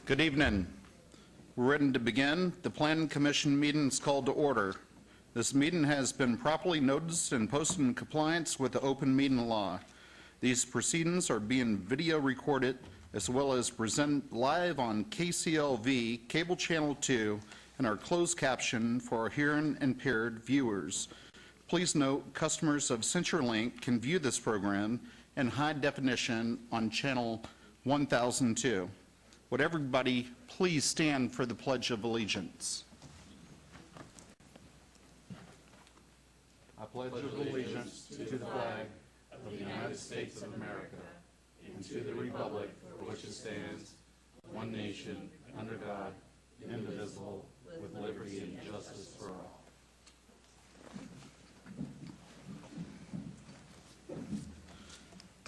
Good evening. We're ready to begin. The Planning Commission meeting is called to order. This meeting has been properly noticed and posted in compliance with the open meeting law. These proceedings are being video recorded as well as presented live on KCLV, Cable Channel 2, and are closed captioned for our hearing impaired viewers. Please note, customers of CenturyLink can view this program in high definition on channel 1002. Would everybody please stand for the Pledge of Allegiance? I pledge allegiance to the flag of the United States of America and to the republic for which it stands, one nation, under God, indivisible, with liberty and justice for all.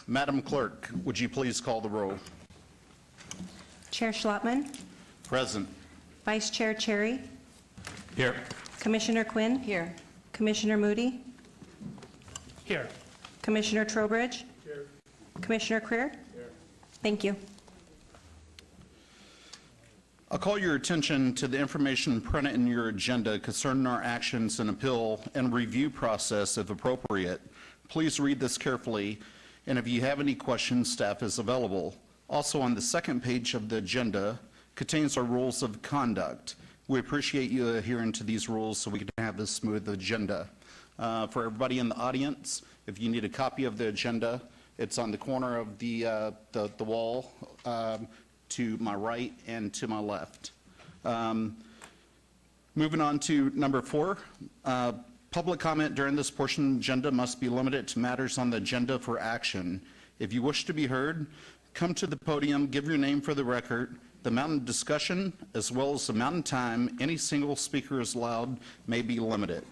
Madam Clerk, would you please call the roll? Chair Schlottman, Present. Vice Chair Cherry, Here. Commissioner Quinn. Here. Commissioner Moody. Here. Commissioner Trowbridge. Here. Commissioner Creer. Here. Thank you. I'll call your attention to the information printed in your agenda concerning our actions and appeal and review process if appropriate. Please read this carefully, and if you have any questions, staff is available. Also on the second page of the agenda contains our rules of conduct. We appreciate you adhering to these rules so we can have a smooth agenda. For everybody in the audience, if you need a copy of the agenda, it's on the corner of the wall to my right and to my left. Moving on to number 4, public comment during this portion of the agenda must be limited to matters on the agenda for action. If you wish to be heard, come to the podium, give your name for the record. The amount of discussion, as well as the amount of time any single speaker is allowed, may be limited.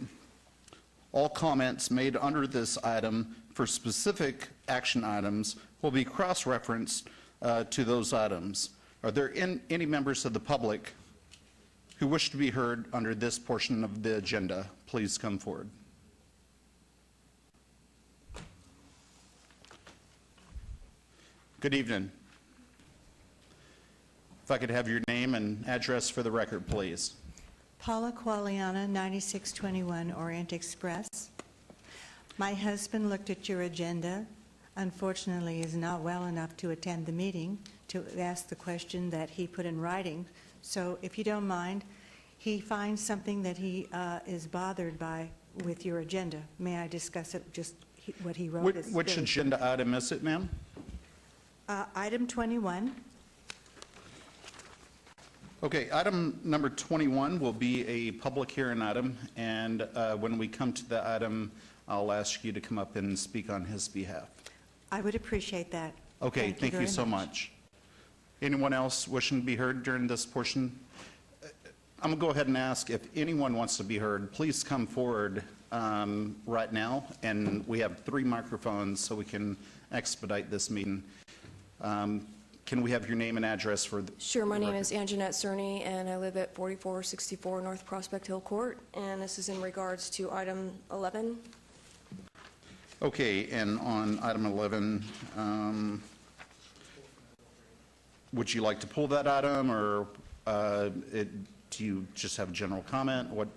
All comments made under this item for specific action items will be cross-referenced to those items. Are there any members of the public who wish to be heard under this portion of the agenda? Please come forward. Good evening. If I could have your name and address for the record, please. Paula Qualiana, 9621 Orient Express. My husband looked at your agenda. Unfortunately, is not well enough to attend the meeting to ask the question that he put in writing. So if you don't mind, he finds something that he is bothered by with your agenda. May I discuss it, just what he wrote? Which agenda item is it, ma'am? Item 21. Okay, item number 21 will be a public hearing item, and when we come to the item, I'll ask you to come up and speak on his behalf. I would appreciate that. Okay, thank you so much. Anyone else wishing to be heard during this portion? I'm going to go ahead and ask if anyone wants to be heard, please come forward right now, and we have 3 microphones so we can expedite this meeting. Can we have your name and address for the Sure, my name is Anjanette Cerny, and I live at 4464 North Prospect Hill Court, and this is in regards to item 11. Okay, and on item 11, would you like to pull that item, or do you just have a general comment? What?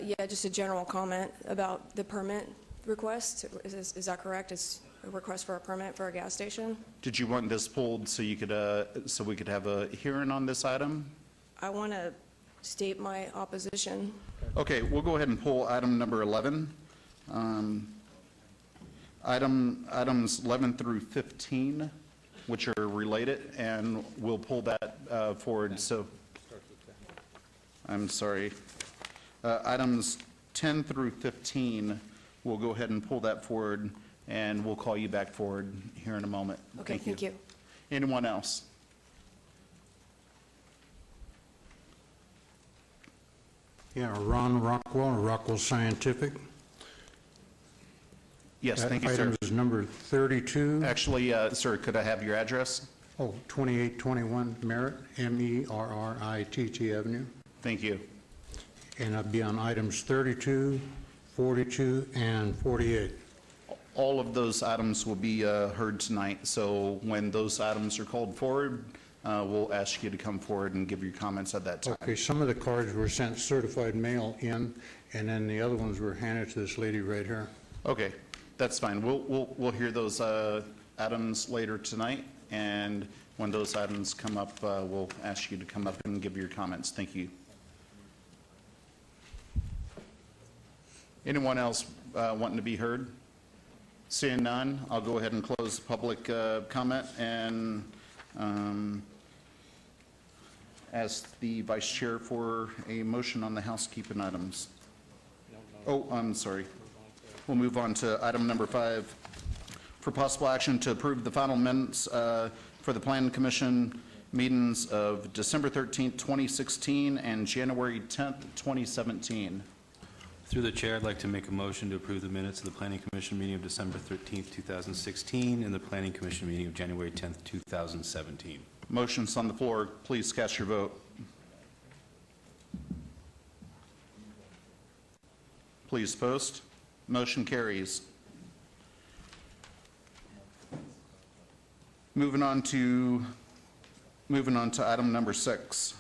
Yeah, just a general comment about the permit request. Is that correct? It's a request for a permit for a gas station? Did you want this pulled so you could so we could have a hearing on this item? I want to state my opposition. Okay, we'll go ahead and pull item number 11. Items 11 through 15, which are related, and we'll pull that forward. So, I'm sorry. Items 10 through 15, we'll go ahead and pull that forward, and we'll call you back forward here in a moment. Okay, thank you. Anyone else? Yeah, Ron Rockwell, Rockwell Scientific. Yes, thank you, sir. Item is number 32. Actually, sir, could I have your address? Oh, 2821 Merritt, M-E-R-R-I-T-T Avenue. Thank you. And I'll be on items 32, 42, and 48. All of those items will be heard tonight, so when those items are called forward, we'll ask you to come forward and give your comments at that time. Okay, some of the cards were sent certified mail in, and then the other ones were handed to this lady right here. Okay, that's fine. We'll hear those items later tonight, and when those items come up, we'll ask you to come up and give your comments. Thank you. Anyone else wanting to be heard? Seeing none, I'll go ahead and close public comment and ask the Vice Chair for a motion on the housekeeping items. Oh, I'm sorry. We'll move on to item number 5. For possible action to approve the final minutes for the Plan Commission meetings of December 13th, 2016 and January 10th, 2017. Through the chair, I'd like to make a motion to approve the minutes of the Planning Commission meeting of December 13th, 2016, and the Planning Commission meeting of January 10th, 2017. Motion's on the floor. Please cast your vote. Please post. Motion carries. Moving on to item number 6.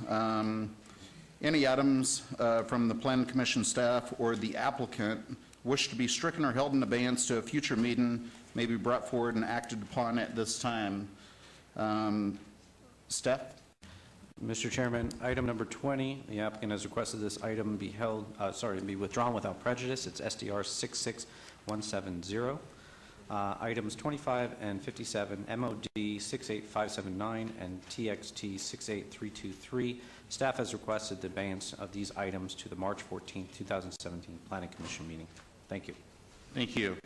Any items from the Plan Commission staff or the applicant wish to be stricken or held in abeyance to a future meeting may be brought forward and acted upon at this time. Staff? Mr. Chairman, item number 20, the applicant has requested this item be be withdrawn without prejudice. It's SDR 66170. Items 25 and 57, MOD 68579 and TXT 68323. Staff has requested the abeyance of these items to the March 14, 2017 Planning Commission meeting. Thank you. Thank you.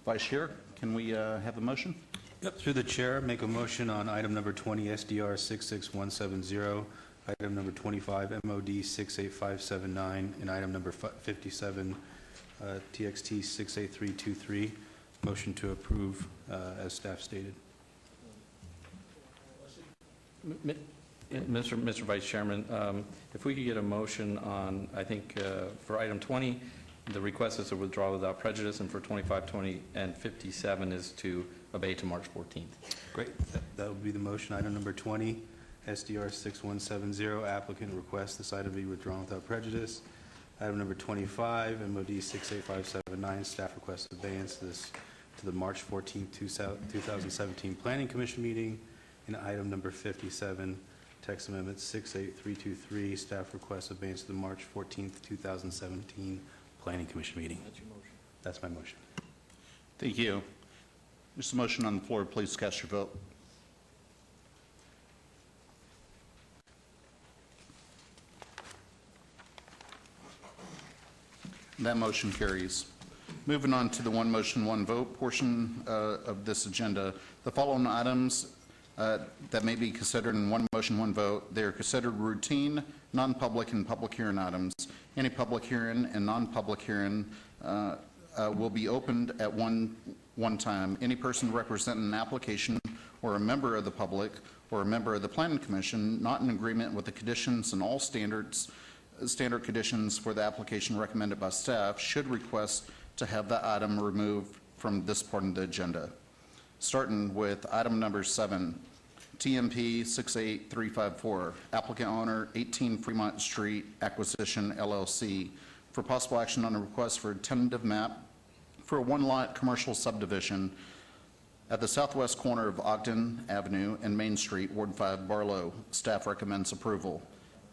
Vice Chair, can we have a motion? Yep. Through the chair, make a motion on item number 20, SDR 66170, item number 25, MOD 68579, and item number 57, TXT 68323. Motion to approve as staff stated. Mr. Vice Chairman, if we could get a motion on, I think, for item 20, the request is to withdraw without prejudice, and for 25, 20, and 57 is to obey to March 14th. Great. That would be the motion. Item number 20, SDR 6170, applicant requests this item be withdrawn without prejudice. Item number 25, MOD 68579, staff requests abeyance this to the March 14, 2017 Planning Commission meeting. And item number 57, text amendment 68323, staff requests abeyance to the March 14, 2017 Planning Commission meeting. That's your motion. That's my motion. Thank you. There's a motion on the floor. Please cast your vote. That motion carries. Moving on to the one motion, one vote portion of this agenda. The following items that may be considered in one motion, one vote, they are considered routine, non-public, and public hearing items. Any public hearing and non-public hearing will be opened at one time. Any person representing an application or a member of the public or a member of the Planning Commission not in agreement with the conditions and all standard conditions for the application recommended by staff should request to have that item removed from this part of the agenda. Starting with item number 7, TMP 68354, applicant owner 18 Fremont Street Acquisition LLC, for possible action on a request for a tentative map for a one-lot commercial subdivision at the southwest corner of Ogden Avenue and Main Street, Ward 5, Barlow. Staff recommends approval.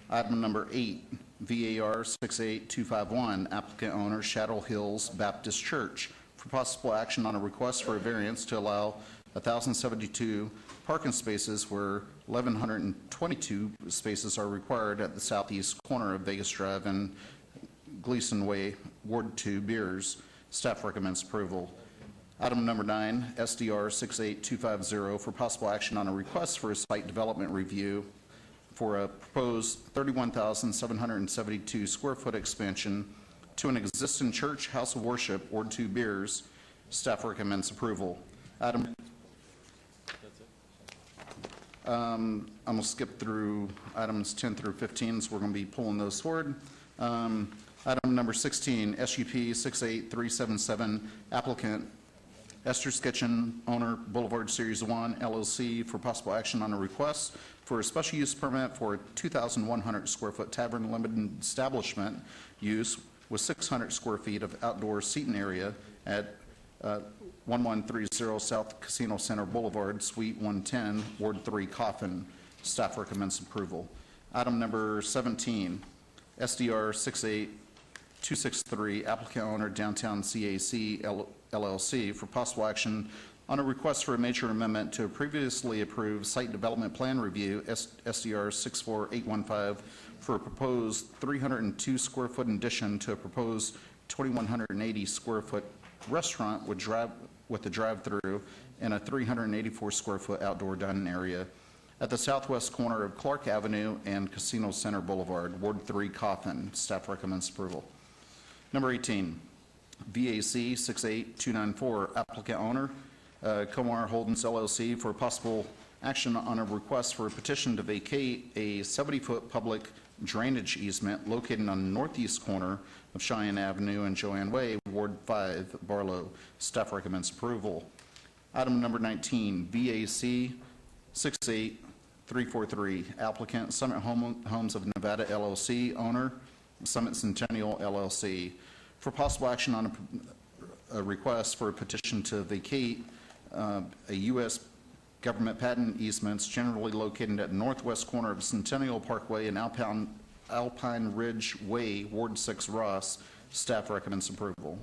Item number 8, VAR 68251, applicant owner Shadow Hills Baptist Church, for possible action on a request for a variance to allow 1,072 parking spaces where 1,122 spaces are required at the southeast corner of Vegas Drive and Gleason Way, Ward 2, Beers. Staff recommends approval. Item number 9, SDR 68250, for possible action on a request for a site development review for a proposed 31,772 square foot expansion to an existing church house of worship, Ward 2, Beers. Staff recommends approval. I'm going to skip through items 10 through 15, so we're going to be pulling those forward. Item number 16, SUP 68377, applicant Esther's Kitchen, owner Boulevard Series 1 LLC, for possible action on a request for a special use permit for a 2,100 square foot tavern limited establishment use with 600 square feet of outdoor seating area at 1130 South Casino Center Boulevard, Suite 110, Ward 3, Coffin. Staff recommends approval. Item number 17, SDR 68263, applicant owner Downtown CAC LLC, for possible action on a request for a major amendment to a previously approved site development plan review, SDR 64815, for a proposed 302 square foot addition to a proposed 2,180 square foot restaurant with a drive-through and a 384 square foot outdoor dining area at the southwest corner of Clark Avenue and Casino Center Boulevard, Ward 3, Coffin. Staff recommends approval. Number 18, VAC 68294, applicant owner, Comar Holdings LLC, for possible action on a request for a petition to vacate a 70-foot public drainage easement located on the northeast corner of Cheyenne Avenue and Joanne Way, Ward 5, Barlow. Staff recommends approval. Item number 19, VAC 68343, applicant Summit Homes of Nevada LLC, owner Summit Centennial LLC, for possible action on a request for a petition to vacate a U.S. government patent easements generally located at the northwest corner of Centennial Parkway and Alpine Ridge Way, Ward 6, Ross. Staff recommends approval.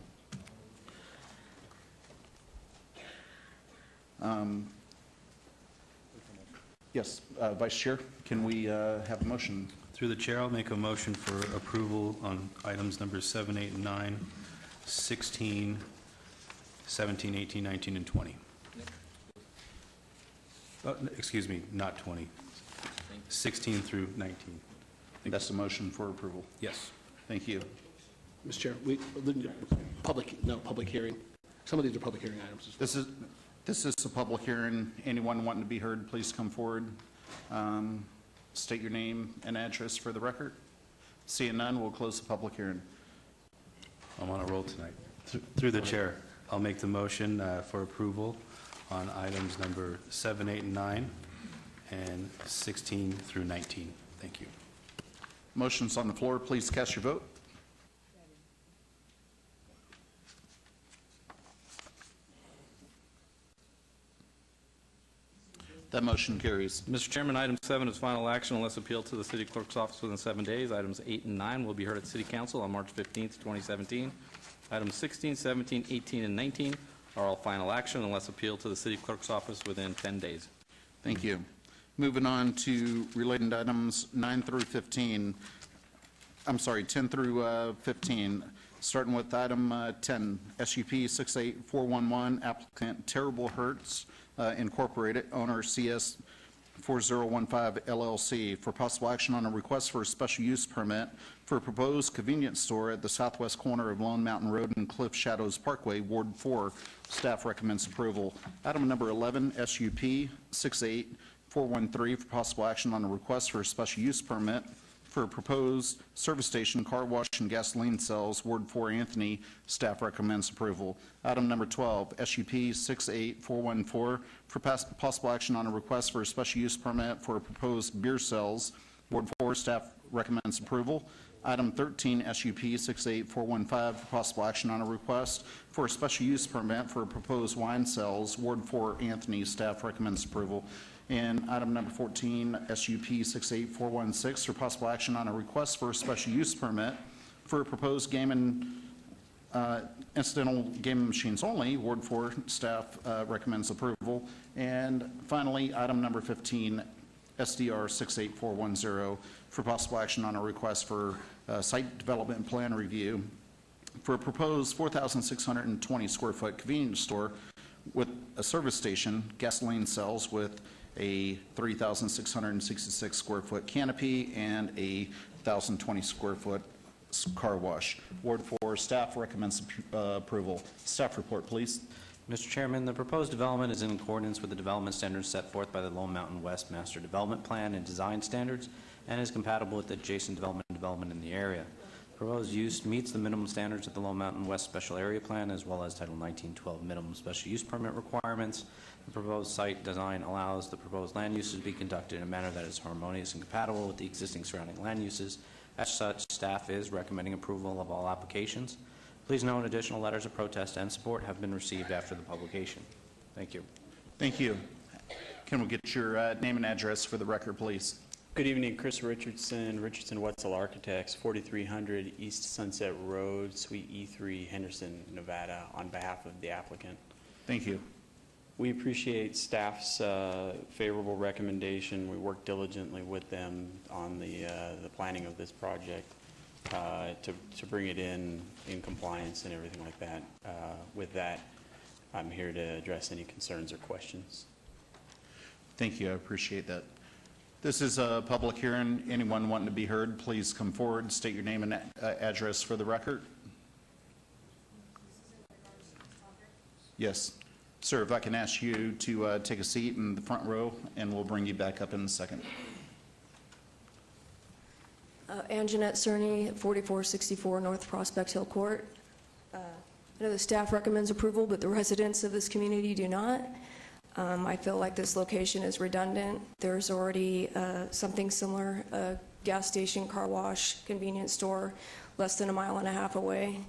Yes, Vice Chair, can we have a motion? Through the chair, I'll make a motion for approval on items numbers 7, 8, and 9, 16, 17, 18, 19, and 20. Excuse me, not 20. 16 through 19. That's a motion for approval. Yes. Thank you. Mr. Chair, public hearing. Some of these are public hearing items as well. This is a public hearing. Anyone wanting to be heard, please come forward. State your name and address for the record. Seeing none, we'll close the public hearing. I'm on a roll tonight. Through the chair, I'll make the motion for approval on items number 7, 8, and 9, and 16 through 19. Thank you. Motion's on the floor. Please cast your vote. That motion carries. Mr. Chairman, item 7 is final action unless appealed to the city clerk's office within 7 days. Items 8 and 9 will be heard at City Council on March 15th, 2017. Items 16, 17, 18, and 19 are all final action unless appealed to the city clerk's office within 10 days. Thank you. Moving on to related items 9 through 15. I'm sorry, 10 through 15. Starting with item 10, SUP 68411, applicant Terrible Hurts Incorporated, owner CS 4015 LLC, for possible action on a request for a special use permit for a proposed convenience store at the southwest corner of Lone Mountain Road and Cliff Shadows Parkway, Ward 4. Staff recommends approval. Item number 11, SUP 68413, for possible action on a request for a special use permit for a proposed service station, car wash, and gasoline cells, Ward 4, Anthony. Staff recommends approval. Item number 12, SUP 68414, for possible action on a request for a special use permit for a proposed beer cells, Ward 4. Staff recommends approval. Item 13, SUP 68415, for possible action on a request for a special use permit for a proposed wine cells, Ward 4, Anthony. Staff recommends approval. And item number 14, SUP 68416, for possible action on a request for a special use permit for a proposed game and incidental gaming machines only, Ward 4. Staff recommends approval. And finally, item number 15, SDR 68410, for possible action on a request for site development plan review for a proposed 4,620 square foot convenience store with a service station, gasoline cells with a 3,666 square foot canopy and a 1,020 square foot car wash. Ward 4, staff recommends approval. Staff report, please. Mr. Chairman, the proposed development is in accordance with the development standards set forth by the Lone Mountain West Master Development Plan and Design Standards and is compatible with adjacent development in the area. Proposed use meets the minimum standards of the Lone Mountain West Special Area Plan as well as Title 1912 minimum special use permit requirements. The proposed site design allows the proposed land uses to be conducted in a manner that is harmonious and compatible with the existing surrounding land uses. As such, staff is recommending approval of all applications. Please note additional letters of protest and support have been received after the publication. Thank you. Thank you. Can we get your name and address for the record, please? Good evening, Chris Richardson, Richardson Wetzel Architects, 4300 East Sunset Road, Suite E3, Henderson, Nevada, on behalf of the applicant. Thank you. We appreciate staff's favorable recommendation. We worked diligently with them on the planning of this project to bring it in compliance and everything like that. With that, I'm here to address any concerns or questions. Thank you. I appreciate that. This is a public hearing. Anyone wanting to be heard, please come forward, state your name and address for the record. Yes. Sir, if I can ask you to take a seat in the front row, and we'll bring you back up in a second. Anjanette Cerny, 4464 North Prospect Hill Court. I know the staff recommends approval, but the residents of this community do not. I feel like this location is redundant. There's already something similar, a gas station, car wash, convenience store, less than 1.5 miles away.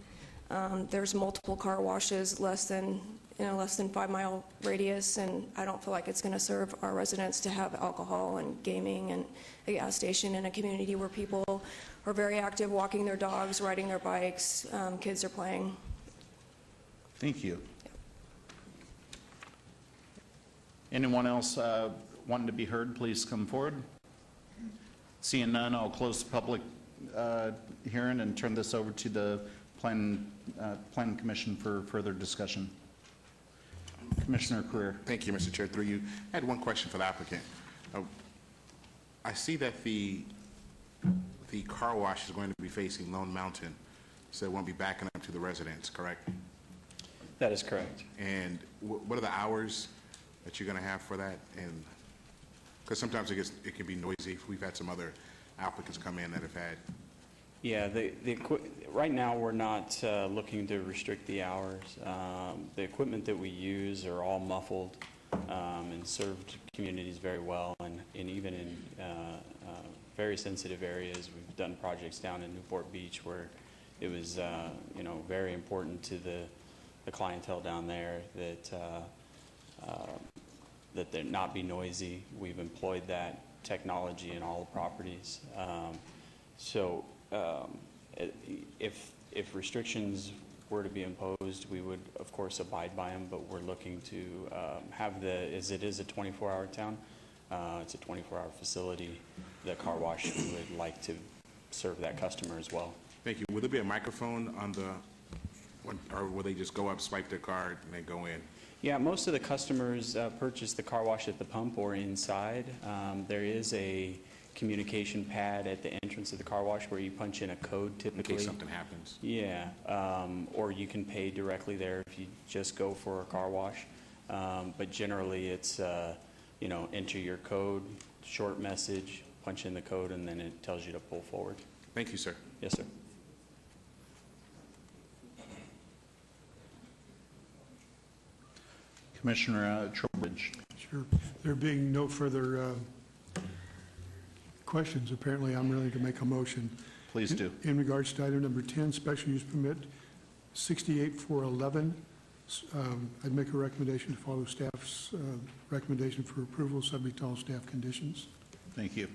There's multiple car washes less than 5-mile radius, and I don't feel like it's going to serve our residents to have alcohol and gaming and a gas station in a community where people are very active, walking their dogs, riding their bikes, kids are playing. Thank you. Anyone else wanting to be heard, please come forward. Seeing none, I'll close the public hearing and turn this over to the Planning Commission for further discussion. Commissioner Creer. Thank you, Mr. Chair. Through you, I had one question for the applicant. I see that the car wash is going to be facing Lone Mountain, so it won't be backing up to the residents, correct? That is correct. And what are the hours that you're going to have for that? And because sometimes it can be noisy. We've had some other applicants come in that have had. Yeah, right now we're not looking to restrict the hours. The equipment that we use are all muffled and served communities very well, and even in very sensitive areas. We've done projects down in Newport Beach where it was very important to the clientele down there that they not be noisy. We've employed that technology in all the properties. If restrictions were to be imposed, we would, of course, abide by them, but we're looking to as it is a 24-hour town, it's a 24-hour facility. The car wash would like to serve that customer as well. Thank you. Will there be a microphone on or will they just go up, swipe their card, and they go in? Yeah, most of the customers purchase the car wash at the pump or inside. There is a communication pad at the entrance of the car wash where you punch in a code typically. In case something happens. Yeah, or you can pay directly there if you just go for a car wash. But generally it's, enter your code, short message, punch in the code, and then it tells you to pull forward. Thank you, sir. Yes, sir. Commissioner Trowbridge. Sure. There being no further questions, apparently I'm ready to make a motion. Please do. In regards to item number 10, special use permit 68411, I'd make a recommendation to follow staff's recommendation for approval, subject to all staff conditions. Thank you.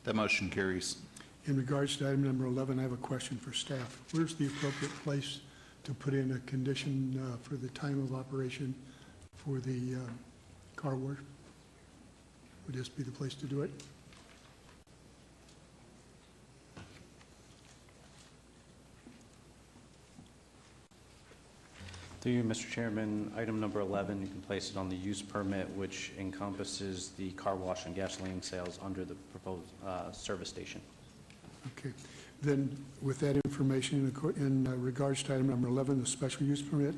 That motion carries. In regards to item number 11, I have a question for staff. Where's the appropriate place to put in a condition for the time of operation for the car wash? Would this be the place to do it? Through you, Mr. Chairman, item number 11, you can place it on the use permit, which encompasses the car wash and gasoline sales under the proposed service station. Okay. Then with that information in regards to item number 11, the special use permit,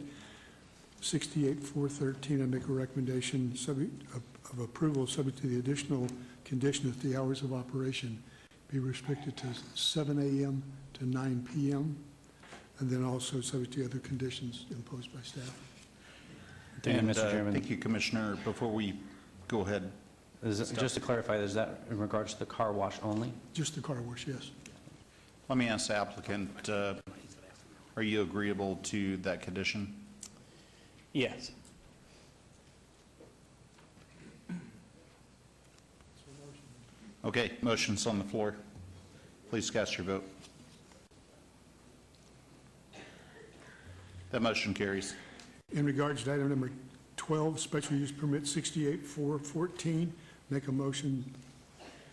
68-413, I make a recommendation of approval subject to the additional condition that the hours of operation be restricted to 7 a.m. to 9 p.m., and then also subject to other conditions imposed by staff. Thank you, Mr. Chairman. Thank you, Commissioner. Before we go ahead, Just to clarify, is that in regards to the car wash only? Just the car wash, yes. let me ask the applicant, are you agreeable to that condition? Yes. Okay, motion's on the floor. Please cast your vote. That motion carries. In regards to item number 12, special use permit 68-414, make a motion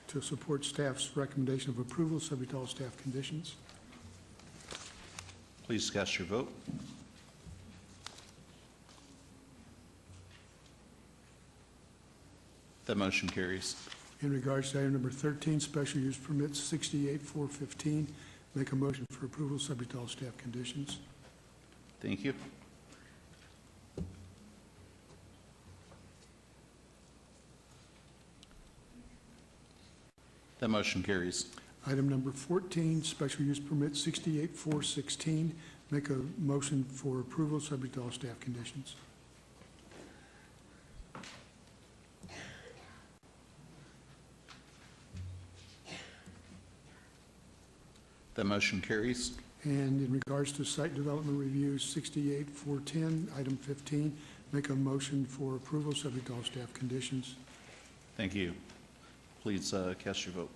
to support staff's recommendation of approval, subject to all staff conditions. Please cast your vote. That motion carries. In regards to item number 13, special use permit 68-415, make a motion for approval, subject to all staff conditions. Thank you. That motion carries. Item number 14, special use permit 68-416, make a motion for approval, subject to all staff conditions. That motion carries. And in regards to site development review 68-410, item 15, make a motion for approval, subject to all staff conditions. Thank you. Please cast your vote.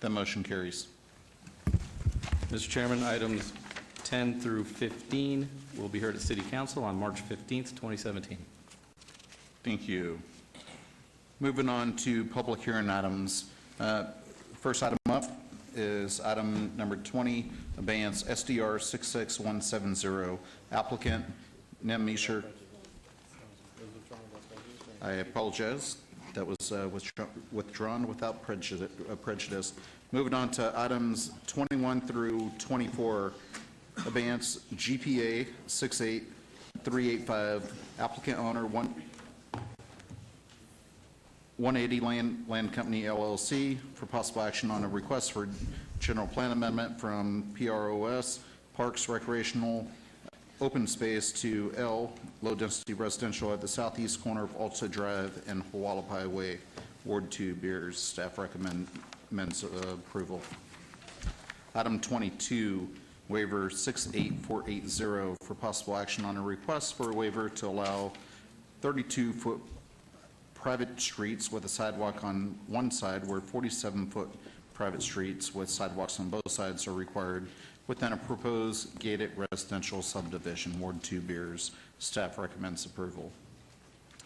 That motion carries. Mr. Chairman, items 10 through 15 will be heard at City Council on March 15th, 2017. Thank you. Moving on to public hearing items. First item up is item number 20, abeyance SDR 66170. Applicant Nem Misher. I apologize. That was withdrawn without prejudice. Moving on to items 21 through 24, abeyance GPA 68385. Applicant owner 180 Land Company LLC for possible action on a request for general plan amendment from PROS, Parks Recreational Open Space to L, Low Density Residential at the southeast corner of Alta Drive and Hualapai Way, Ward 2, Beers. Staff recommends approval. Item 22, waiver 68480 for possible action on a request for a waiver to allow 32-foot private streets with a sidewalk on one side where 47-foot private streets with sidewalks on both sides are required within a proposed gated residential subdivision, Ward 2, Beers. Staff recommends approval.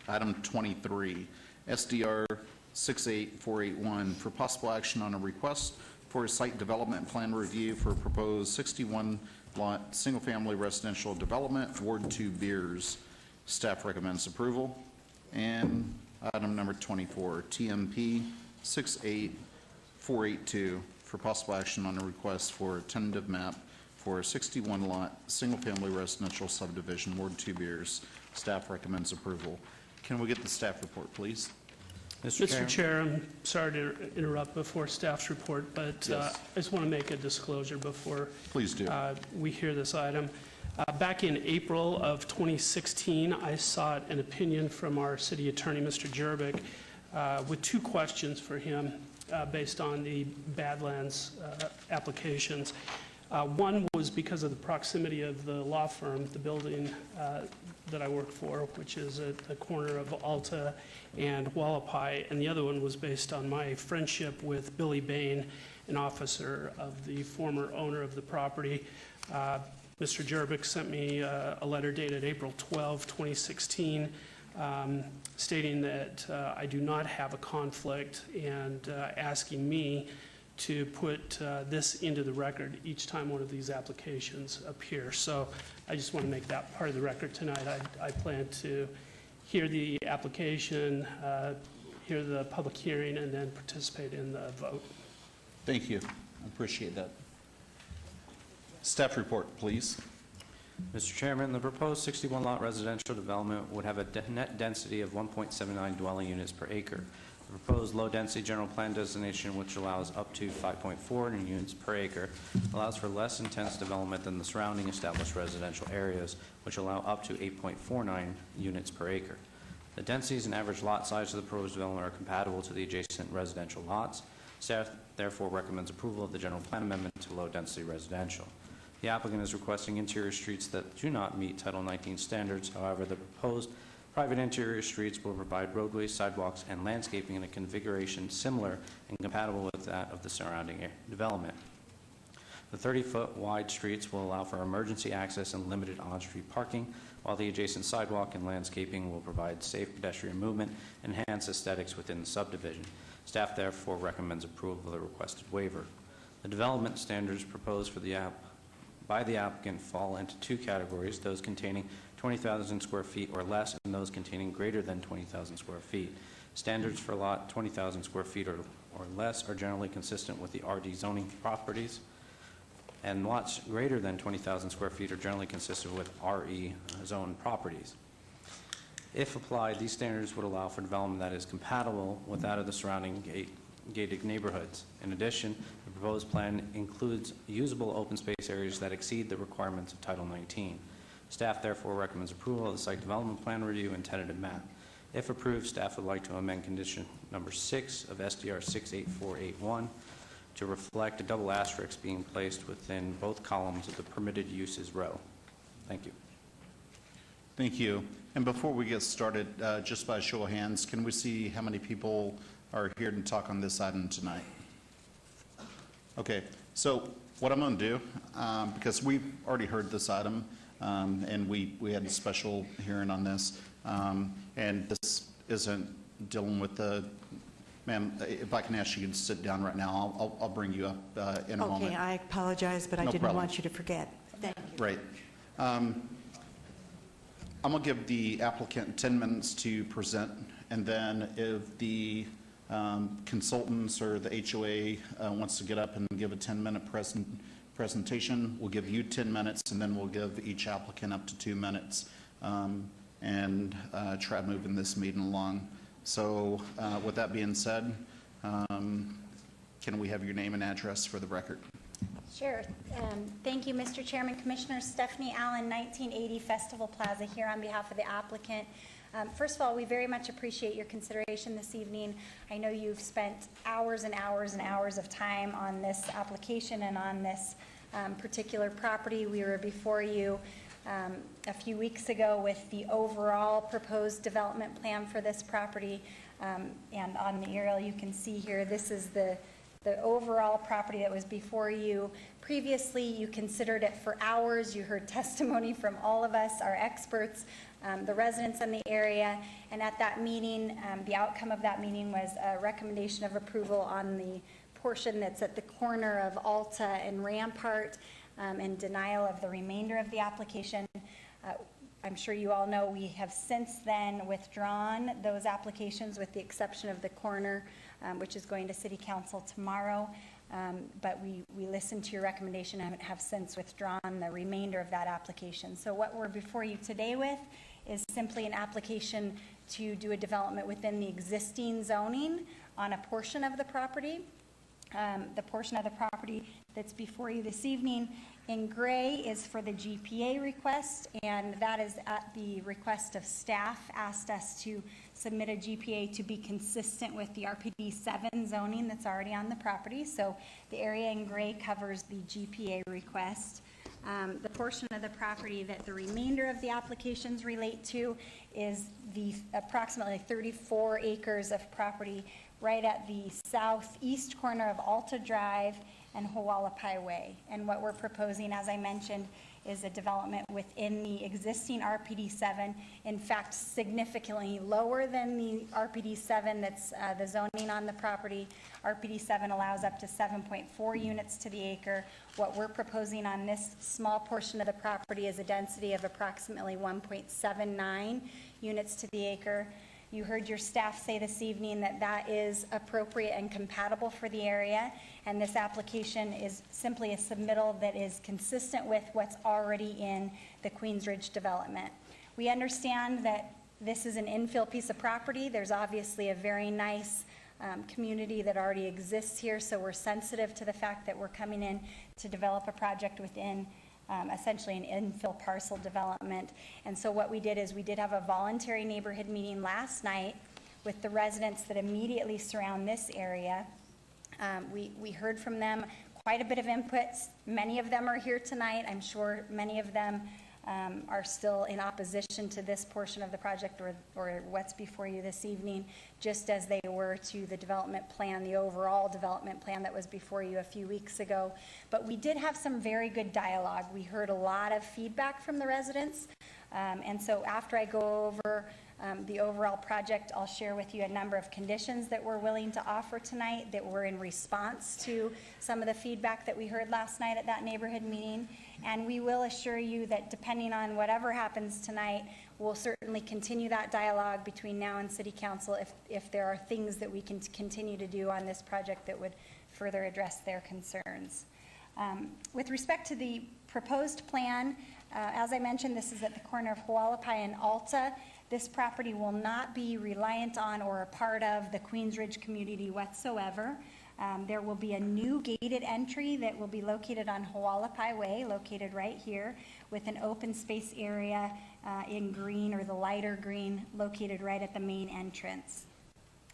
Item 23, SDR 68481 for possible action on a request for a site development plan review for a proposed 61-lot single-family residential development, Ward 2, Beers. Staff recommends approval. And item number 24, TMP 68482 for possible action on a request for a tentative map for a 61-lot single-family residential subdivision, Ward 2, Beers. Staff recommends approval. Can we get the staff report, please? Mr. Chair, I'm sorry to interrupt before staff's report, but Yes. I just want to make a disclosure before Please do. we hear this item. Back in April of 2016, I sought an opinion from our city attorney, Mr. Jerbick, with two questions for him based on the Badlands applications. One was because of the proximity of the law firm, the building that I work for, which is at the corner of Alta and Hualapai, and the other one was based on my friendship with Billy Bain, an officer of the former owner of the property. Mr. Jerbick sent me a letter dated April 12, 2016, stating that I do not have a conflict and asking me to put this into the record each time one of these applications appear. So I just want to make that part of the record tonight. I plan to hear the application, hear the public hearing, and then participate in the vote. Thank you. I appreciate that. Staff report, please. Mr. Chairman, the proposed 61-lot residential development would have a net density of 1.79 dwelling units per acre. The proposed low-density general plan designation, which allows up to 5.4 units per acre, allows for less intense development than the surrounding established residential areas, which allow up to 8.49 units per acre. The densities and average lot size of the proposed development are compatible to the adjacent residential lots. Staff therefore recommends approval of the general plan amendment to low-density residential. The applicant is requesting interior streets that do not meet Title 19 standards. However, the proposed private interior streets will provide roadways, sidewalks, and landscaping in a configuration similar and compatible with that of the surrounding development. The 30-foot wide streets will allow for emergency access and limited on-street parking, while the adjacent sidewalk and landscaping will provide safe pedestrian movement and enhance aesthetics within the subdivision. Staff therefore recommends approval of the requested waiver. The development standards proposed for by the applicant fall into two categories: those containing 20,000 square feet or less and those containing greater than 20,000 square feet. Standards for lot 20,000 square feet or less are generally consistent with the RD zoning properties, and lots greater than 20,000 square feet are generally consistent with RE zone properties. If applied, these standards would allow for development that is compatible with that of the surrounding gated neighborhoods. In addition, the proposed plan includes usable open space areas that exceed the requirements of Title 19. Staff therefore recommends approval of the site development plan review and tentative map. If approved, staff would like to amend condition number 6 of SDR 68481 to reflect a double asterisk being placed within both columns of the permitted uses row. Thank you. Thank you. And before we get started, just by a show of hands, can we see how many people are here to talk on this item tonight? Okay, so what I'm going to do, because we've already heard this item, and we had a special hearing on this, and this isn't dealing with the, ma'am, if I can ask you to sit down right now, I'll bring you up in a moment. Okay, I apologize, but I No didn't problem. want you to forget. Thank you. Right. I'm going to give the applicant 10 minutes to present, and then if the consultants or the HOA wants to get up and give a 10-minute presentation, we'll give you 10 minutes, and then we'll give each applicant up to 2 minutes and try moving this meeting along. So with that being said, can we have your name and address for the record? Sure. Thank you, Mr. Chairman. Commissioner Stephanie Allen, 1980 Festival Plaza, here on behalf of the applicant. First of all, we very much appreciate your consideration this evening. I know you've spent hours and hours and hours of time on this application and on this particular property. We were before you a few weeks ago with the overall proposed development plan for this property. And on the aerial you can see here, this is the overall property that was before you. Previously, you considered it for hours. You heard testimony from all of us, our experts, the residents in the area, and at that meeting, the outcome of that meeting was a recommendation of approval on the portion that's at the corner of Alta and Rampart, and denial of the remainder of the application. I'm sure you all know we have since then withdrawn those applications with the exception of the corner, which is going to City Council tomorrow. But we listened to your recommendation and have since withdrawn the remainder of that application. So what we're before you today with is simply an application to do a development within the existing zoning on a portion of the property. The portion of the property that's before you this evening in gray is for the GPA request, and that is at the request of staff asked us to submit a GPA to be consistent with the RPD 7 zoning that's already on the property. So the area in gray covers the GPA request. The portion of the property that the remainder of the applications relate to is the approximately 34 acres of property right at the southeast corner of Alta Drive and Hualapai Way. And what we're proposing, as I mentioned, is a development within the existing RPD 7, in fact, significantly lower than the RPD 7 that's the zoning on the property. RPD 7 allows up to 7.4 units to the acre. What we're proposing on this small portion of the property is a density of approximately 1.79 units to the acre. You heard your staff say this evening that that is appropriate and compatible for the area, and this application is simply a submittal that is consistent with what's already in the Queens Ridge development. We understand that this is an infill piece of property. There's obviously a very nice community that already exists here, so we're sensitive to the fact that we're coming in to develop a project within essentially an infill parcel development. And so what we did is we did have a voluntary neighborhood meeting last night with the residents that immediately surround this area. We heard from them quite a bit of inputs. Many of them are here tonight. I'm sure many of them are still in opposition to this portion of the project or what's before you this evening, just as they were to the development plan, the overall development plan that was before you a few weeks ago. But we did have some very good dialogue. We heard a lot of feedback from the residents. And so after I go over the overall project, I'll share with you a number of conditions that we're willing to offer tonight that were in response to some of the feedback that we heard last night at that neighborhood meeting. And we will assure you that depending on whatever happens tonight, we'll certainly continue that dialogue between now and City Council if there are things that we can continue to do on this project that would further address their concerns. With respect to the proposed plan, as I mentioned, this is at the corner of Hualapai and Alta. This property will not be reliant on or a part of the Queens Ridge community whatsoever. There will be a new gated entry that will be located on Hualapai Way, located right here, with an open space area in green or the lighter green located right at the main entrance.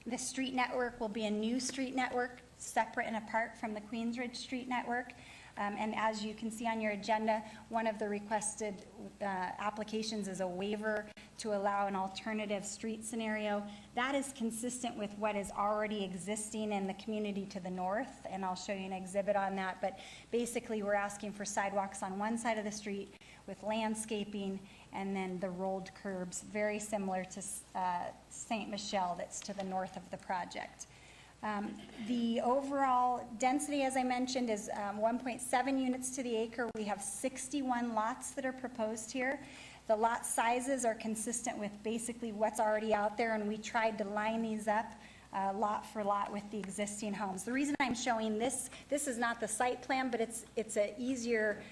The street network will be a new street network separate and apart from the Queens Ridge street network. And as you can see on your agenda, one of the requested applications is a waiver to allow an alternative street scenario. That is consistent with what is already existing in the community to the north, and I'll show you an exhibit on that. But basically, we're asking for sidewalks on one side of the street with landscaping and then the rolled curbs, very similar to St. Michel that's to the north of the project. The overall density, as I mentioned, is 1.7 units to the acre. We have 61 lots that are proposed here. The lot sizes are consistent with basically what's already out there, and we tried to line these up lot for lot with the existing homes. The reason I'm showing this is not the site plan, but it's an easier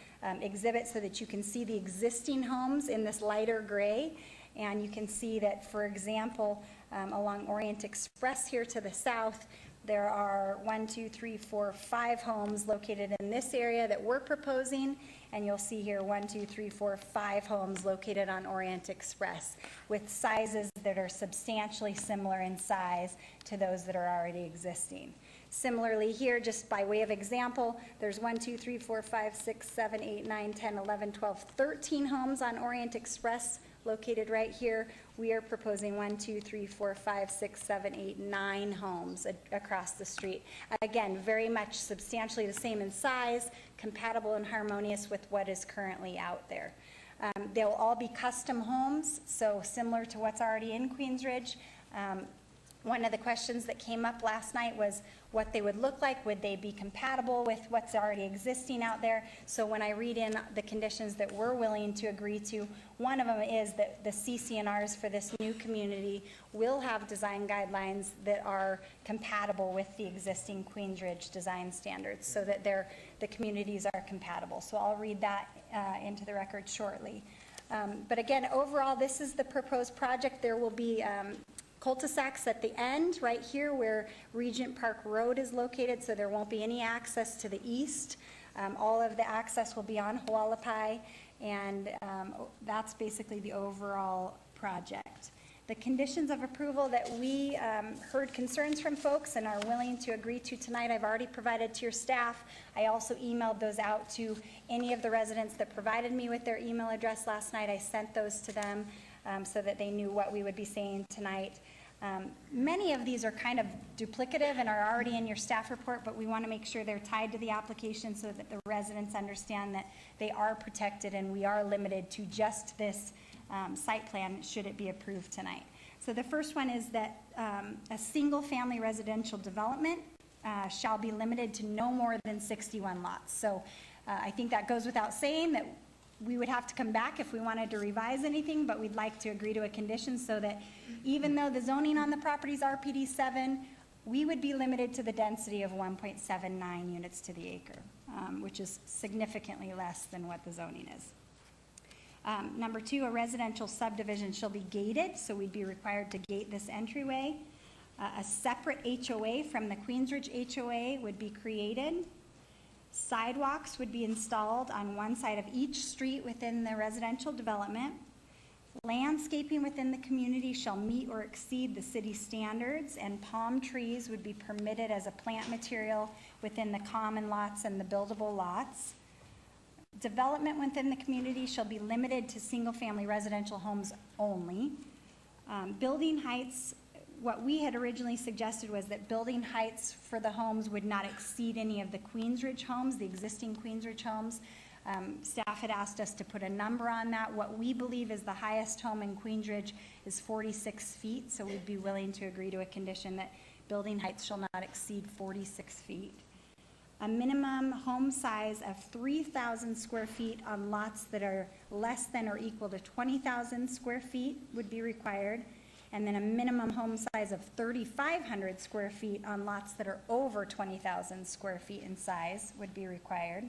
exhibit so that you can see the existing homes in this lighter gray. And you can see that, for example, along Orient Express here to the south, there are 5 homes located in this area that we're proposing, and you'll see here 5 homes located on Orient Express with sizes that are substantially similar in size to those that are already existing. Similarly here, just by way of example, there's 13 homes on Orient Express located right here. We are proposing 9 homes across the street. Again, very much substantially the same in size, compatible and harmonious with what is currently out there. They'll all be custom homes, so similar to what's already in Queens Ridge. One of the questions that came up last night was what they would look like. Would they be compatible with what's already existing out there? So when I read in the conditions that we're willing to agree to, one of them is that the CC&Rs for this new community will have design guidelines that are compatible with the existing Queens Ridge design standards so that the communities are compatible. So I'll read that into the record shortly. But again, overall, this is the proposed project. There will be cul-de-sacs at the end, right here where Regent Park Road is located, so there won't be any access to the east. All of the access will be on Hualapai, and that's basically the overall project. The conditions of approval that we heard concerns from folks and are willing to agree to tonight, I've already provided to your staff. I also emailed those out to any of the residents that provided me with their email address last night. I sent those to them so that they knew what we would be saying tonight. Many of these are kind of duplicative and are already in your staff report, but we want to make sure they're tied to the application so that the residents understand that they are protected and we are limited to just this site plan should it be approved tonight. So the first one is that a single-family residential development shall be limited to no more than 61 lots. So I think that goes without saying that we would have to come back if we wanted to revise anything, but we'd like to agree to a condition so that even though the zoning on the property is RPD 7, we would be limited to the density of 1.79 units to the acre, which is significantly less than what the zoning is. Number 2, a residential subdivision shall be gated, so we'd be required to gate this entryway. A separate HOA from the Queensridge HOA would be created. Sidewalks would be installed on one side of each street within the residential development. Landscaping within the community shall meet or exceed the city standards, and palm trees would be permitted as a plant material within the common lots and the buildable lots. Development within the community shall be limited to single-family residential homes only. Building heights, what we had originally suggested was that building heights for the homes would not exceed any of the Queensridge homes, the existing Queensridge homes. Staff had asked us to put a number on that. What we believe is the highest home in Queensridge is 46 feet, so we'd be willing to agree to a condition that building heights shall not exceed 46 feet. A minimum home size of 3,000 square feet on lots that are less than or equal to 20,000 square feet would be required. And then a minimum home size of 3,500 square feet on lots that are over 20,000 square feet in size would be required.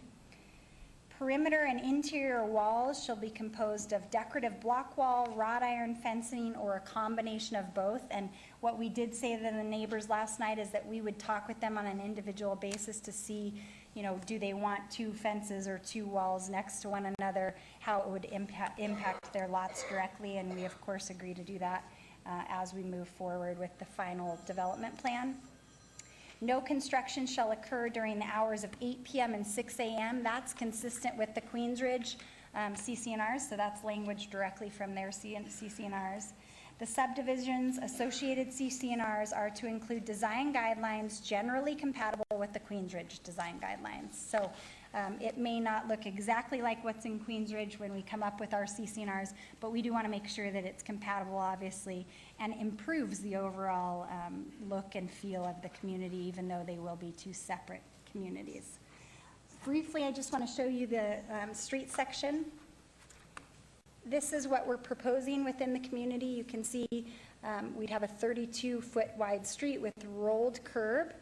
Perimeter and interior walls shall be composed of decorative block wall, wrought iron fencing, or a combination of both. And what we did say to the neighbors last night is that we would talk with them on an individual basis to see, you know, do they want 2 fences or 2 walls next to one another, how it would impact their lots directly, and we of course agree to do that as we move forward with the final development plan. No construction shall occur during the hours of 8 p.m. and 6 a.m. That's consistent with the Queensridge CC&Rs, so that's language directly from their CC&Rs. The subdivisions associated CC&Rs are to include design guidelines generally compatible with the Queensridge design guidelines. So it may not look exactly like what's in Queensridge when we come up with our CC&Rs, but we do want to make sure that it's compatible, obviously, and improves the overall look and feel of the community, even though they will be 2 separate communities. Briefly, I just want to show you the street section. This is what we're proposing within the community. You can see we'd have a 32-foot wide street with rolled curb.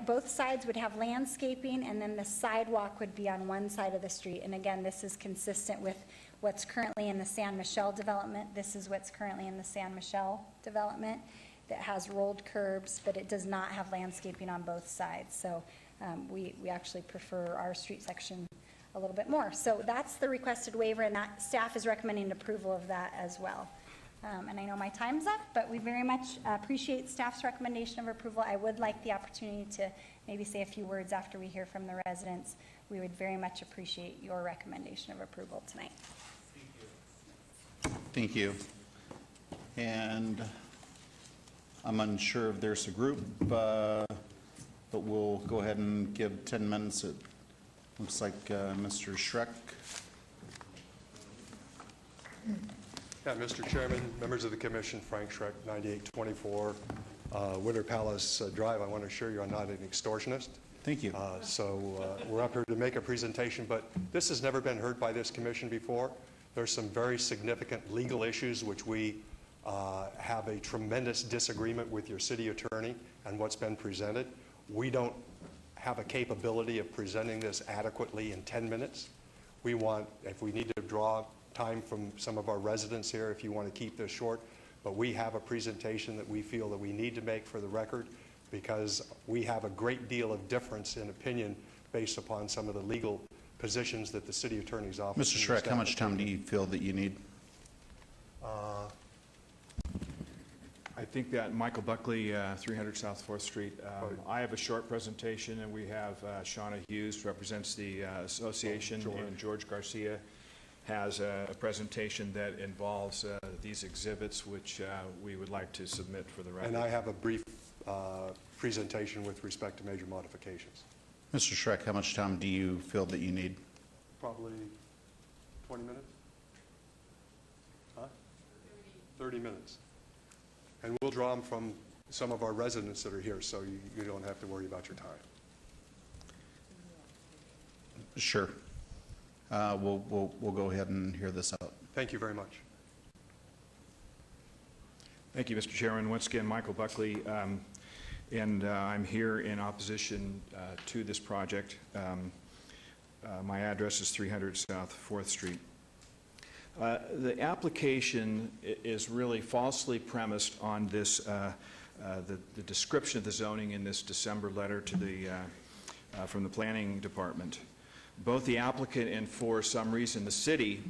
Both sides would have landscaping, and then the sidewalk would be on one side of the street. And again, this is consistent with what's currently in the San Michelle development. This is what's currently in the San Michelle development that has rolled curbs, but it does not have landscaping on both sides. So we actually prefer our street section a little bit more. So that's the requested waiver, and that staff is recommending approval of that as well. And I know my time's up, but we very much appreciate staff's recommendation of approval. I would like the opportunity to maybe say a few words after we hear from the residents. We would very much appreciate your recommendation of approval tonight. Thank you. And I'm unsure if there's a group, but we'll go ahead and give 10 minutes. It looks like Mr. Schreck. Yeah, Mr. Chairman, members of the commission, Frank Schreck, 9824 Winter Palace Drive. I want to assure you I'm not an extortionist. Thank you. We're up here to make a presentation, but this has never been heard by this commission before. There's some very significant legal issues which we have a tremendous disagreement with your city attorney and what's been presented. We don't have a capability of presenting this adequately in 10 minutes. We want, if we need to draw time from some of our residents here, if you want to keep this short, but we have a presentation that we feel that we need to make for the record because we have a great deal of difference in opinion based upon some of the legal positions that the city attorney's office. Mr. Schreck, how much time do you feel that you need? I think that Michael Buckley, 300 South 4th Street. I have a short presentation, and we have Shauna Hughes, represents the association, and George Garcia has a presentation that involves these exhibits, which we would like to submit for the record. And I have a brief presentation with respect to major modifications. Mr. Schreck, how much time do you feel that you need? Probably 20 minutes? Huh? 30 minutes. And we'll draw them from some of our residents that are here, so you don't have to worry about your time. Sure. we'll go ahead and hear this out. Thank you very much. Thank you, Mr. Chairman. Once again, Michael Buckley, and I'm here in opposition to this project. My address is 300 South 4th Street. The application is really falsely premised on this, the description of the zoning in this December letter to the, from the Planning Department. Both the applicant and, for some reason, the city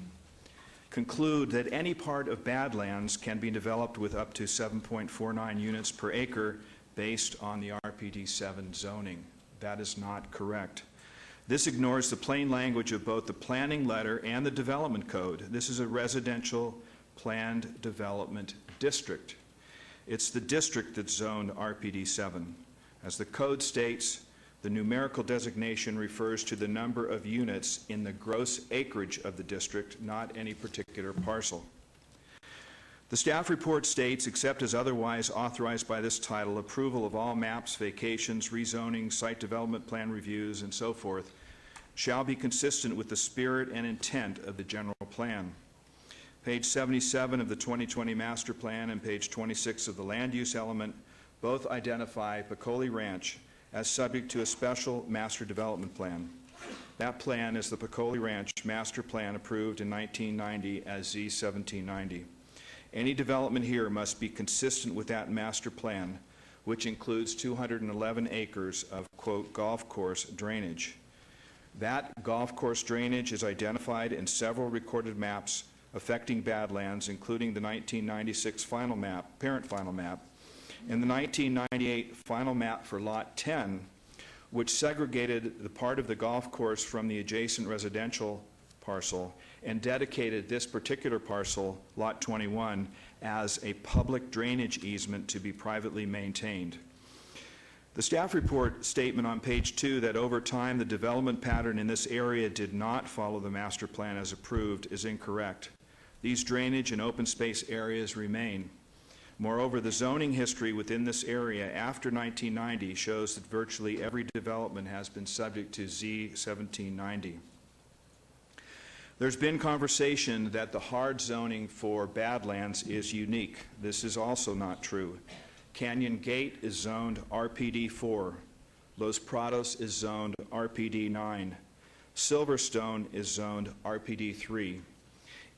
conclude that any part of Badlands can be developed with up to 7.49 units per acre based on the RPD 7 zoning. That is not correct. This ignores the plain language of both the planning letter and the development code. This is a residential planned development district. It's the district that's zoned RPD 7. As the code states, the numerical designation refers to the number of units in the gross acreage of the district, not any particular parcel. The staff report states, except as otherwise authorized by this title, approval of all maps, vacations, rezoning, site development plan reviews, and so forth shall be consistent with the spirit and intent of the general plan. Page 77 of the 2020 master plan and page 26 of the land use element both identify Piccoli Ranch as subject to a special master development plan. That plan is the Piccoli Ranch master plan approved in 1990 as Z1790. Any development here must be consistent with that master plan, which includes 211 acres of, quote, golf course drainage. That golf course drainage is identified in several recorded maps affecting Badlands, including the 1996 final map, parent final map, and the 1998 final map for Lot 10, which segregated the part of the golf course from the adjacent residential parcel and dedicated this particular parcel, Lot 21, as a public drainage easement to be privately maintained. The staff report statement on page 2 that over time the development pattern in this area did not follow the master plan as approved is incorrect. These drainage and open space areas remain. Moreover, the zoning history within this area after 1990 shows that virtually every development has been subject to Z1790. There's been conversation that the hard zoning for Badlands is unique. This is also not true. Canyon Gate is zoned RPD 4. Los Prados is zoned RPD 9. Silverstone is zoned RPD 3.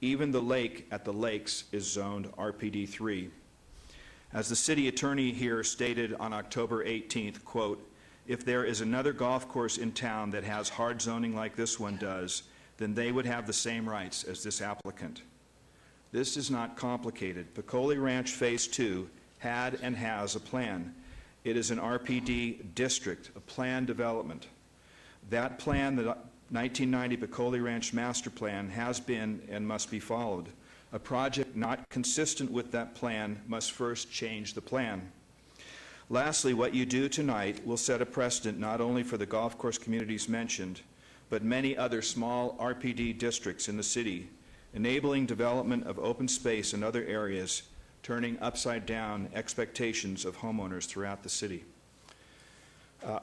Even the lake at the lakes is zoned RPD 3. As the city attorney here stated on October 18th, quote, if there is another golf course in town that has hard zoning like this one does, then they would have the same rights as this applicant. This is not complicated. Piccoli Ranch Phase 2 had and has a plan. It is an RPD district, a planned development. That plan, the 1990 Piccoli Ranch Master Plan, has been and must be followed. A project not consistent with that plan must first change the plan. Lastly, what you do tonight will set a precedent not only for the golf course communities mentioned, but many other small RPD districts in the city, enabling development of open space in other areas, turning upside down expectations of homeowners throughout the city.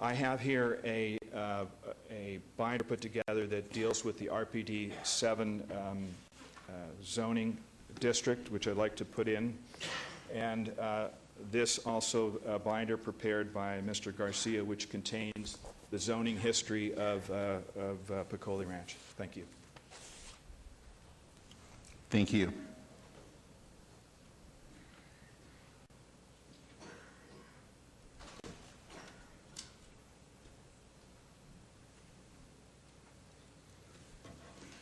I have here a binder put together that deals with the RPD 7 zoning district, which I'd like to put in, and this also a binder prepared by Mr. Garcia, which contains the zoning history of Piccoli Ranch. Thank you. Thank you.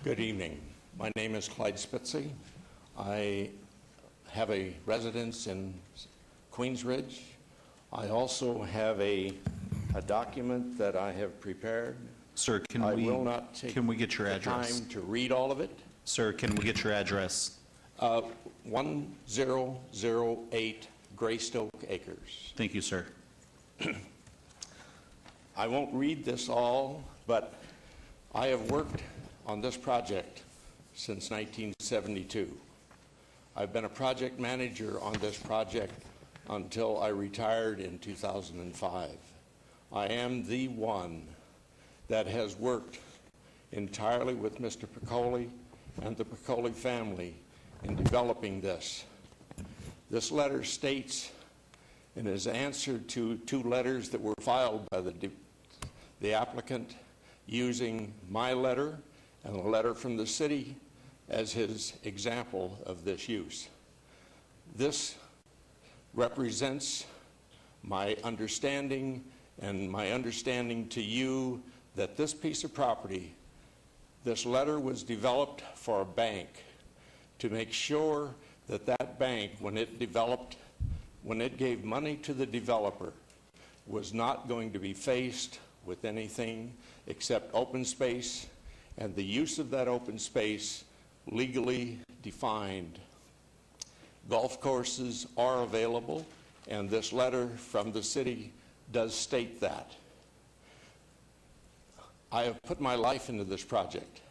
Good evening. My name is Clyde Spitzy. I have a residence in Queensridge. I also have a document that I have prepared. Sir, can we get your address? Time to read all of it. Sir, can we get your address? 1008 Greystoke Acres. Thank you, sir. I won't read this all, but I have worked on this project since 1972. I've been a project manager on this project until I retired in 2005. I am the one that has worked entirely with Mr. Piccoli and the Piccoli family in developing this. This letter states, in his answer to 2 letters that were filed by the applicant, using my letter and a letter from the city as his example of this use. This represents my understanding and my understanding to you that this piece of property, this letter was developed for a bank to make sure that that bank, when it gave money to the developer, was not going to be faced with anything except open space, and the use of that open space legally defined. Golf courses are available, and this letter from the city does state that. I have put my life into this project.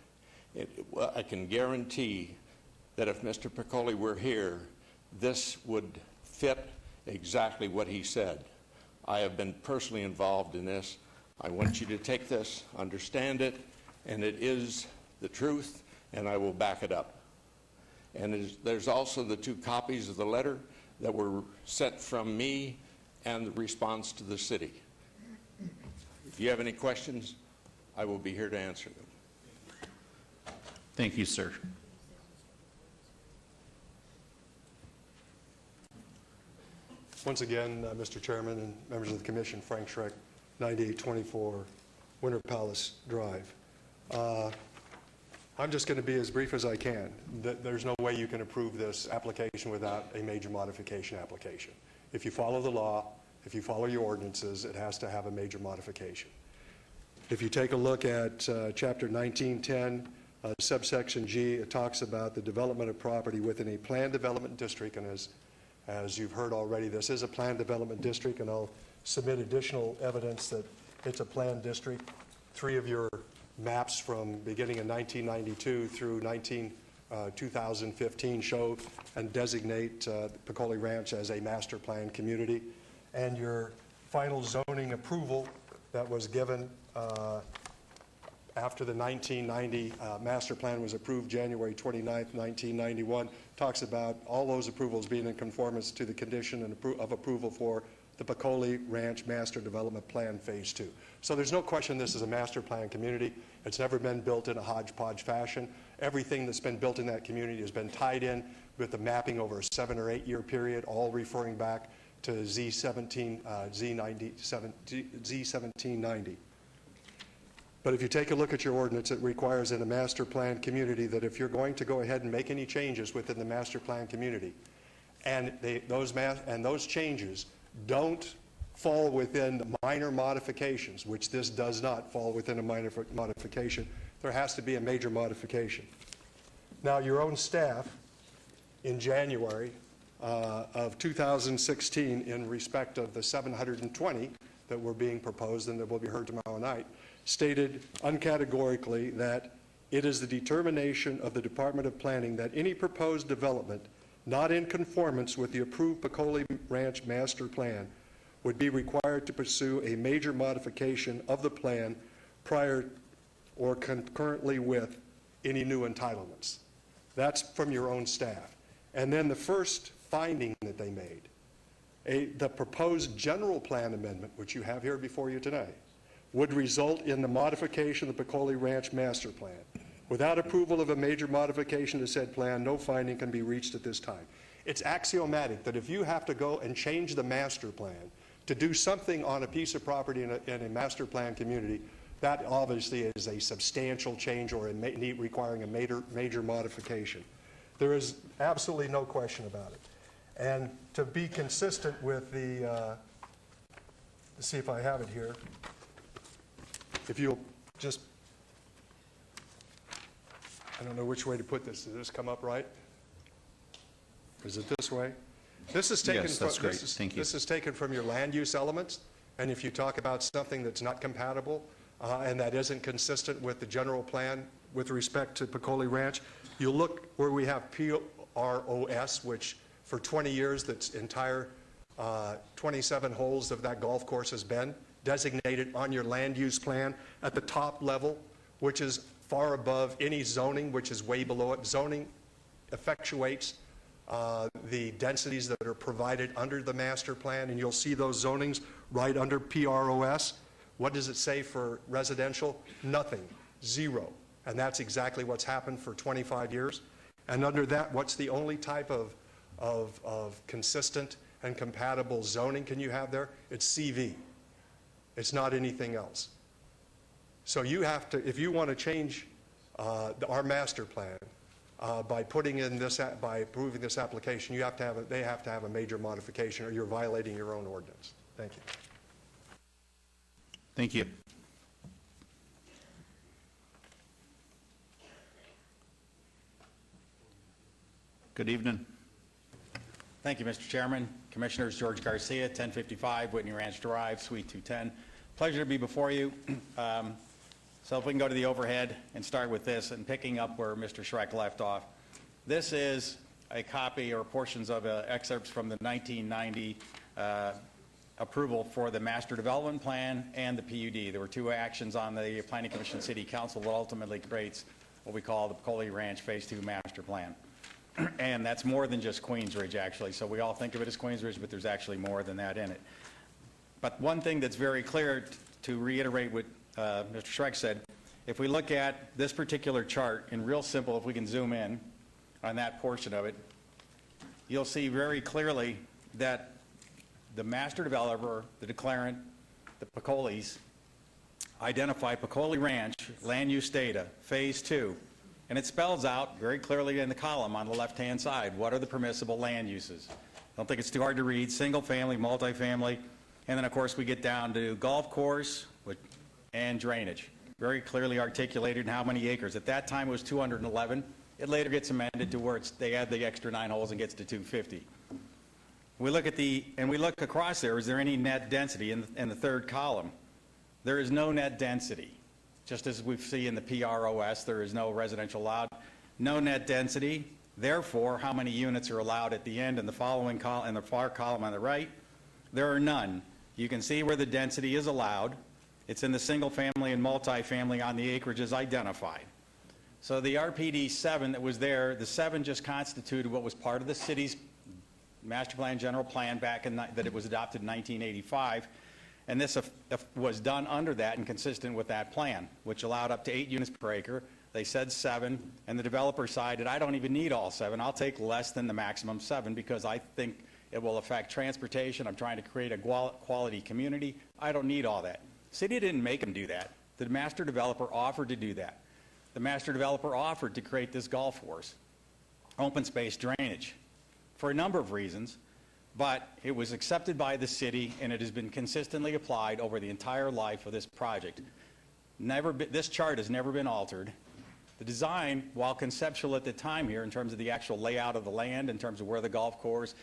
I can guarantee that if Mr. Piccoli were here, this would fit exactly what he said. I have been personally involved in this. I want you to take this, understand it, and it is the truth, and I will back it up. And there's also the 2 copies of the letter that were sent from me and the response to the city. If you have any questions, I will be here to answer them. Thank you, sir. Once again, Mr. Chairman and members of the Commission, Frank Schreck, 9824 Winter Palace Drive. I'm just going to be as brief as I can. There's no way you can approve this application without a major modification application. If you follow the law, if you follow your ordinances, it has to have a major modification. If you take a look at Chapter 1910, subsection G, it talks about the development of property within a planned development district, and as you've heard already, this is a planned development district, and I'll submit additional evidence that it's a planned district. 3 of your maps from beginning in 1992 through 2015 show and designate Piccoli Ranch as a master plan community. And your final zoning approval that was given after the 1990 master plan was approved January 29th, 1991, talks about all those approvals being in conformance to the condition of approval for the Piccoli Ranch Master Development Plan Phase 2. So there's no question this is a master plan community. It's never been built in a hodgepodge fashion. Everything that's been built in that community has been tied in with the mapping over a 7 or 8 year period, all referring back to Z1790. But if you take a look at your ordinance, it requires in a master plan community that if you're going to go ahead and make any changes within the master plan community, and those changes don't fall within the minor modifications, which this does not fall within a minor modification, there has to be a major modification. Now, your own staff in January of 2016, in respect of the 720 that were being proposed and that will be heard tomorrow night, stated uncategorically that it is the determination of the Department of Planning that any proposed development not in conformance with the approved Piccoli Ranch Master Plan would be required to pursue a major modification of the plan prior or concurrently with any new entitlements. That's from your own staff. And then the first finding that they made, the proposed general plan amendment, which you have here before you tonight, would result in the modification of the Piccoli Ranch Master Plan. Without approval of a major modification to said plan, no finding can be reached at this time. It's axiomatic that if you have to go and change the master plan to do something on a piece of property in a master plan community, that obviously is a substantial change or requiring a major modification. There is absolutely no question about it. And to be consistent with let's see if I have it here. If you'll just, I don't know which way to put this. Does this come up right? Is it this way? This is taken Yes, that's great. Thank you. This is taken from your land use elements. And if you talk about something that's not compatible and that isn't consistent with the general plan with respect to Piccoli Ranch, you look where we have PROS, which for 20 years, that's entire 27 holes of that golf course has been designated on your land use plan at the top level, which is far above any zoning, which is way below it. Zoning effectuates the densities that are provided under the master plan, and you'll see those zonings right under PROS. What does it say for residential? Nothing, 0. And that's exactly what's happened for 25 years. And under that, what's the only type of consistent and compatible zoning can you have there? It's CV. It's not anything else. So you have to, if you want to change our master plan by putting in this, by approving this application, you have to have they have to have a major modification, or you're violating your own ordinance. Thank you. Thank you. Good evening. Thank you, Mr. Chairman. Commissioners, George Garcia, 1055 Whitney Ranch Drive, Suite 210. Pleasure to be before you. So if we can go to the overhead and start with this, and picking up where Mr. Schreck left off. This is a copy or portions of excerpts from the 1990 approval for the Master Development Plan and the PUD. There were 2 actions on the Planning Commission City Council that ultimately creates what we call the Peccole Ranch Phase 2 Master Plan. And that's more than just Queensridge, actually. So we all think of it as Queensridge, but there's actually more than that in it. But one thing that's very clear, to reiterate what Mr. Schreck said, if we look at this particular chart, in real simple, if we can zoom in on that portion of it, you'll see very clearly that the master developer, the declarant, the Peccoles, identify Peccole Ranch land use data, Phase 2. And it spells out very clearly in the column on the left-hand side what are the permissible land uses. I don't think it's too hard to read: single family, multifamily, and then of course we get down to golf course and drainage. Very clearly articulated in how many acres. At that time it was 211. It later gets amended to where they add the extra 9 holes and gets to 250. We look at we look across there. Is there any net density in the third column? There is no net density. Just as we see in the PROS, there is no residential allowed, no net density. Therefore, how many units are allowed at the end in the following column, in the far column on the right? There are none. You can see where the density is allowed. It's in the single family and multifamily on the acreage as identified. So the RPD 7 that was there, the 7 just constituted what was part of the city's master plan, general plan back in that it was adopted in 1985. And this was done under that and consistent with that plan, which allowed up to 8 units per acre. They said 7, and the developer decided, I don't even need all 7. I'll take less than the maximum 7 because I think it will affect transportation. I'm trying to create a quality community. I don't need all that. City didn't make them do that. The master developer offered to do that. The master developer offered to create this golf course, open space drainage, for a number of reasons. But it was accepted by the city, and it has been consistently applied over the entire life of this project. This chart has never been altered. The design, while conceptual at the time here in terms of the actual layout of the land, in terms of where the golf course,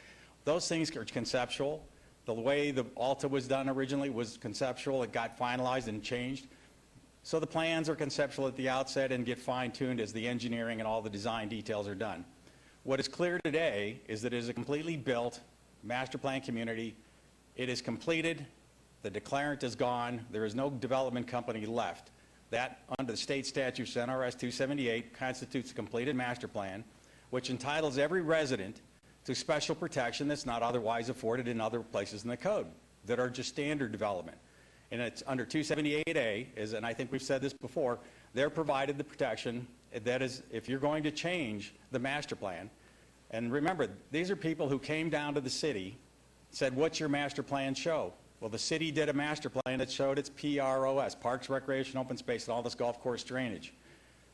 those things are conceptual. The way the Alta was done originally was conceptual. It got finalized and changed. So the plans are conceptual at the outset and get fine-tuned as the engineering and all the design details are done. What is clear today is that it is a completely built master plan community. It is completed. The declarant is gone. There is no development company left. That, under the state statutes, NRS 278, constitutes a completed master plan, which entitles every resident to special protection that's not otherwise afforded in other places in the code that are just standard development. And it's under 278A, and I think we've said this before, they're provided the protection that is, if you're going to change the master plan. And remember, these are people who came down to the city, said, what's your master plan show? Well, the city did a master plan that showed its PROS, Parks, Recreation, Open Space, and all this golf course drainage.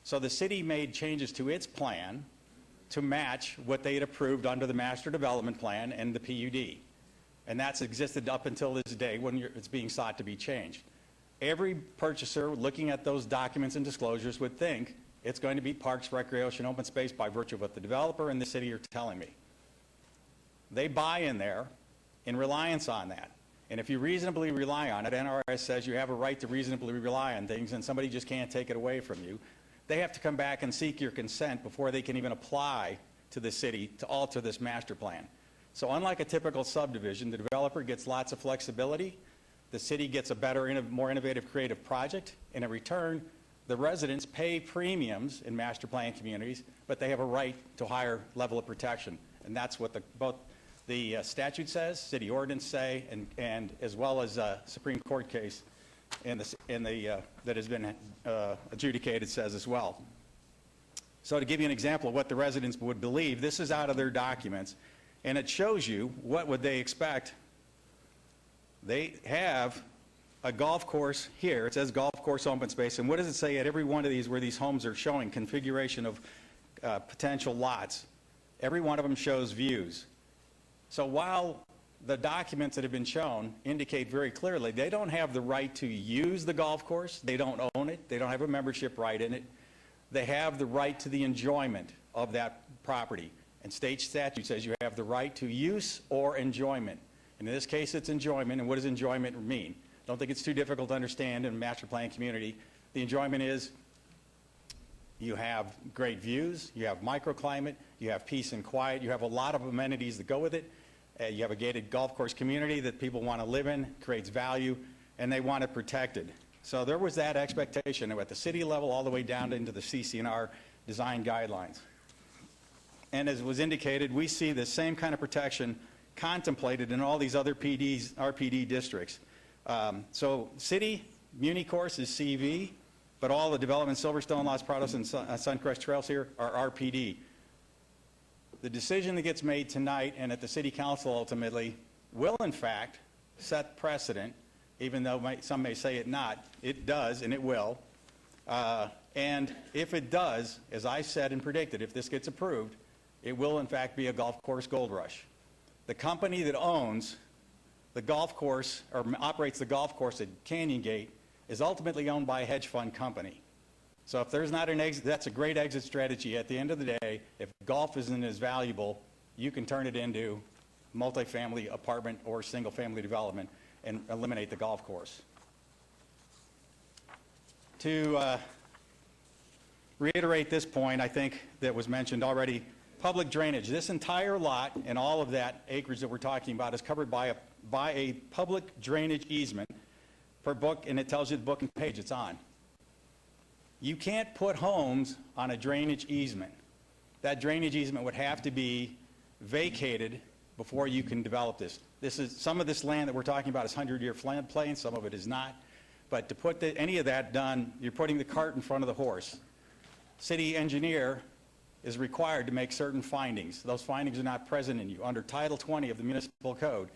So the city made changes to its plan to match what they had approved under the master development plan and the PUD. And that's existed up until this day when it's being sought to be changed. Every purchaser looking at those documents and disclosures would think it's going to be Parks, Recreation, Open Space by virtue of what the developer and the city are telling me. They buy in there in reliance on that. And if you reasonably rely on it, NRS says you have a right to reasonably rely on things and somebody just can't take it away from you. They have to come back and seek your consent before they can even apply to the city to alter this master plan. So unlike a typical subdivision, the developer gets lots of flexibility. The city gets a better, more innovative, creative project. And in return, the residents pay premiums in master plan communities, but they have a right to a higher level of protection. And that's what both the statute says, city ordinance say, and as well as a Supreme Court case that has been adjudicated says as well. So to give you an example of what the residents would believe, this is out of their documents, and it shows you what would they expect. They have a golf course here. It says golf course open space, and what does it say at every one of these where these homes are showing configuration of potential lots? Every one of them shows views. So while the documents that have been shown indicate very clearly they don't have the right to use the golf course, they don't own it, they don't have a membership right in it, they have the right to the enjoyment of that property. And state statute says you have the right to use or enjoyment. And in this case, it's enjoyment. And what does enjoyment mean? Don't think it's too difficult to understand in a master plan community. The enjoyment is you have great views, you have microclimate, you have peace and quiet, you have a lot of amenities that go with it. You have a gated golf course community that people want to live in, creates value, and they want it protected. So there was that expectation at the city level all the way down into the CC&R design guidelines. And as was indicated, we see the same kind of protection contemplated in all these other RPD districts. So city, Muni course is CV, but all the development, Silverstone, Los Prados, and Suncrest Trails here are RPD. The decision that gets made tonight and at the city council ultimately will in fact set precedent, even though some may say it not. It does, and it will. And if it does, as I said and predicted, if this gets approved, it will in fact be a golf course gold rush. The company that owns the golf course or operates the golf course at Canyon Gate is ultimately owned by a hedge fund company. So if there's not an exit, that's a great exit strategy. At the end of the day, if golf isn't as valuable, you can turn it into multifamily apartment or single family development and eliminate the golf course. To reiterate this point, I think that was mentioned already, public drainage. This entire lot and all of that acreage that we're talking about is covered by a public drainage easement per book, and it tells you the book and page it's on. You can't put homes on a drainage easement. That drainage easement would have to be vacated before you can develop this. Some of this land that we're talking about is 100-year floodplain, some of it is not. But to put any of that done, you're putting the cart in front of the horse. City engineer is required to make certain findings. Those findings are not present in you. Under Title 20 of the Municipal Code,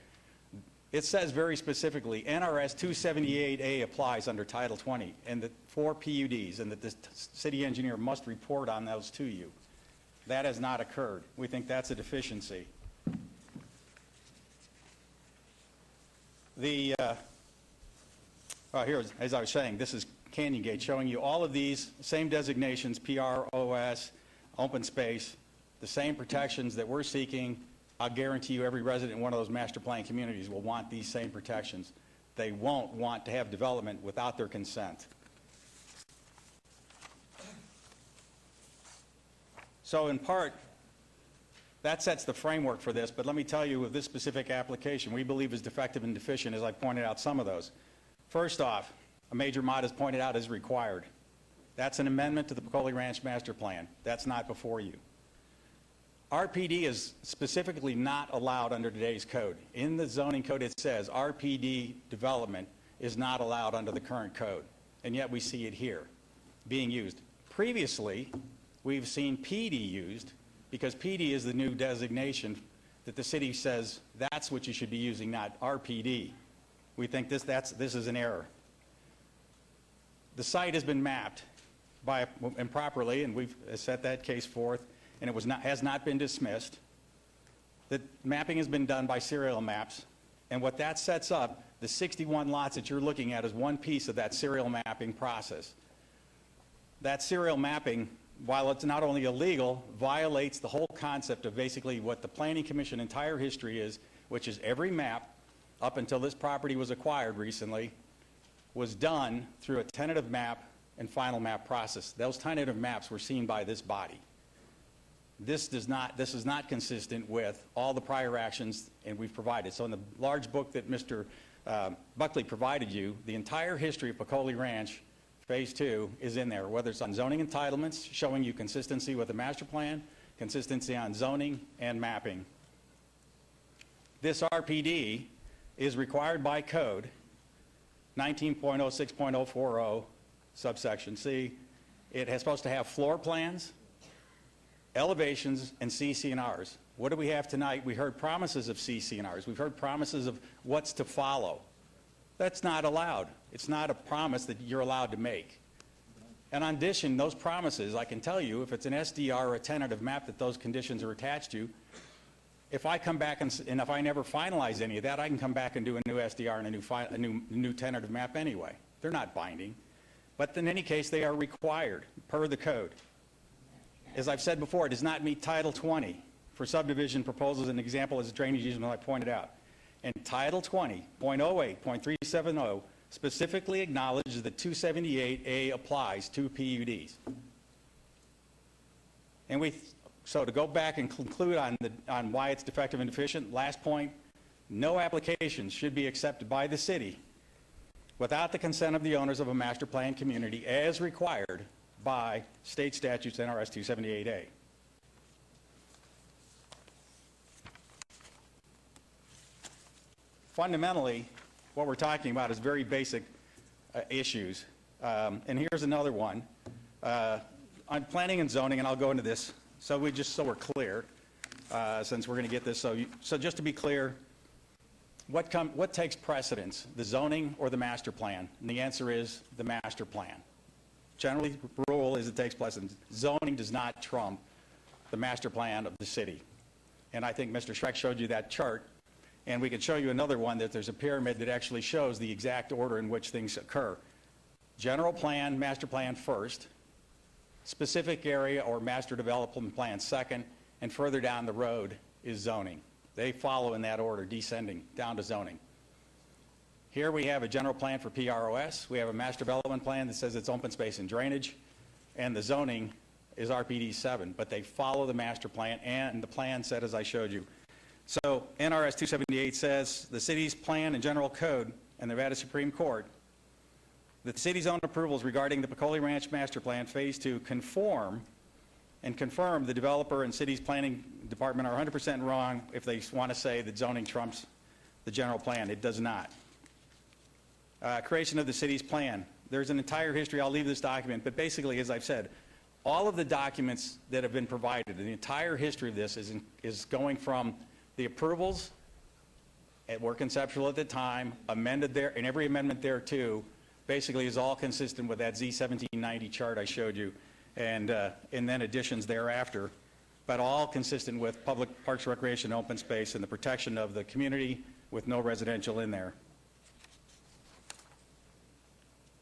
it says very specifically, NRS 278A applies under Title 20 and for PUDs, and that the city engineer must report on those to you. That has not occurred. We think that's a deficiency. Here, as I was saying, this is Canyon Gate showing you all of these same designations, PR, OS, open space, the same protections that we're seeking. I'll guarantee you every resident in one of those master plan communities will want these same protections. They won't want to have development without their consent. So in part, that sets the framework for this, but let me tell you with this specific application, we believe is defective and deficient, as I pointed out some of those. First off, a major mod, as pointed out, is required. That's an amendment to the Peccole Ranch Master Plan. That's not before you. RPD is specifically not allowed under today's code. In the zoning code it says RPD development is not allowed under the current code, and yet we see it here being used. Previously, we've seen PD used because PD is the new designation that the city says that's what you should be using, not RPD. We think this is an error. The site has been mapped improperly, and we've set that case forth, and it has not been dismissed. The mapping has been done by serial maps, and what that sets up, the 61 lots that you're looking at, is one piece of that serial mapping process. That serial mapping, while it's not only illegal, violates the whole concept of basically what the Planning Commission entire history is, which is every map up until this property was acquired recently was done through a tentative map and final map process. Those tentative maps were seen by this body. This is not consistent with all the prior actions and we've provided. So in the large book that Mr. Buckley provided you, the entire history of Peccole Ranch Phase 2 is in there, whether it's on zoning entitlements, showing you consistency with the master plan, consistency on zoning and mapping. This RPD is required by code, 19.06.040, subsection C. It is supposed to have floor plans, elevations, and CC&Rs. What do we have tonight? We heard promises of CC&Rs. We've heard promises of what's to follow. That's not allowed. It's not a promise that you're allowed to make. And in addition, those promises, I can tell you, if it's an SDR or a tentative map that those conditions are attached to, if I come back and if I never finalize any of that, I can come back and do a new SDR and a new tentative map anyway. They're not binding. But in any case, they are required per the code. As I've said before, it does not meet Title 20 for subdivision proposals. An example is drainage easement I pointed out. And Title 20.08.370 specifically acknowledges that 278A applies to PUDs. And so to go back and conclude on why it's defective and deficient, last point, no applications should be accepted by the city without the consent of the owners of a master plan community as required by state statutes NRS 278A. Fundamentally, what we're talking about is very basic issues. And here's another one. On planning and zoning, and I'll go into this, so we're clear, since we're going to get this. So just to be clear, what takes precedence, the zoning or the master plan? And the answer is the master plan. Generally, the rule is it takes precedence. Zoning does not trump the master plan of the city. And I think Mr. Schreck showed you that chart. And we can show you another one that there's a pyramid that actually shows the exact order in which things occur. General plan, master plan first, specific area or master development plan second, and further down the road is zoning. They follow in that order, descending down to zoning. Here we have a general plan for PROS. We have a master development plan that says it's open space and drainage, and the zoning is RPD 7, but they follow the master plan, and the plan said, as I showed you. So NRS 278 says the city's plan and general code and the Nevada Supreme Court, the city's own approvals regarding the Peccole Ranch Master Plan Phase 2 conform and confirm the developer and city's planning department are 100% wrong if they want to say that zoning trumps the general plan. It does not. Creation of the city's plan. There's an entire history. I'll leave this document, but basically, as I've said, all of the documents that have been provided, the entire history of this is going from the approvals were conceptual at the time, amended there, and every amendment there too, basically is all consistent with that Z1790 chart I showed you, and then additions thereafter, but all consistent with public parks, recreation, open space, and the protection of the community with no residential in there.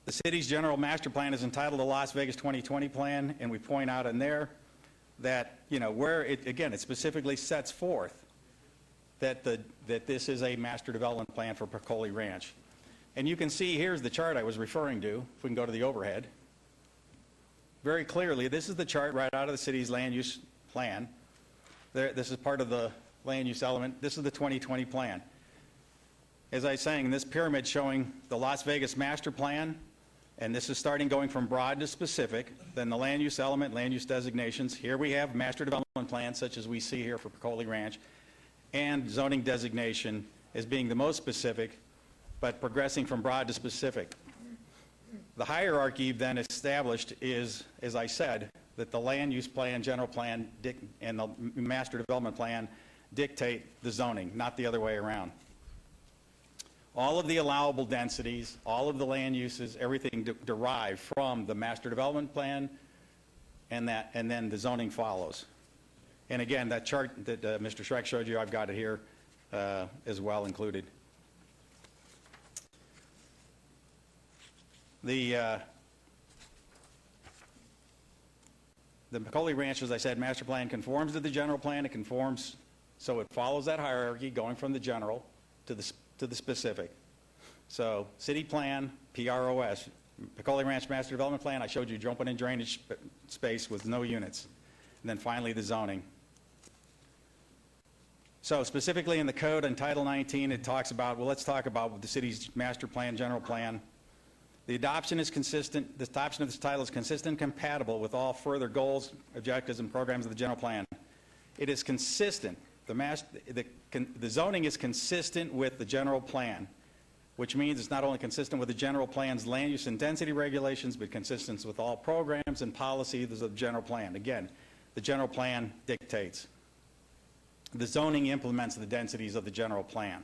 The city's general master plan is entitled the Las Vegas 2020 Plan, and we point out in there that, where it specifically sets forth that this is a master development plan for Peccole Ranch. And you can see, here's the chart I was referring to, if we can go to the overhead. Very clearly, this is the chart right out of the city's land use plan. This is part of the land use element. This is the 2020 plan. As I was saying, this pyramid showing the Las Vegas master plan, and this is starting going from broad to specific, then the land use element, land use designations. Here we have master development plans, such as we see here for Peccole Ranch, and zoning designation as being the most specific, but progressing from broad to specific. The hierarchy then established is, as I said, that the land use plan, general plan, and the master development plan dictate the zoning, not the other way around. All of the allowable densities, all of the land uses, everything derived from the master development plan, and then the zoning follows. And again, that chart that Mr. Schreck showed you, I've got it here as well included. The Peccole Ranch, as I said, master plan conforms to the general plan. It conforms, so it follows that hierarchy going from the general to the specific. So city plan, PROS, Peccole Ranch master development plan, I showed you jumping in drainage space with no units. And then finally the zoning. So specifically in the code in Title 19, it talks about, well, let's talk about the city's master plan, general plan. The adoption of this title is consistent and compatible with all further goals, objectives, and programs of the general plan. It is consistent. The zoning is consistent with the general plan, which means it's not only consistent with the general plan's land use and density regulations, but consistent with all programs and policies of the general plan. Again, the general plan dictates. The zoning implements the densities of the general plan,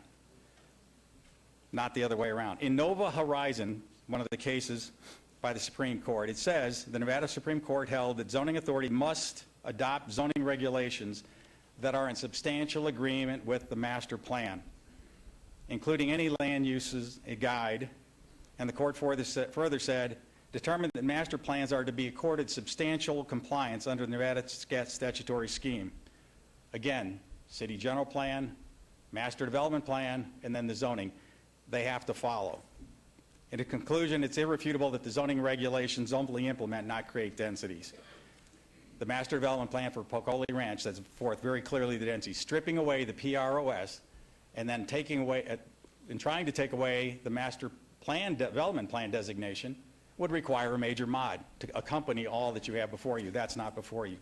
not the other way around. In Nova Horizon, one of the cases by the Supreme Court, it says the Nevada Supreme Court held that zoning authority must adopt zoning regulations that are in substantial agreement with the master plan, including any land uses a guide, and the court further said, determined that master plans are to be accorded substantial compliance under the Nevada statutory scheme. Again, city general plan, master development plan, and then the zoning. They have to follow. In conclusion, it's irrefutable that the zoning regulations only implement, not create densities. The master development plan for Pocoli Ranch sets forth very clearly the density, stripping away the PROS and then taking away, and trying to take away the master plan, development plan designation would require a major mod to accompany all that you have before you. That's not before you.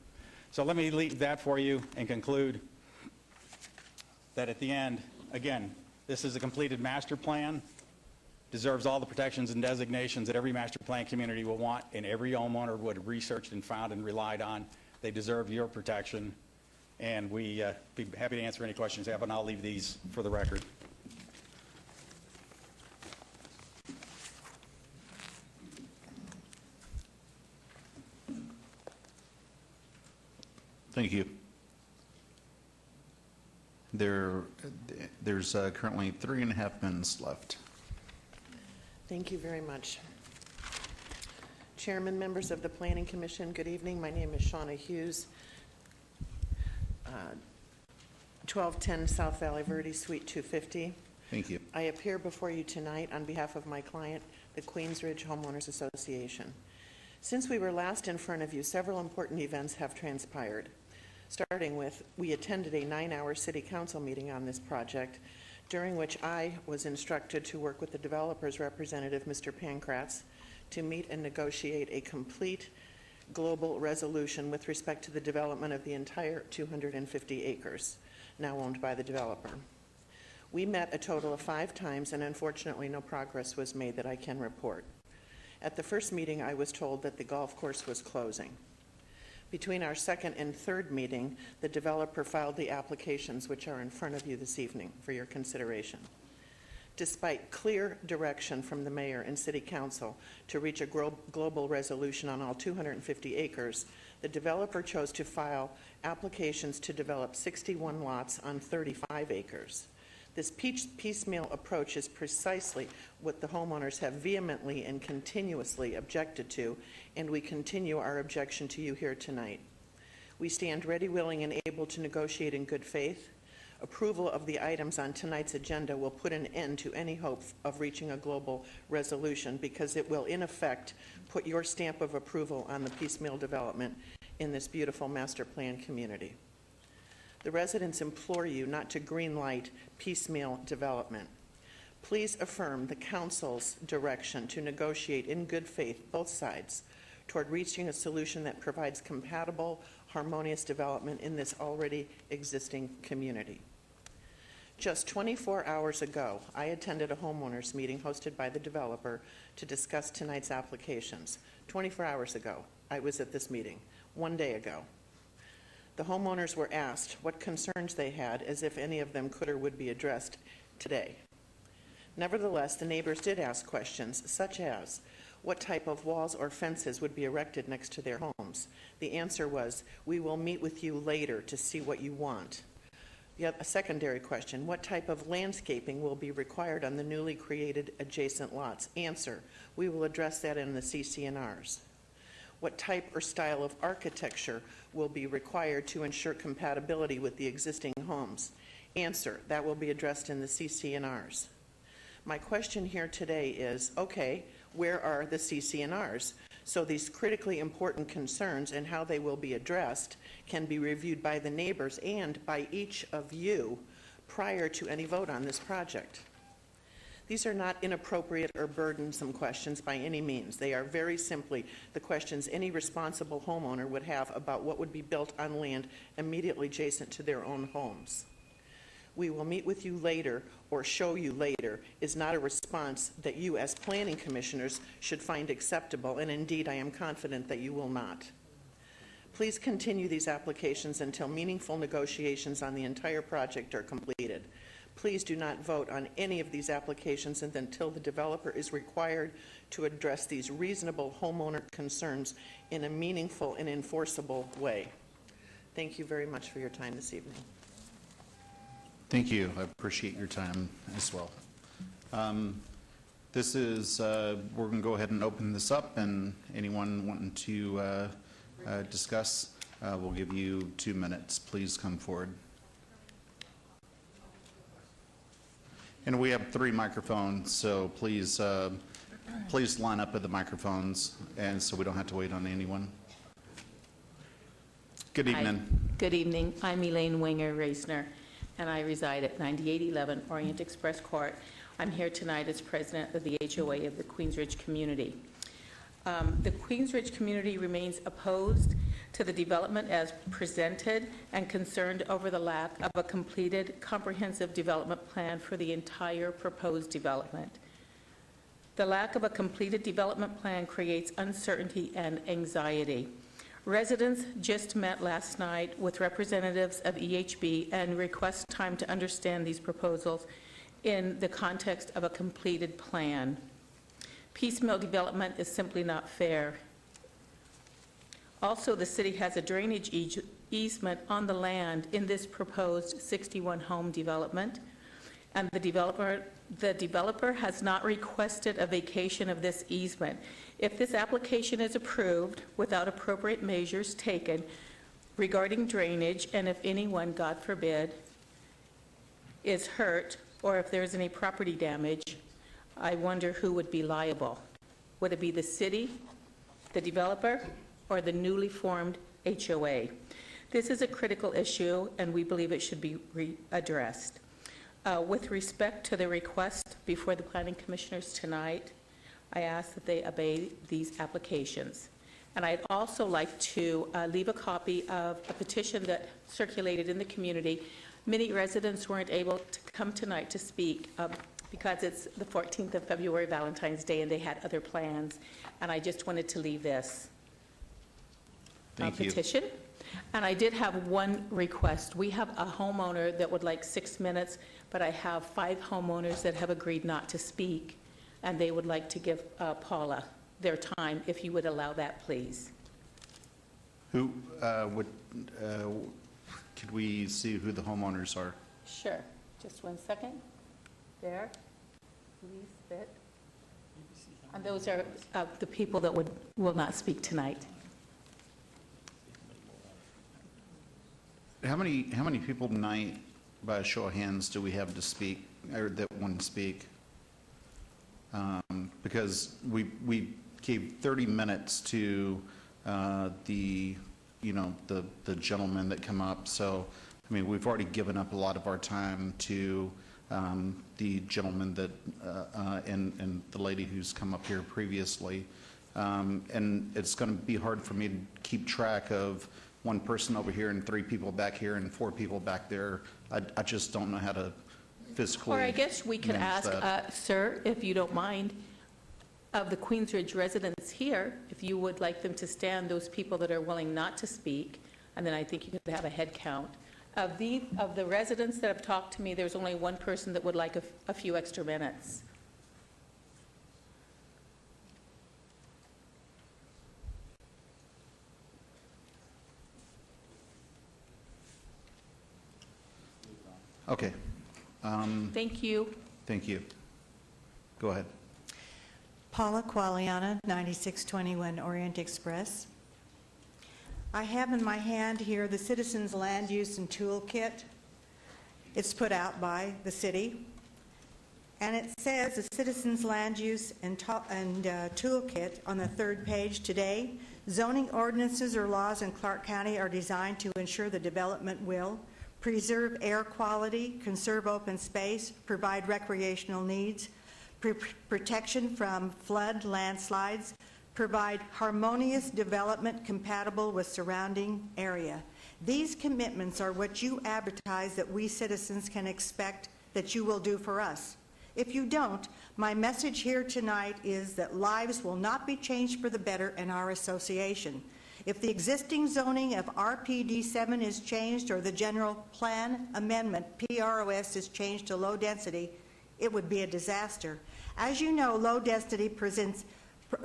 So let me leave that for you and conclude that at the end, again, this is a completed master plan, deserves all the protections and designations that every master plan community will want and every homeowner would have researched and found and relied on. They deserve your protection, and we be happy to answer any questions you have, and I'll leave these for the record. Thank you. There's currently 3.5 minutes left. Thank you very much. Chairman, members of the Planning Commission, good evening. My name is Shauna Hughes, 1210 South Valley Verde, Suite 250. Thank you. I appear before you tonight on behalf of my client, the Queensridge Homeowners Association. Since we were last in front of you, several important events have transpired. Starting with, we attended a 9-hour city council meeting on this project, during which I was instructed to work with the developer's representative, Mr. Pankratz, to meet and negotiate a complete global resolution with respect to the development of the entire 250 acres, now owned by the developer. We met a total of 5 times, and unfortunately no progress was made that I can report. At the first meeting, I was told that the golf course was closing. Between our second and third meeting, the developer filed the applications which are in front of you this evening for your consideration. Despite clear direction from the mayor and city council to reach a global resolution on all 250 acres, the developer chose to file applications to develop 61 lots on 35 acres. This piecemeal approach is precisely what the homeowners have vehemently and continuously objected to, and we continue our objection to you here tonight. We stand ready, willing, and able to negotiate in good faith. Approval of the items on tonight's agenda will put an end to any hope of reaching a global resolution, because it will, in effect, put your stamp of approval on the piecemeal development in this beautiful master plan community. The residents implore you not to greenlight piecemeal development. Please affirm the council's direction to negotiate in good faith, both sides, toward reaching a solution that provides compatible, harmonious development in this already existing community. Just 24 hours ago, I attended a homeowners meeting hosted by the developer to discuss tonight's applications. 24 hours ago, I was at this meeting, 1 day ago. The homeowners were asked what concerns they had, as if any of them could or would be addressed today. Nevertheless, the neighbors did ask questions such as, what type of walls or fences would be erected next to their homes? The answer was, we will meet with you later to see what you want. Yet a secondary question, what type of landscaping will be required on the newly created adjacent lots? Answer, we will address that in the CC&Rs. What type or style of architecture will be required to ensure compatibility with the existing homes? Answer, that will be addressed in the CC&Rs. My question here today is, okay, where are the CC&Rs? So these critically important concerns and how they will be addressed can be reviewed by the neighbors and by each of you prior to any vote on this project. These are not inappropriate or burdensome questions by any means. They are very simply the questions any responsible homeowner would have about what would be built on land immediately adjacent to their own homes. "We will meet with you later" or "show you later" is not a response that you as planning commissioners should find acceptable, and indeed I am confident that you will not. Please continue these applications until meaningful negotiations on the entire project are completed. Please do not vote on any of these applications until the developer is required to address these reasonable homeowner concerns in a meaningful and enforceable way. Thank you very much for your time this evening. Thank you. I appreciate your time as well. This is, we're going to go ahead and open this up, and anyone wanting to discuss, we'll give you 2 minutes. Please come forward. And we have 3 microphones, so please, please line up at the microphones, and so we don't have to wait on anyone. Good evening. Hi. Good evening. I'm Elaine Winger Reisner, and I reside at 9811 Orient Express Court. I'm here tonight as president of the HOA of the Queensridge community. The Queensridge community remains opposed to the development as presented and concerned over the lack of a completed comprehensive development plan for the entire proposed development. The lack of a completed development plan creates uncertainty and anxiety. Residents just met last night with representatives of EHB and request time to understand these proposals in the context of a completed plan. Piecemeal development is simply not fair. Also, the city has a drainage easement on the land in this proposed 61-home development, and the developer has not requested a vacation of this easement. If this application is approved without appropriate measures taken regarding drainage, and if anyone, God forbid, is hurt, or if there's any property damage, I wonder who would be liable. Would it be the city, the developer, or the newly formed HOA? This is a critical issue, and we believe it should be addressed. With respect to the request before the planning commissioners tonight, I ask that they obey these applications. And I'd also like to leave a copy of a petition that circulated in the community. Many residents weren't able to come tonight to speak because it's the 14th of February, Valentine's Day, and they had other plans. And I just wanted to leave this petition. And I did have one request. We have a homeowner that would like 6 minutes, but I have 5 homeowners that have agreed not to speak, and they would like to give Paula their time, if you would allow that, please. Who could we see who the homeowners are? Sure. Just 1 second. There. Please sit. And those are the people that will not speak tonight. How many people tonight, by a show of hands, do we have to speak, or that want to speak? Because we gave 30 minutes to the gentlemen that come up. So, I mean, we've already given up a lot of our time to the gentleman that and the lady who's come up here previously. And it's going to be hard for me to keep track of 1 person over here and 3 people back here and 4 people back there. I just don't know how to physically. Or I guess we could manage ask, that. sir, if you don't mind, of the Queensridge residents here, if you would like them to stand, those people that are willing not to speak, and then I think you could have a head count. Of the residents that have talked to me, there's only 1 person that would like a few extra minutes. Okay. Thank you. Thank you. Go ahead. Paula Qualiana, 9621 Orient Express. I have in my hand here the Citizens Land Use and Toolkit. It's put out by the city. And it says the Citizens Land Use and Toolkit on the 3rd page today. Zoning ordinances or laws in Clark County are designed to ensure the development will preserve air quality, conserve open space, provide recreational needs, protection from flood, landslides, provide harmonious development compatible with surrounding area. These commitments are what you advertise that we citizens can expect that you will do for us. If you don't, my message here tonight is that lives will not be changed for the better in our association. If the existing zoning of RPD7 is changed or the general plan amendment, PROS, is changed to low density, it would be a disaster. As you know, low density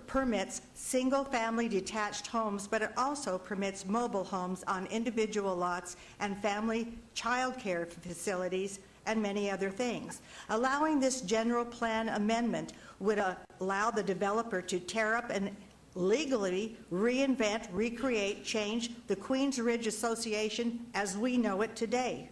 permits single-family detached homes, but it also permits mobile homes on individual lots and family child care facilities and many other things. Allowing this general plan amendment would allow the developer to tear up and legally reinvent, recreate, change the Queens Ridge Association as we know it today.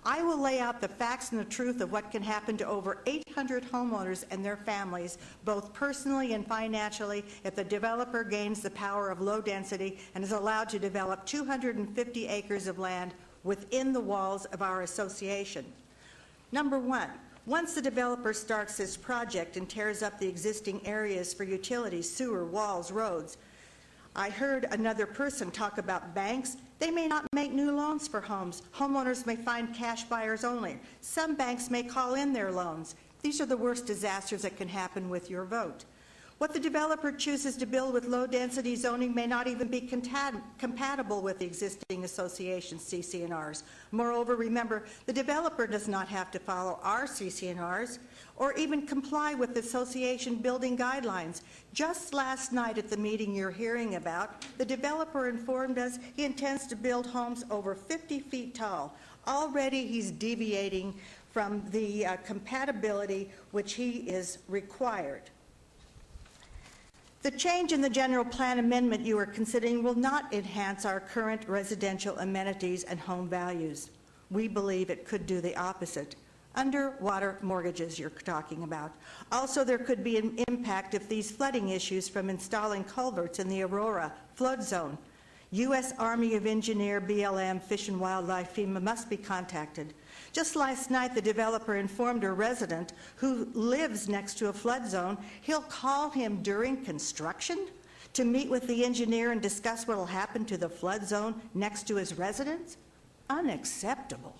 I will lay out the facts and the truth of what can happen to over 800 homeowners and their families, both personally and financially, if the developer gains the power of low density and is allowed to develop 250 acres of land within the walls of our association. Number one, once the developer starts this project and tears up the existing areas for utilities, sewer, walls, roads, I heard another person talk about banks. They may not make new loans for homes. Homeowners may find cash buyers only. Some banks may call in their loans. These are the worst disasters that can happen with your vote. What the developer chooses to build with low-density zoning may not even be compatible with the existing association CC&Rs. Moreover, remember, the developer does not have to follow our CC&Rs or even comply with the association building guidelines. Just last night at the meeting you're hearing about, the developer informed us he intends to build homes over 50 feet tall. Already he's deviating from the compatibility which he is required. The change in the general plan amendment you are considering will not enhance our current residential amenities and home values. We believe it could do the opposite. Underwater mortgages you're talking about. Also, there could be an impact if these flooding issues from installing culverts in the Aurora flood zone. U.S. Army of Engineer, BLM, Fish and Wildlife, FEMA must be contacted. Just last night, the developer informed a resident who lives next to a flood zone he'll call him during construction to meet with the engineer and discuss what will happen to the flood zone next to his residence? Unacceptable.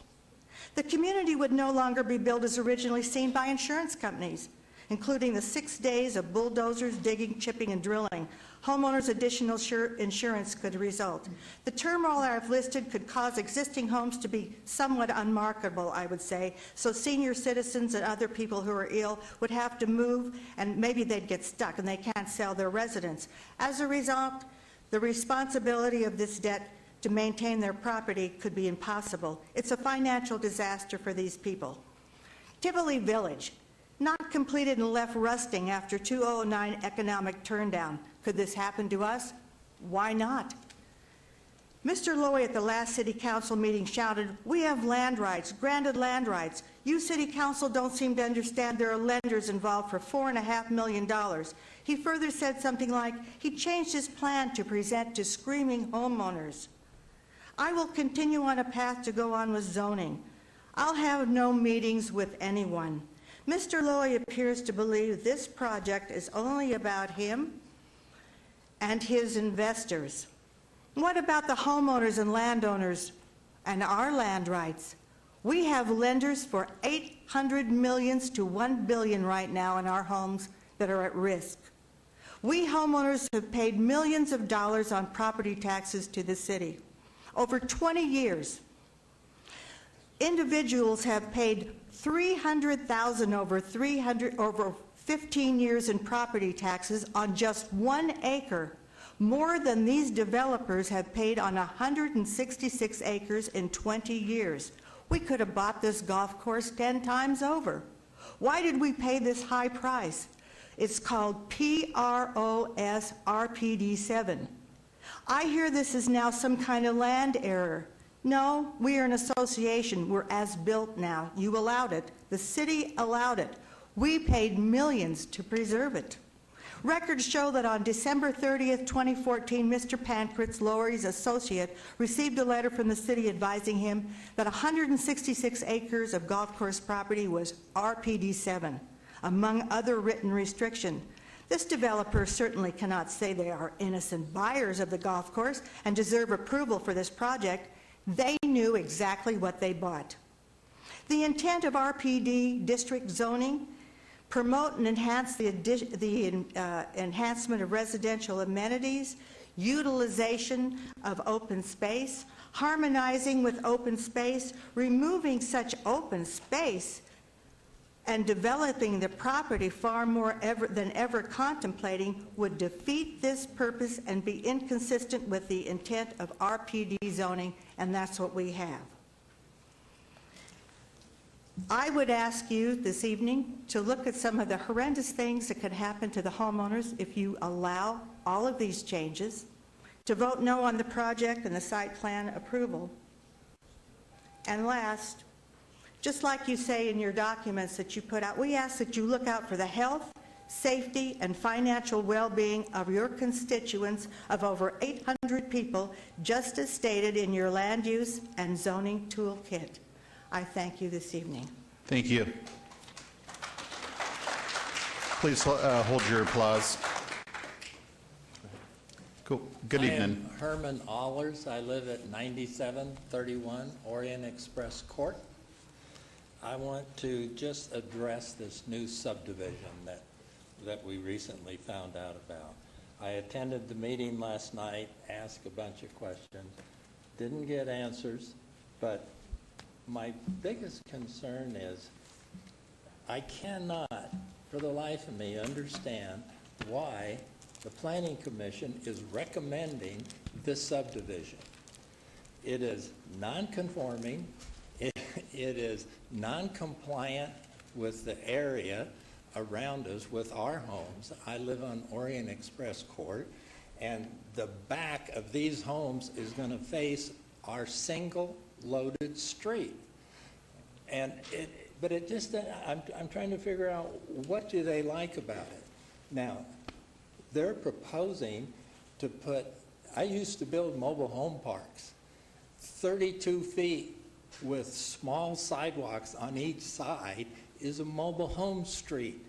The community would no longer be built as originally seen by insurance companies, including the 6 days of bulldozers digging, chipping, and drilling. Homeowners' additional insurance could result. The turmoil I've listed could cause existing homes to be somewhat unmarketable, I would say, so senior citizens and other people who are ill would have to move, and maybe they'd get stuck and they can't sell their residence. As a result, the responsibility of this debt to maintain their property could be impossible. It's a financial disaster for these people. Tivoli Village, not completed and left rusting after 2009 economic turndown. Could this happen to us? Why not? Mr. Lowy at the last City Council meeting shouted, "We have land rights, granted land rights. You City Council don't seem to understand there are lenders involved for $4.5 million. He further said something like he changed his plan to present to screaming homeowners. I will continue on a path to go on with zoning. I'll have no meetings with anyone. Mr. Lowy appears to believe this project is only about him and his investors. What about the homeowners and landowners and our land rights? We have lenders for $800 million to $1 billion right now in our homes that are at risk. We homeowners have paid millions of dollars on property taxes to the city. Over 20 years, individuals have paid $300,000 over 15 years in property taxes on just 1 acre, more than these developers have paid on 166 acres in 20 years. We could have bought this golf course 10 times over. Why did we pay this high price? It's called PROS RPD7. I hear this is now some kind of land error. No, we are an association. We're as built now. You allowed it. The city allowed it. We paid millions to preserve it. Records show that on December 30th, 2014, Mr. Pankratz, Lowy's associate, received a letter from the city advising him that 166 acres of golf course property was RPD7. among other written restriction. This developer certainly cannot say they are innocent buyers of the golf course and deserve approval for this project. They knew exactly what they bought. The intent of RPD district zoning: promote and enhance the enhancement of residential amenities, utilization of open space, harmonizing with open space, removing such open space, and developing the property far more than ever contemplating would defeat this purpose and be inconsistent with the intent of RPD zoning, and that's what we have. I would ask you this evening to look at some of the horrendous things that could happen to the homeowners if you allow all of these changes, to vote no on the project and the site plan approval. And last, just like you say in your documents that you put out, we ask that you look out for the health, safety, and financial well-being of your constituents of over 800 people, just as stated in your land use and zoning toolkit. I thank you this evening. Thank you. Please hold your applause. Cool. Good evening. I am Herman Allers. I live at 9731 Orient Express Court. I want to just address this new subdivision that we recently found out about. I attended the meeting last night, asked a bunch of questions, didn't get answers, but my biggest concern is I cannot, for the life of me, understand why the Planning Commission is recommending this subdivision. It is non-conforming. It is non-compliant with the area around us with our homes. I live on Orient Express Court, and the back of these homes is going to face our single loaded street. And I'm trying to figure out, what do they like about it? Now, they're proposing to put, I used to build mobile home parks, 32 feet with small sidewalks on each side is a mobile home street.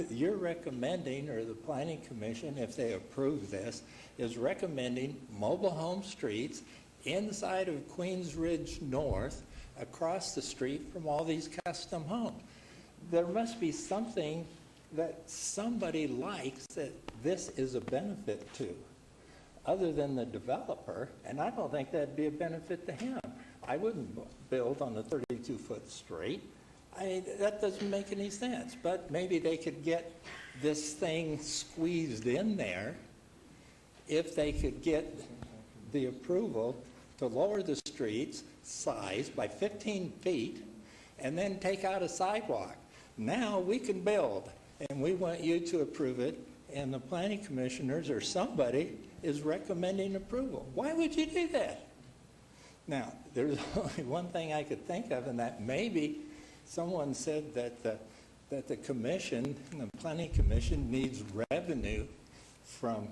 You're recommending, or the Planning Commission, if they approve this, is recommending mobile home streets inside of Queens Ridge North, across the street from all these custom homes. There must be something that somebody likes that this is a benefit to, other than the developer, and I don't think that'd be a benefit to him. I wouldn't build on the 32-foot street. That doesn't make any sense, but maybe they could get this thing squeezed in there if they could get the approval to lower the street's size by 15 feet and then take out a sidewalk. Now we can build, and we want you to approve it, and the planning commissioners or somebody is recommending approval. Why would you do that? Now, there's only one thing I could think of, and that maybe someone said that the commission, the planning commission, needs revenue from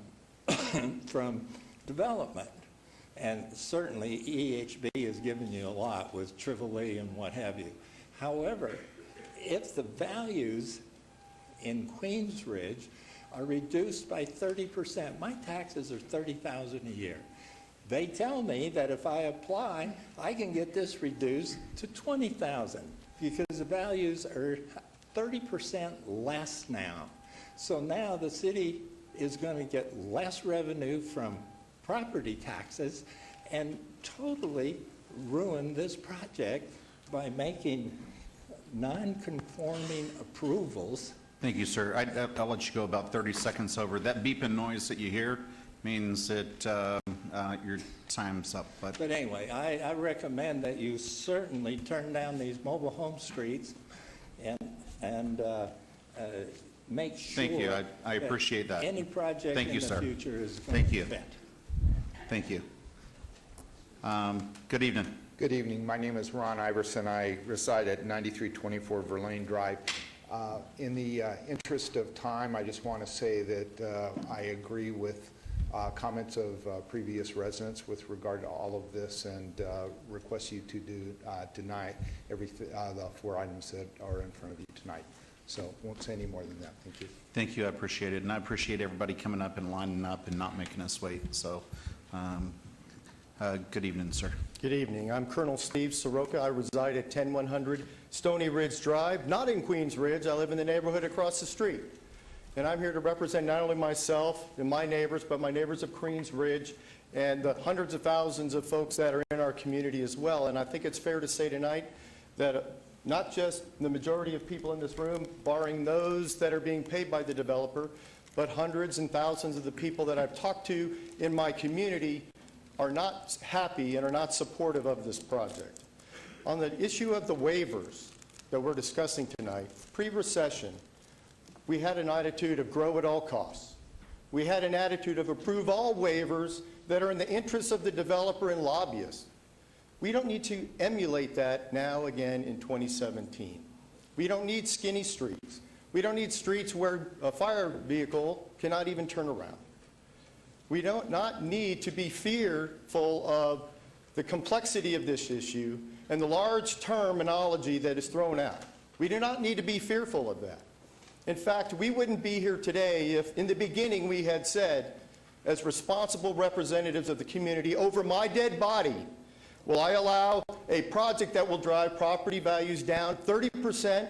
from development. And certainly EHB has given you a lot with Trivoli and what have you. However, if the values in Queens Ridge are reduced by 30%, my taxes are $30,000 a year. They tell me that if I apply, I can get this reduced to $20,000 because the values are 30% less now. So now the city is going to get less revenue from property taxes and totally ruin this project by making non-conforming approvals. Thank you, sir. I'll let you go about 30 seconds over. That beeping noise that you hear means that your time's up. But anyway, I recommend that you certainly turn down these mobile home streets and make sure. Thank you. I appreciate that. Any project Thank in you, the sir. future is going to be fit. Thank you. Good evening. Good evening. My name is Ron Iverson. I reside at 9324 Verlaine Drive. In the interest of time, I just want to say that I agree with comments of previous residents with regard to all of this and request you to deny the 4 items that are in front of you tonight. So won't say any more than that. Thank you. Thank you, I appreciate it. And I appreciate everybody coming up and lining up and not making us wait. So good evening, sir. Good evening. I'm Colonel Steve Soroka. I reside at 10100 Stony Ridge Drive, not in Queens Ridge. I live in the neighborhood across the street. And I'm here to represent not only myself and my neighbors, but my neighbors of Queens Ridge and the hundreds of thousands of folks that are in our community as well. And I think it's fair to say tonight that not just the majority of people in this room, barring those that are being paid by the developer, but hundreds and thousands of the people that I've talked to in my community are not happy and are not supportive of this project. On the issue of the waivers that we're discussing tonight, pre-recession, we had an attitude of grow at all costs. We had an attitude of approve all waivers that are in the interests of the developer and lobbyists. We don't need to emulate that now again in 2017. We don't need skinny streets. We don't need streets where a fire vehicle cannot even turn around. We do not need to be fearful of the complexity of this issue and the large terminology that is thrown out. We do not need to be fearful of that. In fact, we wouldn't be here today if in the beginning we had said, as responsible representatives of the community, over my dead body, will I allow a project that will drive property values down 30%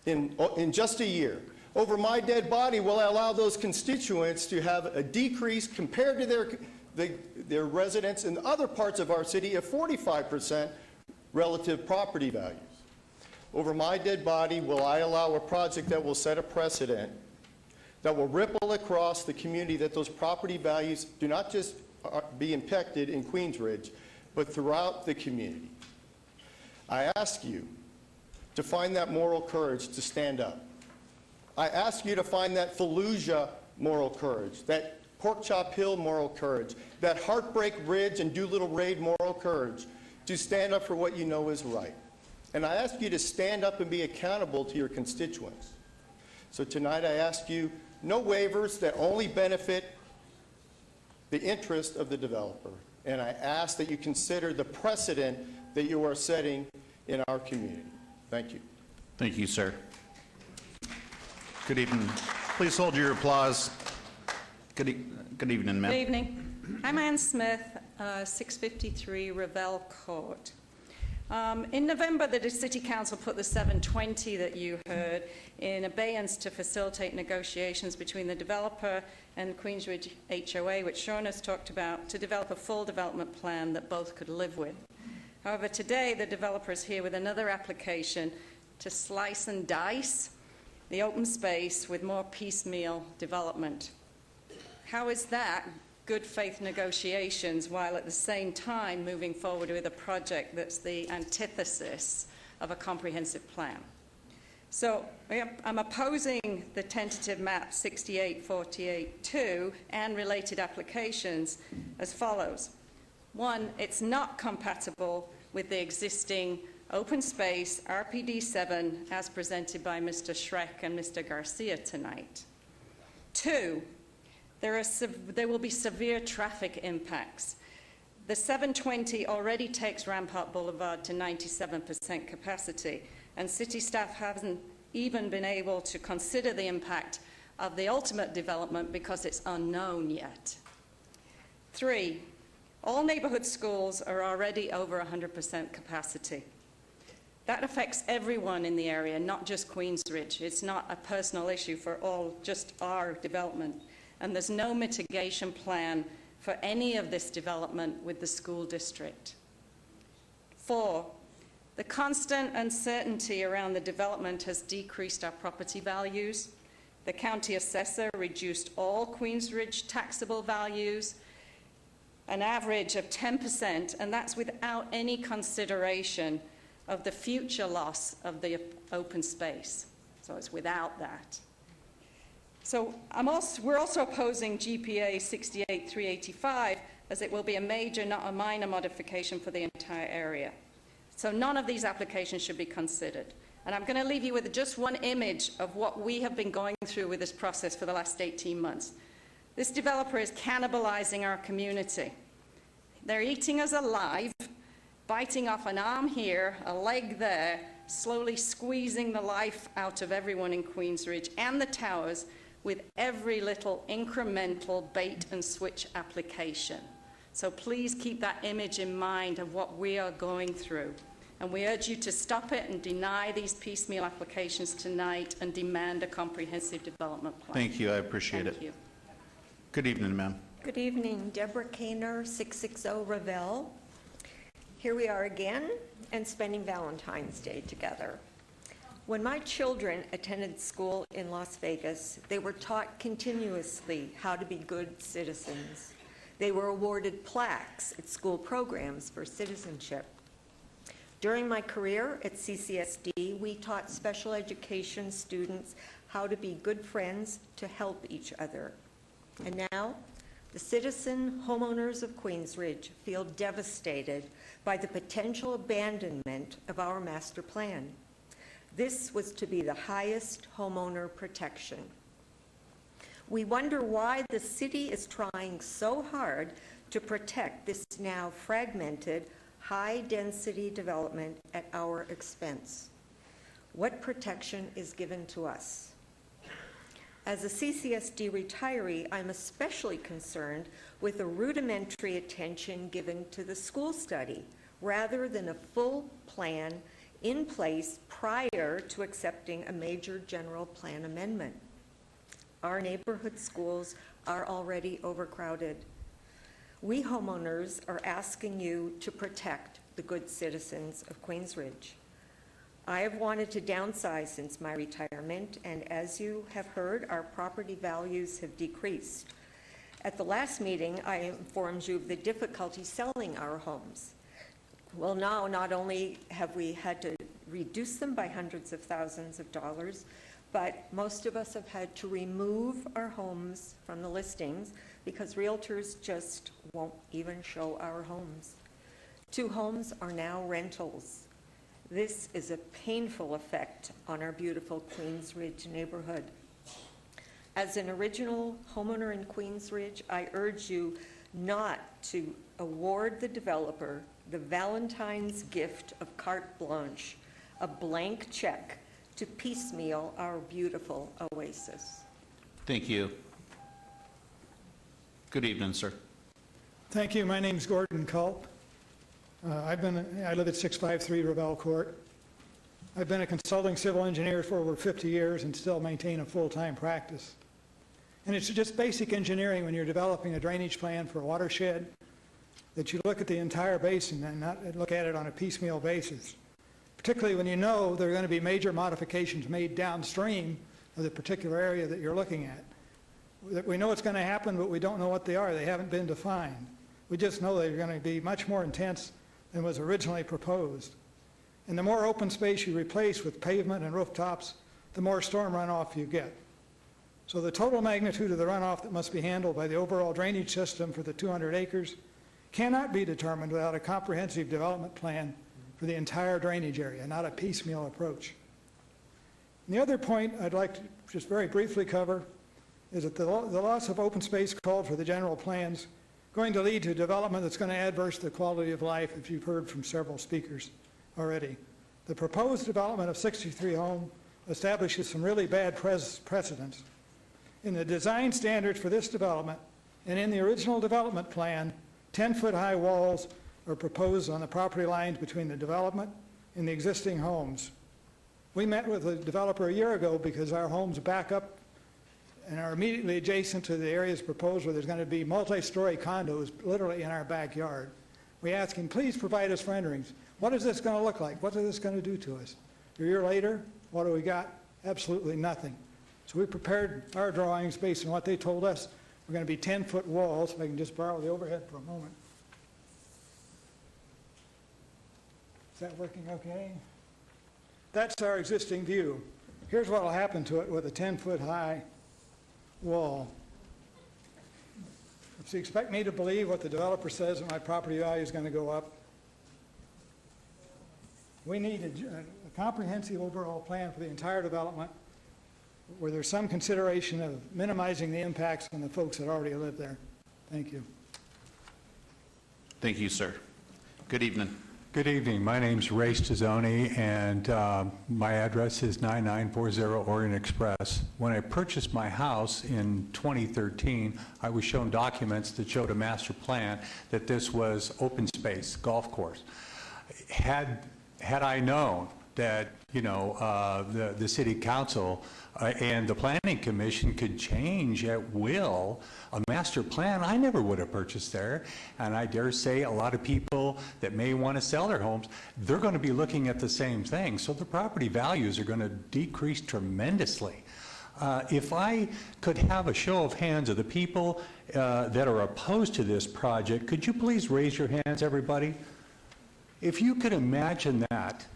in just a year. Over my dead body, will I allow those constituents to have a decrease compared to their residents in other parts of our city of 45% relative property values. Over my dead body, will I allow a project that will set a precedent that will ripple across the community, that those property values do not just be impacted in Queens Ridge, but throughout the community. I ask you to find that moral courage to stand up. I ask you to find that Fallujah moral courage, that Pork Chop Hill moral courage, that Heartbreak Ridge and Doolittle Raid moral courage to stand up for what you know is right. And I ask you to stand up and be accountable to your constituents. So tonight I ask you, no waivers that only benefit the interest of the developer. And I ask that you consider the precedent that you are setting in our community. Thank you. Thank you, sir. Good evening. Please hold your applause. Good evening, ma'am. Good evening. I'm Ann Smith, 653 Revelle Court. In November, the City Council put the 720 that you heard in abeyance to facilitate negotiations between the developer and Queensridge HOA, which Sean has talked about, to develop a full development plan that both could live with. However, today the developer is here with another application to slice and dice the open space with more piecemeal development. How is that good faith negotiations while at the same time moving forward with a project that's the antithesis of a comprehensive plan? So I'm opposing the tentative map 6848-2 and related applications as follows. One, it's not compatible with the existing open space RPD 7 as presented by Mr. Schreck and Mr. Garcia tonight. Two, there will be severe traffic impacts. The 720 already takes Rampart Boulevard to 97% capacity, and city staff haven't even been able to consider the impact of the ultimate development because it's unknown yet. Three, all neighborhood schools are already over 100% capacity. That affects everyone in the area, not just Queensridge. It's not a personal issue for just our development. And there's no mitigation plan for any of this development with the school district. Four, the constant uncertainty around the development has decreased our property values. The county assessor reduced all Queensridge taxable values, an average of 10%, and that's without any consideration of the future loss of the open space. So it's without that. So we're also opposing GPA 68385 as it will be a major, not a minor modification for the entire area. So none of these applications should be considered. And I'm going to leave you with just one image of what we have been going through with this process for the last 18 months. This developer is cannibalizing our community. They're eating us alive, biting off an arm here, a leg there, slowly squeezing the life out of everyone in Queensridge and the towers with every little incremental bait and switch application. So please keep that image in mind of what we are going through. And we urge you to stop it and deny these piecemeal applications tonight and demand a comprehensive development plan. Thank you. I appreciate it. Thank you. Good evening, ma'am. Good evening, Deborah Kaner, 660 Ravel. Here we are again and spending Valentine's Day together. When my children attended school in Las Vegas, they were taught continuously how to be good citizens. They were awarded plaques at school programs for citizenship. During my career at CCSD, we taught special education students how to be good friends to help each other. And now, the citizen homeowners of Queensridge feel devastated by the potential abandonment of our master plan. This was to be the highest homeowner protection. We wonder why the city is trying so hard to protect this now fragmented, high-density development at our expense. What protection is given to us? As a CCSD retiree, I'm especially concerned with the rudimentary attention given to the school study, rather than a full plan in place prior to accepting a major general plan amendment. Our neighborhood schools are already overcrowded. We homeowners are asking you to protect the good citizens of Queensridge. I have wanted to downsize since my retirement, and as you have heard, our property values have decreased. At the last meeting, I informed you of the difficulty selling our homes. Well, now not only have we had to reduce them by hundreds of thousands of dollars, but most of us have had to remove our homes from the listings because realtors just won't even show our homes. 2 homes are now rentals. This is a painful effect on our beautiful Queensridge neighborhood. As an original homeowner in Queensridge, I urge you not to award the developer the Valentine's gift of carte blanche, a blank check to piecemeal our beautiful oasis. Thank you. Good evening, sir. Thank you. My name's Gordon Culp. I live at 653 Ravel Court. I've been a consulting civil engineer for over 50 years and still maintain a full-time practice. And it's just basic engineering when you're developing a drainage plan for a watershed that you look at the entire basin and not look at it on a piecemeal basis, particularly when you know there are going to be major modifications made downstream of the particular area that you're looking at. We know it's going to happen, but we don't know what they are. They haven't been defined. We just know they're going to be much more intense than was originally proposed. And the more open space you replace with pavement and rooftops, the more storm runoff you get. So the total magnitude of the runoff that must be handled by the overall drainage system for the 200 acres cannot be determined without a comprehensive development plan for the entire drainage area, not a piecemeal approach. And the other point I'd like to just very briefly cover is that the loss of open space called for the general plans going to lead to development that's going to adverse the quality of life, if you've heard from several speakers already. The proposed development of 63 Home establishes some really bad precedents. In the design standards for this development and in the original development plan, 10-foot high walls are proposed on the property lines between the development and the existing homes. We met with the developer a year ago because our homes back up and are immediately adjacent to the areas proposed where there's going to be multi-story condos literally in our backyard. We asked him, please provide us renderings. What is this going to look like? What is this going to do to us? A year later, what do we got? Absolutely nothing. So we prepared our drawings based on what they told us. We're going to be 10-foot walls. If I can just borrow the overhead for a moment. Is that working okay? That's our existing view. Here's what will happen to it with a 10-foot high wall. If you expect me to believe what the developer says that my property value is going to go up, we need a comprehensive overall plan for the entire development were there some consideration of minimizing the impacts on the folks that already live there? Thank you. Thank you, sir. Good evening. Good evening. My name's Ray Stazzoni, and my address is 9940 Orient Express. When I purchased my house in 2013, I was shown documents that showed a master plan that this was open space golf course. Had I known that, you know, the city council and the planning commission could change at will a master plan, I never would have purchased there. And I dare say a lot of people that may want to sell their homes, they're going to be looking at the same thing. So the property values are going to decrease tremendously. If I could have a show of hands of the people that are opposed to this project, could you please raise your hands, everybody? If you could imagine that,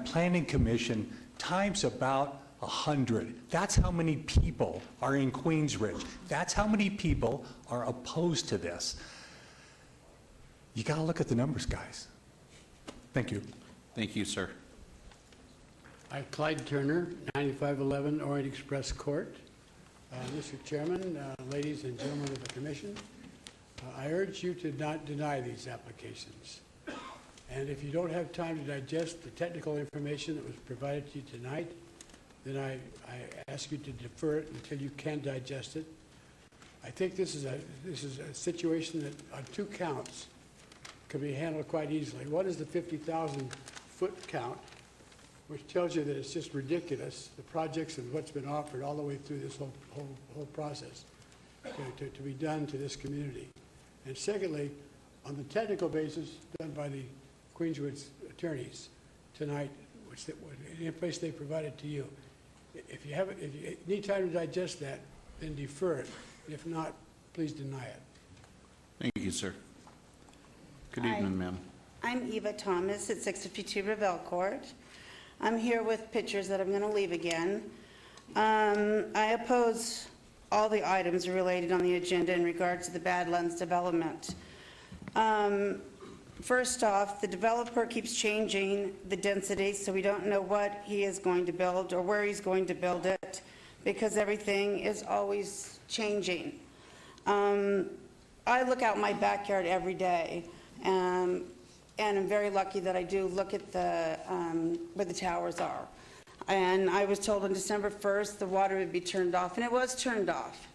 planning commission times about 100. That's how many people are in Queensridge. That's how many people are opposed to this. You got to look at the numbers, guys. Thank you. Thank you, sir. I'm Clyde Turner, 9511 Orient Express Court. Mr. Chairman, ladies and gentlemen of the commission, I urge you to not deny these applications. And if you don't have time to digest the technical information that was provided to you tonight, then I ask you to defer it until you can digest it. I think this is a situation that on 2 counts can be handled quite easily. One is the 50,000 foot count, which tells you that it's just ridiculous, the projects and what's been offered all the way through this whole process to be done to this community. And secondly, on the technical basis done by the Queenswood attorneys tonight, which the information they provided to you. If you need time to digest that, then defer it. If not, please deny it. Thank you, sir. Good Hi. evening, ma'am. I'm Eva Thomas at 652 Revelle Court. I'm here with pictures that I'm going to leave again. I oppose all the items related on the agenda in regards to the Badlands development. First off, the developer keeps changing the density, so we don't know what he is going to build or where he's going to build it, because everything is always changing. I look out my backyard every day, and I'm very lucky that I do look at the where the towers are. And I was told on December 1st the water would be turned off, and it was turned off.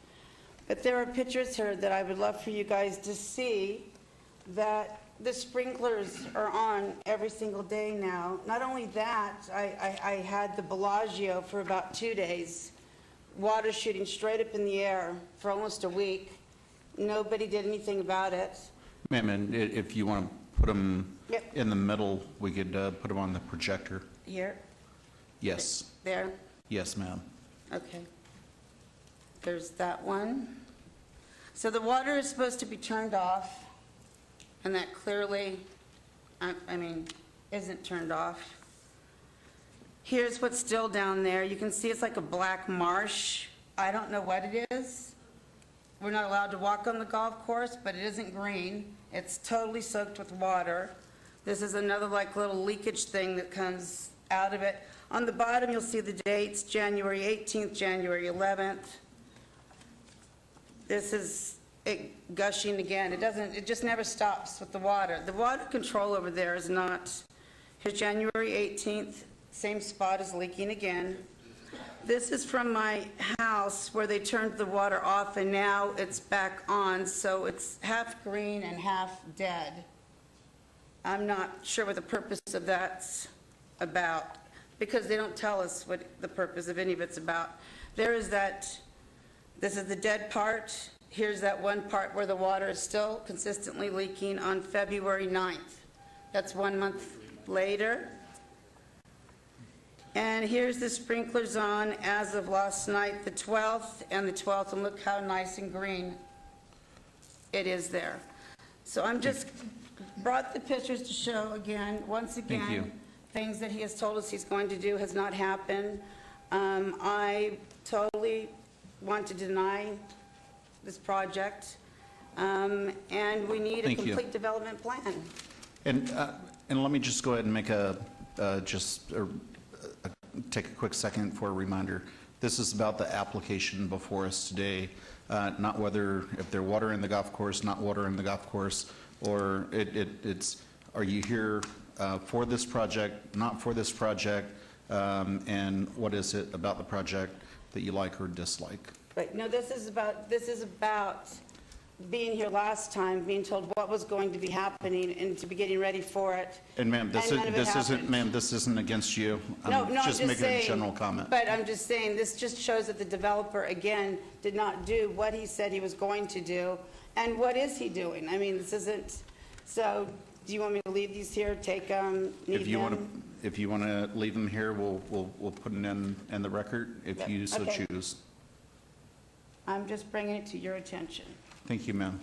But there are pictures here that I would love for you guys to see that the sprinklers are on every single day now. Not only that, I had the Bellagio for about 2 days, water shooting straight up in the air for almost a week. Nobody did anything about it. Ma'am, and if you want to put them Yep. in the middle, we could put them on the projector. Here, Yes. there, Yes, ma'am. okay. There's that one. So the water is supposed to be turned off, and that clearly, I mean, isn't turned off. Here's what's still down there. You can see it's like a black marsh. I don't know what it is. We're not allowed to walk on the golf course, but it isn't green. It's totally soaked with water. This is another like little leakage thing that comes out of it. On the bottom, you'll see the dates, January 18th, January 11th. This is it gushing again. It just never stops with the water. The water control over there is not. Here's January 18th, same spot is leaking again. This is from my house where they turned the water off and now it's back on, so it's half green and half dead. I'm not sure what the purpose of that's about, because they don't tell us what the purpose of any of it's about. There is that, this is the dead part. Here's that one part where the water is still consistently leaking on February 9th. That's 1 month later. And here's the sprinklers on as of last night, the 12th and the 12th, and look how nice and green it is there. So I'm just brought the pictures to show again, once again, things that he has told us he's going to do has not happened. I totally want to deny this project, and we need a complete development plan. And let me just go ahead and make take a quick second for a reminder. This is about the application before us today, not whether, if they're watering the golf course, not watering the golf course, or it's, are you here for this project, not for this project, and what is it about the project that you like or dislike? Right, no, this is about being here last time, being told what was going to be happening and to be getting ready for it. And ma'am, this isn't against you. No, I'm I'm just making a general comment. But I'm just saying, this just shows that the developer, again, did not do what he said he was going to do. And what is he doing? I mean, this isn't, so do you want me to leave these here, take them, need them? If you want to leave them here, we'll put them in the record if you so Okay. choose. I'm just bringing it to your attention. Thank you, ma'am.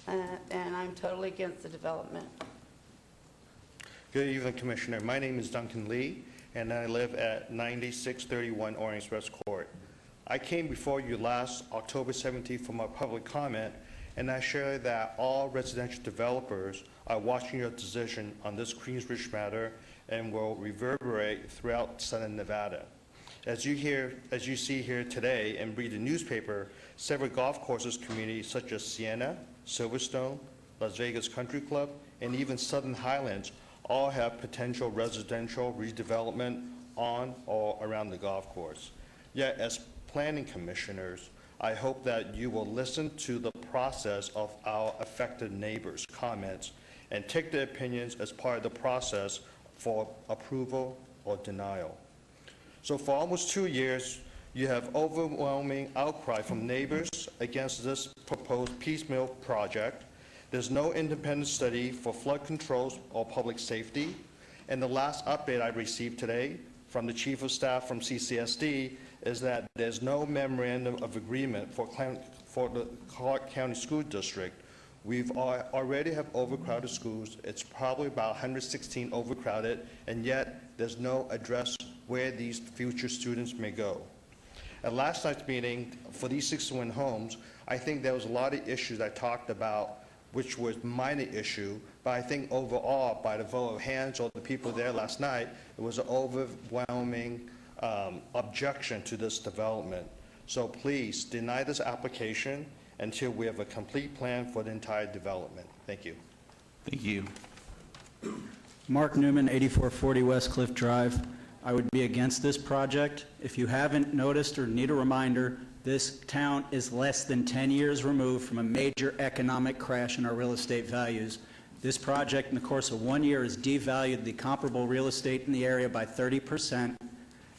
And I'm totally against the development. Good evening, Commissioner. My name is Duncan Lee, and I live at 9631 Orient Express Court. I came before you last October 17th for my public comment, and I share that all residential developers are watching your decision on this Queensbridge matter and will reverberate throughout Southern Nevada. As you see here today and read the newspaper, several golf courses communities such as Sienna, Silverstone, Las Vegas Country Club, and even Southern Highlands all have potential residential redevelopment on or around the golf course. Yet, as planning commissioners, I hope that you will listen to the process of our affected neighbors' comments and take their opinions as part of the process for approval or denial. So for almost 2 years, you have overwhelming outcry from neighbors against this proposed piecemeal project. There's no independent study for flood controls or public safety. And the last update I received today from the Chief of Staff from CCSD is that there's no memorandum of agreement for the Clark County School District. We've already have overcrowded schools. It's probably about 116 overcrowded, and yet there's no address where these future students may go. At last night's meeting, for these 61 homes, I think there was a lot of issues I talked about, which was minor issue, but I think overall, by the vote of hands or the people there last night, it was an overwhelming objection to this development. So please deny this application until we have a complete plan for the entire development. Thank you. Thank you. Mark Newman, 8440 West Cliff Drive. I would be against this project. If you haven't noticed or need a reminder, this town is less than 10 years removed from a major economic crash in our real estate values. This project, in the course of 1 year, has devalued the comparable real estate in the area by 30%.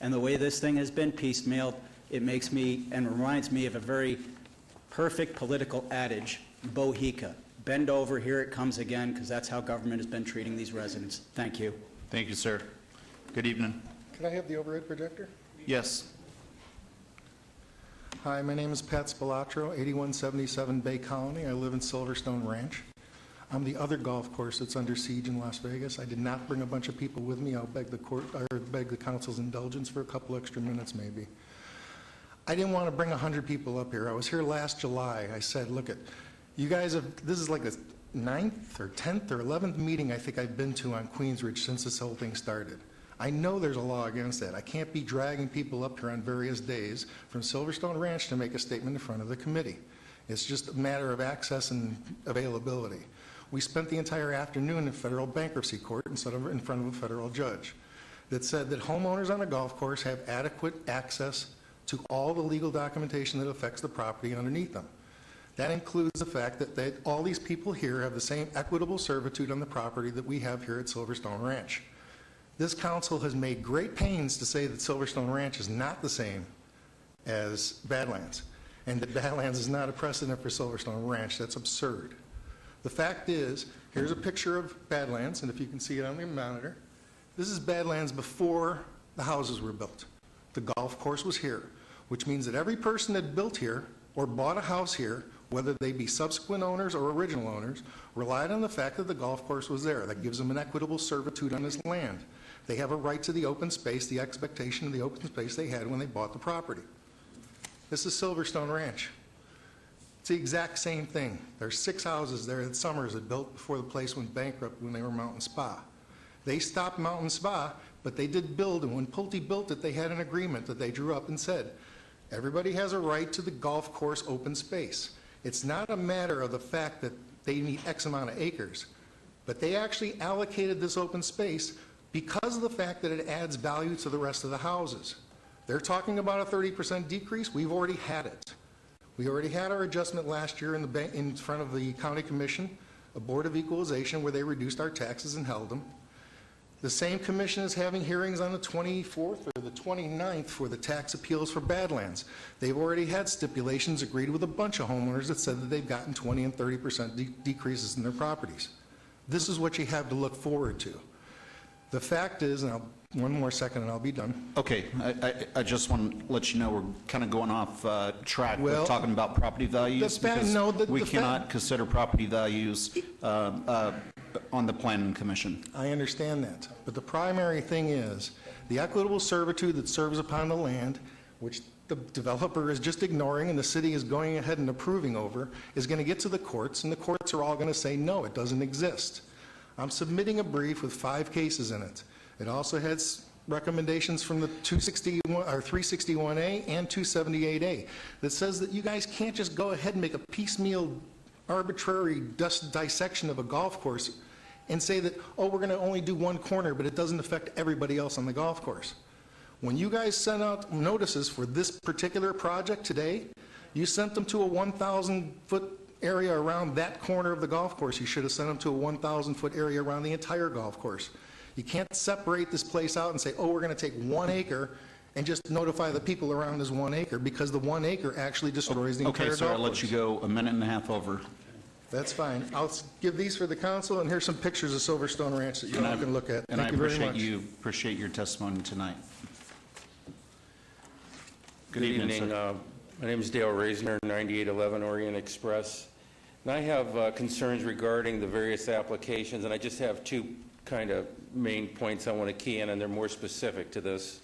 And the way this thing has been piecemealed, it makes me and reminds me of a very perfect political adage, Bohica. Bend over, here it comes again, because that's how government has been treating these residents. Thank you. Thank you, sir. Good evening. Can I have the overhead projector? Yes. Hi, my name is Pat Spilatro, 8177 Bay Colony. I live in Silverstone Ranch. I'm the other golf course that's under siege in Las Vegas. I did not bring a bunch of people with me. I'll beg the council's indulgence for a couple extra minutes maybe. I didn't want to bring 100 people up here. I was here last July. I said, look, you guys have, this is like the 9th or 10th or 11th meeting I think I've been to on Queensridge since this whole thing started. I know there's a law against that. I can't be dragging people up here on various days from Silverstone Ranch to make a statement in front of the committee. It's just a matter of access and availability. We spent the entire afternoon in federal bankruptcy court instead of in front of a federal judge that said that homeowners on a golf course have adequate access to all the legal documentation that affects the property underneath them. That includes the fact that all these people here have the same equitable servitude on the property that we have here at Silverstone Ranch. This council has made great pains to say that Silverstone Ranch is not the same as Badlands, and that Badlands is not a precedent for Silverstone Ranch. That's absurd. The fact is, here's a picture of Badlands, and if you can see it on the monitor, this is Badlands before the houses were built. The golf course was here, which means that every person that built here or bought a house here, whether they be subsequent owners or original owners, relied on the fact that the golf course was there. That gives them an equitable servitude on this land. They have a right to the open space, the expectation of the open space they had when they bought the property. This is Silverstone Ranch. It's the exact same thing. There's 6 houses there that Summers had built before the place went bankrupt when they were Mountain Spa. They stopped Mountain Spa But they did build, and when Pulte built it, they had an agreement that they drew up and said, everybody has a right to the golf course open space. It's not a matter of the fact that they need X amount of acres, but they actually allocated this open space because of the fact that it adds value to the rest of the houses. They're talking about a 30% decrease. We've already had it. We already had our adjustment last year in front of the County Commission, a Board of Equalization, where they reduced our taxes and held them. The same commission is having hearings on the 24th or the 29th for the tax appeals for Badlands. They've already had stipulations agreed with a bunch of homeowners that said that they've gotten 20 and 30% decreases in their properties. This is what you have to look forward to. The fact is, and one more second and I'll be done. Okay, I just want to let you know we're kind of going off track Well, with talking about property values because we cannot consider property values on the Planning Commission. I understand that. But the primary thing is the equitable servitude that serves upon the land, which the developer is just ignoring and the city is going ahead and approving over, is going to get to the courts, and the courts are all going to say, no, it doesn't exist. I'm submitting a brief with 5 cases in it. It also has recommendations from the 361A and 278A that says that you guys can't just go ahead and make a piecemeal, arbitrary dissection of a golf course and say that, oh, we're going to only do one corner, but it doesn't affect everybody else on the golf course. When you guys sent out notices for this particular project today, you sent them to a 1,000-foot area around that corner of the golf course. You should have sent them to a 1,000-foot area around the entire golf course. You can't separate this place out and say, oh, we're going to take 1 acre and just notify the people around as 1 acre, because the 1 acre actually destroys the entire golf course. Okay, sir, I'll let you go a minute and a half over. That's fine. I'll give these for the council, and here's some pictures of Silverstone Ranch that you all can look at. Thank you very much. And I appreciate your testimony tonight. Good evening. My name is Dale Reisner, 9811 Orient Express. And I have concerns regarding the various applications, and I just have 2 kind of main points I want to key in, and they're more specific to this.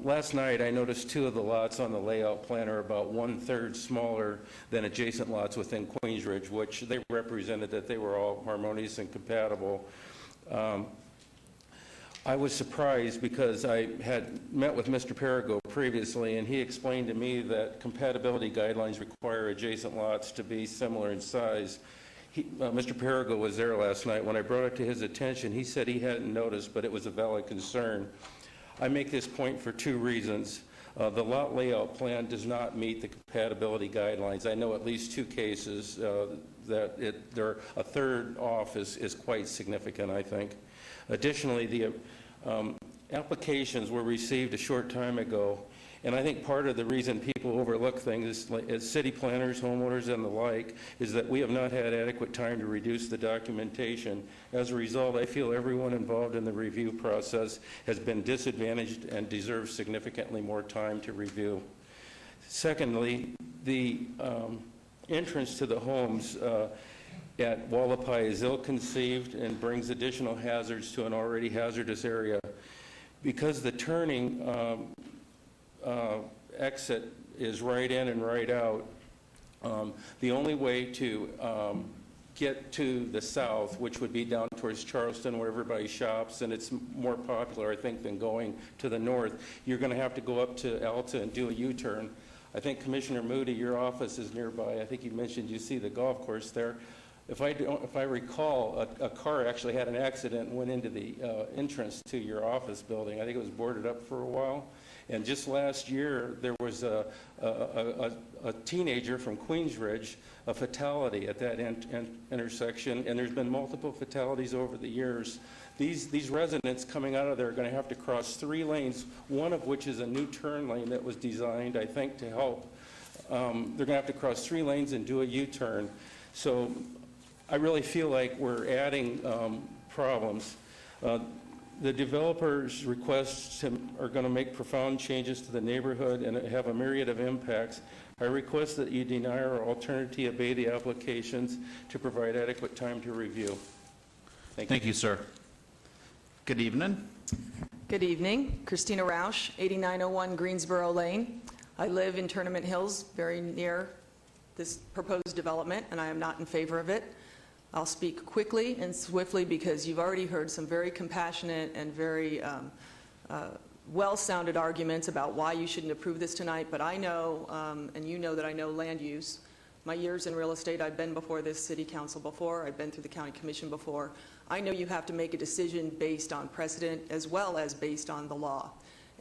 Last night, I noticed 2 of the lots on the layout plan are about 1/3 smaller than adjacent lots within Queensridge, which they represented that they were all harmonious and compatible. I was surprised because I had met with Mr. Perigo previously, and he explained to me that compatibility guidelines require adjacent lots to be similar in size. Mr. Perigo was there last night. When I brought it to his attention, he said he hadn't noticed, but it was a valid concern. I make this point for 2 reasons. The lot layout plan does not meet the compatibility guidelines. I know at least 2 cases that a third off is quite significant, I think. Additionally, the applications were received a short time ago, and I think part of the reason people overlook things as city planners, homeowners, and the like is that we have not had adequate time to reduce the documentation. As a result, I feel everyone involved in the review process has been disadvantaged and deserves significantly more time to review. Secondly, the entrance to the homes at Wallapai is ill-conceived and brings additional hazards to an already hazardous area. Because the turning exit is right in and right out, the only way to get to the south, which would be down towards Charleston where everybody shops, and it's more popular, I think, than going to the north, you're going to have to go up to Alta and do a U-turn. I think Commissioner Moody, your office is nearby. I think you mentioned you see the golf course there. If I recall, a car actually had an accident and went into the entrance to your office building. I think it was boarded up for a while. And just last year, there was a teenager from Queensridge, a fatality at that intersection, and there's been multiple fatalities over the years. These residents coming out of there are going to have to cross 3 lanes, one of which is a new turn lane that was designed, I think, to help. They're going to have to cross 3 lanes and do a U-turn. So I really feel like we're adding problems. The developers' requests are going to make profound changes to the neighborhood and have a myriad of impacts. I request that you deny or alternately obey the applications to provide adequate time to review. Thank you, sir. Good evening. Good evening. Christina Rausch, 8901 Greensboro Lane. I live in Tournament Hills, very near this proposed development, and I am not in favor of it. I'll speak quickly and swiftly because you've already heard some very compassionate and very well-sounded arguments about why you shouldn't approve this tonight, but I know, and you know that I know land use. My years in real estate, I've been before this city council before, I've been through the county commission before. I know you have to make a decision based on precedent as well as based on the law.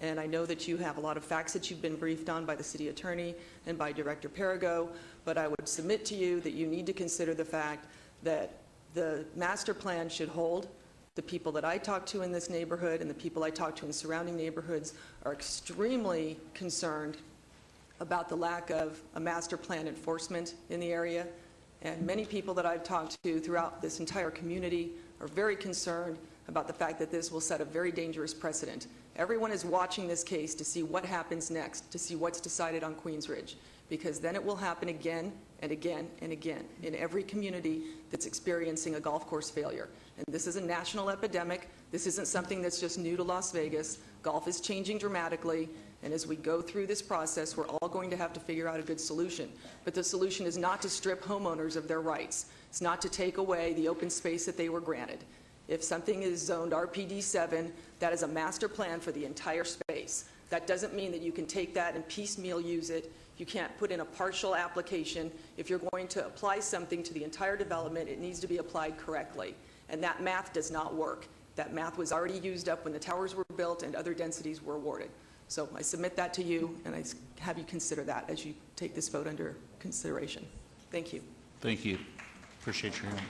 And I know that you have a lot of facts that you've been briefed on by the city attorney and by Director Perigo, but I would submit to you that you need to consider the fact that the master plan should hold. The people that I talk to in this neighborhood and the people I talk to in surrounding neighborhoods are extremely concerned about the lack of a master plan enforcement in the area. And many people that I've talked to throughout this entire community are very concerned about the fact that this will set a very dangerous precedent. Everyone is watching this case to see what happens next, to see what's decided on Queensridge, because then it will happen again and again and again in every community that's experiencing a golf course failure. And this is a national epidemic. This isn't something that's just new to Las Vegas. Golf is changing dramatically, and as we go through this process, we're all going to have to figure out a good solution. But the solution is not to strip homeowners of their rights. It's not to take away the open space that they were granted. If something is zoned RPD 7, that is a master plan for the entire space. That doesn't mean that you can take that and piecemeal use it. You can't put in a partial application. If you're going to apply something to the entire development, it needs to be applied correctly. And that math does not work. That math was already used up when the towers were built and other densities were awarded. So I submit that to you, and I have you consider that as you take this vote under consideration. Thank you. Thank you. Appreciate your help.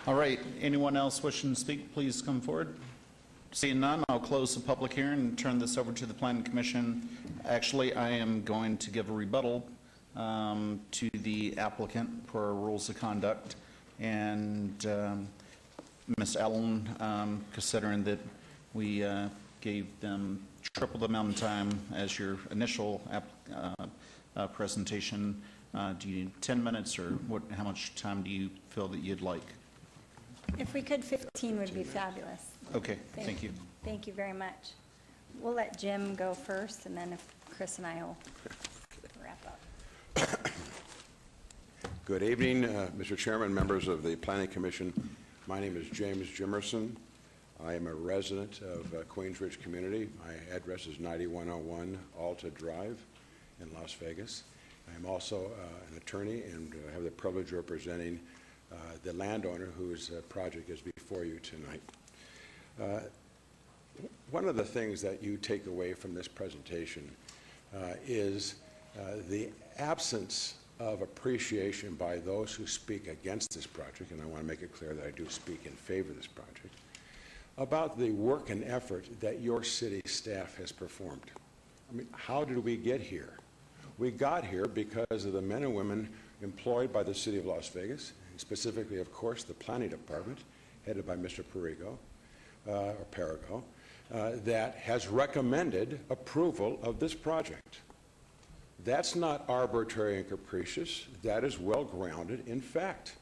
All right, anyone else wishing to speak, please come forward. Seeing none, I'll close the public hearing and turn this over to the Planning Commission. Actually, I am going to give a rebuttal to the applicant per rules of conduct. And Ms. Allen, considering that we gave them triple the amount of time as your initial presentation, do you need 10 minutes or how much time do you feel that you'd like? If we could, 15 would be fabulous. Okay, thank you. Thank you very much. We'll let Jim go first, and then if Chris and I will wrap up. Good evening, Mr. Chairman, members of the Planning Commission. My name is James Jimerson. I am a resident of Queensridge community. My address is 9101 Alta Drive in Las Vegas. I am also an attorney and have the privilege of representing the landowner whose project is before you tonight. One of the things that you take away from this presentation is the absence of appreciation by those who speak against this project, and I want to make it clear that I do speak in favor of this project, about the work and effort that your city staff has performed. I mean, how did we get here? We got here because of the men and women employed by the City of Las Vegas, specifically, of course, the Planning Department, headed by Mr. Perigo, that has recommended approval of this project. That's not arbitrary and capricious. That is well-grounded in fact.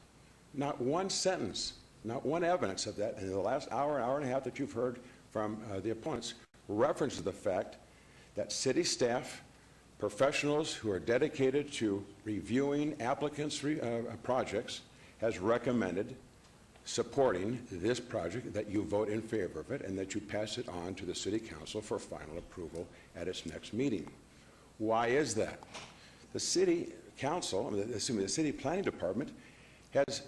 Not one sentence, not one evidence of that in the last hour and a half that you've heard from the opponents references the fact that city staff, professionals who are dedicated to reviewing applicants' projects, has recommended supporting this project, that you vote in favor of it, and that you pass it on to the City Council for final approval at its next meeting. Why is that? The City Council, the City Planning Department, has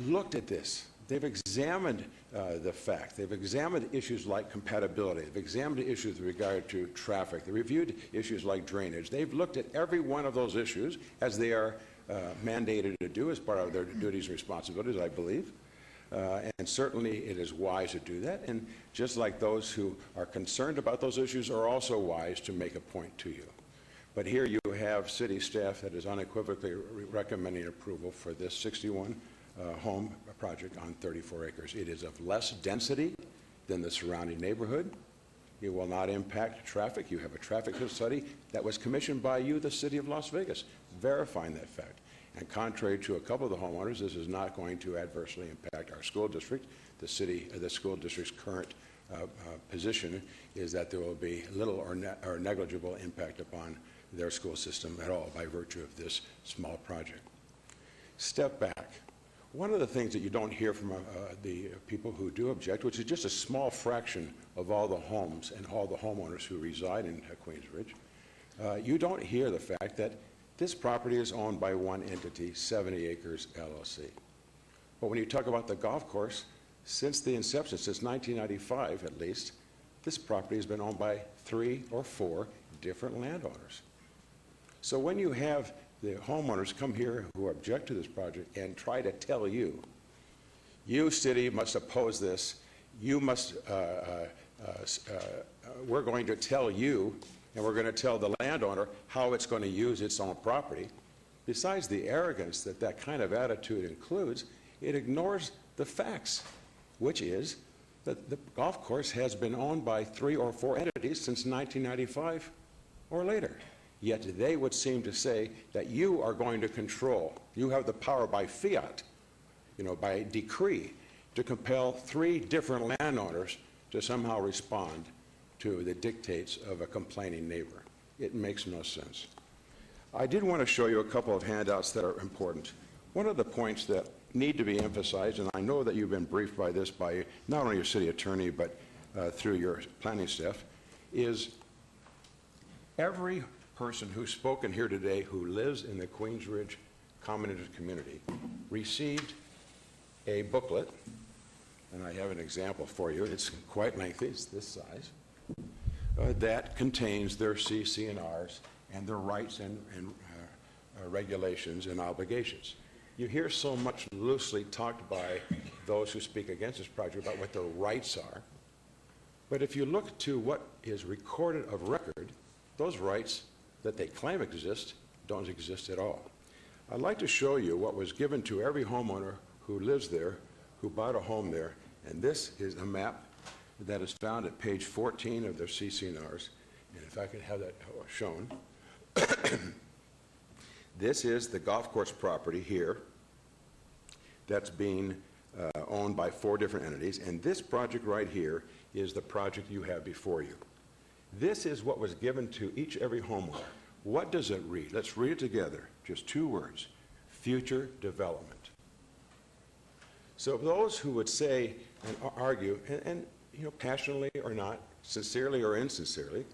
looked at this. They've examined the fact. They've examined issues like compatibility. They've examined issues with regard to traffic. They reviewed issues like drainage. They've looked at every one of those issues as they are mandated to do as part of their duties and responsibilities, I believe. And certainly it is wise to do that. And just like those who are concerned about those issues are also wise to make a point to you. But here you have city staff that is unequivocally recommending approval for this 61 home project on 34 acres. It is of less density than the surrounding neighborhood. It will not impact traffic. You have a traffic study that was commissioned by you, the City of Las Vegas, verifying that fact. And contrary to a couple of the homeowners, this is not going to adversely impact our school district. The school district's current position is that there will be little or negligible impact upon their school system at all by virtue of this small project. step back. One of the things that you don't hear from the people who do object, which is just a small fraction of all the homes and all the homeowners who reside in Queensridge, you don't hear the fact that this property is owned by one entity, 70 Acres LLC. But when you talk about the golf course, since the inception, since 1995 at least, this property has been owned by 3 or 4 different landowners. So when you have the homeowners come here who object to this project and try to tell you, you city must oppose this, you must, we're going to tell you, and we're going to tell the landowner how it's going to use its own property. Besides the arrogance that that kind of attitude includes, it ignores the facts, which is that the golf course has been owned by 3 or 4 entities since 1995 or later. Yet they would seem to say that you are going to control, you have the power by fiat, by decree, to compel 3 different landowners to somehow respond to the dictates of a complaining neighbor. It makes no sense. I did want to show you a couple of handouts that are important. One of the points that need to be emphasized, and I know that you've been briefed by this by not only your city attorney, but through your planning staff, is every person who's spoken here today who lives in the Queensridge Common community received a booklet, and I have an example for you. It's quite lengthy, it's this size, that contains their CC&Rs and their rights and regulations and obligations. You hear so much loosely talked by those who speak against this project about what their rights are, but if you look to what is recorded of record, those rights that they claim exist don't exist at all. I'd like to show you what was given to every homeowner who lives there, who bought a home there, and this is a map that is found at page 14 of their CC&Rs, and if I could have that shown. This is the golf course property here that's being owned by 4 different entities, and this project right here is the project you have before you. This is what was given to every homeowner. What does it read? Let's read it together. Just 2 words. Future development. So those who would say and argue, and passionately or not, sincerely or insincerely,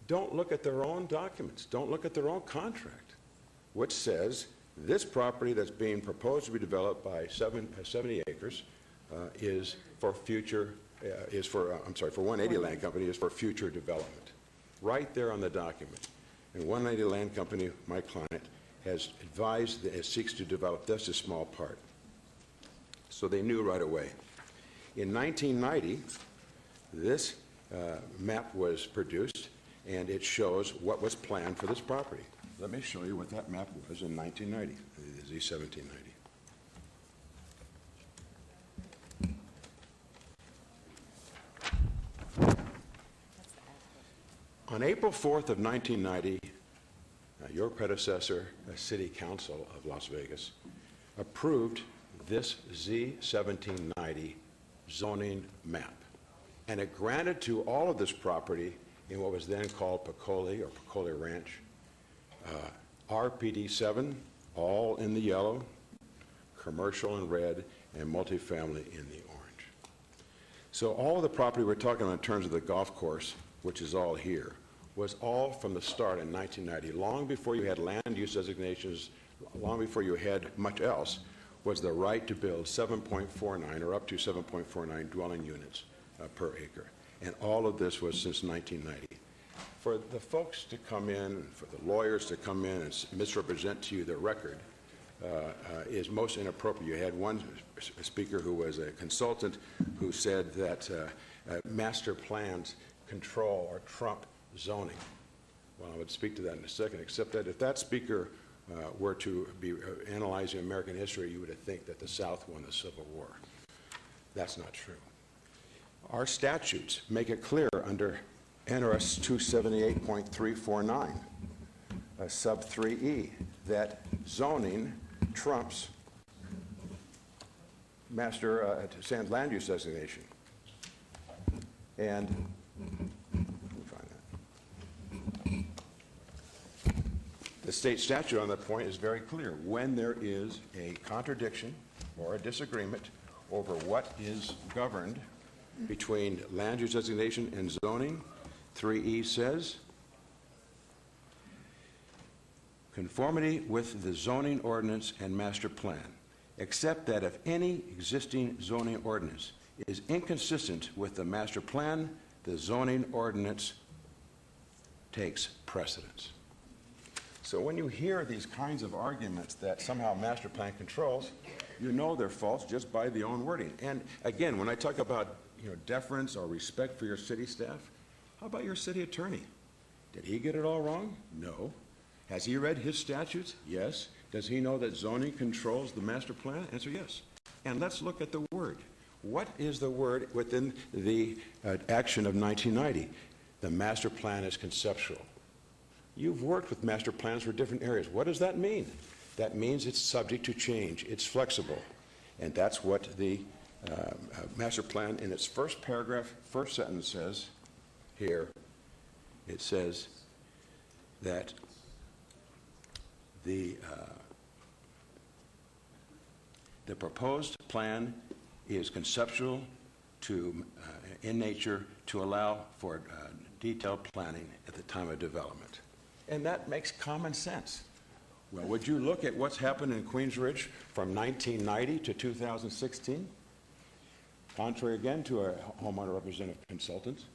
don't look at their own documents. Don't look at their own contract, which says this property that's being proposed to be developed by 70 acres is for future for 180 Land Company is for future development. Right there on the document. And 180 Land Company, my client, has advised that it seeks to develop just a small part. So they knew right away. In 1990, this map was produced, and it shows what was planned for this property. Let me show you what that map was in 1990, the Z1790. On April 4th of 1990, your predecessor, City Council of Las Vegas, approved this Z1790 zoning map. And it granted to all of this property in what was then called Pecole or Pecole Ranch, RPD 7, all in the yellow, commercial in red, and multifamily in the orange. So all of the property we're talking about in terms of the golf course, which is all here, was all from the start in 1990, long before you had land use designations, long before you had much else, was the right to build 7.49 or up to 7.49 dwelling units per acre. And all of this was since 1990. For the folks to come in, for the lawyers to come in and misrepresent to you the record is most inappropriate. You had one speaker who was a consultant who said that master plans control or trump zoning. Well, I would speak to that in a second, except that if that speaker were to be analyzing American history, you would think that the South won the Civil War. That's not true. Our statutes make it clear under NRS 278.349, sub 3E, that zoning trumps master land use designation. And let me find that. The state statute on that point is very clear. When there is a contradiction or a disagreement over what is governed between land use designation and zoning, 3E says, conformity with the zoning ordinance and master plan, except that if any existing zoning ordinance is inconsistent with the master plan, the zoning ordinance takes precedence. So when you hear these kinds of arguments that somehow master plan controls, you know they're false just by the own wording. And again, when I talk about deference or respect for your city staff, how about your city attorney? Did he get it all wrong? No. Has he read his statutes? Yes. Does he know that zoning controls the master plan? Answer, yes. And let's look at the word. What is the word within the action of 1990? The master plan is conceptual. You've worked with master plans for different areas. What does that mean? That means it's subject to change. It's flexible. And that's what the master plan in its first paragraph, first sentence says here. It says that the proposed plan is conceptual in nature to allow for detailed planning at the time of development. And that makes common sense. Well, would you look at what's happened in Queens Ridge from 1990 to 2016? Contrary again to a homeowner representative consultant,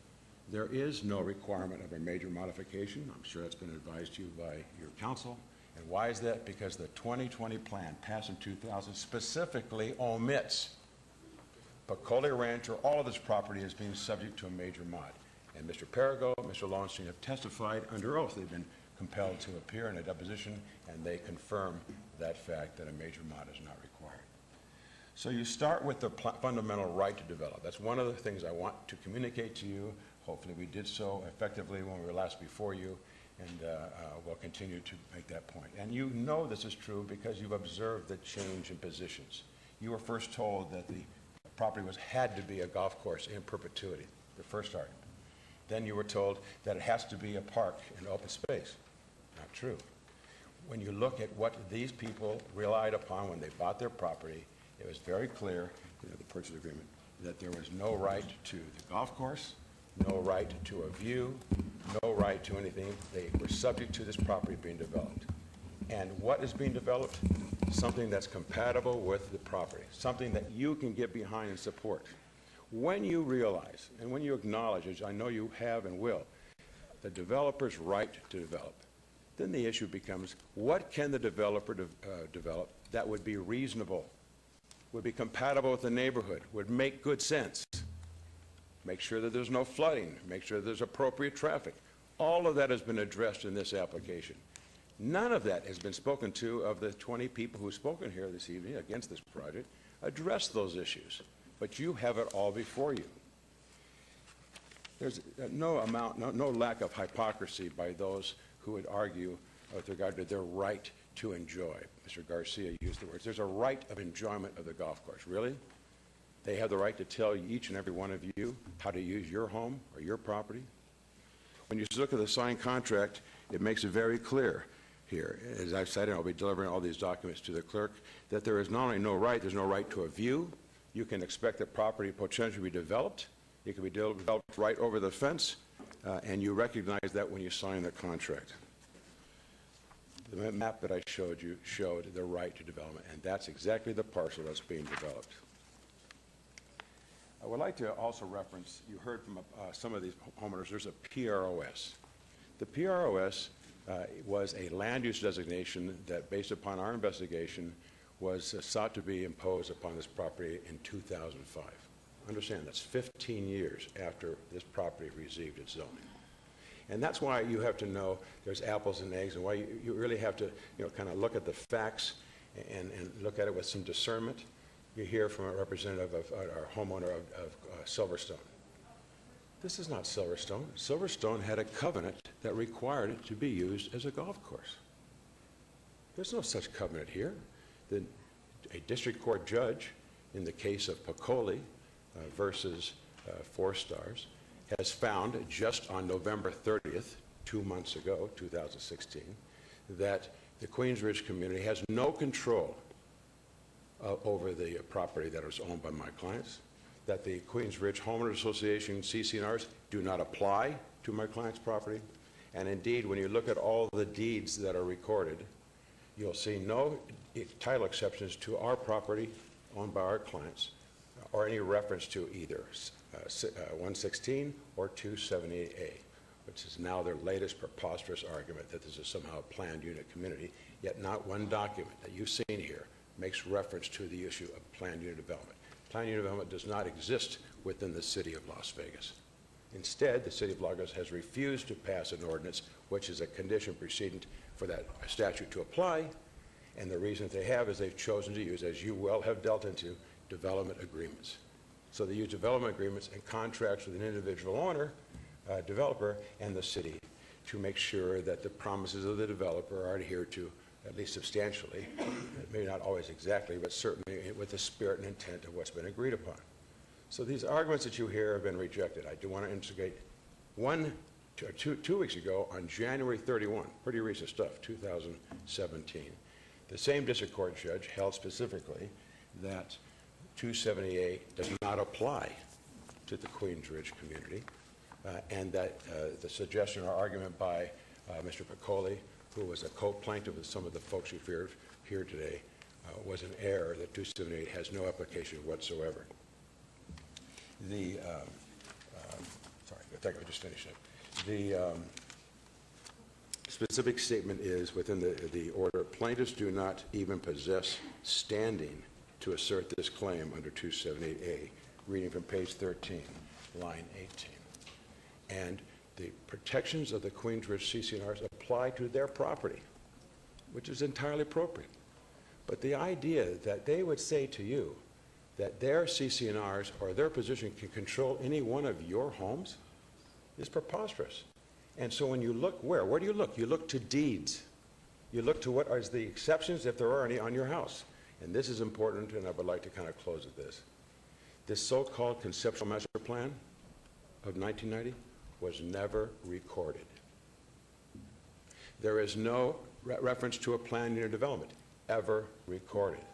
there is no requirement of a major modification. I'm sure that's been advised to you by your council. And why is that? Because the 2020 plan passed in 2000 specifically omits Pecola Ranch or all of this property as being subject to a major mod. And Mr. Perigo, Mr. Lowenstein have testified under oath. They've been compelled to appear in a deposition, and they confirm that fact that a major mod is not required. So you start with the fundamental right to develop. That's one of the things I want to communicate to you. Hopefully we did so effectively when we were last before you, and we'll continue to make that point. And you know this is true because you've observed the change in positions. You were first told that the property had to be a golf course in perpetuity, the first argument. Then you were told that it has to be a park and open space. Not true. When you look at what these people relied upon when they bought their property, it was very clear, the purchase agreement, that there was no right to the golf course, no right to a view, no right to anything. They were subject to this property being developed. And what is being developed? Something that's compatible with the property, something that you can get behind and support. When you realize, and when you acknowledge, as I know you have and will, the developer's right to develop, then the issue becomes, what can the developer develop that would be reasonable, would be compatible with the neighborhood, would make good sense? Make sure that there's no flooding, make sure there's appropriate traffic. All of that has been addressed in this application. None of that has been spoken to of the 20 people who've spoken here this evening against this project, address those issues. But you have it all before you. There's no lack of hypocrisy by those who would argue with regard to their right to enjoy. Mr. Garcia used the words. There's a right of enjoyment of the golf course. Really? They have the right to tell each and every one of you how to use your home or your property? When you look at the signed contract, it makes it very clear here, as I've said, and I'll be delivering all these documents to the clerk, that there is not only no right, there's no right to a view. You can expect the property potentially to be developed. It can be developed right over the fence, and you recognize that when you sign the contract. The map that I showed you showed the right to development, and that's exactly the parcel that's being developed. I would like to also reference, you heard from some of these homeowners, there's a PROS. The PROS was a land use designation that, based upon our investigation, was sought to be imposed upon this property in 2005. Understand, that's 15 years after this property received its zoning. And that's why you have to know there's apples and eggs, and why you really have to kind of look at the facts and look at it with some discernment. You hear from a representative of our homeowner of Silverstone. This is not Silverstone. Silverstone had a covenant that required it to be used as a golf course. There's no such covenant here. A district court judge in the case of Pecola versus Four Stars has found just on November 30th, 2 months ago, 2016, that the Queensridge community has no control over the property that is owned by my clients, that the Queensridge Homeowners Association CC&Rs do not apply to my client's property, and indeed, when you look at all the deeds that are recorded, you'll see no title exceptions to our property owned by our clients, or any reference to either 116 or 278A, which is now their latest preposterous argument that this is somehow a planned unit community, yet not one document that you've seen here makes reference to the issue of planned unit development. Planned unit development does not exist within the city of Las Vegas. Instead, the city of Las Vegas has refused to pass an ordinance, which is a condition precedent for that statute to apply, and the reason that they have is they've chosen to use, as you well have dealt into, development agreements. So they use development agreements and contracts with an individual owner, developer, and the city to make sure that the promises of the developer are adhered to, at least substantially, maybe not always exactly, but certainly with the spirit and intent of what's been agreed upon. So these arguments that you hear have been rejected. I do want to instigate two weeks ago on January 31, pretty recent stuff, 2017, the same district court judge held specifically that 278 does not apply to the Queensridge community, and that the suggestion or argument by Mr. Piccoli, who was a co-plaintiff with some of the folks you've heard here today, was an error, that 278 has no application whatsoever. Sorry, I think I just finished it. The specific statement is within the order, plaintiffs do not even possess standing to assert this claim under 278A, reading from page 13, line 18. And the protections of the Queensridge CC&Rs apply to their property, which is entirely appropriate. But the idea that they would say to you that their CC&Rs or their position can control any one of your homes is preposterous. And so when you look where do you look? You look to deeds. You look to what are the exceptions, if there are any, on your house. And this is important, and I would like to kind of close with this. This so-called conceptual master plan of 1990 was never recorded. There is no reference to a planned unit development ever recorded.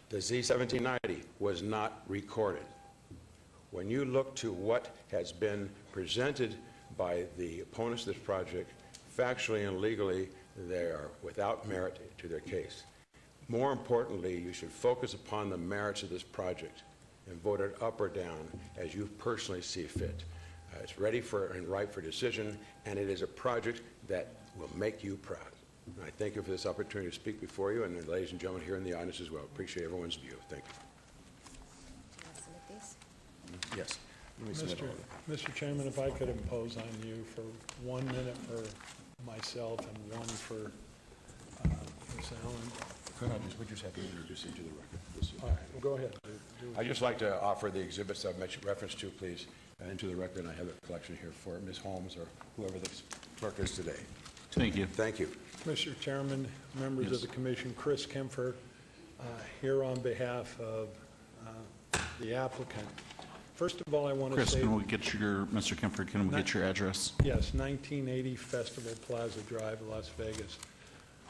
The Z1790 was not recorded. When you look to what has been presented by the opponents of this project, factually and legally, they are without merit to their case. More importantly, you should focus upon the merits of this project and vote it up or down as you personally see fit. It's ready for and ripe for decision, and it is a project that will make you proud. And I thank you for this opportunity to speak before you, and the ladies and gentlemen here in the audience as well. Appreciate everyone's view. Thank you. Yes. Mr. Chairman, if I could impose on you for 1 minute for myself and one for Ms. Allen. We just have to introduce into the record. All right, well, go ahead. I'd just like to offer the exhibits I've made reference to, please, into the record, and I have a collection here for Ms. Holmes or whoever the clerk is today. Thank you. Thank you. Mr. Chairman, members of the commission, Chris Kempfer, here on behalf of the applicant. First of all, I want to Chris, say... can we get your, Mr. Kempfer, can we get your address? Yes, 1980 Festival Plaza Drive, Las Vegas.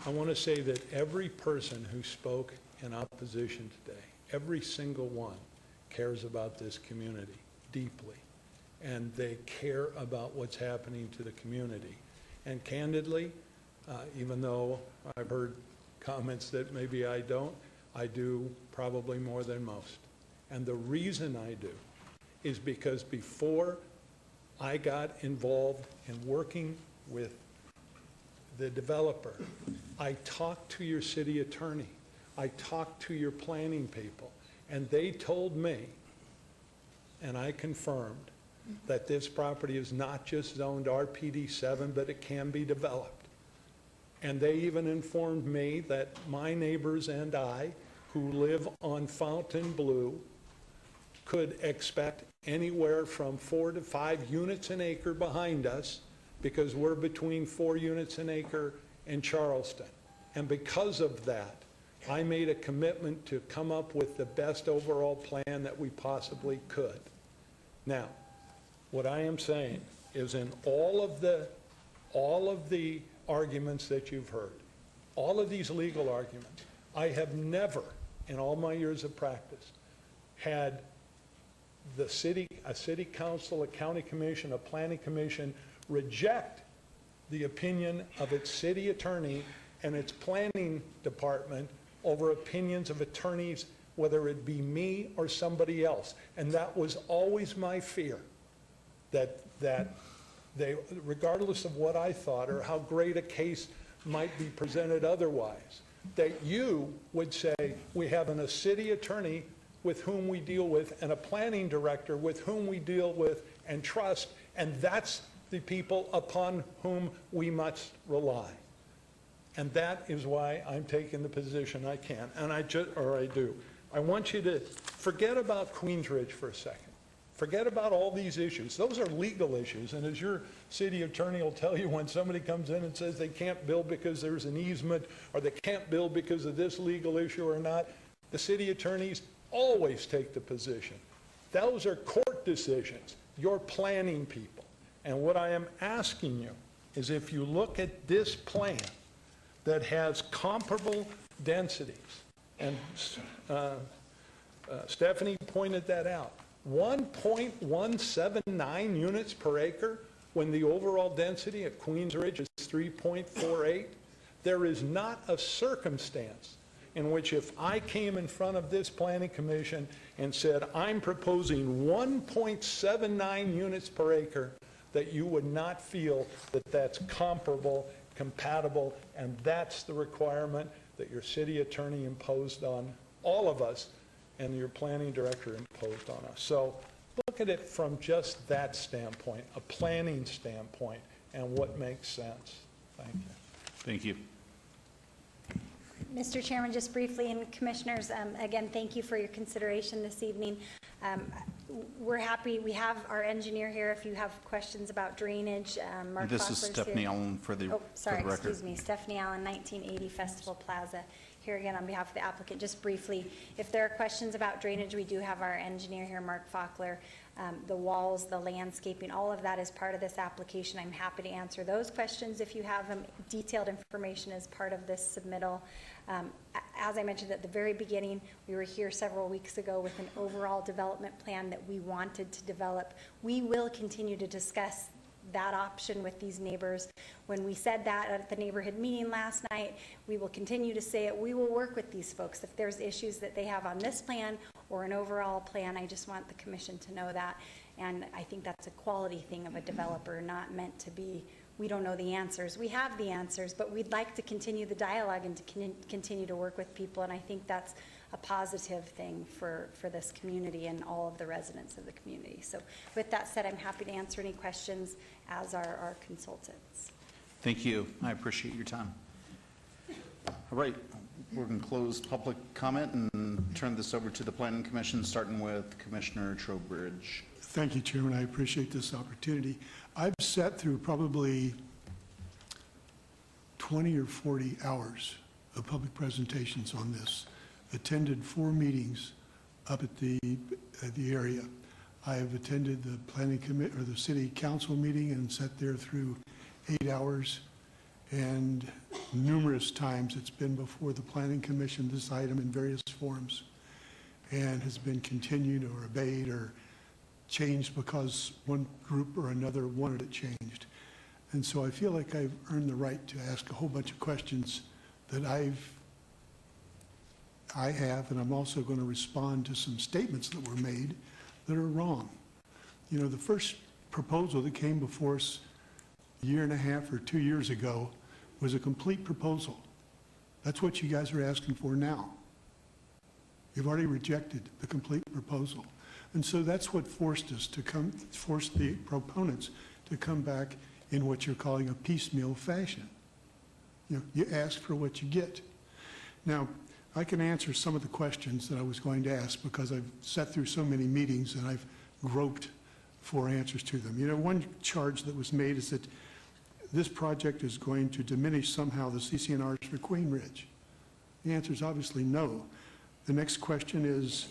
I want to say that every person who spoke in opposition today, every single one, cares about this community deeply, and they care about what's happening to the community. And candidly, even though I've heard comments that maybe I don't, I do probably more than most. And the reason I do is because before I got involved in working with the developer, I talked to your city attorney, I talked to your planning people, and they told me, and I confirmed, that this property is not just zoned RPD7, but it can be developed. And they even informed me that my neighbors and I, who live on Fontainebleau, could expect anywhere from 4 to 5 units an acre behind us, because we're between 4 units an acre and Charleston. And because of that, I made a commitment to come up with the best overall plan that we possibly could. Now, what I am saying is in all of the arguments that you've heard, all of these legal arguments, I have never, in all my years of practice, had a city council, a county commission, a planning commission reject the opinion of its city attorney and its planning department over opinions of attorneys, whether it be me or somebody else. And that was always my fear, that they, regardless of what I thought or how great a case might be presented otherwise, that you would say, we have a city attorney with whom we deal with and a planning director with whom we deal with and trust, and that's the people upon whom we must rely. And that is why I'm taking the position I can, and I do. I want you to forget about Queensridge for a second. Forget about all these issues. Those are legal issues, and as your city attorney will tell you, when somebody comes in and says they can't build because there's an easement, or they can't build because of this legal issue or not, the city attorneys always take the position. Those are court decisions. You're planning people. And what I am asking you is, if you look at this plan that has comparable densities, and Stephanie pointed that out, 1.179 units per acre when the overall density at Queensridge is 3.48. There is not a circumstance in which, if I came in front of this planning commission and said, I'm proposing 1.79 units per acre, that you would not feel that that's comparable, compatible, and that's the requirement that your city attorney imposed on all of us and your planning director imposed on us. So look at it from just that standpoint, a planning standpoint, and what makes sense. Thank you. Thank you. Mr. Chairman, just briefly, and Commissioners, again, thank you for your consideration this evening. We're happy. We have our engineer here if you have questions about drainage. Mark This is Fockler's Stephanie here. Allen for the Sorry, record. excuse me. Stephanie Allen, 1980 Festival Plaza. Here again on behalf of the applicant. Just briefly, if there are questions about drainage, we do have our engineer here, Mark Fockler. The walls, the landscaping, all of that is part of this application. I'm happy to answer those questions if you have them. Detailed information as part of this submittal. As I mentioned at the very beginning, we were here several weeks ago with an overall development plan that we wanted to develop. We will continue to discuss that option with these neighbors. When we said that at the neighborhood meeting last night, we will continue to say it. We will work with these folks. If there's issues that they have on this plan or an overall plan, I just want the commission to know that. And I think that's a quality thing of a developer, not meant to be, we don't know the answers. We have the answers, but we'd like to continue the dialogue and to continue to work with people. And I think that's a positive thing for this community and all of the residents of the community. So with that said, I'm happy to answer any questions, as are our consultants. Thank you. I appreciate your time. All right, we're going to close public comment and turn this over to the Planning Commission, starting with Commissioner Trowbridge. Thank you, Chairman. I appreciate this opportunity. I've sat through probably 20 or 40 hours of public presentations on this, attended 4 meetings up at the area. I have attended the planning committee or the city council meeting and sat there through 8 hours, and numerous times it's been before the planning commission, this item in various forms, and has been continued or obeyed or changed because one group or another wanted it changed. And so I feel like I've earned the right to ask a whole bunch of questions that I have, and I'm also going to respond to some statements that were made that are wrong. You know, the first proposal that came before us a year and a half or 2 years ago was a complete proposal. That's what you guys are asking for now. You've already rejected the complete proposal. And so that's what forced the proponents to come back in what you're calling a piecemeal fashion. You know, you ask for what you get. Now, I can answer some of the questions that I was going to ask because I've sat through so many meetings and I've groped for answers to them. You know, one charge that was made is that this project is going to diminish somehow the CC&Rs for Queensridge. The answer is obviously no. The next question is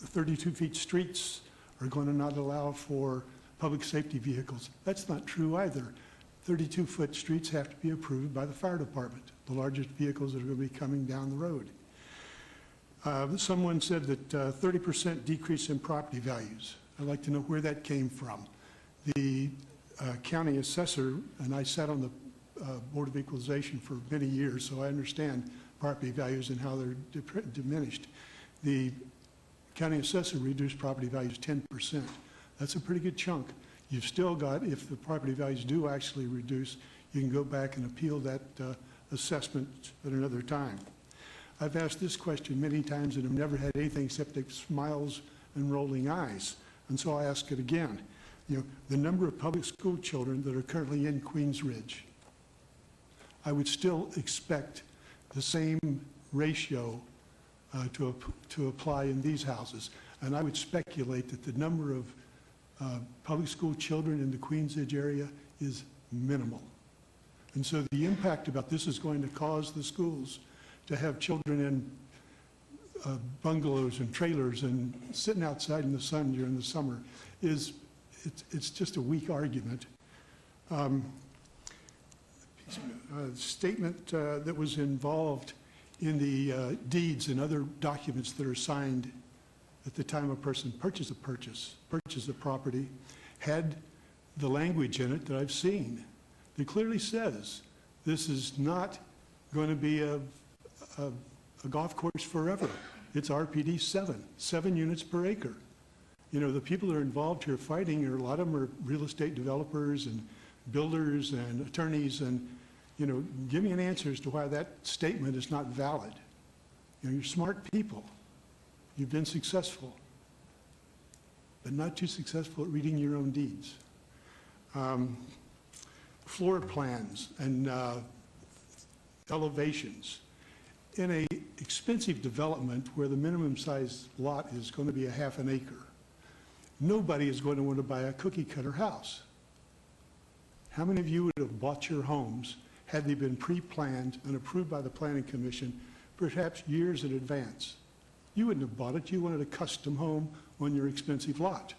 32 feet streets are going to not allow for public safety vehicles. That's not true either. 32-foot streets have to be approved by the fire department, the largest vehicles that are going to be coming down the road. Someone said that 30% decrease in property values. I'd like to know where that came from. The county assessor, and I sat on the Board of Equalization for many years, so I understand property values and how they're diminished. The county assessor reduced property values 10%. That's a pretty good chunk. You've still got, if the property values do actually reduce, you can go back and appeal that assessment at another time. I've asked this question many times and have never had anything except smiles and rolling eyes. And so I ask it again. You know, the number of public school children that are currently in Queens Ridge, I would still expect the same ratio to apply in these houses. And I would speculate that the number of public school children in the Queens Ridge area is minimal. And so the impact about this is going to cause the schools to have children in bungalows and trailers and sitting outside in the sun during the summer it's just a weak argument. A statement that was involved in the deeds and other documents that are signed at the time a person purchases a property had the language in it that I've seen. It clearly says this is not going to be a golf course forever. It's RPD 7 units per acre. You know, the people that are involved here fighting, a lot of them are real estate developers and builders and attorneys, and, you know, give me an answer as to why that statement is not valid. You know, you're smart people. You've been successful, but not too successful at reading your own deeds. Floor plans and elevations. In a expensive development where the minimum size lot is going to be a half an acre, nobody is going to want to buy a cookie cutter house. How many of you would have bought your homes had they been pre-planned and approved by the Planning Commission perhaps years in advance? You wouldn't have bought it. You wanted a custom home on your expensive lot.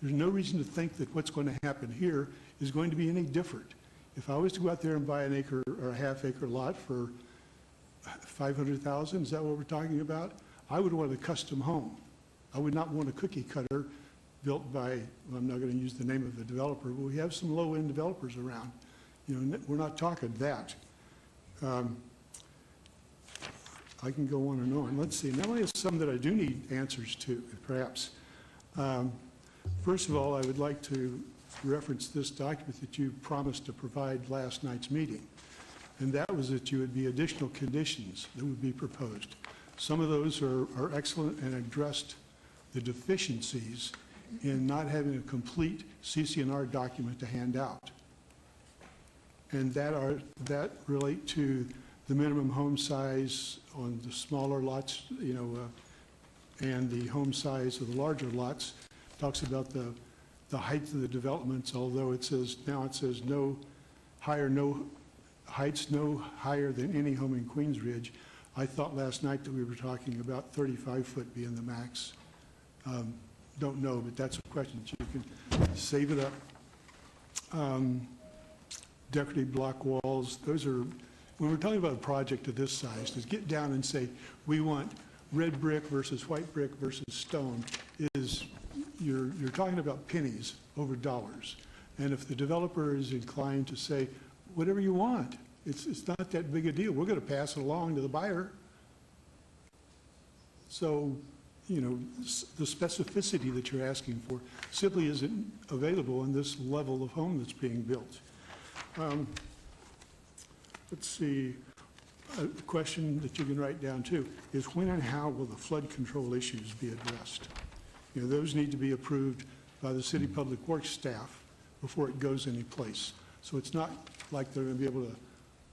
There's no reason to think that what's going to happen here is going to be any different. If I was to go out there and buy an acre or a half acre lot for $500,000, is that what we're talking about? I would want a custom home. I would not want a cookie cutter built by, well, I'm not going to use the name of the developer, but we have some low-end developers around. You know, we're not talking that. I can go on and on. Let's see. Now I have some that I do need answers to, perhaps. First of all, I would like to reference this document that you promised to provide last night's meeting. And that was that you would be additional conditions that would be proposed. Some of those are excellent and addressed the deficiencies in not having a complete CC&R document to hand out. And that relate to the minimum home size on the smaller lots, you know, and the home size of the larger lots. Talks about the height of the developments, although it says no heights no higher than any home in Queens Ridge. I thought last night that we were talking about 35 foot being the max. Don't know, but that's a question that you can save it up. Decorative block walls, those are, when we're talking about a project of this size, to get down and say, we want red brick versus white brick versus stone, is you're talking about pennies over dollars. And if the developer is inclined to say, whatever you want, it's not that big a deal, we're going to pass it along to the buyer. So, you know, the specificity that you're asking for simply isn't available in this level of home that's being built. Let's see, a question that you can write down too is when and how will the flood control issues be addressed? You know, those need to be approved by the City Public Works staff before it goes any place. So it's not like they're going to be able to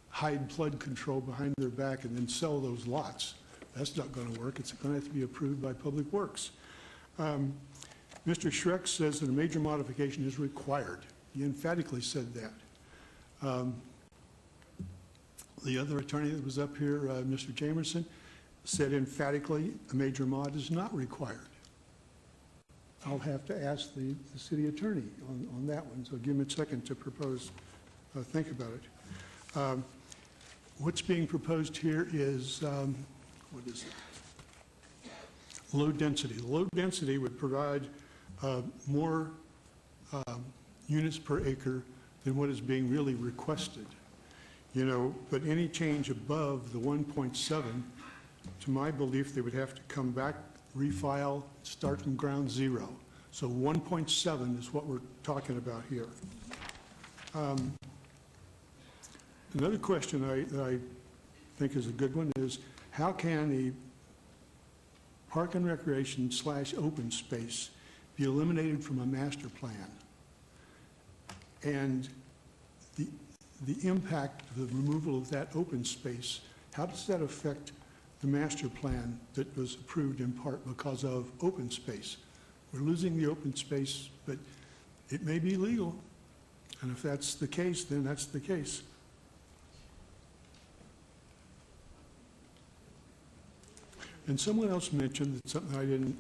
hide flood control behind their back and then sell those lots. That's not going to work. It's going to have to be approved by Public Works. Mr. Schreck says that a major modification is required. He emphatically said that. The other attorney that was up here, Mr. Jamerson, said emphatically a major mod is not required. I'll have to ask the city attorney on that one, so give me a second to propose think about it. What's being proposed here is, what is it? Low density. Low density would provide more units per acre than what is being really requested. You know, but any change above the 1.7, to my belief, they would have to come back, refile, start from ground zero. So 1.7 is what we're talking about here. Another question that I think is a good one is, how can the park and recreation / open space be eliminated from a master plan? And the impact of the removal of that open space, how does that affect the master plan that was approved in part because of open space? We're losing the open space, but it may be legal. And if that's the case, then that's the case. And someone else mentioned that something I didn't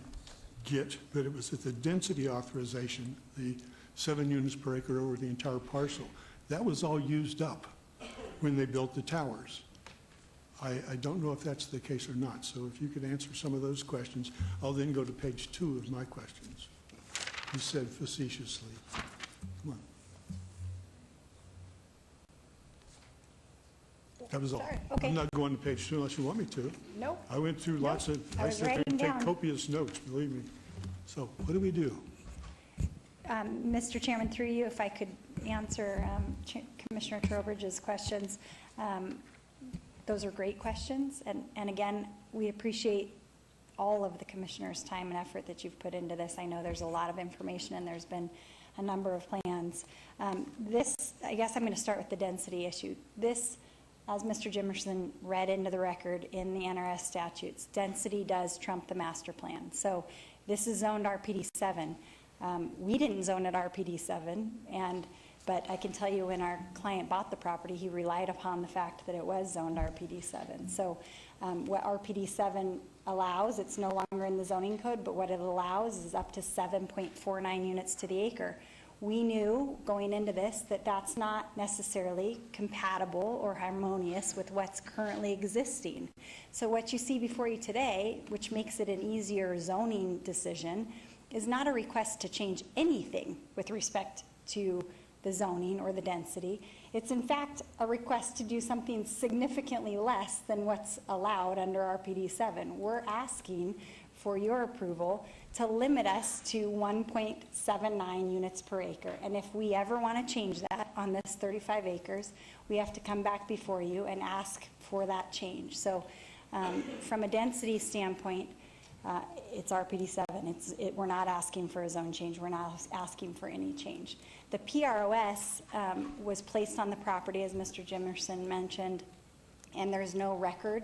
get, but it was at the density authorization, the 7 units per acre over the entire parcel. That was all used up when they built the towers. I don't know if that's the case or not. So if you could answer some of those questions, I'll then go to page 2 of my questions. You said facetiously. Come on. That was all. Sorry. Okay. I'm not going to page 2 unless you want me to. Nope. I went through lots of, I was sit there writing and take down. copious notes, believe me. So what do we do? Mr. Chairman, through you, if I could answer Commissioner Trowbridge's questions. Those are great questions. And again, we appreciate all of the commissioners' time and effort that you've put into this. I know there's a lot of information and there's been a number of plans. I guess I'm going to start with the density issue. This, as Mr. Jimerson read into the record in the NRS statutes, density does trump the master plan. So this is zoned RPD 7. We didn't zone it RPD 7, but I can tell you when our client bought the property, he relied upon the fact that it was zoned RPD 7. So what RPD 7 allows, it's no longer in the zoning code, but what it allows is up to 7.49 units to the acre. We knew going into this that that's not necessarily compatible or harmonious with what's currently existing. So what you see before you today, which makes it an easier zoning decision, is not a request to change anything with respect to the zoning or the density. It's in fact a request to do something significantly less than what's allowed under RPD 7. We're asking for your approval to limit us to 1.79 units per acre. And if we ever want to change that on this 35 acres, we have to come back before you and ask for that change. So from a density standpoint, it's RPD 7. We're not asking for a zone change. We're not asking for any change. The PROS was placed on the property, as Mr. Jimerson mentioned, and there's no record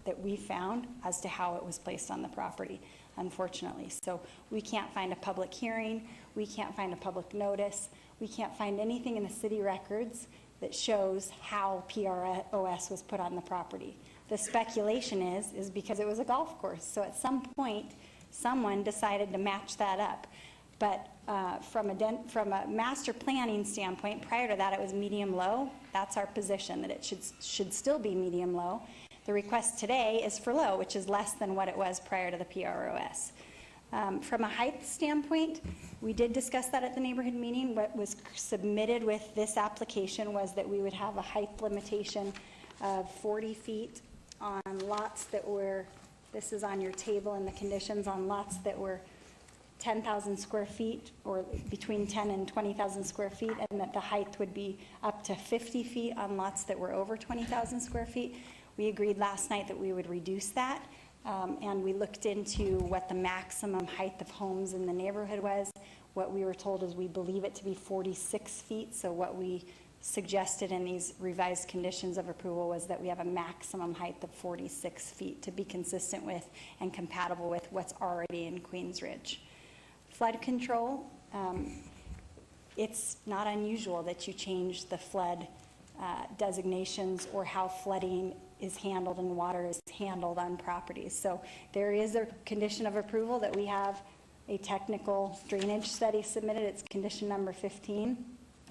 that we found as to how it was placed on the property, unfortunately. So we can't find a public hearing. We can't find a public notice. We can't find anything in the city records that shows how PROS was put on the property. The speculation is because it was a golf course. So at some point, someone decided to match that up. But from a master planning standpoint, prior to that, it was medium-low. That's our position, that it should still be medium-low. The request today is for low, which is less than what it was prior to the PROS. From a height standpoint, we did discuss that at the neighborhood meeting. What was submitted with this application was that we would have a height limitation of 40 feet on lots that were, this is on your table in the conditions, on lots that were 10,000 square feet or between 10 and 20,000 square feet, and that the height would be up to 50 feet on lots that were over 20,000 square feet. We agreed last night that we would reduce that, and we looked into what the maximum height of homes in the neighborhood was. What we were told is we believe it to be 46 feet, so what we suggested in these revised conditions of approval was that we have a maximum height of 46 feet to be consistent with and compatible with what's already in Queens Ridge. Flood control, it's not unusual that you change the flood designations or how flooding is handled and water is handled on properties. So there is a condition of approval that we have a technical drainage study submitted. It's condition number 15.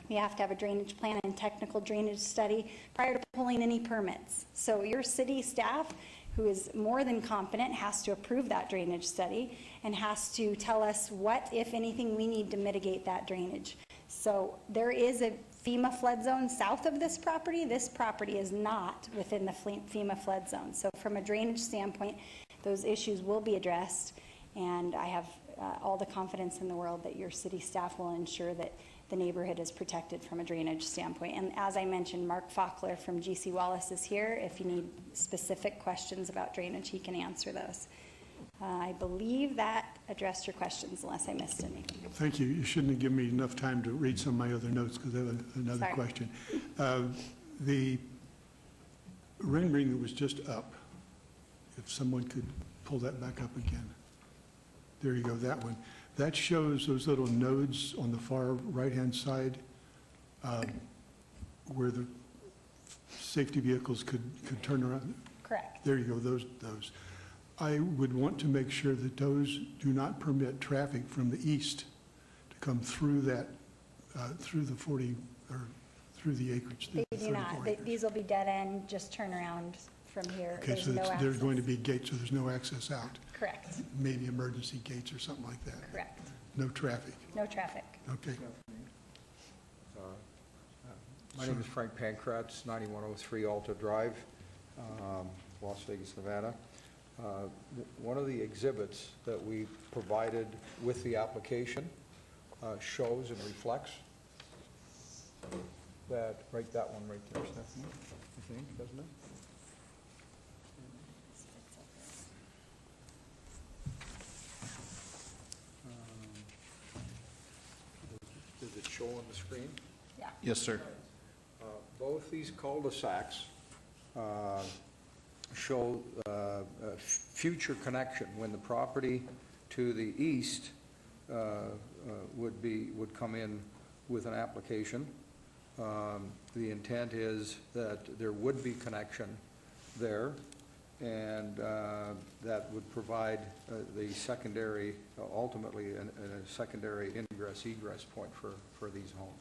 We have to have a drainage plan and technical drainage study prior to pulling any permits. So your city staff, who is more than competent, has to approve that drainage study and has to tell us what, if anything, we need to mitigate that drainage. So there is a FEMA flood zone south of this property. This property is not within the FEMA flood zone. So from a drainage standpoint, those issues will be addressed, and I have all the confidence in the world that your city staff will ensure that the neighborhood is protected from a drainage standpoint. And as I mentioned, Mark Faulkner from GC Wallace is here. If you need specific questions about drainage, he can answer those. I believe that addressed your questions, unless I missed anything. Thank you. You shouldn't have given me enough time to read some of my other notes because I have another Sorry. question. The rendering that was just up, if someone could pull that back up again. There you go, that one. That shows those little nodes on the far right-hand side where the safety vehicles could turn around. Correct. There you go, those. I would want to make sure that those do not permit traffic from the east to come through that, through the 40, or through the acreage. They do not. These will be dead end, just turn around from here. Okay, so there's going to be gates, so there's no access out. Correct. Maybe emergency gates or something like that. Correct. No traffic. No traffic. Okay. My name is Frank Pankratz, 9103 Alta Drive, Las Vegas, Nevada. One of the exhibits that we provided with the application shows and reflects that, that one right there, Stephanie, I think, doesn't it? Does it show on the screen? Yeah. Yes, sir. Both these cul-de-sacs show a future connection when the property to the east would come in with an application. The intent is that there would be connection there, and that would provide the secondary, ultimately, a secondary ingress-egress point for these homes.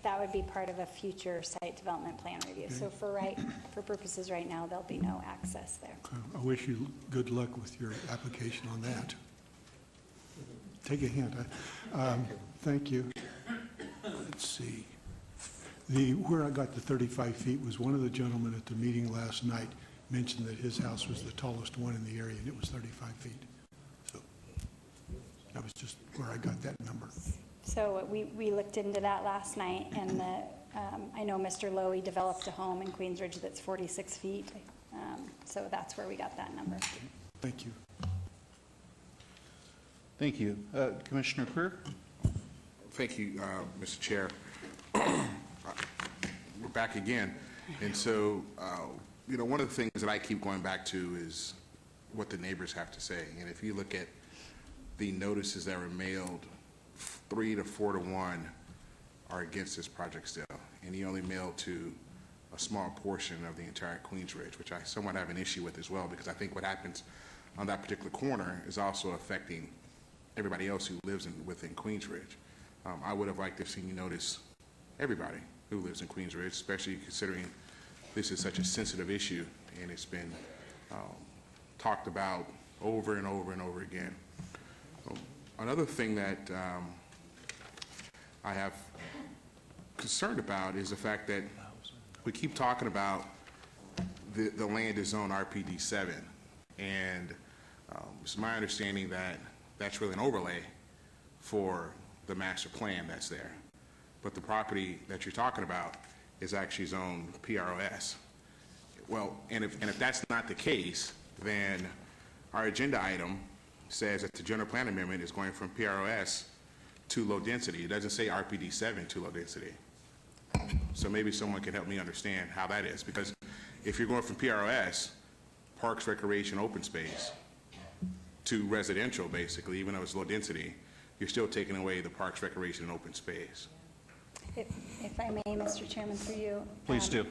That would be part of a future site development plan review. So for purposes right now, there'll be no access there. I wish you good luck with your application on that. Take a hint. Thank you. Let's see. Where I got the 35 feet was one of the gentlemen at the meeting last night mentioned that his house was the tallest one in the area, and it was 35 feet. So that was just where I got that number. So we looked into that last night, and I know Mr. Lowy developed a home in Queensridge that's 46 feet. So that's where we got that number. Thank you. Thank you. Commissioner Creer? Thank you, Mr. Chair. We're back again. And so, one of the things that I keep going back to is what the neighbors have to say. And if you look at the notices that were mailed, 3 to 4 to 1 are against this project still. And he only mailed to a small portion of the entire Queensridge, which I somewhat have an issue with as well, because I think what happens on that particular corner is also affecting everybody else who lives within Queensridge. I would have liked to have seen you notice everybody who lives in Queensridge, especially considering this is such a sensitive issue and it's been talked about over and over and over again. Another thing that I have concerned about is the fact that we keep talking about the land is zoned RPD 7, and it's my understanding that that's really an overlay for the master plan that's there. But the property that you're talking about is actually zoned PROS. Well, and if that's not the case, then our agenda item says that the general plan amendment is going from PROS to low density. It doesn't say RPD 7 to low density. So maybe someone can help me understand how that is, because if you're going from PROS, Parks, Recreation, Open Space, to residential, basically, even though it's low density, you're still taking away the Parks, Recreation, and Open Space. If I may, Mr. Chairman, through you. Please do.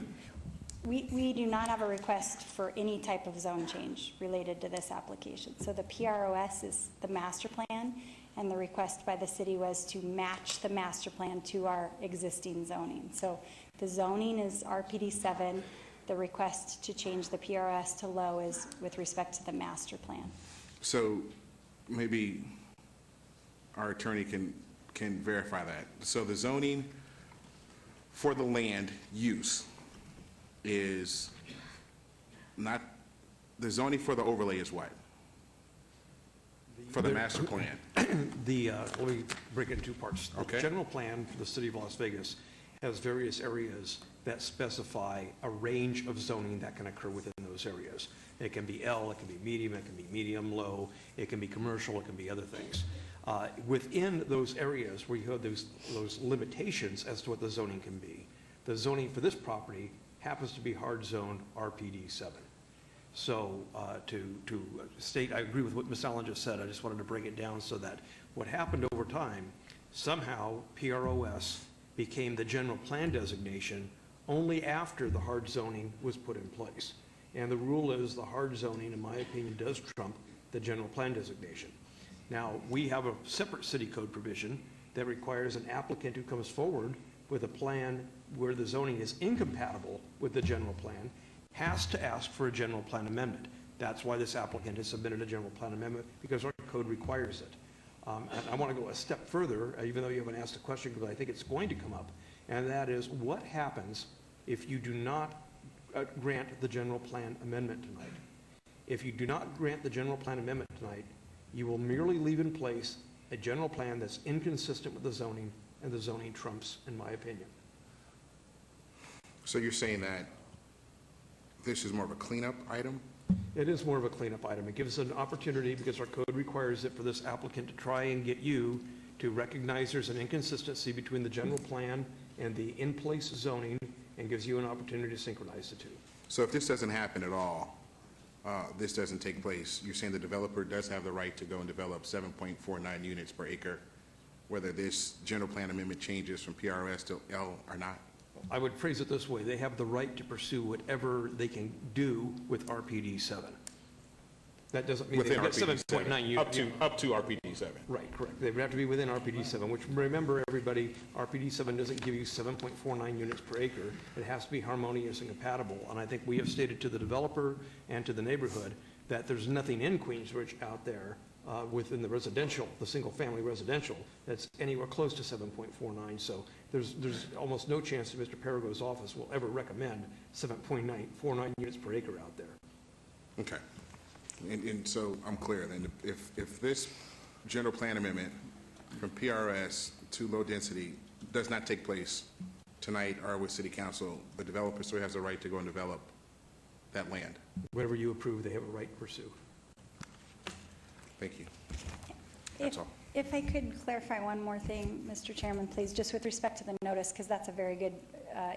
We do not have a request for any type of zone change related to this application. So the PROS is the master plan, and the request by the city was to match the master plan to our existing zoning. So the zoning is RPD 7. The request to change the PRS to low is with respect to the master plan. So maybe our attorney can verify that. So the zoning for the land use is not, the zoning for the overlay is what? For the master plan? Let me break it in two parts. Okay. The general plan for the city of Las Vegas has various areas that specify a range of zoning that can occur within those areas. It can be L, it can be medium, low, it can be commercial, it can be other things. Within those areas where you have those limitations as to what the zoning can be, the zoning for this property happens to be hard zoned RPD 7. So to state, I agree with what Ms. Allen just said. I just wanted to break it down so that what happened over time, somehow PROS became the general plan designation only after the hard zoning was put in place. And the rule is the hard zoning, in my opinion, does trump the general plan designation. Now, we have a separate city code provision that requires an applicant who comes forward with a plan where the zoning is incompatible with the general plan has to ask for a general plan amendment. That's why this applicant has submitted a general plan amendment, because our code requires it. And I want to go a step further, even though you haven't asked a question, because I think it's going to come up, and that is what happens if you do not grant the general plan amendment tonight? If you do not grant the general plan amendment tonight, you will merely leave in place a general plan that's inconsistent with the zoning, and the zoning trumps, in my opinion. So you're saying that this is more of a cleanup item? It is more of a cleanup item. It gives an opportunity, because our code requires it, for this applicant to try and get you to recognize there's an inconsistency between the general plan and the in-place zoning, and gives you an opportunity to synchronize the two. So if this doesn't happen at all, this doesn't take place, you're saying the developer does have the right to go and develop 7.49 units per acre, whether this general plan amendment changes from PRS to L or not? I would phrase it this way: they have the right to pursue whatever they can do with RPD 7. That doesn't mean Within they get RPD 7, 7.9 units. up to RPD 7. Right, correct. They would have to be within RPD 7, which, remember, everybody, RPD 7 doesn't give you 7.49 units per acre. It has to be harmonious and compatible. And I think we have stated to the developer and to the neighborhood that there's nothing in Queensbridge out there within the residential, the single-family residential, that's anywhere close to 7.49. So there's almost no chance that Mr. Perigo's office will ever recommend 7.49 units per acre out there. Okay. And so I'm clear then, if this general plan amendment from PRS to low density does not take place tonight or with city council, the developer still has the right to go and develop that land? Whatever you approve, they have a right to pursue. Thank you. That's all. If I could clarify one more thing, Mr. Chairman, please, just with respect to the notice, because that's a very good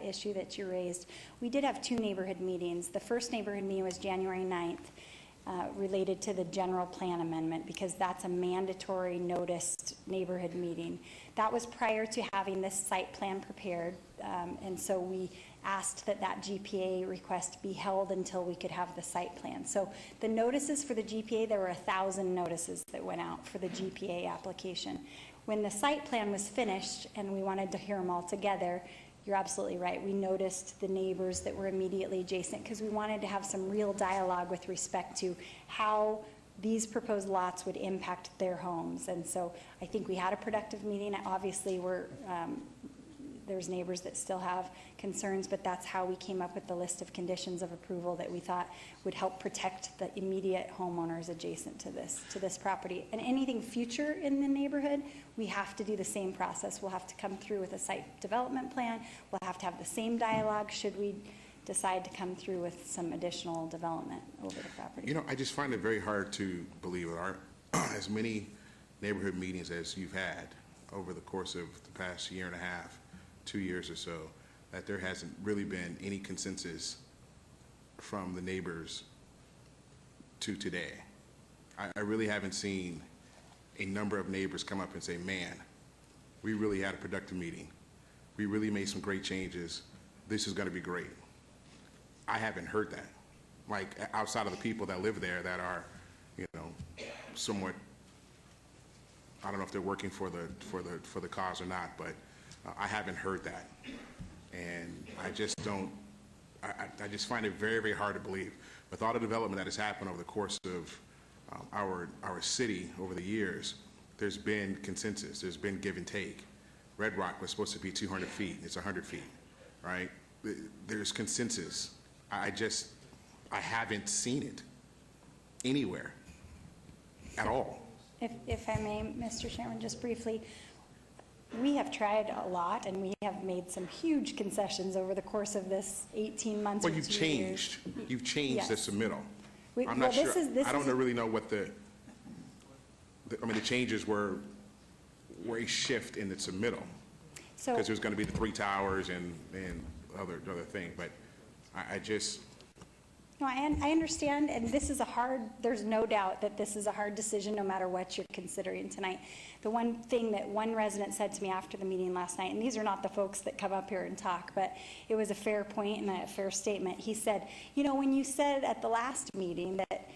issue that you raised. We did have 2 neighborhood meetings. The first neighborhood meeting was January 9th. Related to the general plan amendment, because that's a mandatory noticed neighborhood meeting. That was prior to having this site plan prepared, and so we asked that GPA request be held until we could have the site plan. So the notices for the GPA, there were 1,000 notices that went out for the GPA application. When the site plan was finished and we wanted to hear them all together, you're absolutely right. We noticed the neighbors that were immediately adjacent, because we wanted to have some real dialogue with respect to how these proposed lots would impact their homes. And so I think we had a productive meeting. Obviously, there's neighbors that still have concerns, but that's how we came up with the list of conditions of approval that we thought would help protect the immediate homeowners adjacent to this property. And anything future in the neighborhood, we have to do the same process. We'll have to come through with a site development plan. We'll have to have the same dialogue should we decide to come through with some additional development over the property. You know, I just find it very hard to believe with as many neighborhood meetings as you've had over the course of the past year and a half, 2 years or so, that there hasn't really been any consensus from the neighbors to today. I really haven't seen a number of neighbors come up and say, man, we really had a productive meeting. We really made some great changes. This is going to be great. I haven't heard that. Like, outside of the people that live there that are, you know, somewhat I don't know if they're working for the cause or not, but I haven't heard that. And I just don't, I just find it very, very hard to believe. With all the development that has happened over the course of our city over the years, there's been consensus, there's been give and take. Red Rock was supposed to be 200 feet, it's 100 feet, right? There's consensus. I haven't seen it anywhere at all. If I may, Mr. Chairman, just briefly, we have tried a lot, and we have made some huge concessions over the course of this 18 months or 2 years. You've changed the submittal. I'm well, not sure, this I don't is- really know what the changes were a shift in the submittal. So- Because there's going to be the 3 towers and other thing, but I just, No, I understand, and this is there's no doubt that this is a hard decision no matter what you're considering tonight. The one thing that one resident said to me after the meeting last night, and these are not the folks that come up here and talk, but it was a fair point and a fair statement. He said, when you said at the last meeting that,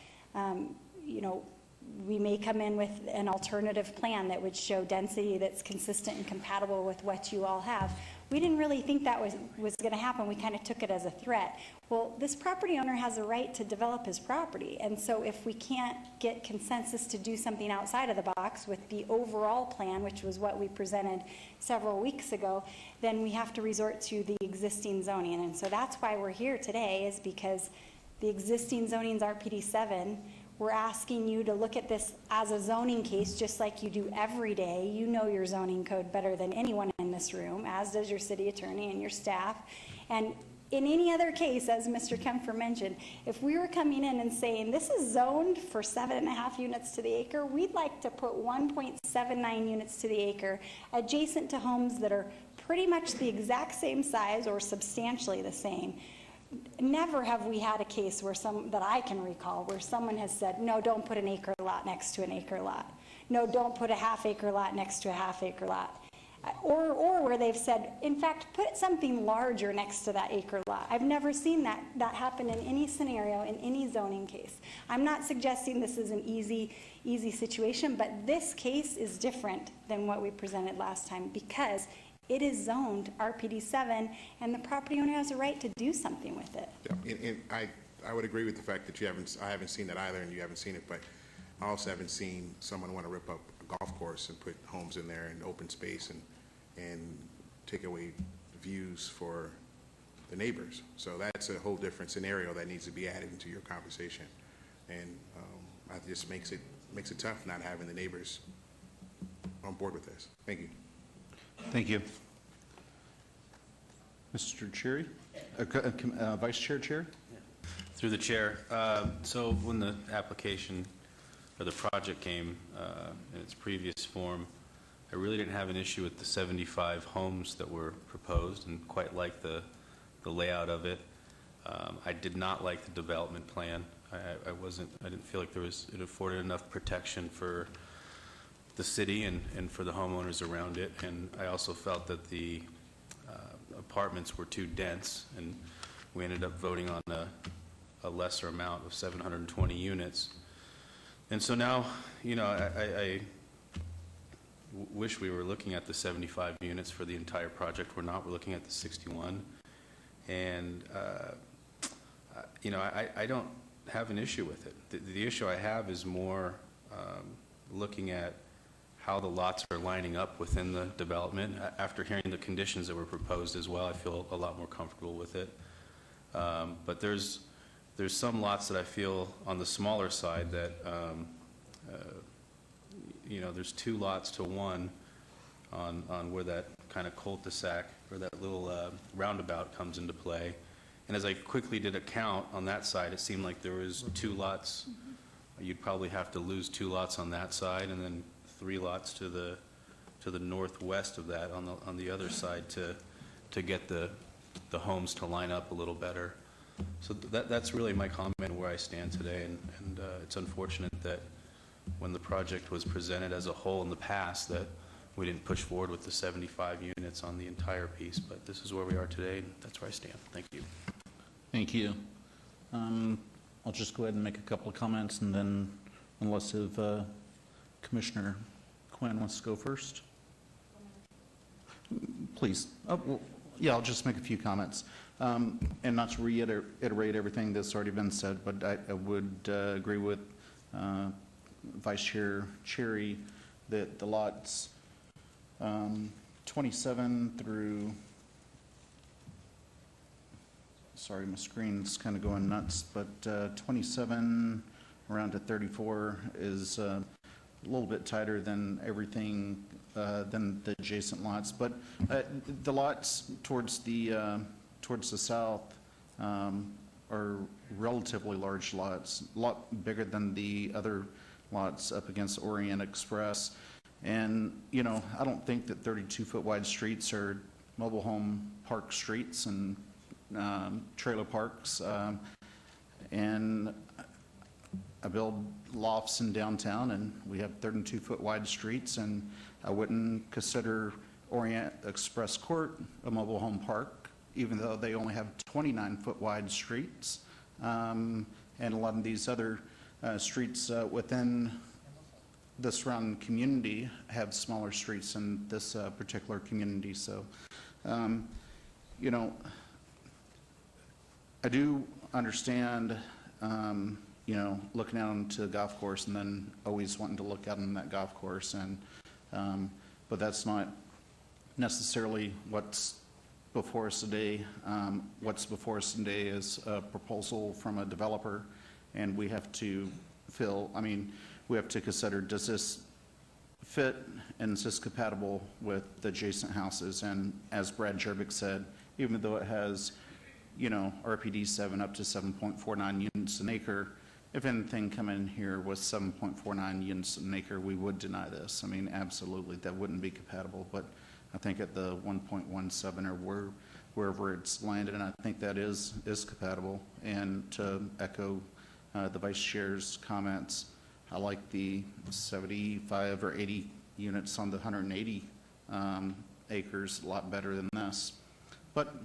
we may come in with an alternative plan that would show density that's consistent and compatible with what you all have. We didn't really think that was going to happen. We kind of took it as a threat. Well, this property owner has a right to develop his property. And so if we can't get consensus to do something outside of the box with the overall plan, which was what we presented several weeks ago, then we have to resort to the existing zoning. And so that's why we're here today, is because the existing zoning's RPD 7. We're asking you to look at this as a zoning case, just like you do every day. You know your zoning code better than anyone in this room, as does your city attorney and your staff. And in any other case, as Mr. Kempfer mentioned, if we were coming in and saying, this is zoned for 7.5 units to the acre, we'd like to put 1.79 units to the acre adjacent to homes that are pretty much the exact same size or substantially the same. Never have we had a case that I can recall where someone has said, no, don't put an acre lot next to an acre lot. No, don't put a half-acre lot next to a half-acre lot. Or where they've said, in fact, put something larger next to that acre lot. I've never seen that happen in any scenario, in any zoning case. I'm not suggesting this is an easy situation, but this case is different than what we presented last time because it is zoned RPD 7, and the property owner has a right to do something with it. yeah, and I would agree with the fact that I haven't seen that either, and you haven't seen it, but I also haven't seen someone want to rip up a golf course and put homes in there and open space and take away views for the neighbors. So that's a whole different scenario that needs to be added into your conversation, and it just makes it tough not having the neighbors on board with this. Thank you. Thank you. Mr. Cherry? Vice Chair Cherry? Through the chair. So when the application or the project came in its previous form, I really didn't have an issue with the 75 homes that were proposed and quite like the layout of it. I did not like the development plan. I didn't feel like it afforded enough protection for the city and for the homeowners around it. And I also felt that the apartments were too dense, and we ended up voting on a lesser amount of 720 units. And so now, I wish we were looking at the 75 units for the entire project. We're not. We're looking at the 61. And, I don't have an issue with it. The issue I have is more looking at how the lots are lining up within the development. After hearing the conditions that were proposed as well, I feel a lot more comfortable with it. But there's some lots that I feel on the smaller side that, there's 2 lots to 1 on where that kind of cul-de-sac or that little roundabout comes into play. And as I quickly did a count on that side, it seemed like there was 2 lots. You'd probably have to lose 2 lots on that side, and then 3 lots to the northwest of that on the other side to get the homes to line up a little better. So that's really my comment where I stand today, and it's unfortunate that when the project was presented as a whole in the past that we didn't push forward with the 75 units on the entire piece, but this is where we are today, and that's where I stand. Thank you. Thank you. I'll just go ahead and make a couple of comments, and then unless if Commissioner Quinn wants to go first. Please. Oh, well, yeah, I'll just make a few comments. And not to reiterate everything that's already been said, but I would agree with Vice Chair Cherry that the lots 27 through, sorry, my screen's kind of going nuts, but 27 around to 34 is a little bit tighter than everything, than the adjacent lots. But the lots towards the south are relatively large lots, a lot bigger than the other lots up against Orient Express. And, you know, I don't think that 32-foot wide streets are mobile home park streets and trailer parks. And I build lofts in downtown, and we have 32-foot wide streets, and I wouldn't consider Orient Express Court a mobile home park, even though they only have 29-foot wide streets. And a lot of these other streets within the surrounding community have smaller streets in this particular community. So, you know, I do understand, you know, looking out onto the golf course and then always wanting to look out on that golf course. And, but that's not necessarily what's before us today. What's before us today is a proposal from a developer, and we have to we have to consider, does this fit and is this compatible with the adjacent houses? And as Brad Jerbick said, even though it has, you know, RPD 7 up to 7.49 units an acre, if anything come in here with 7.49 units an acre, we would deny this. I mean, absolutely, that wouldn't be compatible. But I think at the 1.17 or wherever it's landed, and I think that is compatible. And to echo the Vice Chair's comments, I like the 75 or 80 units on the 180 acres a lot better than this. But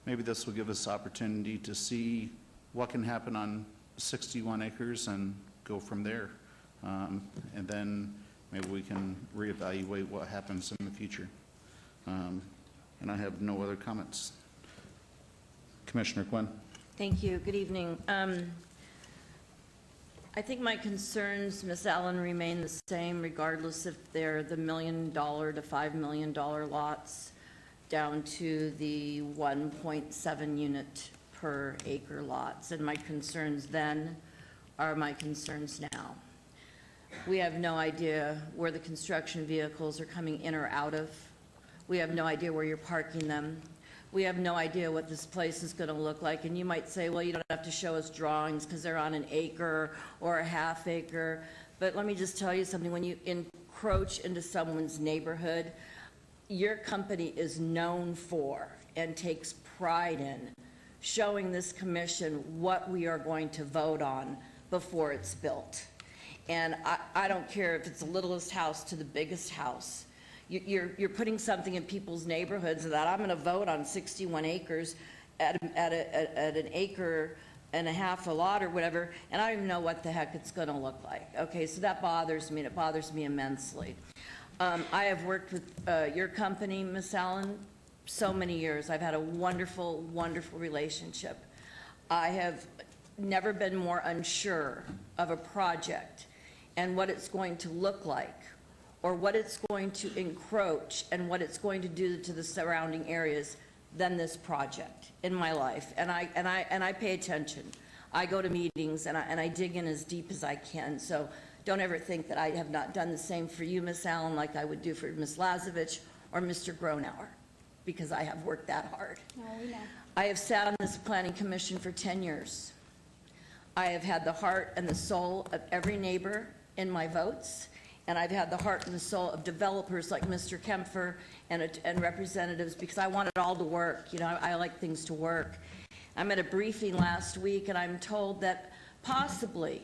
maybe this will give us opportunity to see what can happen on 61 acres and go from there. And then maybe we can reevaluate what happens in the future. And I have no other comments. Commissioner Quinn. Thank you. Good evening. I think my concerns, Ms. Allen, remain the same regardless if they're the $1 million to $5 million lots down to the 1.7 unit per acre lots. And my concerns then are my concerns now. We have no idea where the construction vehicles are coming in or out of. We have no idea where you're parking them. We have no idea what this place is going to look like. And you might say, well, you don't have to show us drawings because they're on an acre or a half acre. But let me just tell you something. When you encroach into someone's neighborhood, your company is known for and takes pride in showing this commission what we are going to vote on before it's built. And I don't care if it's the littlest house to the biggest house. You're putting something in people's neighborhoods that I'm going to vote on 61 acres at an acre and a half a lot or whatever, and I don't even know what the heck it's going to look like. Okay, so that bothers me, and it bothers me immensely. I have worked with your company, Ms. Allen, so many years. I've had a wonderful, wonderful relationship. I have never been more unsure of a project and what it's going to look like, or what it's going to encroach and what it's going to do to the surrounding areas than this project in my life. And I pay attention. I go to meetings and I dig in as deep as I can. So don't ever think that I have not done the same for you, Ms. Allen, like I would do for Ms. Lazovich or Mr. Gronauer, because I have worked that hard. No, we know. I have sat on this planning commission for 10 years. I have had the heart and the soul of every neighbor in my votes. And I've had the heart and the soul of developers like Mr. Kempfer and representatives, because I want it all to work. You know, I like things to work. I'm at a briefing last week, and I'm told that possibly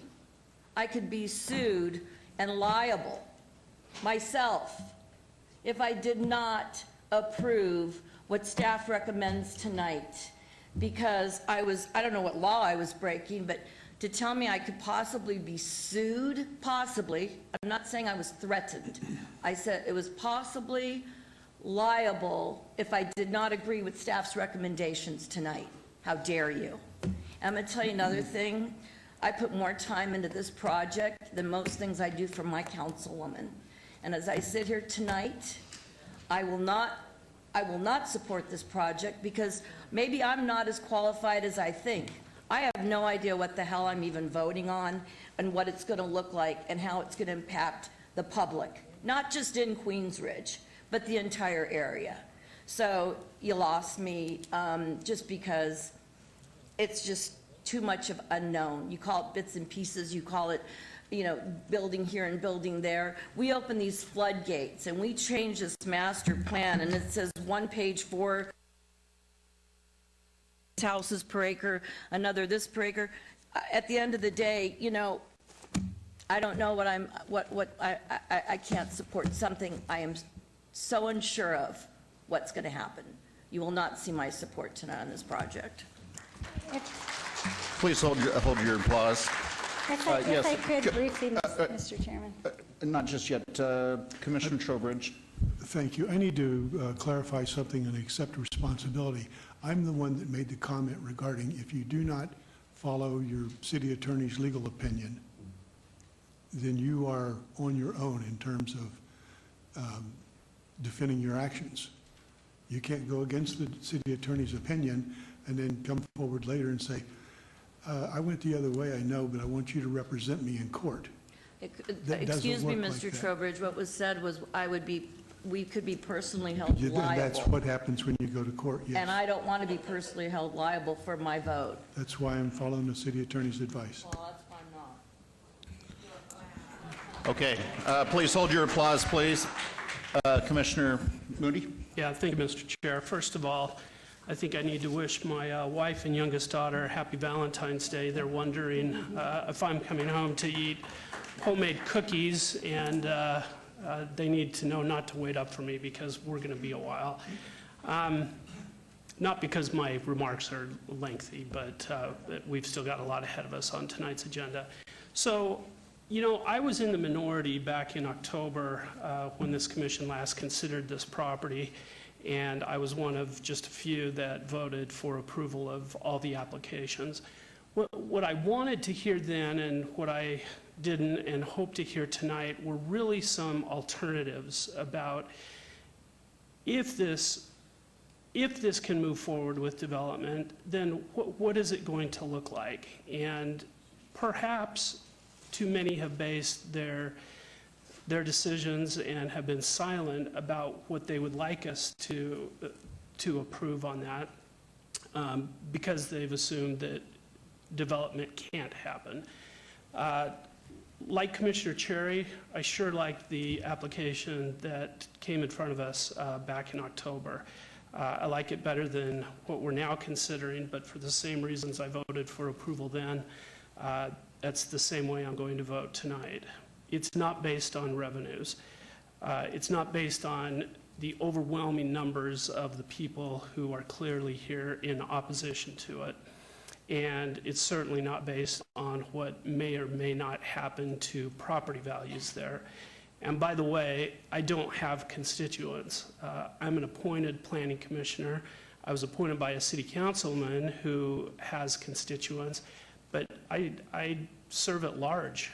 I could be sued and liable myself if I did not approve what staff recommends tonight, because I don't know what law I was breaking, but to tell me I could possibly be sued, possibly, I'm not saying I was threatened, I said it was possibly liable if I did not agree with staff's recommendations tonight. How dare you? I'm going to tell you another thing. I put more time into this project than most things I do for my councilwoman. And as I sit here tonight, I will not support this project because maybe I'm not as qualified as I think. I have no idea what the hell I'm even voting on and what it's going to look like and how it's going to impact the public, not just in Queens Ridge, but the entire area. So you lost me just because it's just too much of unknown. You call it bits and pieces, you call it, you know, building here and building there. We open these floodgates and we change this master plan and it says 1 page 4 houses per acre, another this per acre. At the end of the day, you know, I don't know what I can't support something I am so unsure of what's going to happen. You will not see my support tonight on this project. Please hold your applause. If I could briefly, Mr. Chairman. Not just yet. Commissioner Trowbridge. Thank you. I need to clarify something and accept responsibility. I'm the one that made the comment regarding if you do not follow your city attorney's legal opinion, then you are on your own in terms of defending your actions. You can't go against the city attorney's opinion and then come forward later and say, I went the other way, I know, but I want you to represent me in court. Excuse me, Mr. Trowbridge, what was said was we could be personally held liable. That's what happens when you go to court, yes. And I don't want to be personally held liable for my vote. That's why I'm following the city attorney's advice. Well, that's why I'm not. Okay. Please hold your applause, please. Commissioner Moody. Yeah, thank you, Mr. Chair. First of all, I think I need to wish my wife and youngest daughter happy Valentine's Day. They're wondering if I'm coming home to eat homemade cookies, and they need to know not to wait up for me because we're going to be a while. Not because my remarks are lengthy, but we've still got a lot ahead of us on tonight's agenda. So, you know, I was in the minority back in October when this commission last considered this property, and I was one of just a few that voted for approval of all the applications. What I wanted to hear then and what I didn't and hope to hear tonight were really some alternatives about if this can move forward with development, then what is it going to look like? And perhaps too many have based their decisions and have been silent about what they would like us to approve on that because they've assumed that development can't happen. Like Commissioner Cherry, I sure liked the application that came in front of us back in October. I like it better than what we're now considering, but for the same reasons I voted for approval then, that's the same way I'm going to vote tonight. It's not based on revenues. It's not based on the overwhelming numbers of the people who are clearly here in opposition to it. And it's certainly not based on what may or may not happen to property values there. And by the way, I don't have constituents. I'm an appointed planning commissioner. I was appointed by a city councilman who has constituents, but I serve at large.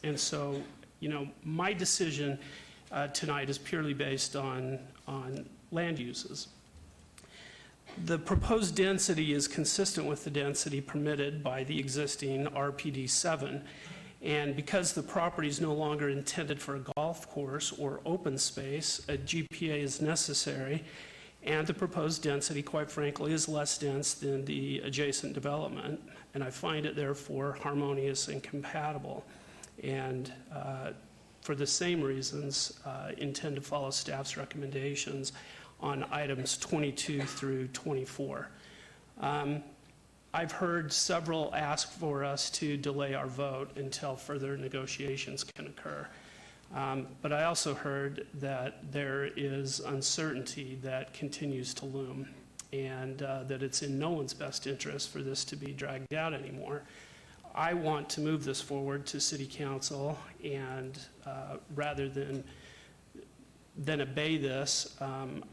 And so, you know, my decision tonight is purely based on land uses. The proposed density is consistent with the density permitted by the existing RPD 7. And because the property is no longer intended for a golf course or open space, a GPA is necessary. And the proposed density, quite frankly, is less dense than the adjacent development. And I find it therefore harmonious and compatible. And for the same reasons, intend to follow staff's recommendations on items 22 through 24. I've heard several ask for us to delay our vote until further negotiations can occur. But I also heard that there is uncertainty that continues to loom and that it's in no one's best interest for this to be dragged out anymore. I want to move this forward to City Council and rather than than obey this.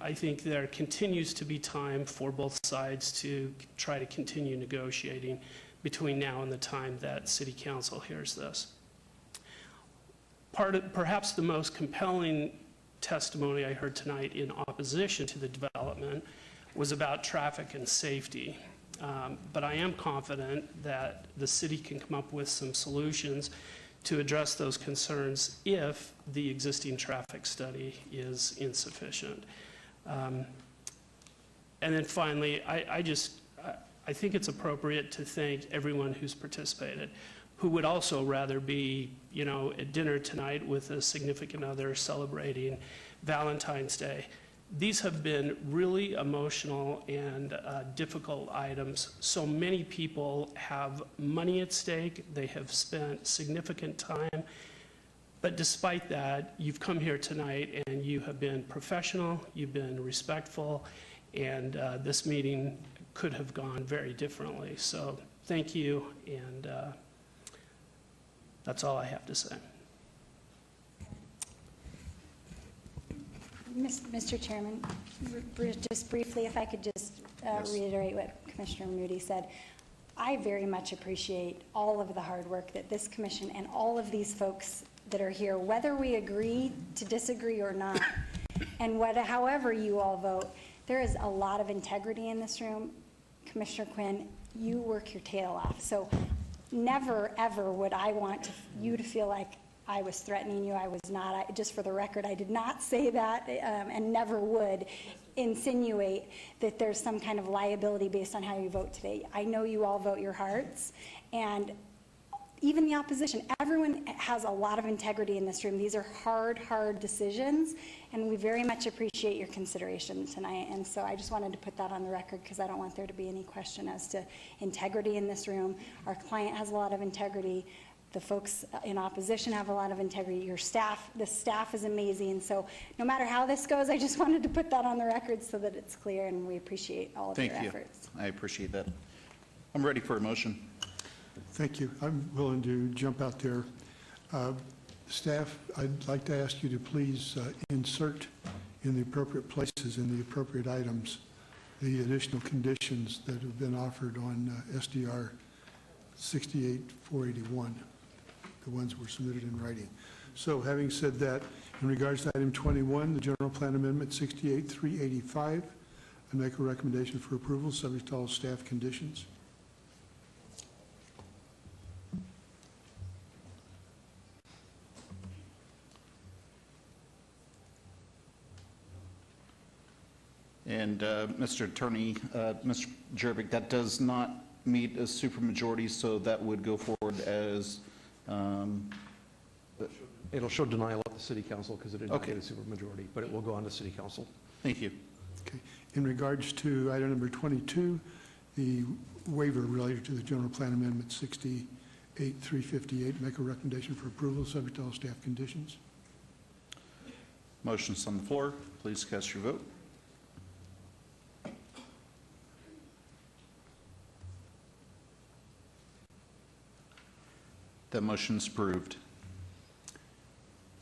I think there continues to be time for both sides to try to continue negotiating between now and the time that City Council hears this. Perhaps the most compelling testimony I heard tonight in opposition to the development was about traffic and safety. But I am confident that the city can come up with some solutions to address those concerns if the existing traffic study is insufficient. And then finally, I think it's appropriate to thank everyone who's participated, who would also rather be, you know, at dinner tonight with a significant other celebrating Valentine's Day. These have been really emotional and difficult items. So many people have money at stake. They have spent significant time. But despite that, you've come here tonight and you have been professional, you've been respectful, and this meeting could have gone very differently. So thank you, and that's all I have to say. Mr. Chairman, just briefly, if I could just reiterate what Commissioner Moody said. I very much appreciate all of the hard work that this commission and all of these folks that are here, whether we agree to disagree or not, and however you all vote, there is a lot of integrity in this room. Commissioner Quinn, you work your tail off. So never, ever would I want you to feel like I was threatening you. I was not. Just for the record, I did not say that and never would insinuate that there's some kind of liability based on how you vote today. I know you all vote your hearts, and even the opposition, everyone has a lot of integrity in this room. These are hard, hard decisions, and we very much appreciate your consideration tonight. And so I just wanted to put that on the record because I don't want there to be any question as to integrity in this room. Our client has a lot of integrity. The folks in opposition have a lot of integrity. Your staff, the staff is amazing. So no matter how this goes, I just wanted to put that on the record so that it's clear, and we appreciate all of your efforts. I appreciate that. I'm ready for a motion. Thank you. I'm willing to jump out there. Staff, I'd like to ask you to please insert in the appropriate places in the appropriate items the additional conditions that have been offered on SDR 68481. The ones were submitted in writing. So having said that, in regards to item 21, the general plan amendment 68385, I make a recommendation for approval subject to all staff conditions. And Mr. Attorney, Mr. Jervik, that does not meet a supermajority, so that would go forward as It'll show denial at the city council because it did not get a supermajority, but it will go on to city council. Thank you. Okay. In regards to item number 22, the waiver related to the general plan amendment 68358, make a recommendation for approval subject to all staff conditions. Motion's on the floor. Please cast your vote. That motion's approved.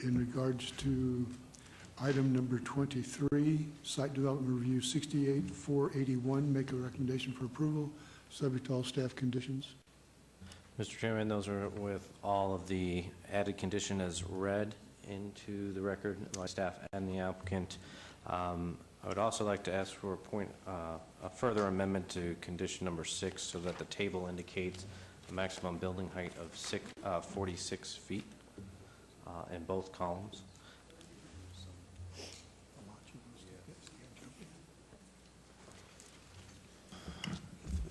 In regards to item number 23, site development review 68481, make a recommendation for approval, subject to all staff conditions. Mr. Chairman, those are with all of the added condition as read into the record by staff and the applicant. I would also like to ask for a further amendment to condition number 6 so that the table indicates a maximum building height of 46 feet in both columns.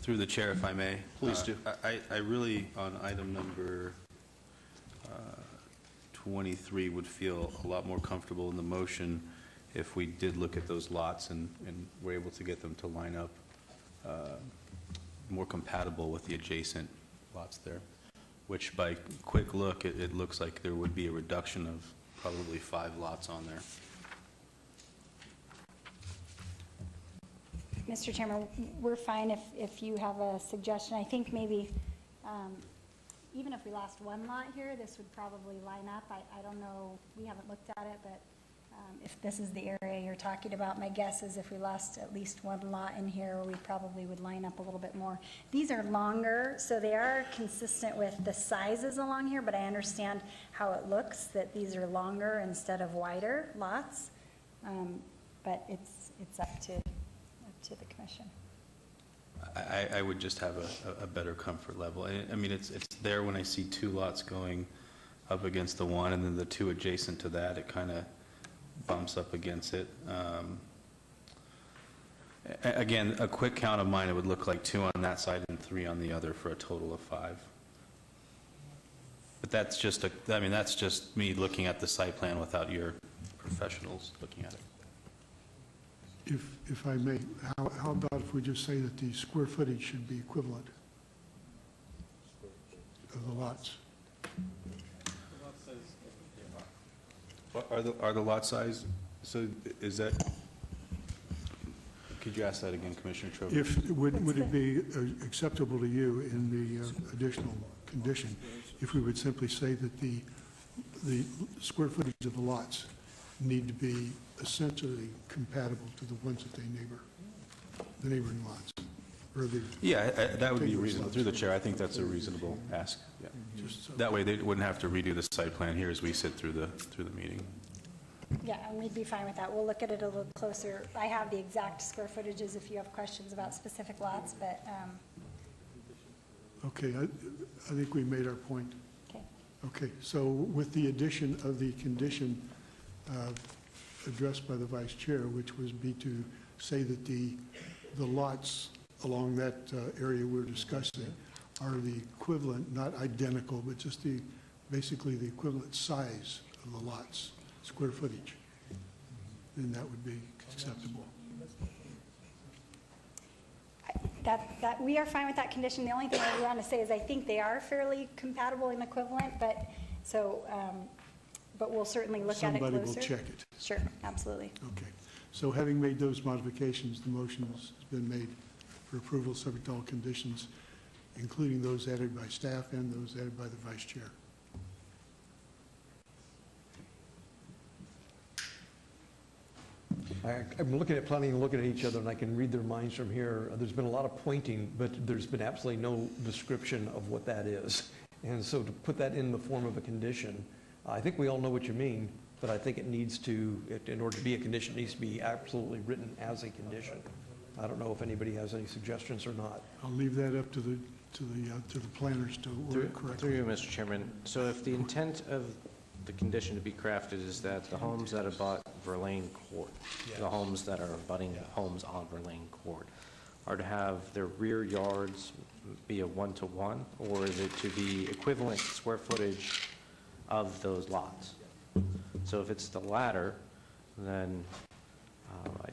Through the chair, if I may. Please do. I really, on item number 23, would feel a lot more comfortable in the motion if we did look at those lots and were able to get them to line up more compatible with the adjacent lots there, which by quick look, it looks like there would be a reduction of probably 5 lots on there. Mr. Chairman, we're fine if you have a suggestion. I think maybe even if we lost one lot here, this would probably line up. I don't know, we haven't looked at it, but If this is the area you're talking about, my guess is if we lost at least one lot in here, we probably would line up a little bit more. These are longer, so they are consistent with the sizes along here, but I understand how it looks, that these are longer instead of wider lots. But it's up to the commission. I would just have a better comfort level. I mean, it's there when I see two lots going up against the one, and then the two adjacent to that, it kind of bumps up against it. Again, a quick count of mine, it would look like 2 on that side and 3 on the other for a total of 5. But that's just that's just me looking at the site plan without your professionals looking at it. If I may, how about if we just say that the square footage should be equivalent of the lots? Are the lot size, so is that, could you ask that again, Commissioner Trowbridge? Would it be acceptable to you in the additional condition if we would simply say that the square footage of the lots need to be essentially compatible to the ones that they neighbor, the neighboring lots? Or the Yeah, that would be reasonable. Through the chair, I think that's a reasonable ask. Yeah. That way they wouldn't have to redo the site plan here as we sit through the meeting. Yeah, and we'd be fine with that. We'll look at it a little closer. I have the exact square footages if you have questions about specific lots, but, Okay, I think we made our point. okay. Okay, so with the addition of the condition addressed by the vice chair, which was be to say that the lots along that area we're discussing are the equivalent, not identical, but just basically the equivalent size of the lots, square footage, then that would be acceptable. That we are fine with that condition. The only thing I want to say is I think they are fairly compatible and equivalent, but we'll certainly look at it closer. Somebody will check it. Sure, absolutely. Okay. So having made those modifications, the motion has been made for approval subject to all conditions, including those added by staff and those added by the vice chair. I'm looking at planning and looking at each other, and I can read their minds from here. There's been a lot of pointing, but there's been absolutely no description of what that is. And so to put that in the form of a condition, I think we all know what you mean, but I think it needs to, in order to be a condition, it needs to be absolutely written as a condition. I don't know if anybody has any suggestions or not. I'll leave that up to the planners to work correctly. Through you, Mr. Chairman. So if the intent of the condition to be crafted is that the homes that abut Verlaine Court, the homes that are abutting homes on Verlaine Court, are to have their rear yards be a 1-to-1, or is it to be equivalent square footage of those lots? So if it's the latter, then I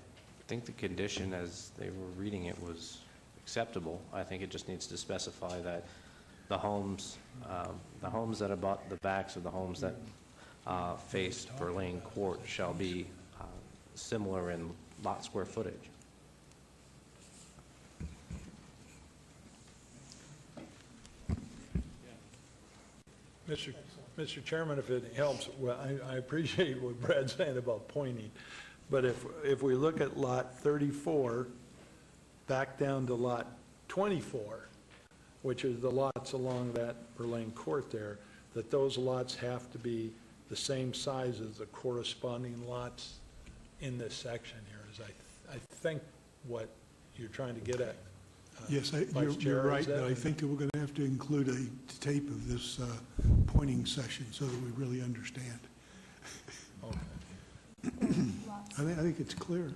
think the condition as they were reading it was acceptable. I think it just needs to specify that the homes that abut the backs of the homes that face Verlaine Court shall be similar in lot square footage. Mr. Chairman, if it helps, well, I appreciate what Brad's saying about pointing, but if we look at lot 34, back down to lot 24, which is the lots along that Verlaine Court there, that those lots have to be the same size as the corresponding lots in this section here, is I think what you're trying to get at. Yes, Vice Chair, you're right, is that- but I think that we're going to have to include a tape of this pointing session so that we really understand. Okay. I think it's clear.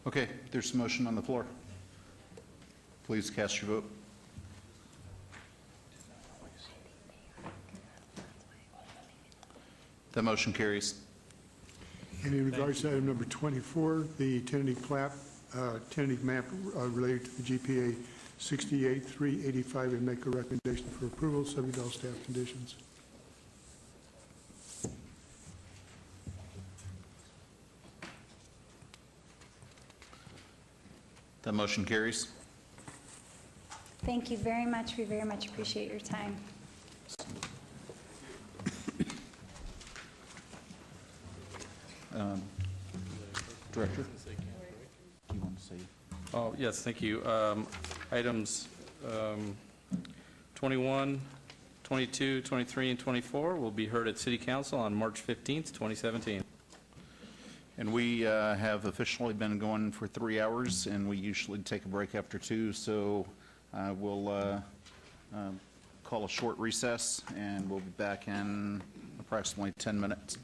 Okay, there's a motion on the floor. Please cast your vote. The motion carries. And in regards to item number 24, the tentative map related to the GPA 68-385, and make a recommendation for approval, subject to all staff conditions. The motion carries. Thank you very much. We very much appreciate your time. Director? You want to say? Oh, yes, thank you. Items 21, 22, 23, and 24 will be heard at City Council on March 15th, 2017. And we have officially been going for 3 hours, and we usually take a break after 2, so we'll call a short recess, and we'll be back in approximately 10 minutes.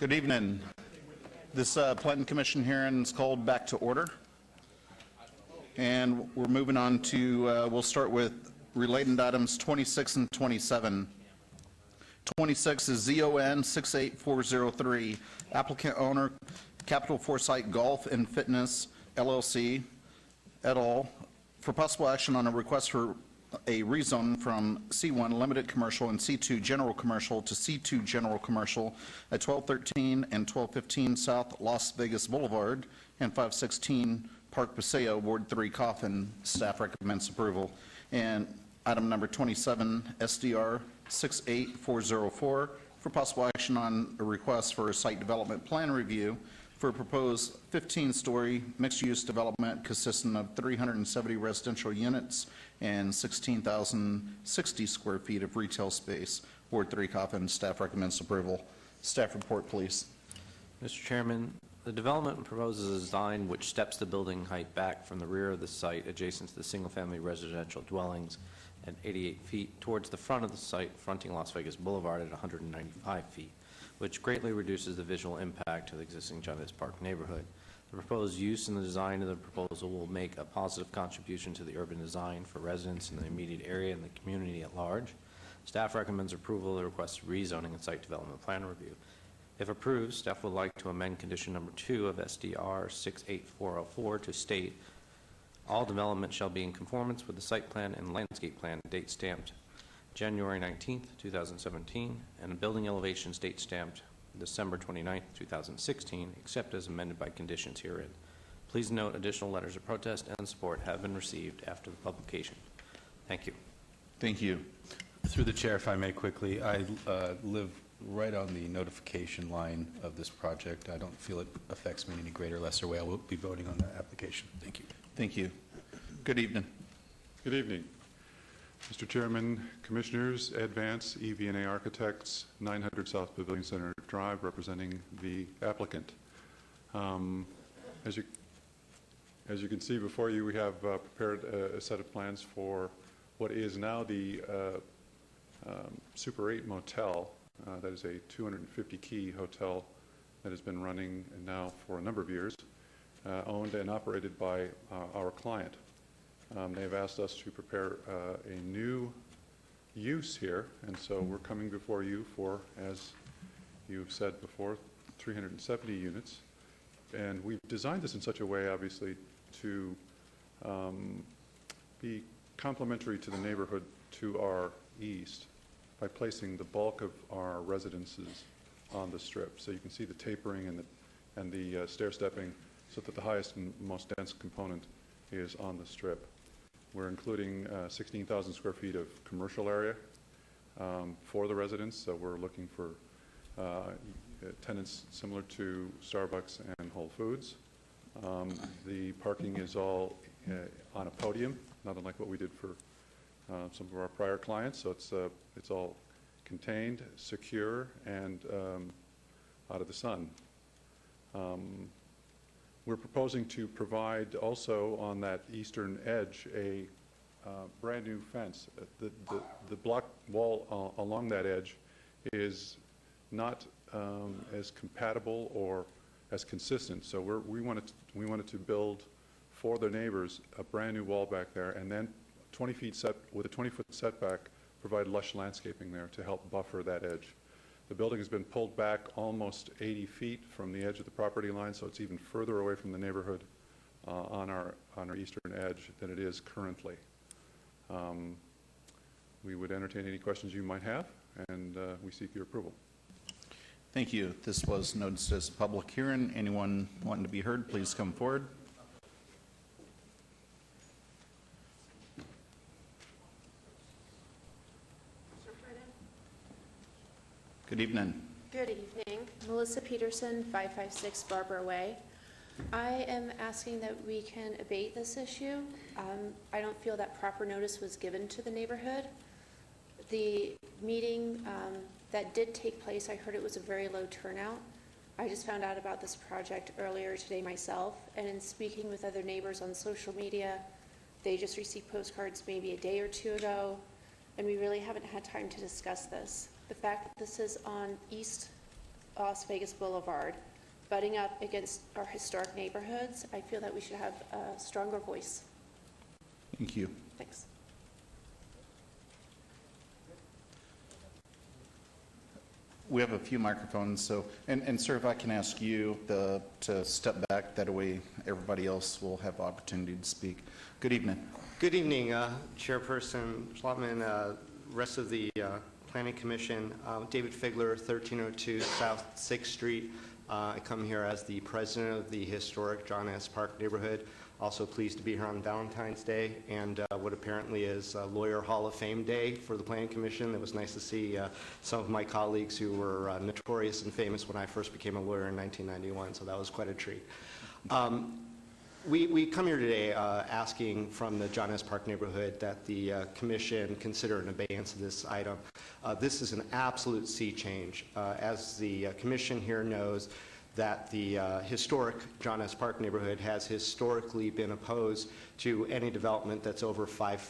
Good evening. This Planning Commission hearing is called back to order. And we're moving on to, we'll start with related items 26 and 27. 26 is ZON 68403, applicant owner Capital Foresight Golf and Fitness LLC et al. For possible action on a request for a rezone from C1 Limited Commercial and C2 General Commercial to C2 General Commercial at 1213 and 1215 South Las Vegas Boulevard and 516 Park Paseo, Ward 3, Coffin. Staff recommends approval. And item number 27, SDR 68404, for possible action on a request for a site development plan review for a proposed 15-story mixed-use development consisting of 370 residential units and 16,060 square feet of retail space. Ward 3, Coffin. Staff recommends approval. Staff report, please. Mr. Chairman, the development proposes a design which steps the building height back from the rear of the site adjacent to the single-family residential dwellings at 88 feet towards the front of the site fronting Las Vegas Boulevard at 195 feet, which greatly reduces the visual impact to the existing Chavez Park neighborhood. The proposed use and the design of the proposal will make a positive contribution to the urban design for residents in the immediate area and the community at large. Staff recommends approval of the request rezoning and site development plan review. If approved, staff would like to amend condition number 2 of SDR 68404 to state all development shall be in conformance with the site plan and landscape plan date stamped January 19th, 2017, and a building elevations date stamped December 29th, 2016, except as amended by conditions herein. Please note additional letters of protest and support have been received after the publication. Thank you. Thank you. Through the chair, if I may quickly, I live right on the notification line of this project. I don't feel it affects me in any greater or lesser way. I will be voting on that application. Thank you. Thank you. Good evening. Good evening. Mr. Chairman, Commissioners, Ed Vance, EV&A Architects, 900 South Pavilion Center Drive, representing the applicant. As you can see before you, we have prepared a set of plans for what is now the Super 8 Motel. That is a 250-key hotel that has been running now for a number of years, owned and operated by our client. They have asked us to prepare a new use here, and so we're coming before you for, as you've said before, 370 units. And we've designed this in such a way, obviously, to be complementary to the neighborhood to our east by placing the bulk of our residences on the strip. So you can see the tapering and the stair-stepping so that the highest and most dense component is on the strip. We're including 16,000 square feet of commercial area for the residents, so we're looking for tenants similar to Starbucks and Whole Foods. The parking is all on a podium, not unlike what we did for some of our prior clients, so it's all contained, secure, and out of the sun. We're proposing to provide also on that eastern edge a brand new fence. The block wall along that edge is not as compatible or as consistent. So we wanted to build for the neighbors a brand new wall back there, and then 20 feet set with a 20-foot setback, provide lush landscaping there to help buffer that edge. The building has been pulled back almost 80 feet from the edge of the property line, so it's even further away from the neighborhood on our eastern edge than it is currently. We would entertain any questions you might have, and we seek your approval. Thank you. This was noticed as a public hearing. Anyone wanting to be heard, please come forward. Good evening. Good evening. Melissa Peterson, 556 Barbara Way. I am asking that we can abate this issue. I don't feel that proper notice was given to the neighborhood. The meeting that did take place, I heard it was a very low turnout. I just found out about this project earlier today myself, and in speaking with other neighbors on social media, they just received postcards maybe a day or two ago, and we really haven't had time to discuss this. The fact that this is on East Las Vegas Boulevard, butting up against our historic neighborhoods. I feel that we should have a stronger voice. Thank you. Thanks. We have a few microphones, so, and sir, if I can ask you to step back, that way everybody else will have opportunity to speak. Good evening. Good evening, Chairperson Schlotman, rest of the Planning Commission. David Figler, 1302 South 6th Street. I come here as the president of the historic John S. Park neighborhood. Also pleased to be here on Valentine's Day and what apparently is Lawyer Hall of Fame Day for the Planning Commission. It was nice to see some of my colleagues who were notorious and famous when I first became a lawyer in 1991, so that was quite a treat. We come here today asking from the John S. Park neighborhood that the commission consider an abeyance of this item. This is an absolute sea change. As the commission here knows, that the historic John S. Park neighborhood has historically been opposed to any development that's over 5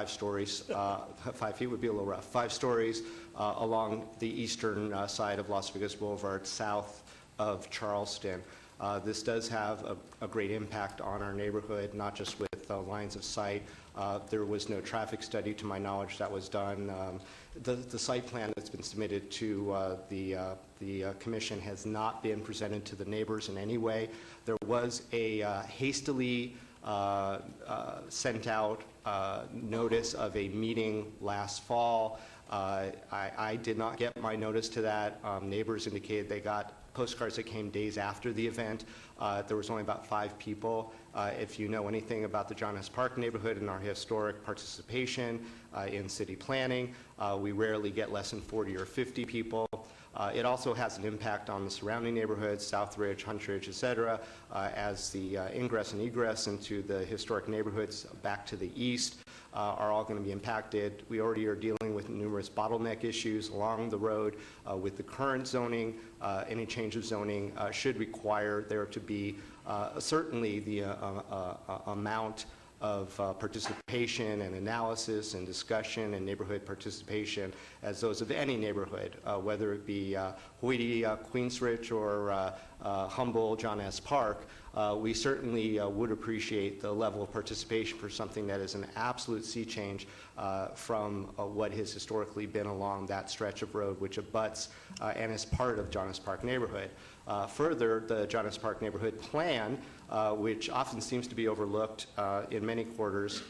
stories. 5 feet would be a little rough. 5 stories along the eastern side of Las Vegas Boulevard, south of Charleston. This does have a great impact on our neighborhood, not just with lines of sight. There was no traffic study, to my knowledge, that was done. The site plan that's been submitted to the commission has not been presented to the neighbors in any way. There was a hastily sent out notice of a meeting last fall. I did not get my notice to that. Neighbors indicated they got postcards that came days after the event. There was only about 5 people. If you know anything about the John S. Park neighborhood and our historic participation in city planning, we rarely get less than 40 or 50 people. It also has an impact on the surrounding neighborhoods, Southridge, Huntridge, et cetera, as the ingress and egress into the historic neighborhoods back to the east are all going to be impacted. We already are dealing with numerous bottleneck issues along the road with the current zoning. Any change of zoning should require there to be certainly the amount of participation and analysis and discussion and neighborhood participation as those of any neighborhood, whether it be Hoyt, Queensrich, or humble John S. Park. We certainly would appreciate the level of participation for something that is an absolute sea change from what has historically been along that stretch of road which abuts and is part of John S. Park neighborhood. Further, the John S. Park neighborhood plan, which often seems to be overlooked in many quarters,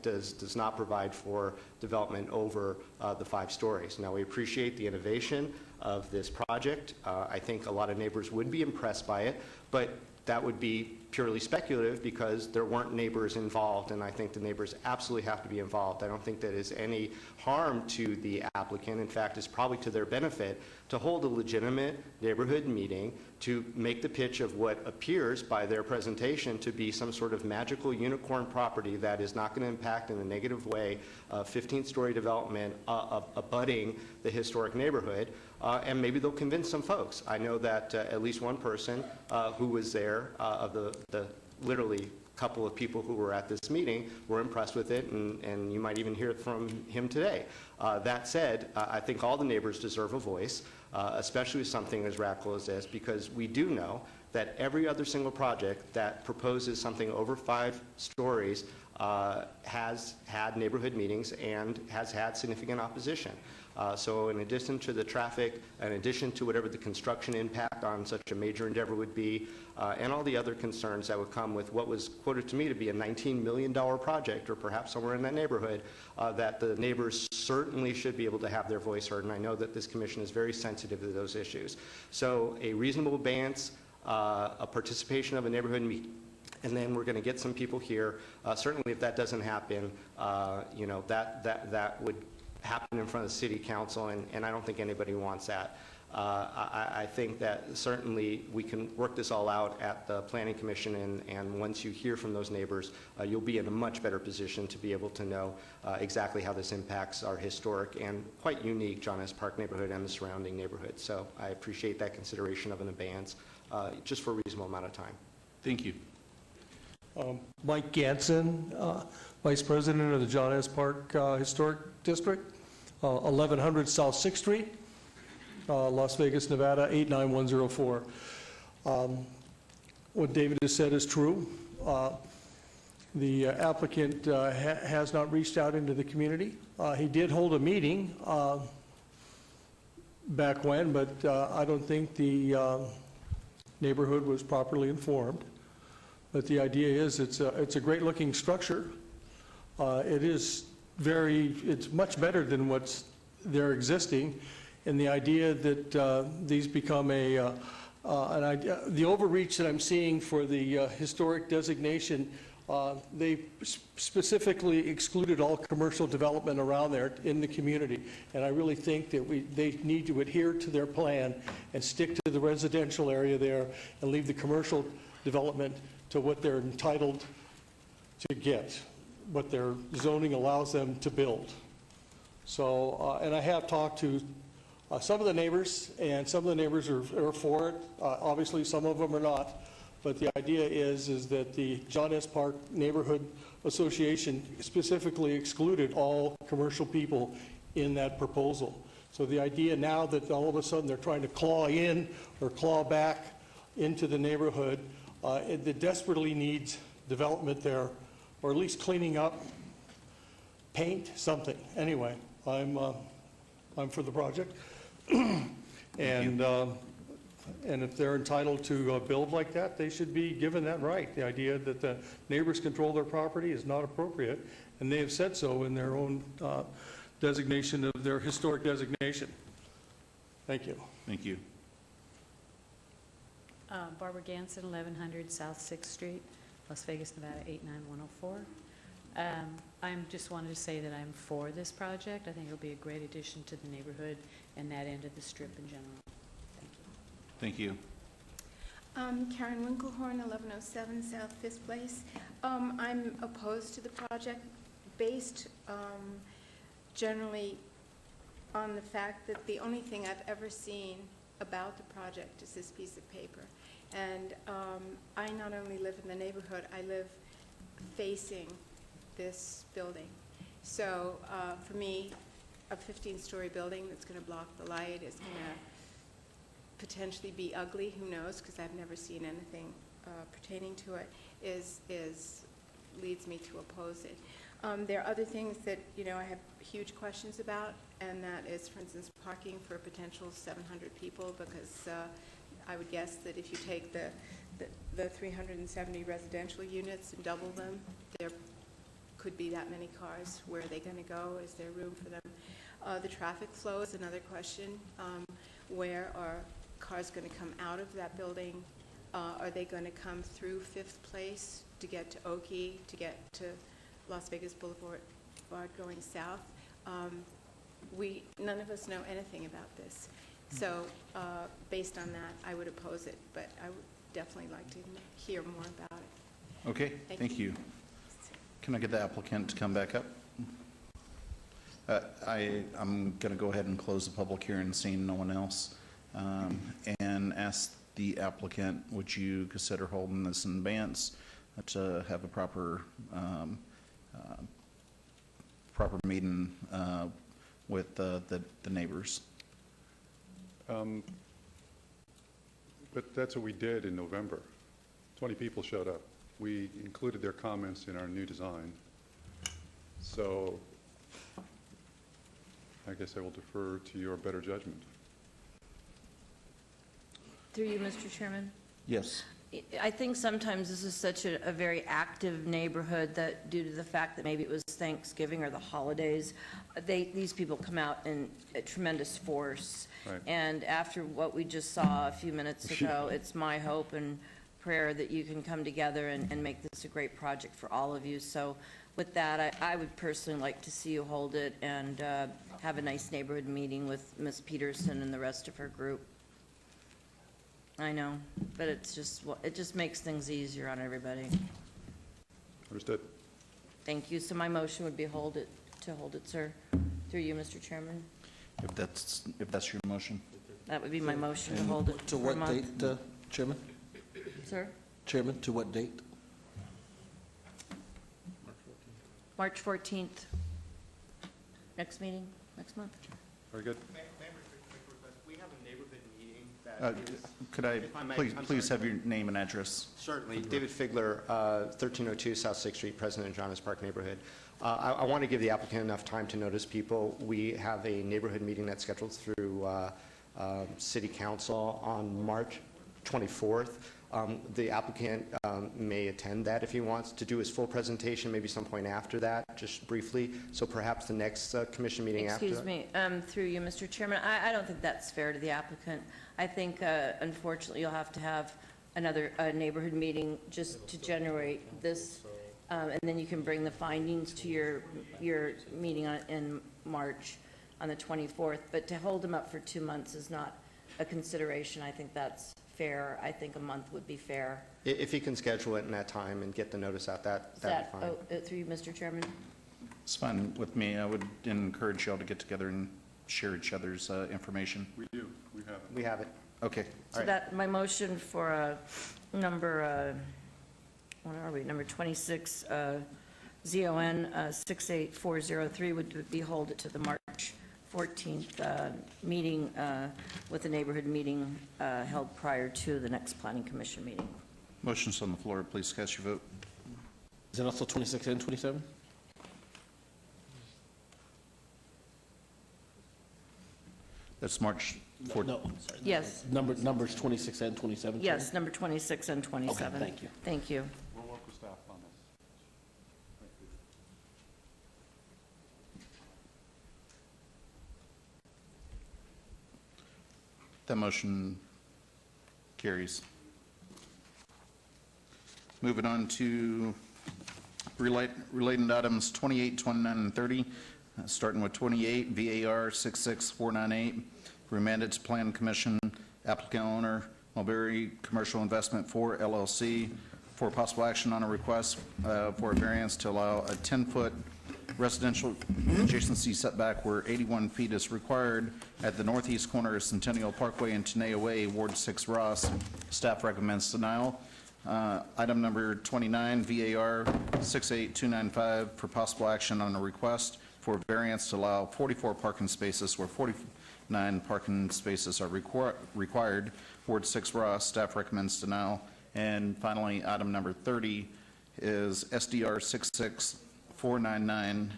does not provide for development over the 5 stories. Now, we appreciate the innovation of this project. I think a lot of neighbors would be impressed by it, but that would be purely speculative because there weren't neighbors involved, and I think the neighbors absolutely have to be involved. I don't think that is any harm to the applicant. In fact, it's probably to their benefit to hold a legitimate neighborhood meeting to make the pitch of what appears by their presentation to be some sort of magical unicorn property that is not going to impact in a negative way 15-story development abutting the historic neighborhood, and maybe they'll convince some folks. I know that at least one person who was there, of the literally couple of people who were at this meeting, were impressed with it, and you might even hear it from him today. That said, I think all the neighbors deserve a voice, especially with something as radical as this, because we do know that every other single project that proposes something over 5 stories has had neighborhood meetings and has had significant opposition. So in addition to the traffic, in addition to whatever the construction impact on such a major endeavor would be, and all the other concerns that would come with what was quoted to me to be a $19 million project, or perhaps somewhere in that neighborhood, that the neighbors certainly should be able to have their voice heard, and I know that this commission is very sensitive to those issues. So a reasonable abeyance, a participation of a neighborhood meeting, and then we're going to get some people here. Certainly if that doesn't happen, you know, that would happen in front of the city council, and I don't think anybody wants that. I think that certainly we can work this all out at the Planning Commission, and once you hear from those neighbors, you'll be in a much better position to be able to know exactly how this impacts our historic and quite unique John S. Park neighborhood and the surrounding neighborhood. So I appreciate that consideration of an abeyance just for a reasonable amount of time. Thank you. Mike Ganson, Vice President of the John S. Park Historic District, 1100 South 6th Street. Las Vegas, Nevada, 89104. What David has said is true. The applicant has not reached out into the community. He did hold a meeting back when, but I don't think the neighborhood was properly informed. But the idea is it's a great-looking structure. It's much better than what's there existing, and the idea that these become the overreach that I'm seeing for the historic designation, they specifically excluded all commercial development around there in the community, and I really think that they need to adhere to their plan and stick to the residential area there and leave the commercial development to what they're entitled to get, what their zoning allows them to build. So, and I have talked to some of the neighbors, and some of the neighbors are for it. Obviously, some of them are not. But the idea is that the John S. Park Neighborhood Association specifically excluded all commercial people in that proposal. So the idea now that all of a sudden they're trying to claw in or claw back into the neighborhood, it desperately needs development there, or at least cleaning up, paint, something. Anyway, I'm for the project. And if they're entitled to build like that, they should be given that right. The idea that the neighbors control their property is not appropriate, and they have said so in their own designation of their historic designation. Thank you. Thank you. Barbara Ganson, 1100 South 6th Street, Las Vegas, Nevada, 89104. I just wanted to say that I'm for this project. I think it'll be a great addition to the neighborhood and that end of the strip in general. Thank you. Karen Winkelhorn, 1107 South 5th Place. I'm opposed to the project based generally on the fact that the only thing I've ever seen about the project is this piece of paper. And I not only live in the neighborhood, I live facing this building. So for me, a 15-story building that's going to block the light is going to potentially be ugly, who knows, because I've never seen anything pertaining to it, leads me to oppose it. There are other things that, I have huge questions about, and that is, for instance, parking for a potential 700 people, because I would guess that if you take the 370 residential units and double them, there could be that many cars. Where are they going to go? Is there room for them? The traffic flow is another question. Where are cars going to come out of that building? Are they going to come through 5th Place to get to Oki, to get to Las Vegas Boulevard going south? None of us know anything about this. So based on that, I would oppose it, but I would definitely like to hear more about it. Okay, thank you. Can I get the applicant to come back up? I'm going to go ahead and close the public hearing, seeing no one else, and ask the applicant, would you consider holding this in advance to have a proper meeting with the neighbors? But that's what we did in November. 20 people showed up. We included their comments in our new design. So I guess I will defer to your better judgment. Through you, Mr. Chairman. Yes. I think sometimes this is such a very active neighborhood that due to the fact that maybe it was Thanksgiving or the holidays, these people come out in a tremendous force. Right. And after what we just saw a few minutes ago, it's my hope and prayer that you can come together and make this a great project for all of you. So with that, I would personally like to see you hold it and have a nice neighborhood meeting with Ms. Peterson and the rest of her group. I know, but it just makes things easier on everybody. Understood. Thank you. So my motion would be to hold it, sir. Through you, Mr. Chairman. If that's your motion. That would be my motion to hold it To for a what month. date, Chairman? Sir? Chairman, to what date? March 14th. Next meeting, next month. Very good. We have a Could I If I may, please I'm please sorry. have your name and address? Certainly. David Figler, 1302 South 6th Street, President of Johannes Park neighborhood. I want to give the applicant enough time to notice people. We have a neighborhood meeting that's scheduled through City Council on March 24th. The applicant may attend that if he wants to do his full presentation, maybe some point after that, just briefly. So perhaps the next commission meeting after Excuse that. me, through you, Mr. Chairman, I don't think that's fair to the applicant. I think, unfortunately, you'll have to have another neighborhood meeting just to generate this, and then you can bring the findings to your meeting in March on the 24th. But to hold them up for 2 months is not a consideration. I think that's fair. I think a month would be fair. If he can schedule it in that time and get the notice out, that'd be fine. Through you, Mr. Chairman? It's fine with me. I would encourage y'all to get together and share each other's information. We do. We have it. We have it. Okay. So that, my motion for number, what are we, number 26, ZON 68403 would be hold it to the March 14th meeting with the neighborhood meeting held prior to the next Planning Commission meeting. Motion's on the floor. Please cast your vote. Is it also 26 and 27? That's March 4th. No. Yes. Numbers 26 and 27? Yes, number 26 and 27. Okay, thank you. Thank you. We'll work with staff on this. Thank you. That motion carries. Moving on to related items 28, 29, and 30. Starting with 28, VAR 66498, remanded to Plan Commission, applicant owner, Mulberry Commercial Investment 4 LLC, for possible action on a request for a variance to allow a 10-foot residential adjacency setback where 81 feet is required at the northeast corner of Centennial Parkway and Tenaya Way, Ward 6, Ross. Staff recommends denial. Item number 29, VAR 68295, for possible action on a request for variance to allow 44 parking spaces where 49 parking spaces are required, Ward 6, Ross. Staff recommends denial. And finally, item number 30 is SDR 66499,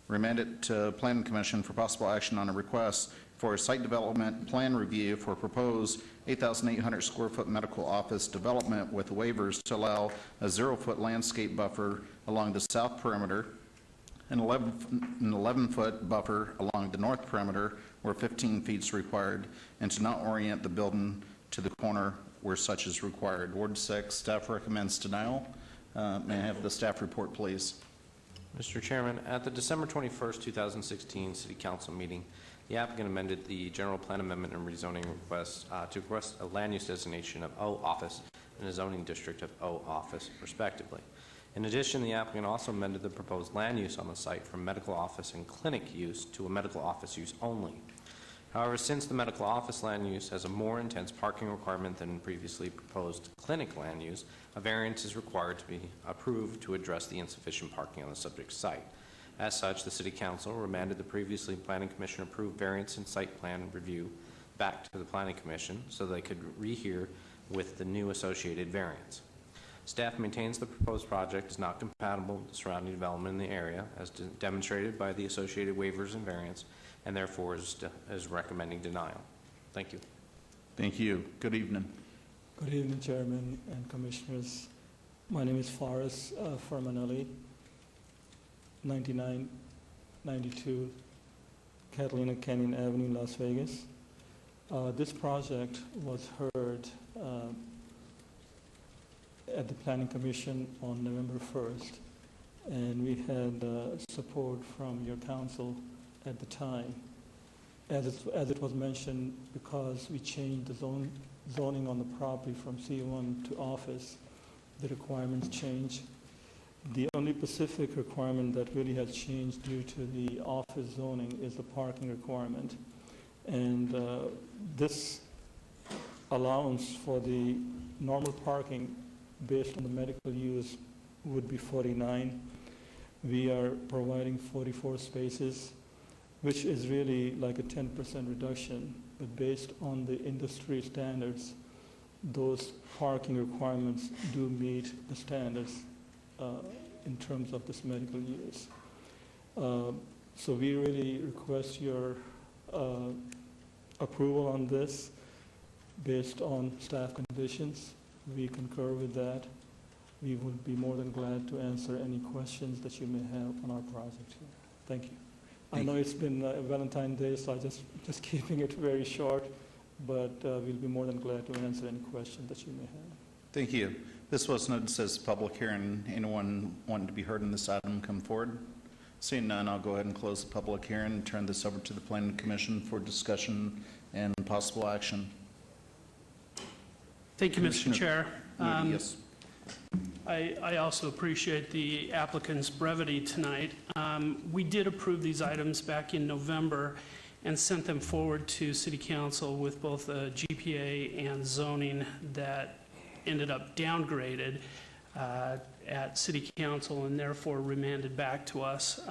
remanded to Planning Commission for possible action on a request for a site development plan review for proposed 8,800 square foot medical office development with waivers to allow a 0-foot landscape buffer along the south perimeter, an 11-foot buffer along the north perimeter where 15 feet is required, and to not orient the building to the corner where such is required. Ward 6, staff recommends denial. May I have the staff report, please? Mr. Chairman, at the December 21st, 2016 City Council meeting, the applicant amended the general plan amendment and rezoning request to request a land use designation of O office and a zoning district of O office, respectively. In addition, the applicant also amended the proposed land use on the site from medical office and clinic use to a medical office use only. However, since the medical office land use has a more intense parking requirement than previously proposed clinic land use, a variance is required to be approved to address the insufficient parking on the subject site. As such, the City Council remanded the previously Planning Commission approved variance and site plan review back to the Planning Commission so they could rehear with the new associated variance. Staff maintains the proposed project is not compatible with the surrounding development in the area, as demonstrated by the associated waivers and variance, and therefore is recommending denial. Thank you. Thank you. Good evening. Good evening, Chairman and Commissioners. My name is Faris Fermanelli, 9992 Catalina Canyon Avenue, Las Vegas. This project was heard at the Planning Commission on November 1st, and we had support from your council at the time. As it was mentioned, because we changed the zoning on the property from C1 to office, the requirements changed. The only specific requirement that really has changed due to the office zoning is the parking requirement. And this allowance for the normal parking based on the medical use would be 49. We are providing 44 spaces, which is really like a 10% reduction but based on the industry standards, those parking requirements do meet the standards in terms of this medical use. So we really request your approval on this based on staff conditions. We concur with that. We would be more than glad to answer any questions that you may have on our project here. Thank you. I know it's been Valentine's Day, so I'm just keeping it very short, but we'll be more than glad to answer any questions that you may have. Thank you. This was noticed as public hearing. Anyone wanting to be heard in this item come forward? Seeing none, I'll go ahead and close the public hearing and turn this over to the Planning Commission for discussion and possible action. Thank you, Mr. Chair. Yes. I also appreciate the applicant's brevity tonight. We did approve these items back in November and sent them forward to City Council with both a GPA and zoning that ended up downgraded at City Council and therefore remanded back to us.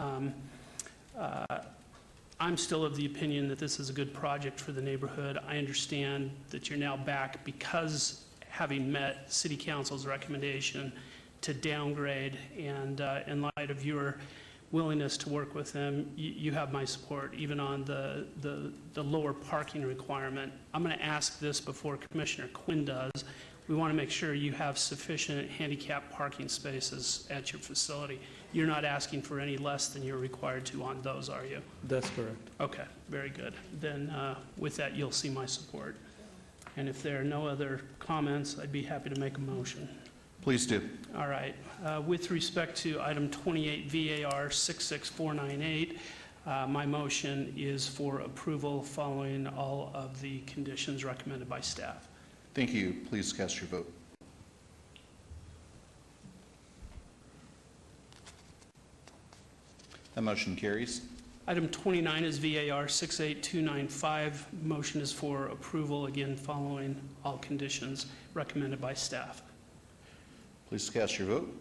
I'm still of the opinion that this is a good project for the neighborhood. I understand that you're now back because having met City Council's recommendation to downgrade, and in light of your willingness to work with them, you have my support, even on the lower parking requirement. I'm going to ask this before Commissioner Quinn does. We want to make sure you have sufficient handicap parking spaces at your facility. You're not asking for any less than you're required to on those, are you? That's correct. Okay, very good. Then with that, you'll see my support. And if there are no other comments, I'd be happy to make a motion. Please do. All right. With respect to item 28 VAR 66498, my motion is for approval following all of the conditions recommended by staff. Thank you. Please cast your vote. That motion carries. Item 29 is VAR 68295. Motion is for approval, again, following all conditions recommended by staff. Please cast your vote.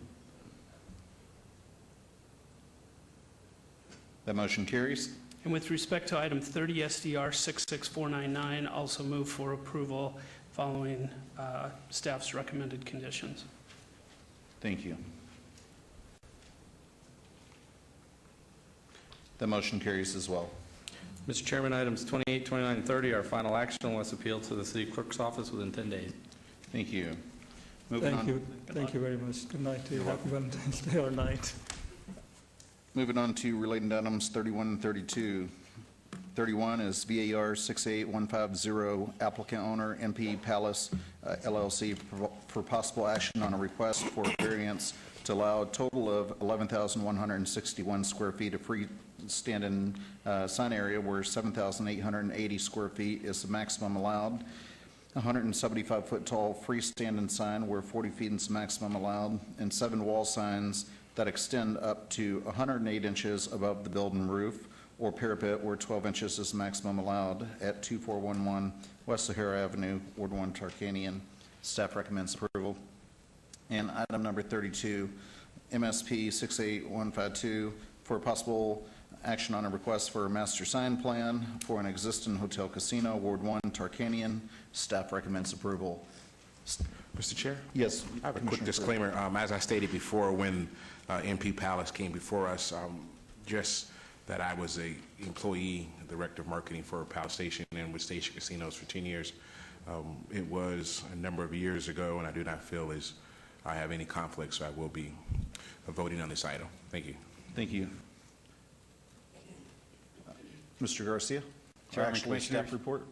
That motion carries. And with respect to item 30 SDR 66499, also move for approval following staff's recommended conditions. Thank you. The motion carries as well. Mr. Chairman, items 28, 29, and 30 are final action unless appealed to the City Clerk's office within 10 days. Thank you. Moving on. Thank you very much. Good night to you. Happy Valentine's Day or night. Moving on to related items 31 and 32. 31 is VAR 68150, applicant owner MP Palace LLC for possible action on a request for variance to allow a total of 11,161 square feet of freestanding sign area where 7,880 square feet is the maximum allowed. 175-foot tall freestanding sign where 40 feet is the maximum allowed, and 7 wall signs that extend up to 108 inches above the building roof or parapet where 12 inches is the maximum allowed at 2411 West Sahara Avenue, Ward 1, Tarkanian. Staff recommends approval. And item number 32, MSP 68152, for possible action on a request for a master sign plan for an existing hotel casino, Ward 1, Tarkanian. Staff recommends approval. Mr. Chair? Yes. I have a quick disclaimer. As I stated before, when MP Palace came before us, just that I was a employee, director of marketing for Palace Station and with Station Casinos for 10 years. It was a number of years ago, and I do not feel as I have any conflict, so I will be voting on this item. Thank you. Thank you. Mr. Garcia? Actually, staff report?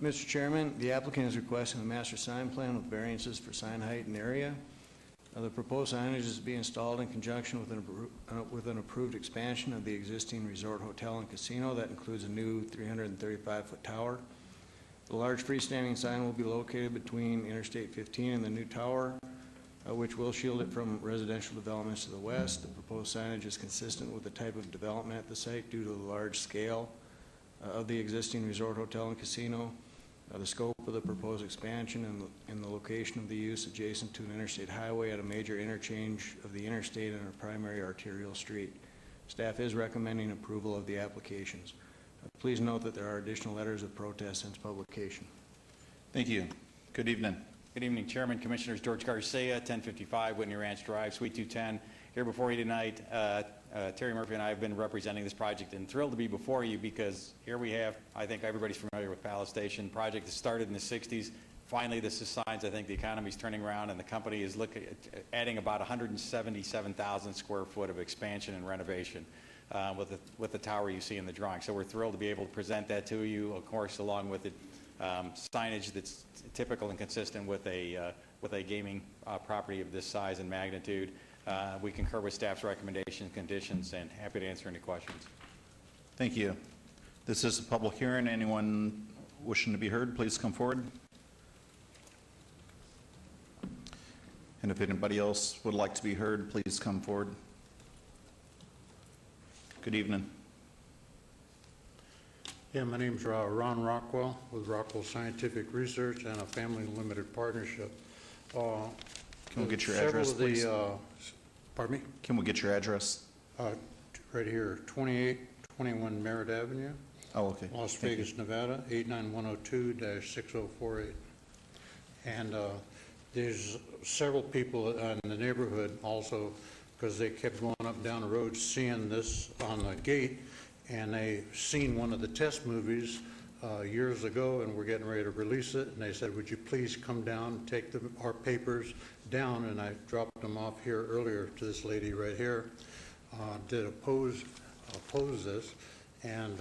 Mr. Chairman, the applicant is requesting a master sign plan with variances for sign height and area. The proposed signage is to be installed in conjunction with an approved expansion of the existing resort hotel and casino that includes a new 335-foot tower. The large freestanding sign will be located between Interstate 15 and the new tower, which will shield it from residential developments to the west. The proposed signage is consistent with the type of development at the site due to the large scale of the existing resort hotel and casino. The scope of the proposed expansion and the location of the use adjacent to an interstate highway at a major interchange of the interstate and a primary arterial street. Staff is recommending approval of the applications. Please note that there are additional letters of protest since publication. Thank you. Good evening. Good evening, Chairman, Commissioners. George Garcia, 1055 Whitney Ranch Drive, Suite 210. Here before you tonight, Terry Murphy and I have been representing this project and thrilled to be before you because here we have, I think everybody's familiar with Palace Station. Project that started in the 60s. Finally, this is signs, I think the economy's turning around and the company is looking at adding about 177,000 square foot of expansion and renovation with the tower you see in the drawing. So we're thrilled to be able to present that to you, of course, along with the signage that's typical and consistent with a gaming property of this size and magnitude. We concur with staff's recommendation conditions and happy to answer any questions. Thank you. This is a public hearing. Anyone wishing to be heard, please come forward. And if anybody else would like to be heard, please come forward. Good evening. Yeah, my name's Ron Rockwell with Rockwell Scientific Research and a family limited partnership. Can we get your address, please? Pardon me? Can we get your address? Right here, 2821 Merritt Avenue. Oh, okay. Las Vegas, Nevada, 89102-6048. And there's several people in the neighborhood also, because they kept going up and down the road seeing this on the gate, and they seen one of the test movies years ago, and we're getting ready to release it, and they said, would you please come down and take our papers down, and I dropped them off here earlier to this lady right here, did oppose this, and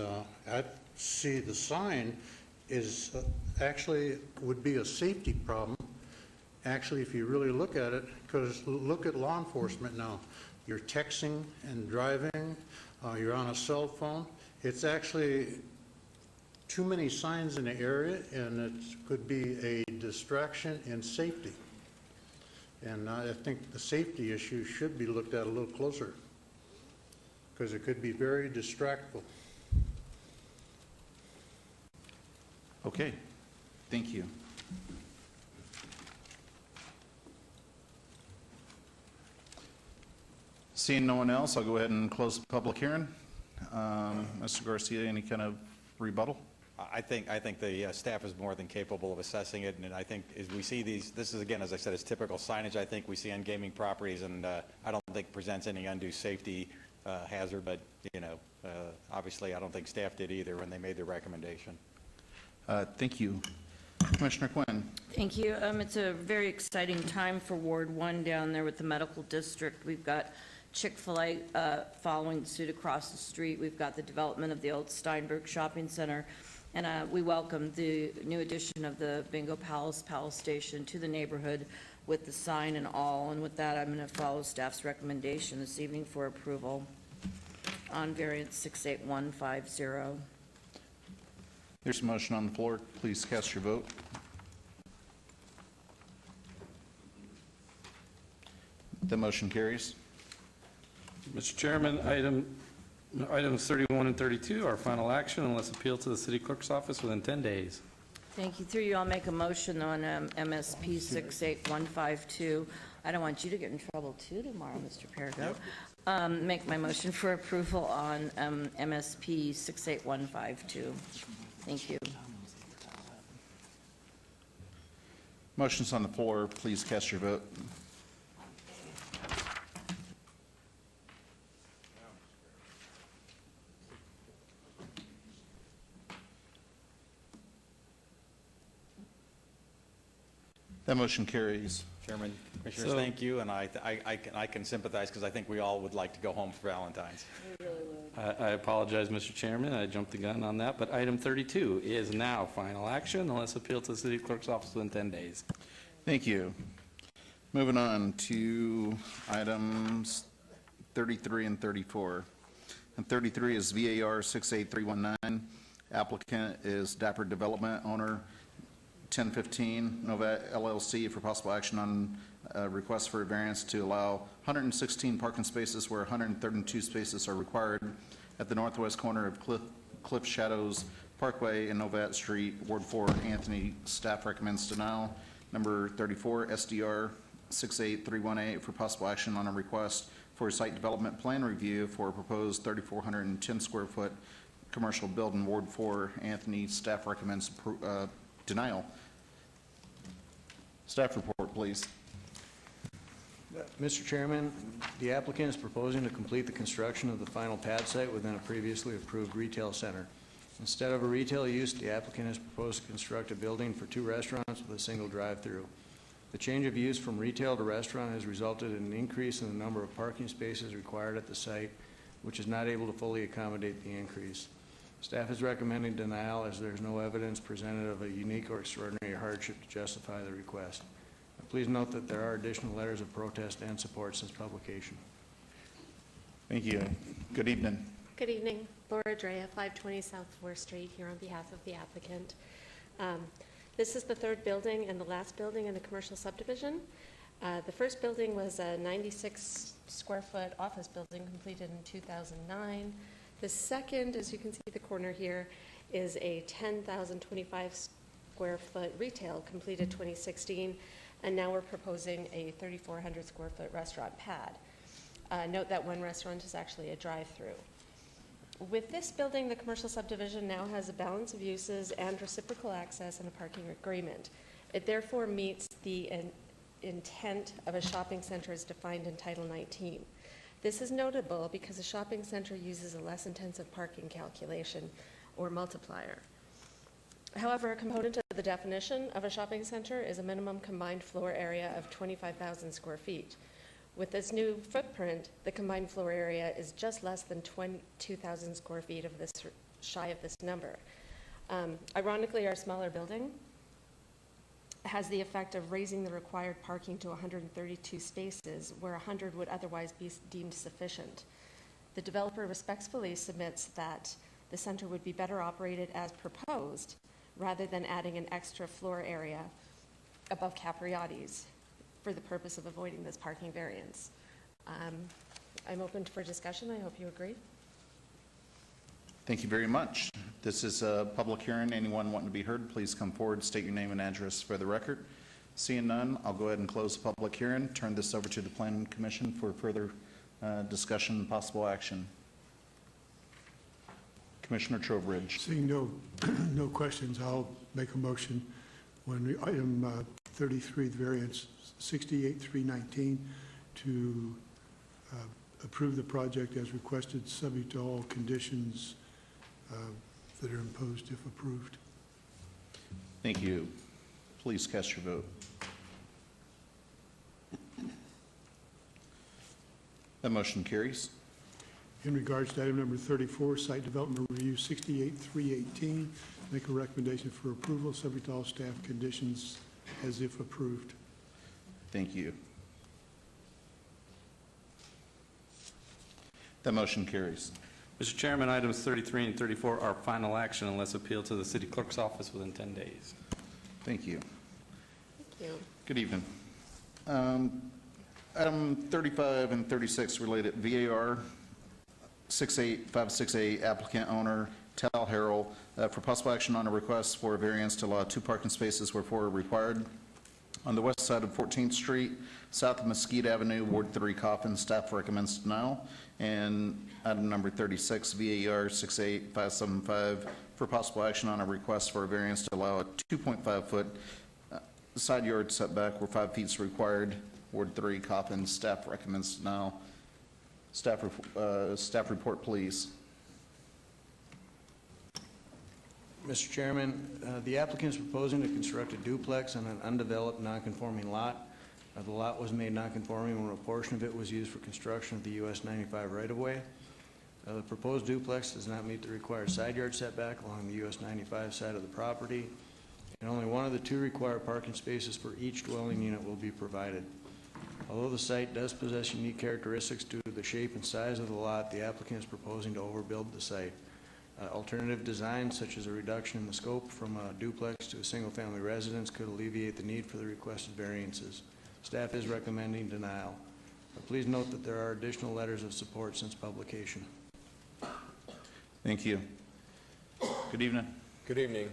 I see the sign is actually would be a safety problem. Actually, if you really look at it, because look at law enforcement now. You're texting and driving, you're on a cell phone. It's actually too many signs in the area, and it could be a distraction in safety. And I think the safety issue should be looked at a little closer, because it could be very distractful. Okay. Thank you. Seeing no one else, I'll go ahead and close the public hearing. Mr. Garcia, any kind of rebuttal? I think the staff is more than capable of assessing it, and I think as we see these, this is again, as I said, it's typical signage I think we see on gaming properties, and I don't think presents any undue safety hazard, but you know, obviously I don't think staff did either when they made their recommendation. Thank you. Commissioner Quinn. Thank you. It's a very exciting time for Ward 1 down there with the medical district. We've got Chick-fil-A following suit across the street. We've got the development of the old Steinberg Shopping Center. And we welcome the new addition of the Bingo Palace Station to the neighborhood with the sign and all. And with that, I'm going to follow staff's recommendation this evening for approval on variance 68150. There's a motion on the floor. Please cast your vote. The motion carries. Mr. Chairman, items 31 and 32 are final action unless appealed to the city clerk's office within 10 days. Thank you. Through you, I'll make a motion on MSP 68152. I don't want you to get in trouble too tomorrow, Mr. Perigo. Make my motion for approval on MSP 68152. Thank you. Motion's on the floor. Please cast your vote. That motion carries. Chairman, Commissioners, thank you, and I can sympathize because I think we all would like to go home for Valentine's. We really would. I apologize, Mr. Chairman, I jumped the gun on that, but item 32 is now final action unless appealed to the city clerk's office within 10 days. Thank you. Moving on to items 33 and 34. And 33 is VAR 68319. Applicant is Dapper Development, owner 1015 Nova LLC, for possible action on request for a variance to allow 116 parking spaces where 132 spaces are required at the northwest corner of Cliff Shadows Parkway and Novat Street, Ward 4, Anthony. Staff recommends denial. Number 34, SDR 68318 for possible action on a request for a site development plan review for a proposed 3,410 square foot commercial building, Ward 4. Anthony, staff recommends denial. Staff report, please. Mr. Chairman, the applicant is proposing to complete the construction of the final pad site within a previously approved retail center. Instead of a retail use, the applicant has proposed to construct a building for 2 restaurants with a single drive-through. The change of use from retail to restaurant has resulted in an increase in the number of parking spaces required at the site, which is not able to fully accommodate the increase. Staff is recommending denial as there is no evidence presented of a unique or extraordinary hardship to justify the request. Please note that there are additional letters of protest and support since publication. Thank you. Good evening. Good evening. Laura Drea, 520 South 4th Street, here on behalf of the applicant. This is the 3rd building and the last building in the commercial subdivision. The first building was a 96 square foot office building completed in 2009. The second, as you can see the corner here, is a 10,025 square foot retail completed 2016. And now we're proposing a 3,400 square foot restaurant pad. Note that one restaurant is actually a drive-through. With this building, the commercial subdivision now has a balance of uses and reciprocal access and a parking agreement. It therefore meets the intent of a shopping center as defined in Title 19. This is notable because a shopping center uses a less intensive parking calculation or multiplier. However, a component of the definition of a shopping center is a minimum combined floor area of 25,000 square feet. With this new footprint, the combined floor area is just less than 22,000 square feet of this, shy of this number. Ironically, our smaller building has the effect of raising the required parking to 132 spaces, where 100 would otherwise be deemed sufficient. The developer respectfully submits that the center would be better operated as proposed, rather than adding an extra floor area above Capriati's for the purpose of avoiding this parking variance. I'm open for discussion. I hope you agree. Thank you very much. This is a public hearing. Anyone wanting to be heard, please come forward, state your name and address for the record. Seeing none, I'll go ahead and close the public hearing, turn this over to the Planning Commission for further discussion and possible action. Commissioner Trowbridge. Seeing no questions, I'll make a motion when item 33, the variance 68319, to approve the project as requested, subject to all conditions that are imposed if approved. Thank you. Please cast your vote. That motion carries. In regards to item number 34, site development review 68318, make a recommendation for approval, subject to all staff conditions as if approved. Thank you. That motion carries. Mr. Chairman, items 33 and 34 are final action unless appealed to the city clerk's office within 10 days. Thank you. Thank you. Good evening. Item 35 and 36 related VAR 68568, applicant owner Tal Harrell, for possible action on a request for a variance to allow 2 parking spaces where 4 are required on the west side of 14th Street, south of Mesquite Avenue, Ward 3, Coffin. Staff recommends denial. And item number 36, VAR 68575, for possible action on a request for a variance to allow a 2.5-foot side yard setback where 5 feet is required, Ward 3, Coffin. Staff recommends denial. Staff report, please. Mr. Chairman, the applicant is proposing to construct a duplex on an undeveloped non-conforming lot. The lot was made non-conforming when a portion of it was used for construction of the US 95 right-of-way. The proposed duplex does not meet the required side yard setback along the US 95 side of the property, and only one of the 2 required parking spaces for each dwelling unit will be provided. Although the site does possess unique characteristics due to the shape and size of the lot, the applicant is proposing to overbuild the site. Alternative designs, such as a reduction in the scope from a duplex to a single-family residence, could alleviate the need for the requested variances. Staff is recommending denial. Please note that there are additional letters of support since publication. Thank you. Good evening. Good evening.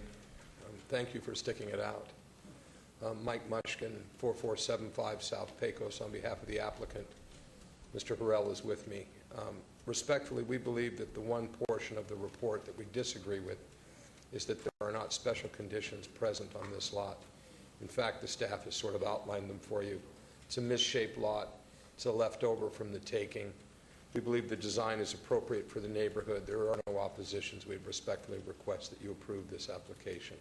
Thank you for sticking it out. Mike Mushkin, 4475 South Pecos, on behalf of the applicant. Mr. Harrell is with me. Respectfully, we believe that the one portion of the report that we disagree with is that there are not special conditions present on this lot. In fact, the staff has sort of outlined them for you. It's a misshaped lot. It's a leftover from the taking. We believe the design is appropriate for the neighborhood. There are no oppositions. We respectfully request that you approve this application.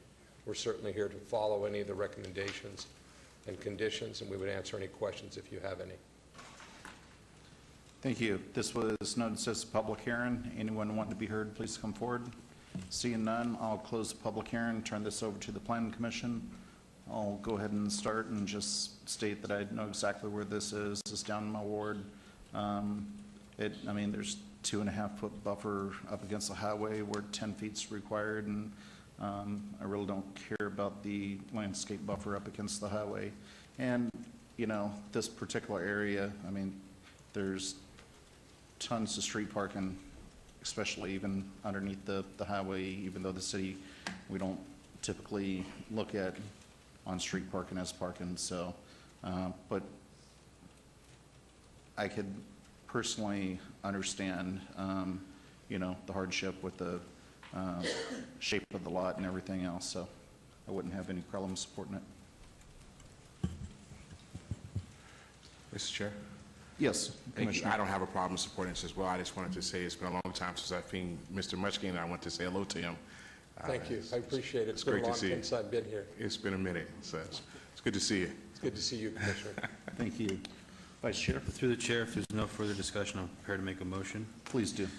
We're certainly here to follow any of the recommendations and conditions, and we would answer any questions if you have any. Thank you. This was noticed as a public hearing. Anyone want to be heard, please come forward. Seeing none, I'll close the public hearing, turn this over to the Planning Commission. I'll go ahead and start and just state that I know exactly where this is. This is down in my ward. I mean, there's 2.5 foot buffer up against the highway where 10 feet's required, and I really don't care about the landscape buffer up against the highway. And, you know, this particular area, I mean, there's tons of street parking, especially even underneath the highway, even though the city, we don't typically look at on-street parking as parking. So, but I could personally understand, you know, the hardship with the shape of the lot and everything else. So I wouldn't have any problem supporting it. Mr. Chair? Yes, Thank you. Commissioner. I don't have a problem supporting this as well. I just wanted to say it's been a long time since I've seen Mr. Mushkin, and I want to say hello to him. Thank you. I appreciate it. It's great to see you. It's been a long time since I've been here. It's been a minute, so it's good to see you. It's good to see you, Commissioner. Thank you. Vice Chair? Through the chair, if there's no further discussion, I'm prepared to make a motion. Please do.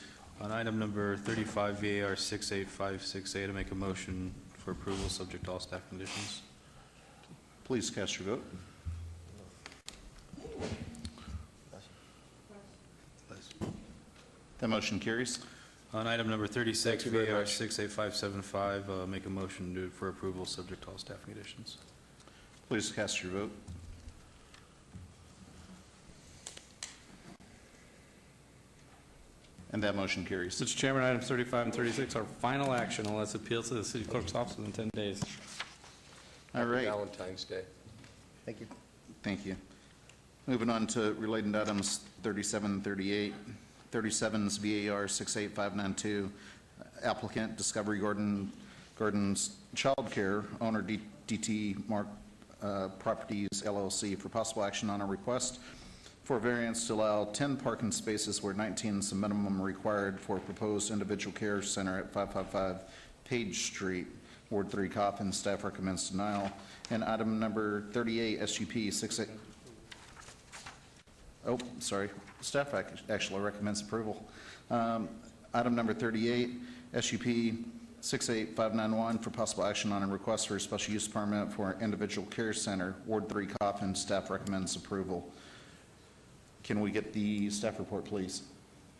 On item number 35 VAR 68568, I make a motion for approval subject to all staff conditions. Please cast your vote. That motion carries. On item number 36 Thank you very VAR much. 68575, make a motion for approval subject to all staff conditions. Please cast your vote. And that motion carries. Mr. Chairman, items 35 and 36 are final action unless appealed to the city clerk's office within 10 days. All right. Valentine's Day. Thank you. Thank you. Moving on to related items 37 and 38. 37 is VAR 68592, applicant Discovery Gardens Child Care, owner DT Mark Properties LLC, for possible action on a request for variance to allow 10 parking spaces where 19 is the minimum required for a proposed individual care center at 555 Page Street, Ward 3, Coffin. Staff recommends denial. And item number 38, SUP 68. Oh, sorry. Staff actually recommends approval. Item number 38, SUP 68591, for possible action on a request for a special use permit for an individual care center, Ward 3, Coffin. Staff recommends approval. Can we get the staff report, please?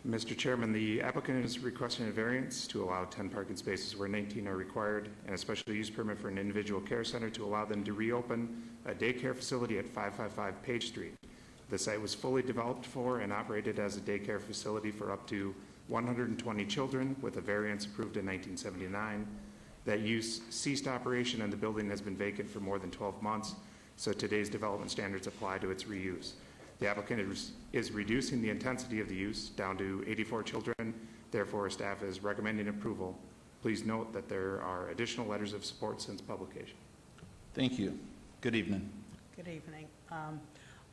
Mr. Chairman, the applicant is requesting a variance to allow 10 parking spaces where 19 are required, and a special use permit for an individual care center to allow them to reopen a daycare facility at 555 Page Street. The site was fully developed for and operated as a daycare facility for up to 120 children, with a variance approved in 1979. That use ceased operation and the building has been vacant for more than 12 months, so today's development standards apply to its reuse. The applicant is reducing the intensity of the use down to 84 children. Therefore, staff is recommending approval. Please note that there are additional letters of support since publication. Thank you. Good evening. Good evening.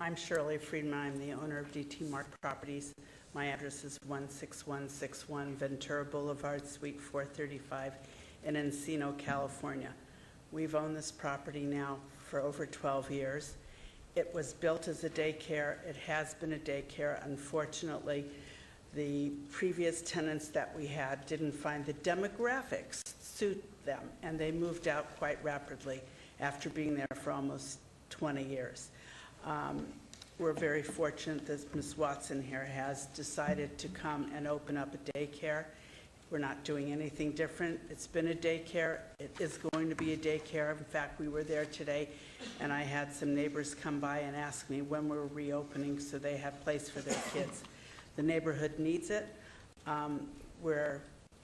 I'm Shirley Friedman. I'm the owner of DT Mark Properties. My address is 16161 Ventura Boulevard, Suite 435 in Encino, California. We've owned this property now for over 12 years. It was built as a daycare. It has been a daycare. Unfortunately, the previous tenants that we had didn't find the demographics suit them, and they moved out quite rapidly after being there for almost 20 years. We're very fortunate that Ms. Watson here has decided to come and open up a daycare. We're not doing anything different. It's been a daycare. It is going to be a daycare. In fact, we were there today, and I had some neighbors come by and ask me when we're reopening so they have a place for their kids. The neighborhood needs it. We're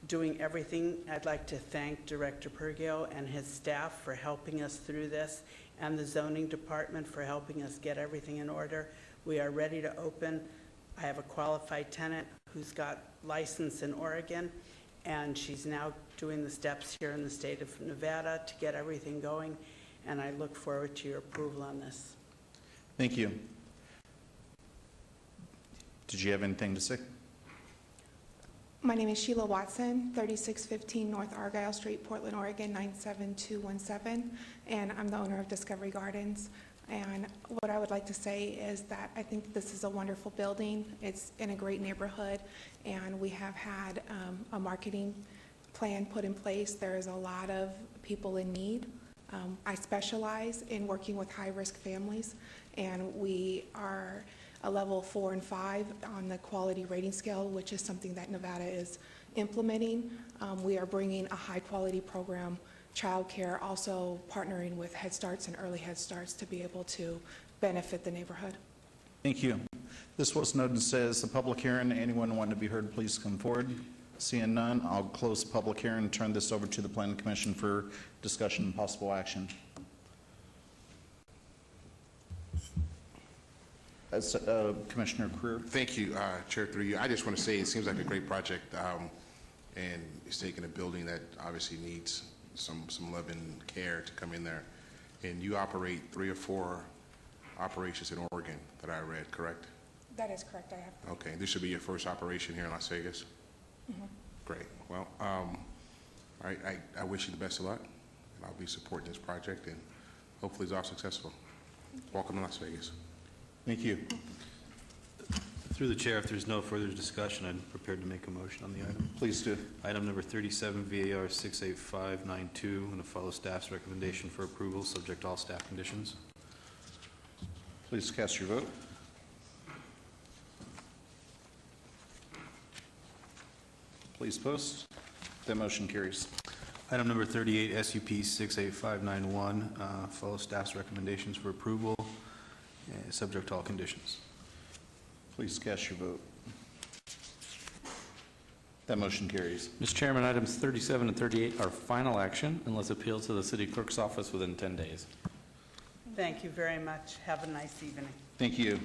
doing everything. I'd like to thank Director Pergio and his staff for helping us through this and the zoning department for helping us get everything in order. We are ready to open. I have a qualified tenant who's got license in Oregon, and she's now doing the steps here in the state of Nevada to get everything going, and I look forward to your approval on this. Thank you. Did you have anything to say? My name is Sheila Watson, 3615 North Argyle Street, Portland, Oregon, 97217, and I'm the owner of Discovery Gardens. And what I would like to say is that I think this is a wonderful building. It's in a great neighborhood, and we have had a marketing plan put in place. There is a lot of people in need. I specialize in working with high-risk families, and we are a level 4 and 5 on the quality rating scale, which is something that Nevada is implementing. We are bringing a high-quality program, childcare, also partnering with Head Starts and Early Head Starts to be able to benefit the neighborhood. Thank you. This was noticed as a public hearing. Anyone want to be heard, please come forward. Seeing none, I'll close the public hearing and turn this over to the Planning Commission for discussion and possible action. Commissioner Creer. Thank you, Chair, through you. I just want to say it seems like a great project, and it's taking a building that obviously needs some love and care to come in there. And you operate 3 or 4 operations in Oregon that I read, correct? That is correct. I have. Okay. This should be your first operation here in Las Vegas? Mm-hmm. Great. Well, I wish you the best of luck, and I'll be supporting this project, and hopefully it's all successful. Welcome to Las Vegas. Thank you. Through the chair, if there's no further discussion, I'm prepared to make a motion on the item. Please do. Item number 37, VAR 68592, and to follow staff's recommendation for approval, subject to all staff conditions. Please cast your vote. Please post. That motion carries. Item number 38, SUP 68591, follow staff's recommendations for approval, subject to all conditions. Please cast your vote. That motion carries. Mr. Chairman, items 37 and 38 are final action unless appealed to the city clerk's office within 10 days. Thank you very much. Have a nice evening. Thank you.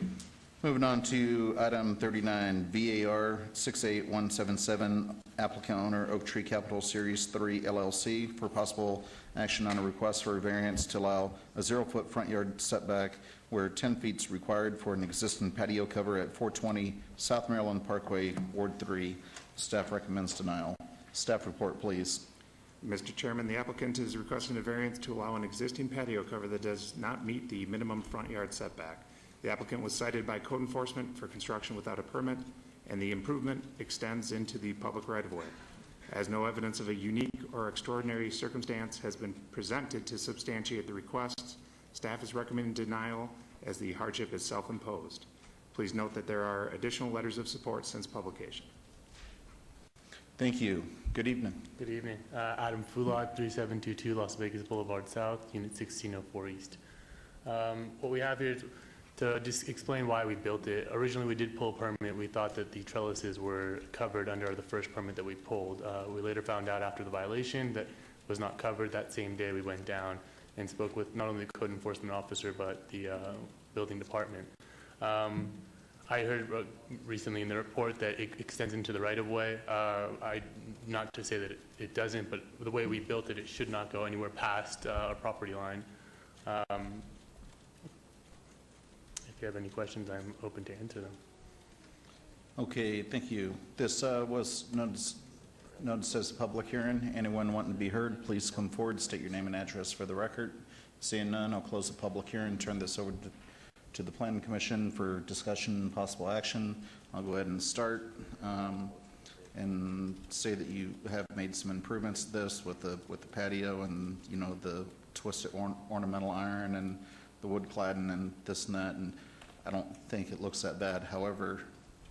Moving on to item 39, VAR 68177, applicant owner Oak Tree Capital Series 3 LLC for possible action on a request for a variance to allow a 0-foot front yard setback where 10 feet is required for an existing patio cover at 420 South Maryland Parkway, Ward 3. Staff recommends denial. Staff report, please. Mr. Chairman, the applicant is requesting a variance to allow an existing patio cover that does not meet the minimum front yard setback. The applicant was cited by code enforcement for construction without a permit, and the improvement extends into the public right-of-way. As no evidence of a unique or extraordinary circumstance has been presented to substantiate the requests, staff is recommending denial as the hardship is self-imposed. Please note that there are additional letters of support since publication. Thank you. Good evening. Good evening. Adam Fulad, 3722 Las Vegas Boulevard South, Unit 1604 East. What we have here is to just explain why we built it. Originally, we did pull a permit. We thought that the trellises were covered under the first permit that we pulled. We later found out after the violation that it was not covered. That same day, we went down and spoke with not only the code enforcement officer, but the building department. I heard recently in the report that it extends into the right-of-way. Not to say that it doesn't, but the way we built it, it should not go anywhere past our property line. If you have any questions, I'm open to answer them. Okay, thank you. This was noticed as a public hearing. Anyone wanting to be heard, please come forward, state your name and address for the record. Seeing none, I'll close the public hearing and turn this over to the Planning Commission for discussion and possible action. I'll go ahead and start and say that you have made some improvements to this with the patio and, you know, the twisted ornamental iron and the wood cladding and this and that, and I don't think it looks that bad. However,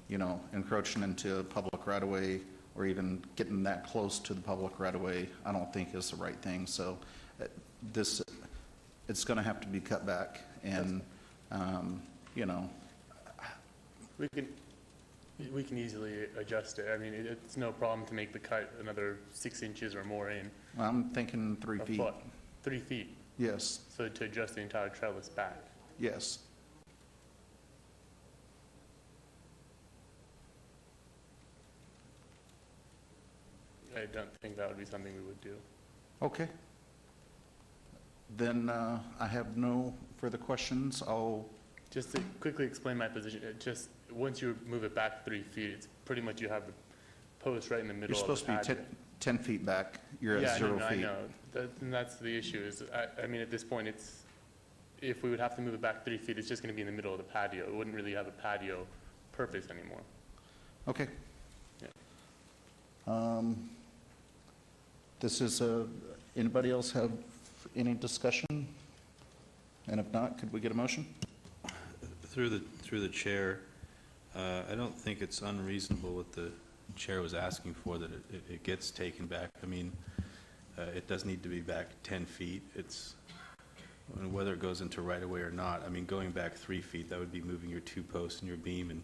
you know, encroaching into a public right-of-way or even getting that close to the public right-of-way, I don't think is the right thing. So it's going to have to be cut back, and you know, we can easily adjust it. I mean, it's no problem to make the cut another 6 inches or more in. I'm thinking 3 feet. 3 feet. Yes, So to adjust the entire trellis back. yes. I don't think that would be something we would do. Okay. Then I have no further questions. I'll, Just to quickly explain my position, just once you move it back 3 feet, it's pretty much you have the post right in the you're middle of the supposed to be patio. 10 feet back. You're Yeah, at 0 I feet. know. And that's the issue is, I mean, at this point, it's, if we would have to move it back 3 feet, it's just going to be in the middle of the patio. It wouldn't really have a patio purpose anymore. Okay. Yeah. This is anybody else have any discussion? And if not, could we get a motion? Through the chair, I don't think it's unreasonable what the chair was asking for, that it gets taken back. I mean, it does need to be back 10 feet. It's, whether it goes into right of way or not, I mean, going back 3 feet, that would be moving your 2 posts and your beam and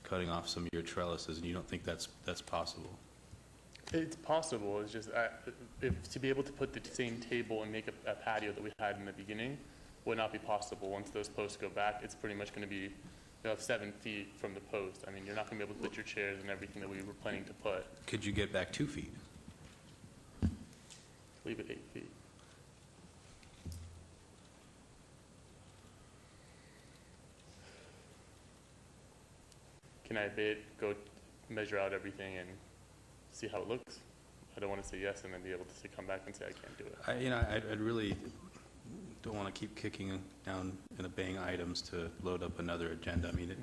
cutting off some of your trellises, and you don't think that's possible? It's possible, it's just, if, to be able to put the same table and make a patio that we had in the beginning would not be possible. Once those posts go back, it's pretty much gonna be, you have 7 feet from the post. I mean, you're not gonna be able to put your chairs and everything that we were planning to put. Could you get back 2 feet? Leave it 8 feet. Can I go measure out everything and see how it looks? I don't want to say yes and then be able to come back and say I can't do it. I'd really don't want to keep kicking down and obeying items to load up another agenda. I mean,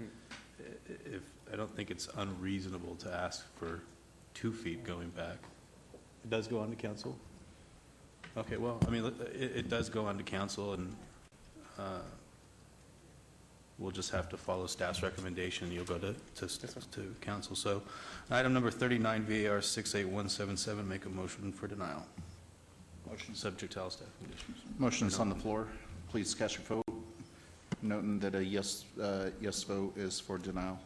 I don't think it's unreasonable to ask for 2 feet going back. It does go on to council? Okay, well, I mean, it does go on to council, and we'll just have to follow staff's recommendation, and you'll go to council. So, item number 39, VAR 68177, make a motion for denial. Motion subject to all staff conditions. Motion's on the floor. Please cast your vote, noting that a yes vote is for denial.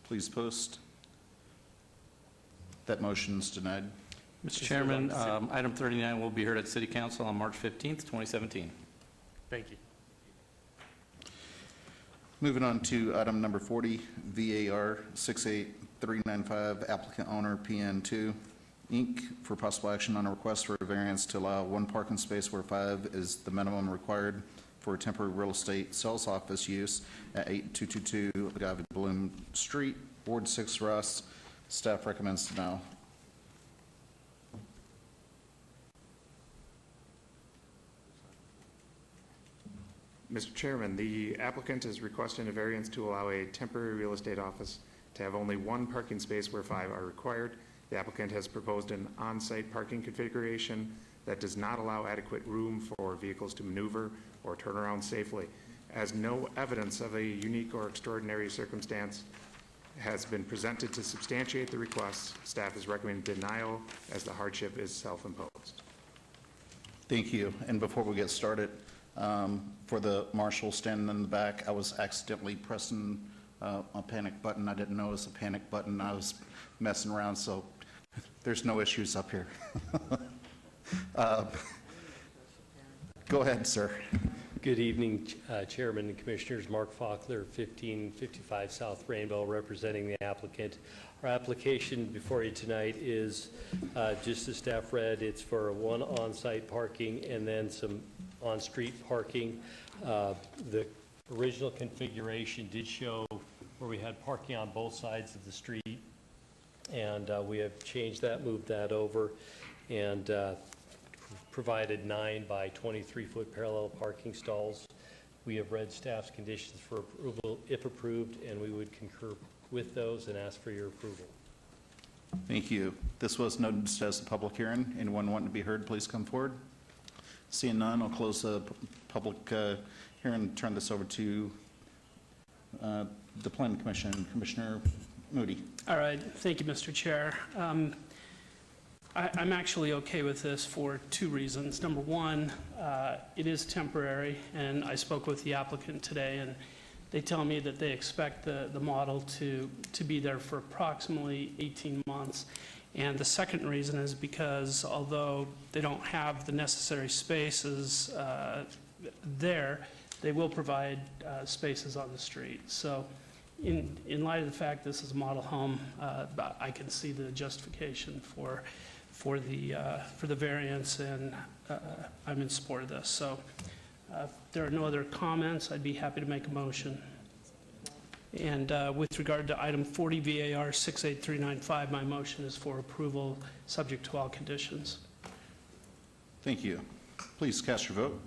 Please post. That motion's denied. Mr. Chairman, item 39 will be heard at City Council on March 15th, 2017. Thank you. Moving on to item number 40, VAR 68395, applicant owner PN2, Inc., for possible action on a request for a variance to allow 1 parking space where 5 is the minimum required for temporary real estate sales office use at 8222 Agave Bloom Street, Ward 6, Ross. Staff recommends denial. Mr. Chairman, the applicant is requesting a variance to allow a temporary real estate office to have only 1 parking space where 5 are required. The applicant has proposed an on-site parking configuration that does not allow adequate room for vehicles to maneuver or turn around safely. As no evidence of a unique or extraordinary circumstance has been presented to substantiate the request, staff is recommending denial as the hardship is self-imposed. Thank you. And before we get started, for the marshal standing in the back, I was accidentally pressing a panic button. I didn't know it was a panic button. I was messing around, so there's no issues up here. Go ahead, sir. Good evening, Chairman and Commissioners. Mark Faulkner, 1555 South Rainbow, representing the applicant. Our application before you tonight is, just as staff read, it's for 1 on-site parking and then some on-street parking. The original configuration did show where we had parking on both sides of the street, and we have changed that, moved that over, and provided 9 by 23-foot parallel parking stalls. We have read staff's conditions for approval if approved, and we would concur with those and ask for your approval. Thank you. This was noticed as a public hearing. Anyone wanting to be heard, please come forward. Seeing none, I'll close the public hearing and turn this over to the Planning Commission. Commissioner Moody. All right, thank you, Mr. Chair. I'm actually okay with this for 2 reasons. Number one, it is temporary, and I spoke with the applicant today, and they tell me that they expect the model to be there for approximately 18 months. And the second reason is because although they don't have the necessary spaces there, they will provide spaces on the street. So in light of the fact this is a model home, I can see the justification for the variance, and I'm in support of this. So if there are no other comments, I'd be happy to make a motion. And with regard to item 40 VAR 68395, my motion is for approval subject to all conditions. Thank you. Please cast your vote.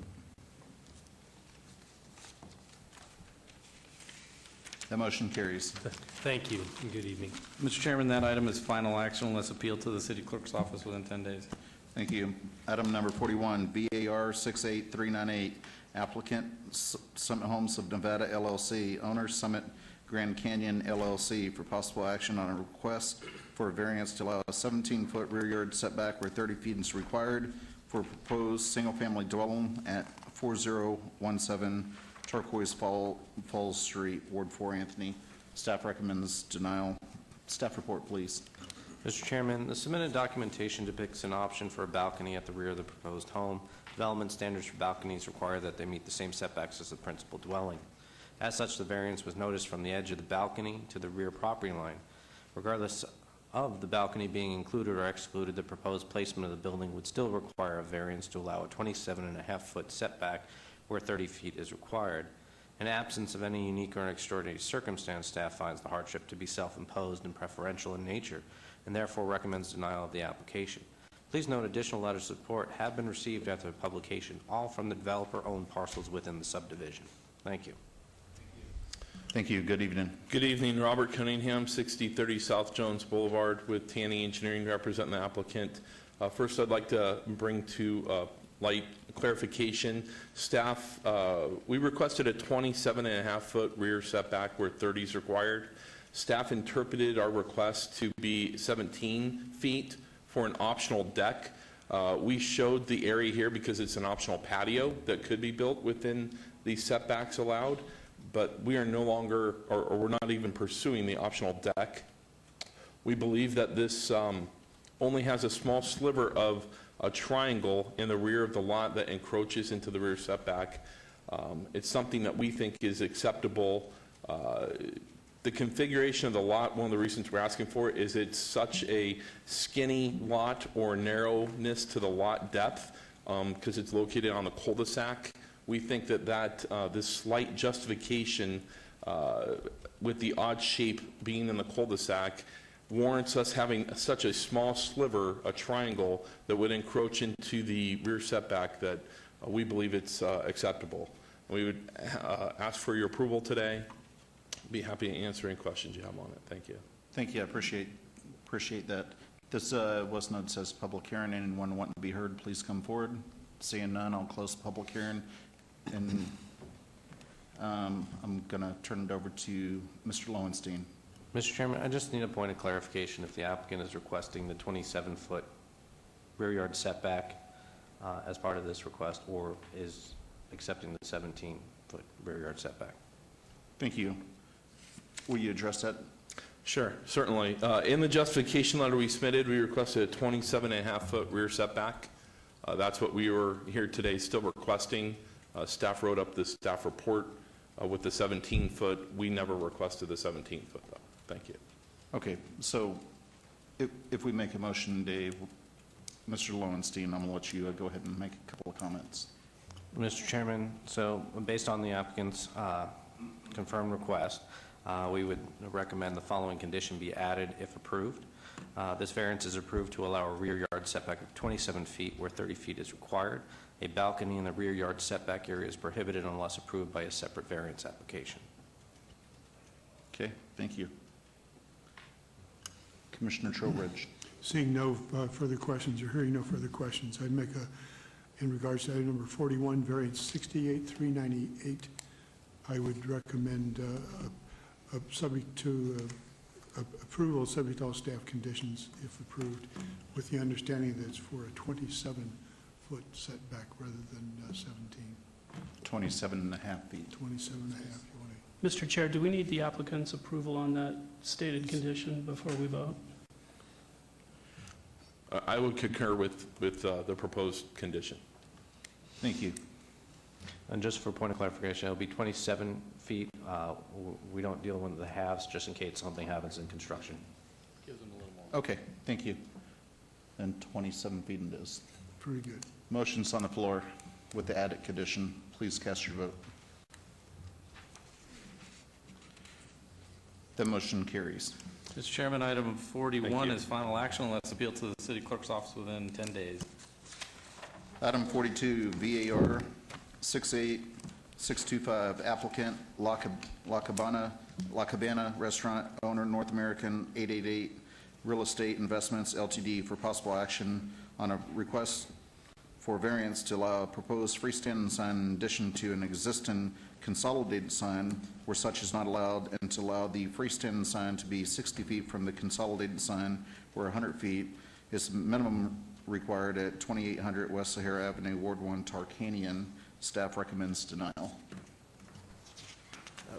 That motion carries. Thank you, and good evening. Mr. Chairman, that item is final action unless appealed to the city clerk's office within 10 days. Thank you. Item number 41, BAR 68398, applicant Summit Homes of Nevada LLC, owner Summit Grand Canyon LLC, for possible action on a request for a variance to allow a 17-foot rear yard setback where 30 feet is required for proposed single-family dwelling at 4017 Turquoise Falls Street, Ward 4, Anthony. Staff recommends denial. Staff report, please. Mr. Chairman, the submitted documentation depicts an option for a balcony at the rear of the proposed home. Development standards for balconies require that they meet the same setbacks as the principal dwelling. As such, the variance was noticed from the edge of the balcony to the rear property line. Regardless of the balcony being included or excluded, the proposed placement of the building would still require a variance to allow a 27.5-foot setback where 30 feet is required. In absence of any unique or extraordinary circumstance, staff finds the hardship to be self-imposed and preferential in nature, and therefore recommends denial of the application. Please note additional letters of support have been received after the publication, all from the developer-owned parcels within the subdivision. Thank you. Thank you. Good evening. Good evening. Robert Cunningham, 6030 South Jones Boulevard with Tanny Engineering, representing the applicant. First, I'd like to bring to light clarification. Staff, we requested a 27.5-foot rear setback where 30 is required. Staff interpreted our request to be 17 feet for an optional deck. We showed the area here because it's an optional patio that could be built within the setbacks allowed, but we are no longer, or we're not even pursuing the optional deck. We believe that this only has a small sliver of a triangle in the rear of the lot that encroaches into the rear setback. It's something that we think is acceptable. The configuration of the lot, one of the reasons we're asking for it is it's such a skinny lot or narrowness to the lot depth because it's located on the cul-de-sac. We think that this slight justification with the odd shape being in the cul-de-sac warrants us having such a small sliver, a triangle, that would encroach into the rear setback that we believe it's acceptable. We would ask for your approval today. Be happy to answer any questions you have on it. Thank you. Thank you. I appreciate that. This was noted as public hearing. Anyone wanting to be heard, please come forward. Seeing none, I'll close the public hearing. And I'm going to turn it over to Mr. Lowenstein. Mr. Chairman, I just need a point of clarification if the applicant is requesting the 27-foot rear yard setback as part of this request or is accepting the 17-foot rear yard setback. Thank you. Will you address that? Sure, certainly. In the justification letter we submitted, we requested a 27.5-foot rear setback. That's what we were here today still requesting. Staff wrote up the staff report with the 17-foot. We never requested the 17-foot, though. Thank you. Okay, so if we make a motion, Dave, Mr. Lowenstein, I'm going to let you go ahead and make a couple of comments. Mr. Chairman, so based on the applicant's confirmed request, we would recommend the following condition be added if approved. This variance is approved to allow a rear yard setback of 27 feet where 30 feet is required. A balcony in the rear yard setback area is prohibited unless approved by a separate variance application. Okay, thank you. Commissioner Trowbridge. Seeing no further questions or hearing no further questions, I'd make in regards to item number 41, variance 68398, I would recommend subject to approval, subject to all staff conditions if approved, with the understanding that it's for a 27-foot setback rather than 17. 27.5 feet. 27.5. Mr. Chair, do we need the applicant's approval on that stated condition before we vote? I would concur with the proposed condition. Thank you. And just for point of clarification, it'll be 27 feet. We don't deal with the halves, just in case something happens in construction. Okay, thank you. Then 27 feet it is. Very good. Motion's on the floor with the added condition. Please cast your vote. The motion carries. Mr. Chairman, item 41 Thank you. is final action unless appealed to the city clerk's office within 10 days. Item 42, VAR 68625, applicant La Cabana Restaurant, owner North American 888 Real Estate Investments LTD, for possible action on a request for variance to allow a proposed freestanding sign in addition to an existing consolidated sign where such is not allowed, and to allow the freestanding sign to be 60 feet from the consolidated sign where 100 feet is minimum required at 2800 West Sahara Avenue, Ward 1, Tarkanian. Staff recommends denial.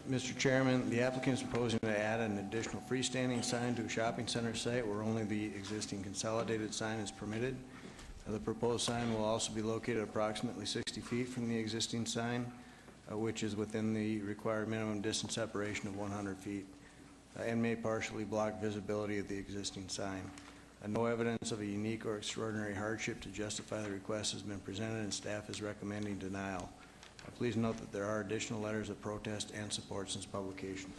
Mr. Chairman, the applicant is proposing to add an additional freestanding sign to a shopping center site where only the existing consolidated sign is permitted. The proposed sign will also be located approximately 60 feet from the existing sign, which is within the required minimum distance separation of 100 feet, and may partially block visibility of the existing sign. No evidence of a unique or extraordinary hardship to justify the request has been presented, and staff is recommending denial. Please note that there are additional letters of protest and support since publication.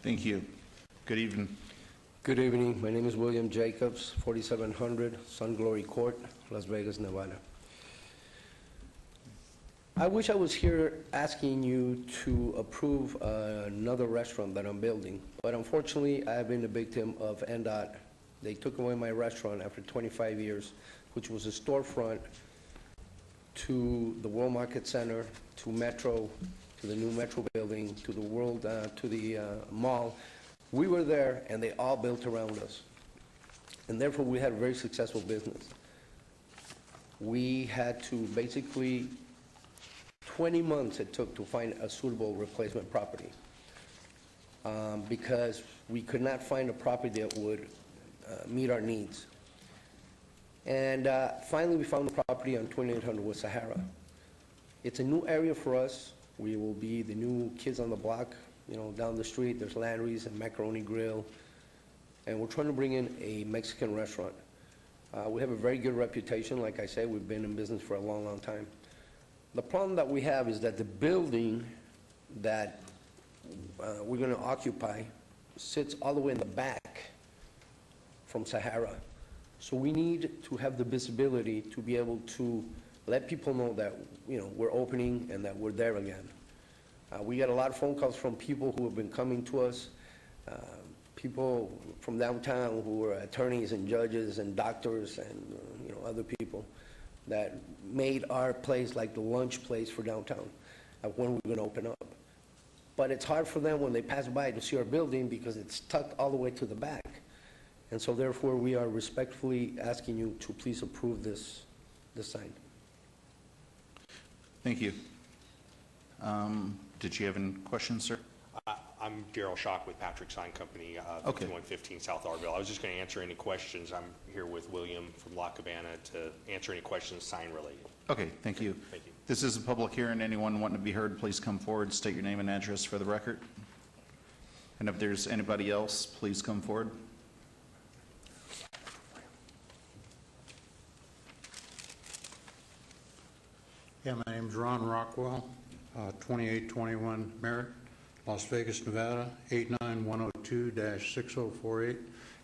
Thank you. Good evening. Good evening. My name is William Jacobs, 4700 Sun Glory Court, Las Vegas, Nevada. I wish I was here asking you to approve another restaurant that I'm building, but unfortunately, I've been a victim of NDOT. They took away my restaurant after 25 years, which was a storefront to the World Market Center, to Metro, to the new Metro building, to the mall. We were there, and they all built around us. And therefore, we had a very successful business. We had to basically, 20 months it took to find a suitable replacement property because we could not find a property that would meet our needs. And finally, we found the property on 2800 West Sahara. It's a new area for us. We will be the new kids on the block. You know, down the street, there's Landry's and Macaroni Grill. And we're trying to bring in a Mexican restaurant. We have a very good reputation. Like I said, we've been in business for a long, long time. The problem that we have is that the building that we're going to occupy sits all the way in the back from Sahara. So we need to have the visibility to be able to let people know that, you know, we're opening and that we're there again. We get a lot of phone calls from people who have been coming to us, people from downtown who are attorneys and judges and doctors and you know, other people that made our place like the lunch place for downtown when we're going to open up. But it's hard for them when they pass by to see our building because it's tucked all the way to the back. And so therefore, we are respectfully asking you to please approve this sign. Thank you. Did you have any questions, sir? I'm Daryl Schock with Patrick Sign Company, Okay. 5115 South Arville. I was just going to answer any questions. I'm here with William from La Cabana to answer any questions sign related. Okay, thank you. Thank you. This is a public hearing. Anyone wanting to be heard, please come forward, state your name and address for the record. And if there's anybody else, please come forward. Yeah, my name's Ron Rockwell, 2821 Merritt, Las Vegas, Nevada, 89102-6048.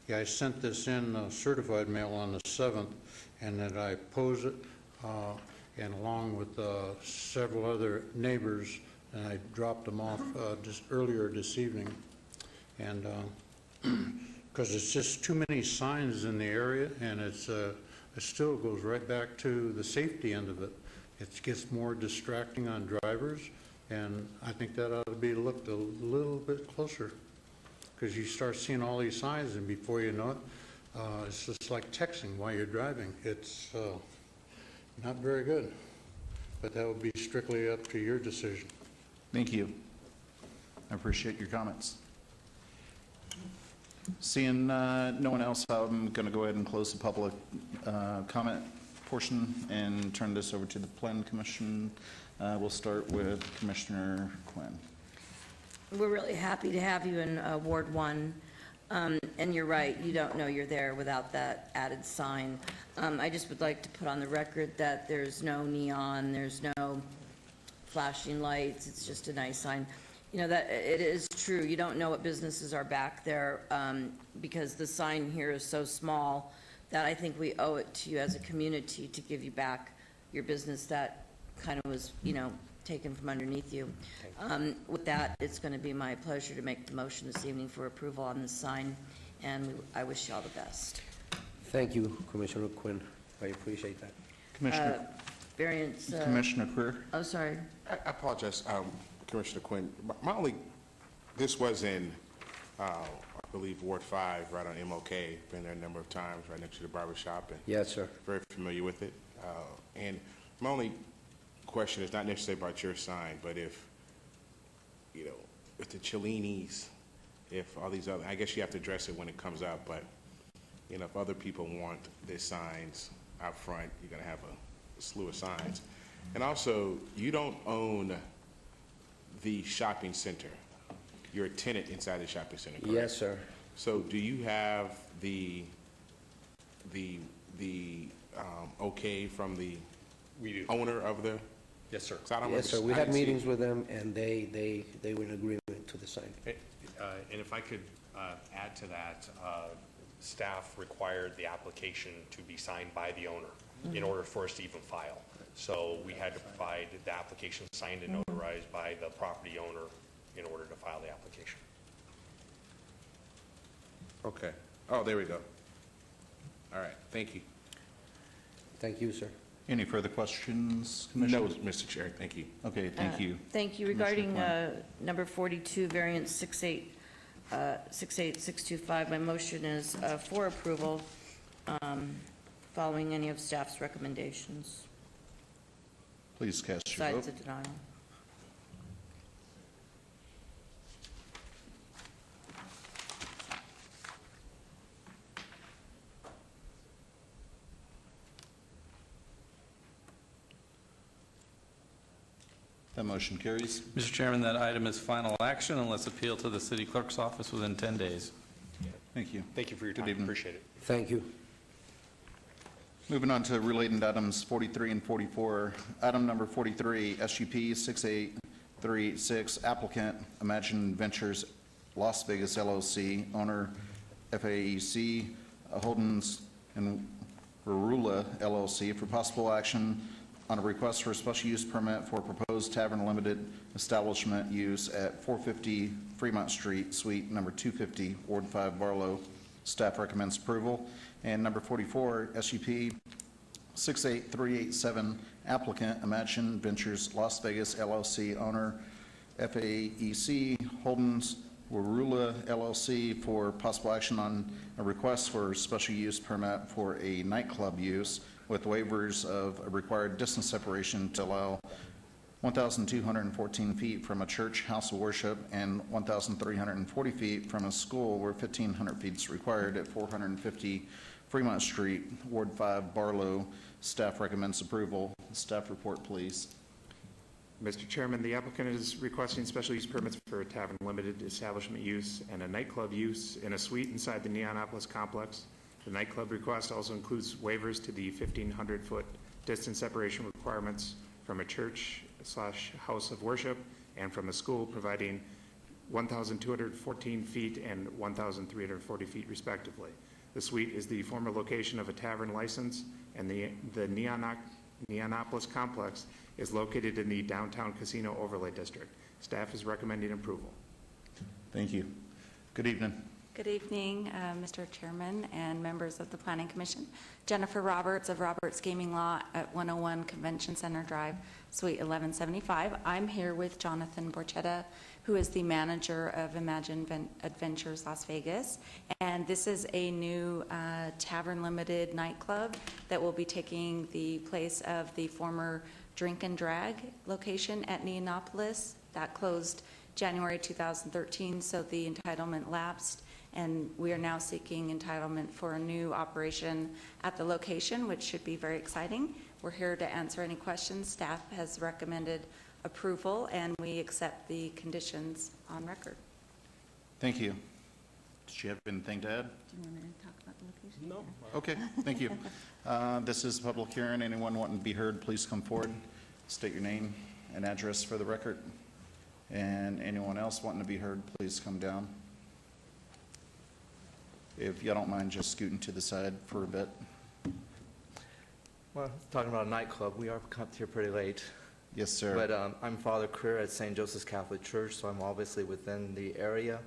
Yeah, I sent this in certified mail on the 7th, and that I pose it, and along with several other neighbors, and I dropped them off just earlier this evening. And because it's just too many signs in the area, and it still goes right back to the safety end of it. It gets more distracting on drivers, and I think that ought to be looked a little bit closer, because you start seeing all these signs, and before you know it, it's just like texting while you're driving. It's not very good, but that would be strictly up to your decision. Thank you. I appreciate your comments. Seeing no one else, I'm going to go ahead and close the public comment portion and turn this over to the Plan Commission. We'll start with Commissioner Quinn. We're really happy to have you in Ward 1. And you're right, you don't know you're there without that added sign. I just would like to put on the record that there's no neon, there's no flashing lights, it's just a nice sign. You know, that it is true, you don't know what businesses are back there because the sign here is so small that I think we owe it to you as a community to give you back your business that kind of was, you know, taken from underneath you. With that, it's going to be my pleasure to make the motion this evening for approval on this sign, and I wish you all the best. Thank you, Commissioner Quinn. I appreciate that. Commissioner, Variance. Commissioner Creer. Oh, sorry. I apologize, Commissioner Quinn. My only, this was in, I believe, Ward 5, right on MLK. Been there a number of times, right next to the barber shop. And yes, sir. Very familiar with it. And my only question is not necessarily about your sign, but if, you know, if the Cellinis, if all these other, I guess you have to address it when it comes up, but, you know, if other people want their signs out front, you're going to have a slew of signs. And also, you don't own the shopping center. You're a tenant inside the shopping center, correct? Yes, sir. So do you have the okay from the owner of the? Yes, sir. Yes, sir. We had meetings with them, and they were in agreement to the sign. And if I could add to that, staff required the application to be signed by the owner in order for us to even file. So we had to provide the application signed and notarized by the property owner in order to file the application. Okay. Oh, there we go. All right. Thank you. Thank you, sir. Any further questions, Commissioner? No, Mr. Chair. Thank you. Okay, thank you. Thank you. Regarding number 42, variance 68625, my motion is for approval following any of staff's recommendations. Please cast your vote. Besides the denial. That motion carries. Mr. Chairman, that item is final action unless appealed to the city clerk's office within 10 days. Thank you. Thank you for your Good time. evening. Appreciate it. Thank you. Moving on to related items 43 and 44. Item number 43, SUP 68386, applicant Imagine Ventures Las Vegas LLC, owner FAEC Holdings and Rarula LLC for possible action on a request for a special use permit for proposed tavern limited establishment use at 450 Fremont Street, suite number 250, Ward 5, Barlow. Staff recommends approval. And number 44, SUP 68387, applicant Imagine Ventures Las Vegas LLC, owner FAEC Holdings Warula LLC for possible action on a request for special use permit for a nightclub use with waivers of a required distance separation to allow 1,214 feet from a church, house of worship, and 1,340 feet from a school where 1,500 feet is required at 450 Fremont Street, Ward 5, Barlow. Staff recommends approval. Staff report, please. Mr. Chairman, the applicant is requesting special use permits for a tavern limited establishment use and a nightclub use in a suite inside the Neonopolis complex. The nightclub request also includes waivers to the 1,500-foot distance separation requirements from a church/house of worship and from a school, providing 1,214 feet and 1,340 feet respectively. The suite is the former location of a tavern license, and the Neonopolis complex is located in the downtown casino overlay district. Staff is recommending approval. Thank you. Good evening. Good evening, Mr. Chairman and members of the Planning Commission. Jennifer Roberts of Roberts Gaming Law at 101 Convention Center Drive, Suite 1175. I'm here with Jonathan Borchetta, who is the manager of Imagine Adventures Las Vegas. And this is a new tavern limited nightclub that will be taking the place of the former Drink and Drag location at Neonopolis. That closed January 2013, so the entitlement lapsed. and we are now seeking entitlement for a new operation at the location, which should be very exciting. We're here to answer any questions. Staff has recommended approval, and we accept the conditions on record. Thank you. Does you have anything to add? Do you want me to talk about the location? No. Okay, thank you. This is a public hearing. Anyone wanting to be heard, please come forward. State your name and address for the record. And anyone else wanting to be heard, please come down. If you don't mind just scooting to the side for a bit. Well, talking about a nightclub, we are cut here pretty late. Yes, sir. But I'm Father Creer at St. Joseph's Catholic Church, so I'm obviously within the area.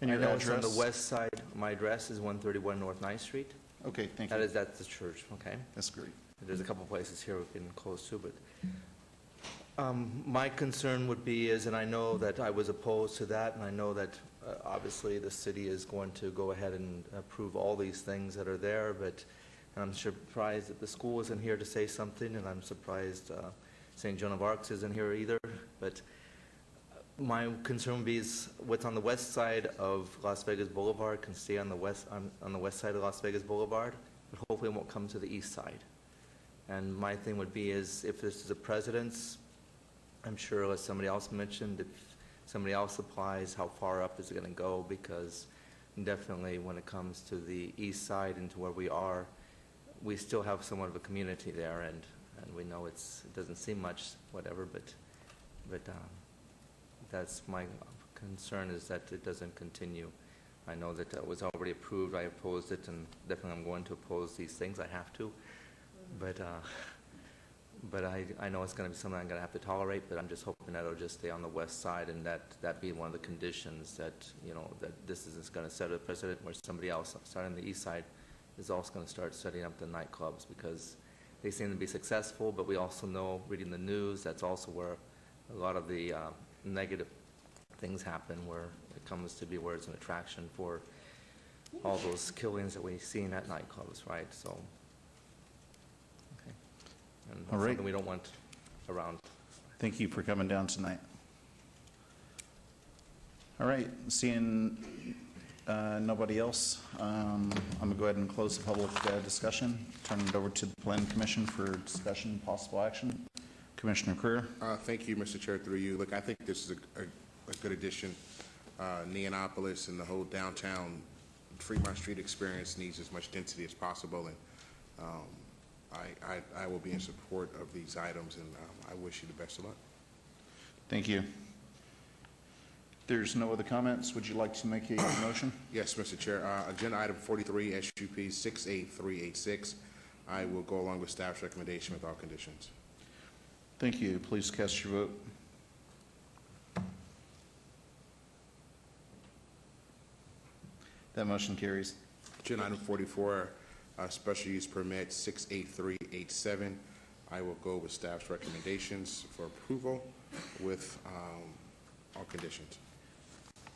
And your I know it's address? on the west side. My address is 131 North 9th Street. Okay, thank you. That's the church, okay? That's great. There's a couple places here we can close to, but my concern would be is, and I know that I was opposed to that, and I know that obviously the city is going to go ahead and approve all these things that are there, but I'm surprised that the school isn't here to say something, and I'm surprised St. Joan of Arc isn't here either, but my concern would be is what's on the west side of Las Vegas Boulevard can stay on the west side of Las Vegas Boulevard, but hopefully it won't come to the east side. And my thing would be is if this is a precedence, I'm sure as somebody else mentioned, if somebody else applies, how far up is it going to go? Because definitely when it comes to the east side and to where we are, we still have somewhat of a community there, and we know it doesn't seem much, whatever, but that's my concern, is that it doesn't continue. I know that it was already approved. I opposed it, and definitely I'm going to oppose these things. I have to. But I know it's going to be something I'm going to have to tolerate, but I'm just hoping that it'll just stay on the west side, and that be one of the conditions that, you know, that this isn't going to set a precedent where somebody else starting on the east side is also going to start setting up the nightclubs, because they seem to be successful, but we also know, reading the news, that's also where a lot of the negative things happen, where it comes to be where it's an attraction for all those killings that we've seen at nightclubs, right? So, okay. And that's All right. something we don't want around. Thank you for coming down tonight. All right, seeing nobody else, I'm going to go ahead and close the public discussion. Turn it over to the Planning Commission for discussion and possible action. Commissioner Creer. Thank you, Mr. Chair, through you. Look, I think this is a good addition. Neonopolis and the whole downtown Fremont Street experience needs as much density as possible, and I will be in support of these items, and I wish you the best of luck. Thank you. There's no other comments. Would you like to make a motion? Yes, Mr. Chair. Agenda item 43, SUP 68386. I will go along with staff's recommendation with all conditions. Thank you. Please cast your vote. That motion carries. Agenda item 44, special use permit 68387. I will go with staff's recommendations for approval with all conditions.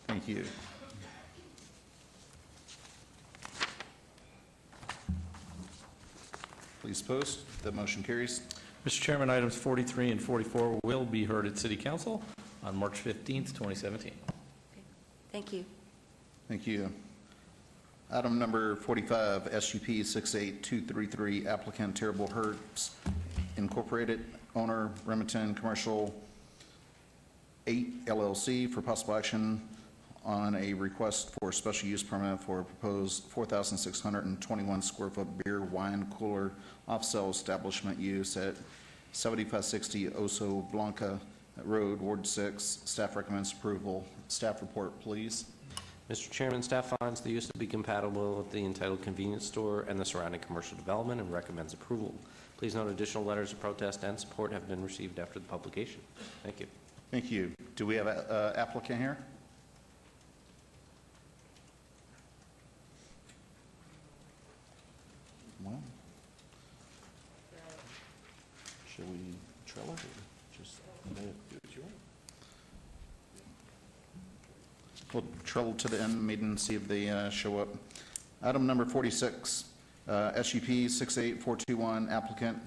Thank you. Please post. That motion carries. Mr. Chairman, items 43 and 44 will be heard at City Council on March 15th, 2017. Thank you. Thank you. Item number 45, SUP 68233, applicant Terrible Herbs Incorporated, owner Remington Commercial 8 LLC, for possible action on a request for special use permit for a proposed 4,621 square foot beer wine cooler off-sale establishment use at 7560 Oso Blanca Road, Ward 6. Staff recommends approval. Staff report, please. Mr. Chairman, staff finds the use to be compatible with the entitled convenience store and the surrounding commercial development and recommends approval. Please note additional letters of protest and support have been received after the publication. Thank you. Thank you. Do we have an applicant here? Well, should we trail it or just do what you want? We'll trail to the end of the meeting and see if they show up. Item number 46, SUP 68421, applicant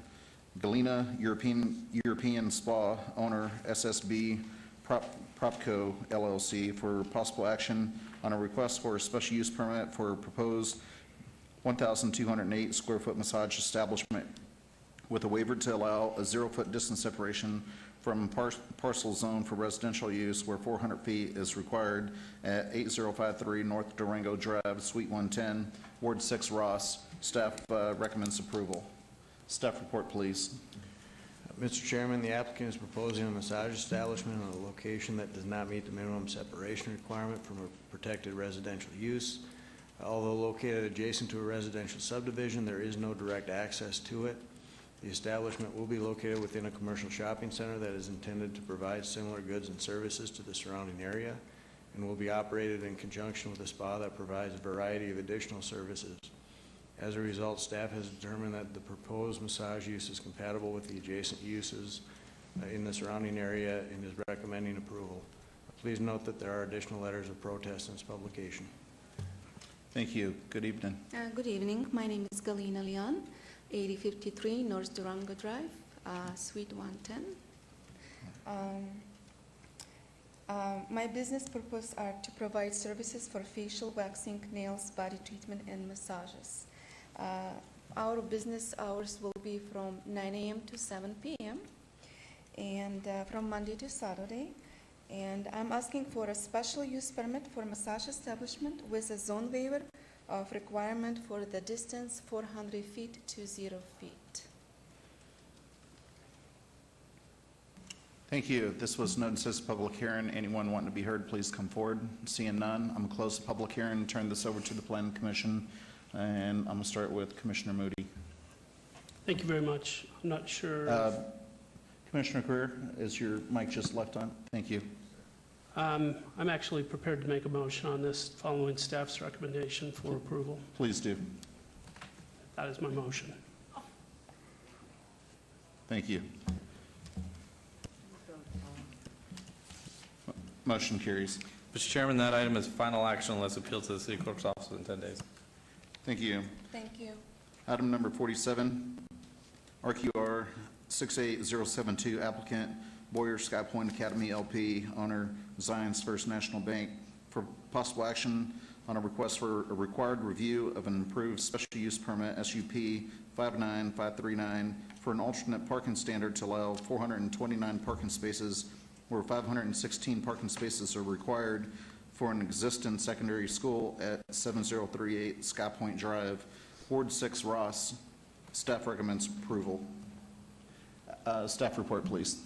Galena European Spa, owner SSB Propco LLC for possible action on a request for a special use permit for a proposed 1,208 square foot massage establishment with a waiver to allow a 0-foot distance separation from parcel zone for residential use where 400 feet is required at 8053 North Durango Drive, Suite 110, Ward 6, Ross. Staff recommends approval. Staff report, please. Mr. Chairman, the applicant is proposing a massage establishment on a location that does not meet the minimum separation requirement from a protected residential use. Although located adjacent to a residential subdivision, there is no direct access to it. The establishment will be located within a commercial shopping center that is intended to provide similar goods and services to the surrounding area and will be operated in conjunction with a spa that provides a variety of additional services. As a result, staff has determined that the proposed massage use is compatible with the adjacent uses in the surrounding area and is recommending approval. Please note that there are additional letters of protest in this publication. Thank you. Good evening. Good evening. My name is Galina Leon, 8053 North Durango Drive, Suite 110. My business purpose are to provide services for facial waxing, nails, body treatment, and massages. Our business hours will be from 9 a.m. to 7 p.m. and from Monday to Saturday. And I'm asking for a special use permit for massage establishment with a zone waiver of requirement for the distance 400 feet to 0 feet. Thank you. This was noticed as a public hearing. Anyone wanting to be heard, please come forward. Seeing none, I'm going to close the public hearing and turn this over to the Planning Commission. And I'm going to start with Commissioner Moody. Thank you very much. I'm not sure. Commissioner Creer, is your mic just left on? Thank you. I'm actually prepared to make a motion on this following staff's recommendation for approval. Please do. That is my motion. Thank you. Motion carries. Mr. Chairman, that item is final action unless appealed to the city clerk's office within 10 days. Thank you. Thank you. Item number 47, RQR 68072, applicant Boyer Sky Point Academy LP, owner Zions First National Bank, for possible action on a request for a required review of an improved special use permit SUP 59539 for an alternate parking standard to allow 429 parking spaces where 516 parking spaces are required for an existing secondary school at 7038 Sky Point Drive, Ward 6, Ross. Staff recommends approval. Staff report, please.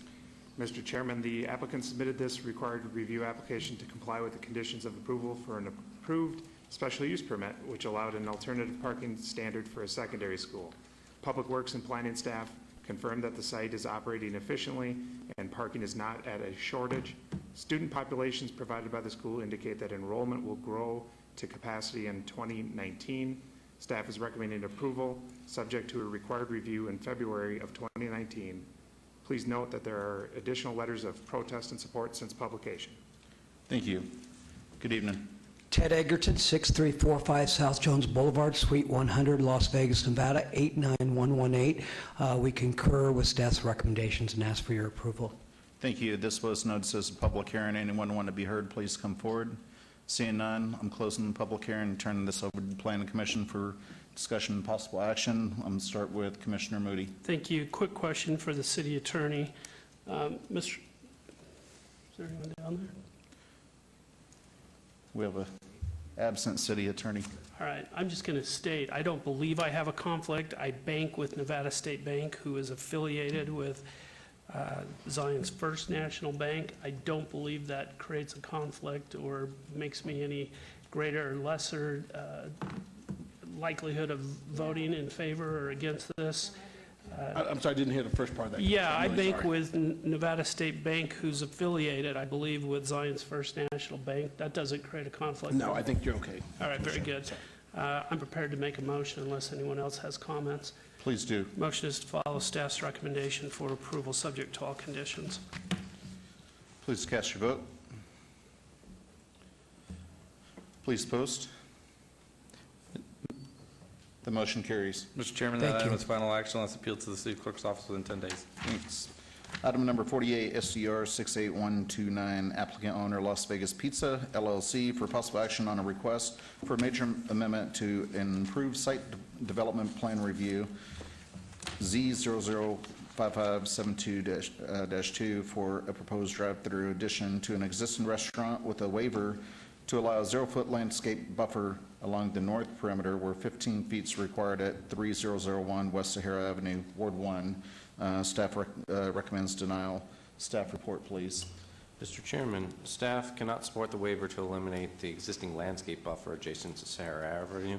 Mr. Chairman, the applicant submitted this required review application to comply with the conditions of approval for an approved special use permit, which allowed an alternative parking standard for a secondary school. Public Works and Planning staff confirmed that the site is operating efficiently and parking is not at a shortage. Student populations provided by the school indicate that enrollment will grow to capacity in 2019. Staff is recommending approval, subject to a required review in February of 2019. Please note that there are additional letters of protest and support since publication. Thank you. Good evening. Ted Egerton, 6345 South Jones Boulevard, Suite 100, Las Vegas, Nevada, 89118. We concur with staff's recommendations and ask for your approval. Thank you. This was noticed as a public hearing. Anyone want to be heard, please come forward. Seeing none, I'm closing the public hearing and turning this over to the Planning Commission for discussion and possible action. I'm going to start with Commissioner Moody. Thank you. Quick question for the city attorney. Mr. Is there anyone down there? We have a absent city attorney. All right. I'm just going to state, I don't believe I have a conflict. I bank with Nevada State Bank, who is affiliated with Zion's First National Bank. I don't believe that creates a conflict or makes me any greater or lesser likelihood of voting in favor or against this. I'm sorry, I didn't hear the first part of that. Yeah, I'm I really bank sorry. with Nevada State Bank, who's affiliated, I believe, with Zion's First National Bank. That doesn't create a conflict. No, I think you're okay. All right, very good. I'm prepared to make a motion unless anyone else has comments. Please do. Motion is to follow staff's recommendation for approval, subject to all conditions. Please cast your vote. Please post. The motion carries. Mr. Chairman, that item is final action unless appealed to the city clerk's office within 10 days. Thanks. Item number 48, SCR 68129, applicant owner Las Vegas Pizza LLC for possible action on a request for a major amendment to an improved site development plan review, Z005572-2 for a proposed drive-through addition to an existing restaurant with a waiver to allow a 0-foot landscape buffer along the north perimeter where 15 feet is required at 3001 West Sahara Avenue, Ward 1. Staff recommends denial. Staff report, please. Mr. Chairman, staff cannot support the waiver to eliminate the existing landscape buffer adjacent to Sahara Avenue,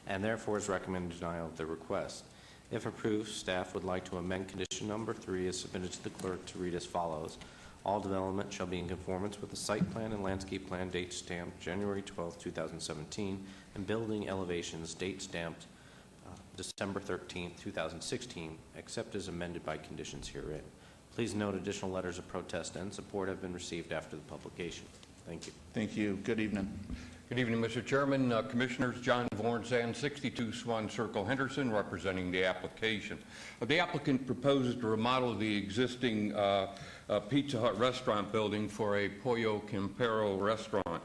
and therefore is recommended denial of the request. If approved, staff would like to amend condition number 3 as submitted to the clerk to read as follows. All development shall be in conformance with the site plan and landscape plan date stamped January 12, 2017, and building elevations date stamped December 13, 2016, except as amended by conditions herein. Please note additional letters of protest and support have been received after the publication. Thank you. Thank you. Good evening. Good evening, Mr. Chairman, Commissioners. John Vornzan, 62 Swan Circle, Henderson, representing the application. The applicant proposes to remodel the existing Pizza Hut restaurant building for a Pollo Campero restaurant.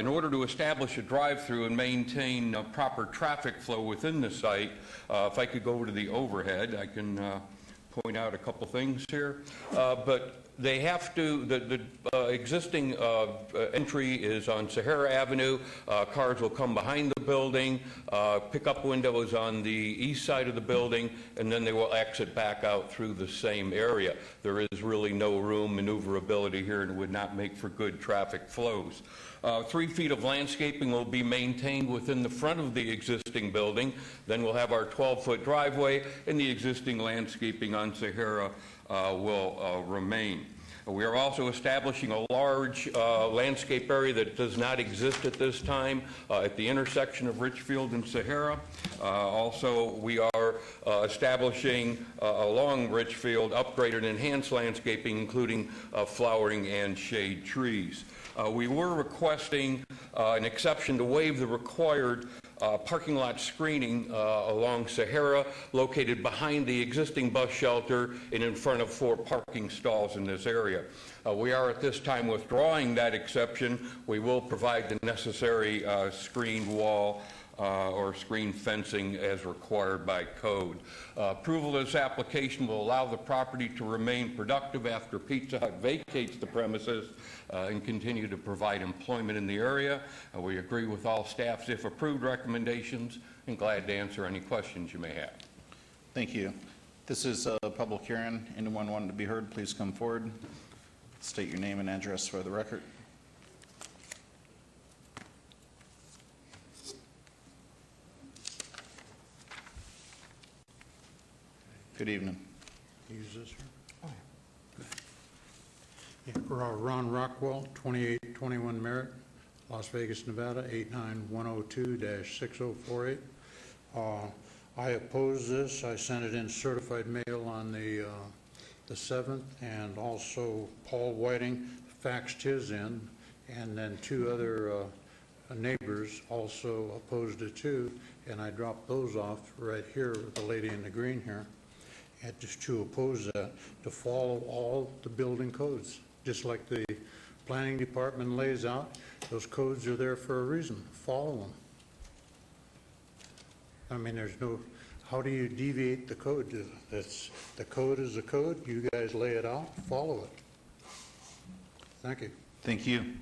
In order to establish a drive-through and maintain proper traffic flow within the site, if I could go over to the overhead, I can point out a couple things here. But they have to, the existing entry is on Sahara Avenue. Cars will come behind the building, pickup windows on the east side of the building, and then they will exit back out through the same area. There is really no room maneuverability here and would not make for good traffic flows. 3 feet of landscaping will be maintained within the front of the existing building. Then we'll have our 12-foot driveway, and the existing landscaping on Sahara will remain. We are also establishing a large landscape area that does not exist at this time at the intersection of Richfield and Sahara. Also, we are establishing along Richfield upgraded and enhanced landscaping, including flowering and shade trees. We were requesting an exception to waive the required parking lot screening along Sahara, located behind the existing bus shelter and in front of 4 parking stalls in this area. We are at this time withdrawing that exception. We will provide the necessary screened wall or screen fencing as required by code. Approval of this application will allow the property to remain productive after Pizza Hut vacates the premises and continue to provide employment in the area. We agree with all staff's if approved recommendations and glad to answer any questions you may have. Thank you. This is a public hearing. Anyone wanting to be heard, please come forward. State your name and address for the record. Good evening. Use this here. Ron Rockwell, 2821 Merritt, Las Vegas, Nevada, 89102-6048. I oppose this. I sent it in certified mail on the 7th, and also Paul Whiting faxed his in, and then 2 other neighbors also opposed it too, and I dropped those off right here with the lady in the green here. And just to oppose that, to follow all the building codes, just like the planning department lays out. Those codes are there for a reason. Follow them. I mean, there's no, how do you deviate the code? The code is the code. You guys lay it out, follow it. Thank you. Thank you.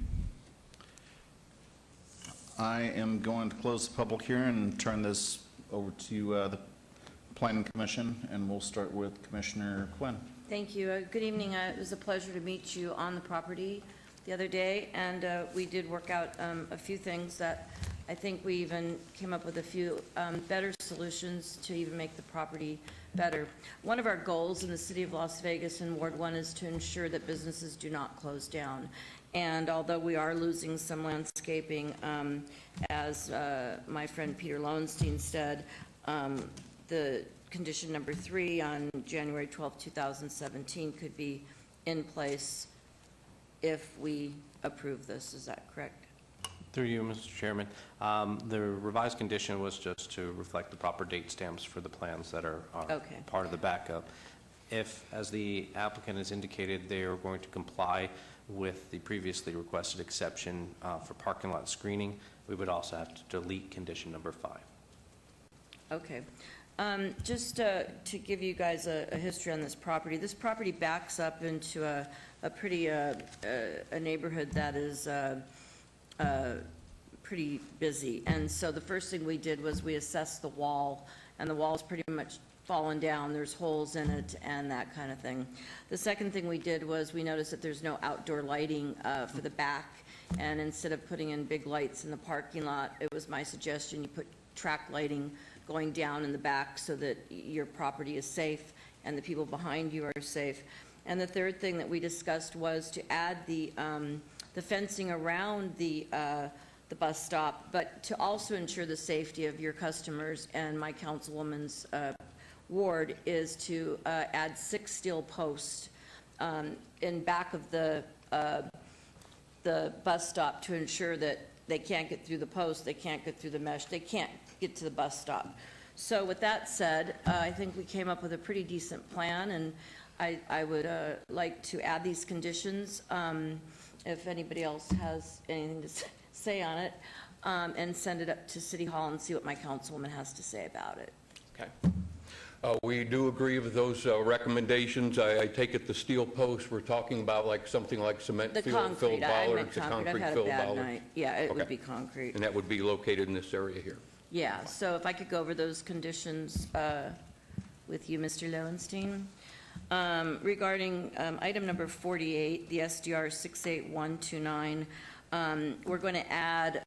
I am going to close the public hearing and turn this over to the Planning Commission, and we'll start with Commissioner Quinn. Thank you. Good evening. It was a pleasure to meet you on the property the other day, and we did work out a few things that I think we even came up with a few better solutions to even make the property better. One of our goals in the city of Las Vegas in Ward 1 is to ensure that businesses do not close down. And although we are losing some landscaping, as my friend Peter Lowenstein said, the condition number 3 on January 12, 2017 could be in place if we approve this. Is that correct? Through you, Mr. Chairman. The revised condition was just to reflect the proper date stamps for the plans that are Okay. part of the backup. If, as the applicant has indicated, they are going to comply with the previously requested exception for parking lot screening, we would also have to delete condition number 5. Okay. Just to give you guys a history on this property backs up into a pretty, a neighborhood that is pretty busy. And so the first thing we did was we assessed the wall, and the wall's pretty much fallen down. There's holes in it and that kind of thing. The second thing we did was we noticed that there's no outdoor lighting for the back, and instead of putting in big lights in the parking lot, it was my suggestion you put track lighting going down in the back so that your property is safe and the people behind you are safe. And the third thing that we discussed was to add the fencing around the bus stop, but to also ensure the safety of your customers. And my councilwoman's ward is to add 6 steel posts in back of the bus stop to ensure that they can't get through the post, they can't get through the mesh, they can't get to the bus stop. So with that said, I think we came up with a pretty decent plan, and I would like to add these conditions, if anybody else has anything to say on it, and send it up to City Hall and see what my councilwoman has to say about it. Okay. We do agree with those recommendations. I take it the steel posts, we're talking about like something like cement The filled concrete, I meant bollards, the concrete, I've concrete had a filled bad bollards? night. Yeah, it would Okay. be concrete. And that would be located in this area here. Yeah, so if I could go over those conditions with you, Mr. Lowenstein. Regarding item number 48, the SDR 68129, we're going to add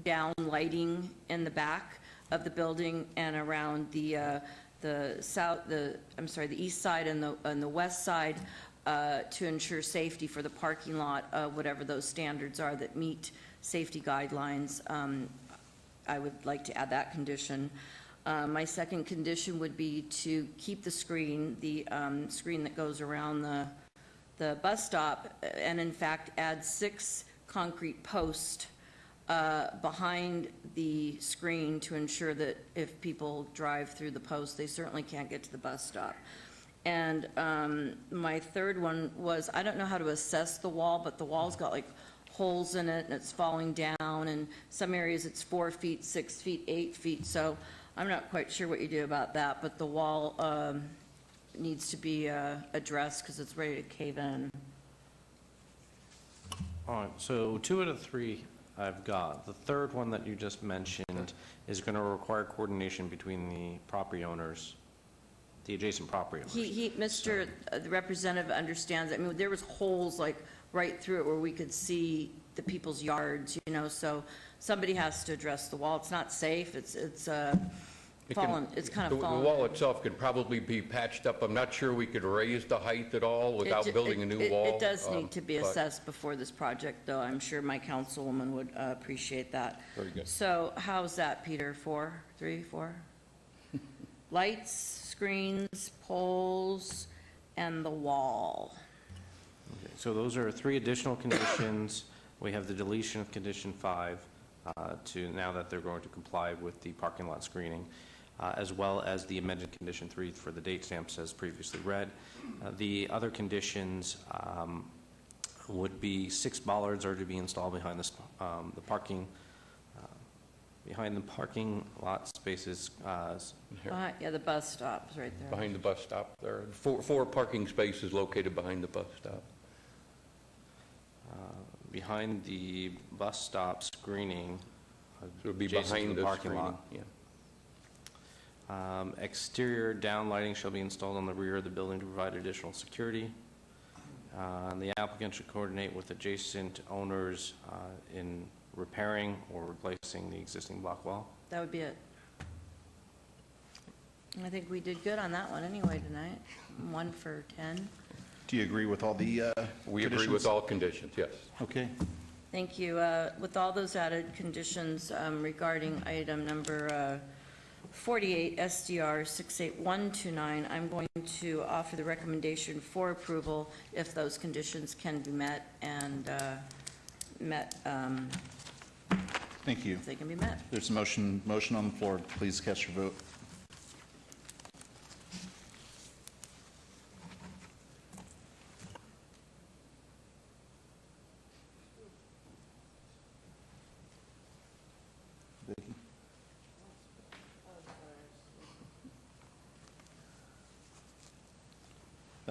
down lighting in the back of the building and around the east side and the west side to ensure safety for the parking lot, whatever those standards are that meet safety guidelines. I would like to add that condition. My second condition would be to keep the screen that goes around the bus stop, and in fact add 6 concrete posts behind the screen to ensure that if people drive through the post, they certainly can't get to the bus stop. And my third one was, I don't know how to assess the wall, but the wall's got like holes in it and it's falling down, and some areas it's 4 feet, 6 feet, 8 feet, so I'm not quite sure what you do about that, but the wall needs to be addressed because it's ready to cave in. All right, so 2 out of 3 I've got. The third one that you just mentioned is going to require coordination between the property owners, the adjacent property owners. Mr. The representative understands, I mean, there was holes like right through it where we could see the people's yards, you know, so somebody has to address the wall. It's not safe, it's fallen, it's kind of The fallen. wall itself could probably be patched up. I'm not sure we could raise the height at all without building a new wall. It does need to be but- assessed before this project, though. I'm sure my councilwoman would appreciate that. Very good. So how's that, Peter? 4, 3, 4? Lights, screens, poles, and the wall. Okay, so those are 3 additional conditions. We have the deletion of condition 5 to now that they're going to comply with the parking lot screening, as well as the amended condition 3 for the date stamps as previously read. The other conditions would be 6 bollards are to be installed behind the parking lot spaces. Yeah, the bus stop's right there. Behind the bus stop there. 4 parking spaces located behind the bus stop. Behind the bus stop screening, So it would be adjacent to behind the the parking screening. lot. Exterior down lighting shall be installed on the rear of the building to provide additional security. And the applicant should coordinate with adjacent owners in repairing or replacing the existing block wall. That would be it. I think we did good on that one anyway tonight. 1 for 10. Do you agree with all the We agree with conditions? all conditions, yes. Okay. Thank you. With all those added conditions regarding item number 48, SDR 68129, I'm going to offer the recommendation for approval if those conditions can be met and met. Thank you. If they can be met. There's a motion on the floor. Please cast your vote.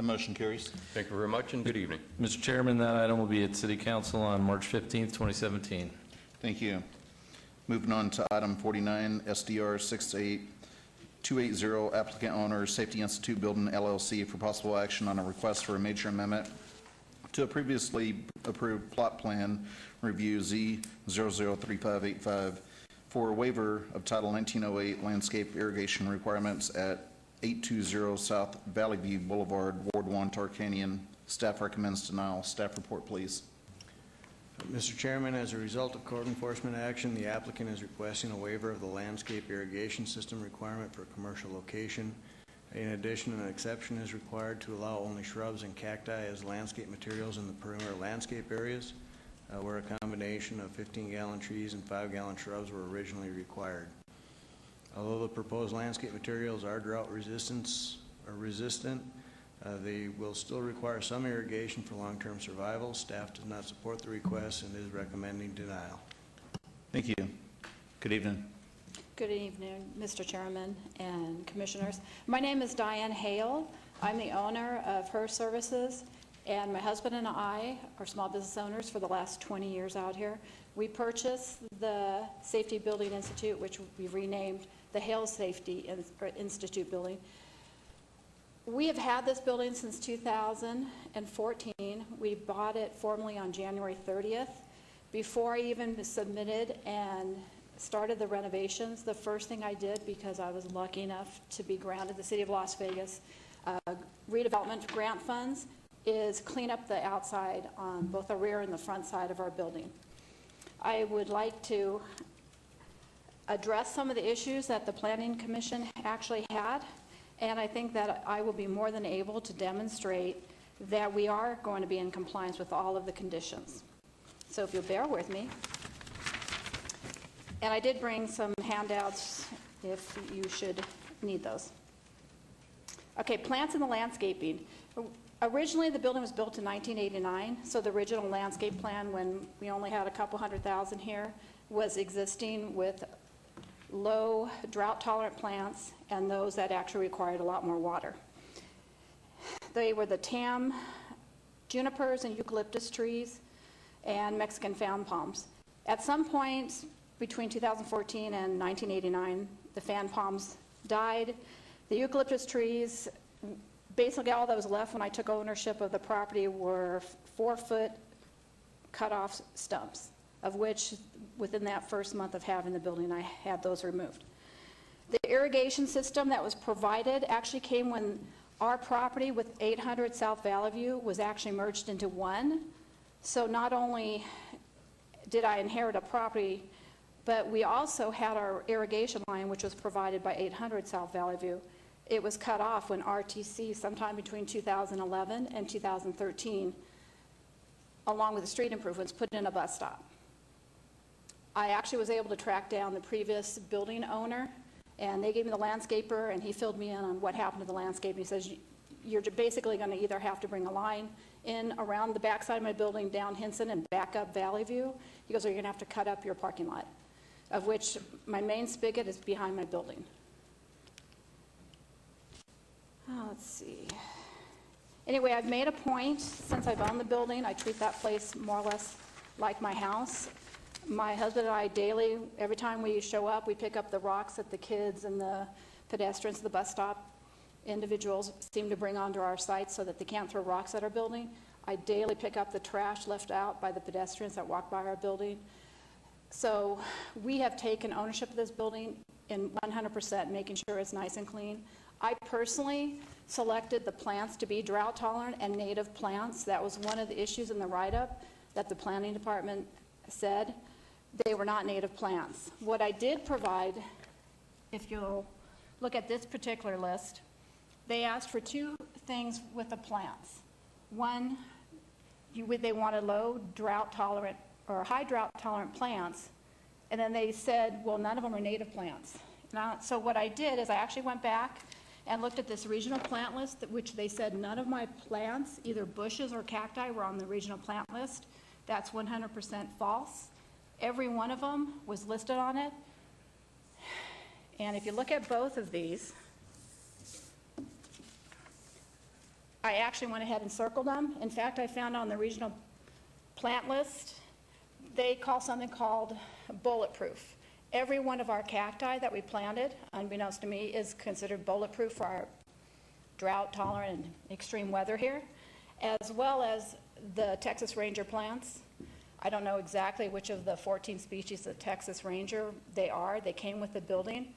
That motion carries. Thank you very much, and good evening. Mr. Chairman, that item will be at City Council on March 15th, 2017. Thank you. Moving on to item 49, SDR 68280, applicant owner, Safety Institute Building LLC, for possible action on a request for a major amendment to a previously approved plot plan review Z003585 for a waiver of Title 1908 landscape irrigation requirements at 820 South Valley View Boulevard, Ward 1, Tar Canyon. Staff recommends denial. Staff report, please. Mr. Chairman, as a result of code enforcement action, the applicant is requesting a waiver of the landscape irrigation system requirement for a commercial location. In addition, an exception is required to allow only shrubs and cacti as landscape materials in the perimeter landscape areas, where a combination of 15-gallon trees and 5-gallon shrubs were originally required. Although the proposed landscape materials are drought resistant, they will still require some irrigation for long-term survival. Staff does not support the request and is recommending denial. Thank you. Good evening. Good evening, Mr. Chairman and Commissioners. My name is Diane Hale. I'm the owner of Her Services, and my husband and I are small business owners for the last 20 years out here. We purchased the Safety Building Institute, which we renamed the Hale Safety Institute Building. We have had this building since 2014. We bought it formally on January 30th. Before I even submitted and started the renovations, the first thing I did, because I was lucky enough to be granted the City of Las Vegas redevelopment grant funds, is clean up the outside on both the rear and the front side of our building. I would like to address some of the issues that the Planning Commission actually had, and I think that I will be more than able to demonstrate that we are going to be in compliance with all of the conditions. So if you'll bear with me. And I did bring some handouts if you should need those. Okay, plants in the landscaping. Originally, the building was built in 1989, so the original landscape plan, when we only had a couple $100,000 here, was existing with low drought-tolerant plants and those that actually required a lot more water. They were the tam, junipers and eucalyptus trees, and Mexican fan palms. At some point between 2014 and 1989, the fan palms died. The eucalyptus trees, basically all that was left when I took ownership of the property were 4-foot cut-off stumps, of which within that first month of having the building, I had those removed. The irrigation system that was provided actually came when our property with 800 South Valley View was actually merged into one. So not only did I inherit a property, but we also had our irrigation line, which was provided by 800 South Valley View. It was cut off when RTC, sometime between 2011 and 2013, along with the street improvements, put in a bus stop. I actually was able to track down the previous building owner, and they gave me the landscaper, and he filled me in on what happened to the landscape. He says, you're basically going to either have to bring a line in around the backside of my building, down Hinson, and back up Valley View. He goes, or you're going to have to cut up your parking lot, of which my main spigot is behind my building. Oh, let's see. Anyway, I've made a point since I've owned the building. I treat that place more or less like my house. My husband and I daily, every time we show up, we pick up the rocks that the kids and the pedestrians at the bus stop, individuals seem to bring onto our site so that they can't throw rocks at our building. I daily pick up the trash left out by the pedestrians that walk by our building. So we have taken ownership of this building in 100%, making sure it's nice and clean. I personally selected the plants to be drought tolerant and native plants. That was one of the issues in the write-up that the planning department said. They were not native plants. What I did provide, if you'll look at this particular list, they asked for two things with the plants. One, they wanted low drought tolerant or high drought tolerant plants, and then they said, well, none of them are native plants. So what I did is I actually went back and looked at this regional plant list, which they said none of my plants, either bushes or cacti, were on the regional plant list. That's 100% false. Every one of them was listed on it. And if you look at both of these, I actually went ahead and circled them. In fact, I found on the regional plant list, they call something called bulletproof. Every one of our cacti that we planted, unbeknownst to me, is considered bulletproof for our drought-tolerant and extreme weather here, as well as the Texas Ranger plants. I don't know exactly which of the 14 species of Texas Ranger they are. They came with the building.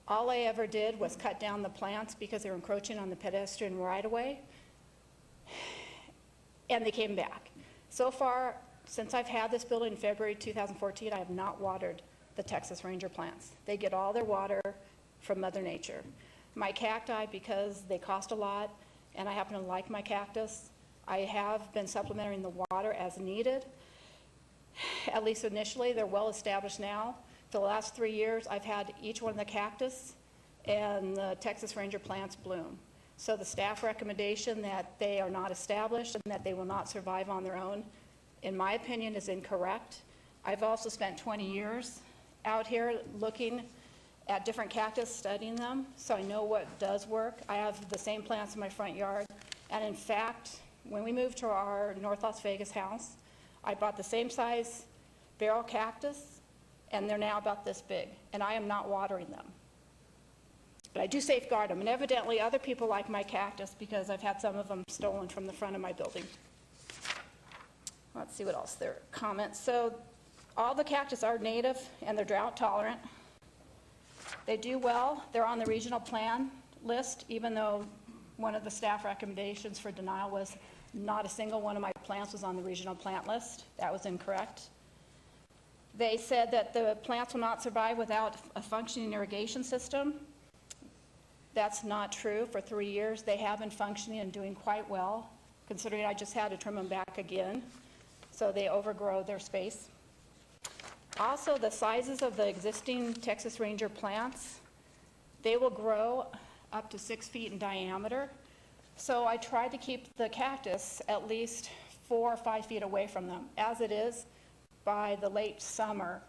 All I ever did was cut down the plants because they were encroaching on the pedestrian right-of-way, and they came back. So far, since I've had this building in February 2014, I have not watered the Texas Ranger plants. They get all their water from Mother Nature. My cacti, because they cost a lot, and I happen to like my cactus, I have been supplementing the water as needed. At least initially, they're well established now. For the last 3 years, I've had each one of the cactus and the Texas Ranger plants bloom. So the staff recommendation that they are not established and that they will not survive on their own, in my opinion, is incorrect. I've also spent 20 years out here looking at different cactus, studying them, so I know what does work. I have the same plants in my front yard, and in fact, when we moved to our North Las Vegas house, I bought the same size barrel cactus, and they're now about this big, and I am not watering them. But I do safeguard them, and evidently other people like my cactus because I've had some of them stolen from the front of my building. Let's see what else there are comments. So all the cactus are native and they're drought tolerant. They do well. They're on the regional plan list, even though one of the staff recommendations for denial was not a single one of my plants was on the regional plant list. That was incorrect. They said that the plants will not survive without a functioning irrigation system. That's not true. For 3 years, they have been functioning and doing quite well, considering I just had to trim them back again. So they overgrow their space. Also, the sizes of the existing Texas Ranger plants, they will grow up to 6 feet in diameter. So I tried to keep the cactus at least 4 or 5 feet away from them. As it is, by the late summer,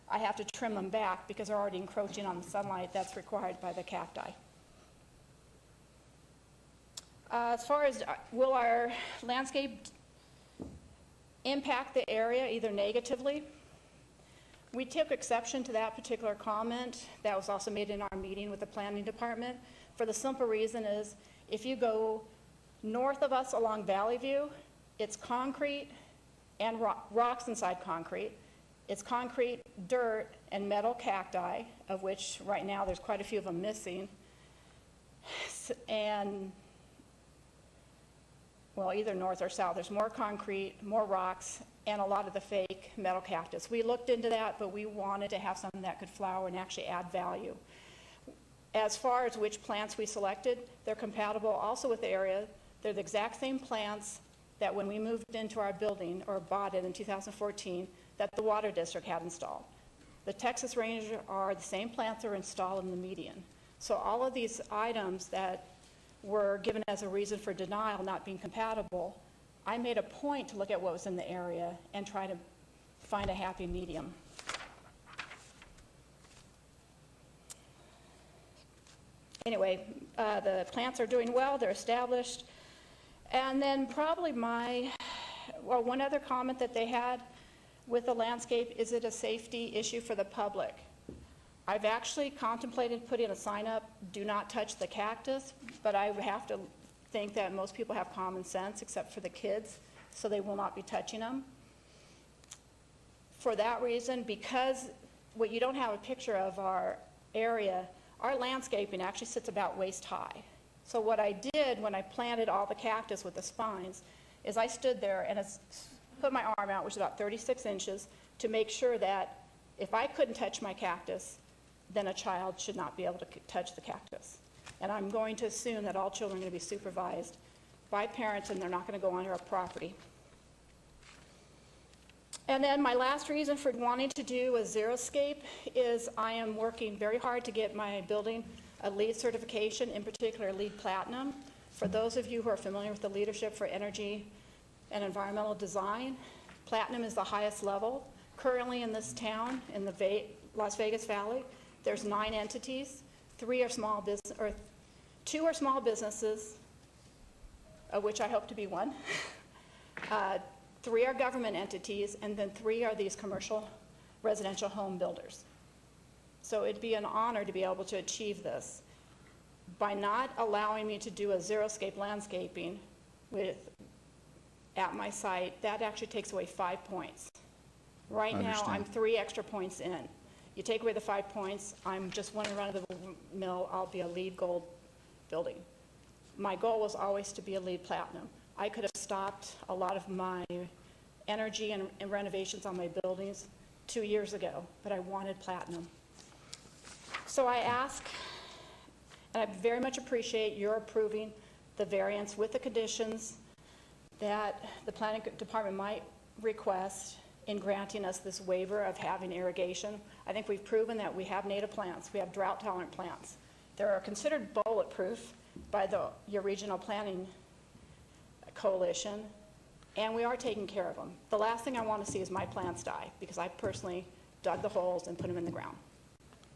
I have to trim them back because they're already encroaching on the sunlight that's required by the cacti. As far as will our landscape impact the area either negatively? We took exception to that particular comment that was also made in our meeting with the planning department for the simple reason is if you go north of us along Valley View, it's concrete and rocks inside concrete. It's concrete, dirt, and metal cacti, of which right now there's quite a few of them missing. And well, either north or south, there's more concrete, more rocks, and a lot of the fake metal cactus. We looked into that, but we wanted to have something that could flower and actually add value. As far as which plants we selected, they're compatible also with the area. They're the exact same plants that when we moved into our building or bought it in 2014, that the water district had installed. The Texas Ranger are the same plants that are installed in the median. So all of these items that were given as a reason for denial not being compatible, I made a point to look at what was in the area and try to find a happy medium. Anyway, the plants are doing well, they're established. And then probably one other comment that they had with the landscape, is it a safety issue for the public? I've actually contemplated putting a sign up, do not touch the cactus, but I have to think that most people have common sense except for the kids, so they will not be touching them. For that reason, because what you don't have a picture of our area, our landscaping actually sits about waist high. So what I did when I planted all the cactus with the spines is I stood there and put my arm out, which is about 36 inches, to make sure that if I couldn't touch my cactus, then a child should not be able to touch the cactus. And I'm going to assume that all children are going to be supervised by parents and they're not going to go onto our property. And then my last reason for wanting to do a xeriscape is I am working very hard to get my building a LEED certification, in particular LEED Platinum. For those of you who are familiar with the Leadership for Energy and Environmental Design, Platinum is the highest level. Currently in this town, in the Las Vegas Valley, there's 9 entities. 2 are small businesses, of which I hope to be one. 3 are government entities, and then 3 are these commercial residential home builders. So it'd be an honor to be able to achieve this. By not allowing me to do a xeriscape landscaping at my site, that actually takes away 5 points. Right now, I'm 3 extra points in. You take away the 5 points, I'm just one run of the mill, I'll be a LEED Gold building. My goal was always to be a LEED Platinum. I could have stopped a lot of my energy and renovations on my buildings 2 years ago, but I wanted Platinum. So I ask, and I very much appreciate your approving the variance with the conditions that the planning department might request in granting us this waiver of having irrigation. I think we've proven that we have native plants, we have drought-tolerant plants. They're considered bulletproof by your regional planning coalition, and we are taking care of them. The last thing I want to see is my plants die, because I personally dug the holes and put them in the ground.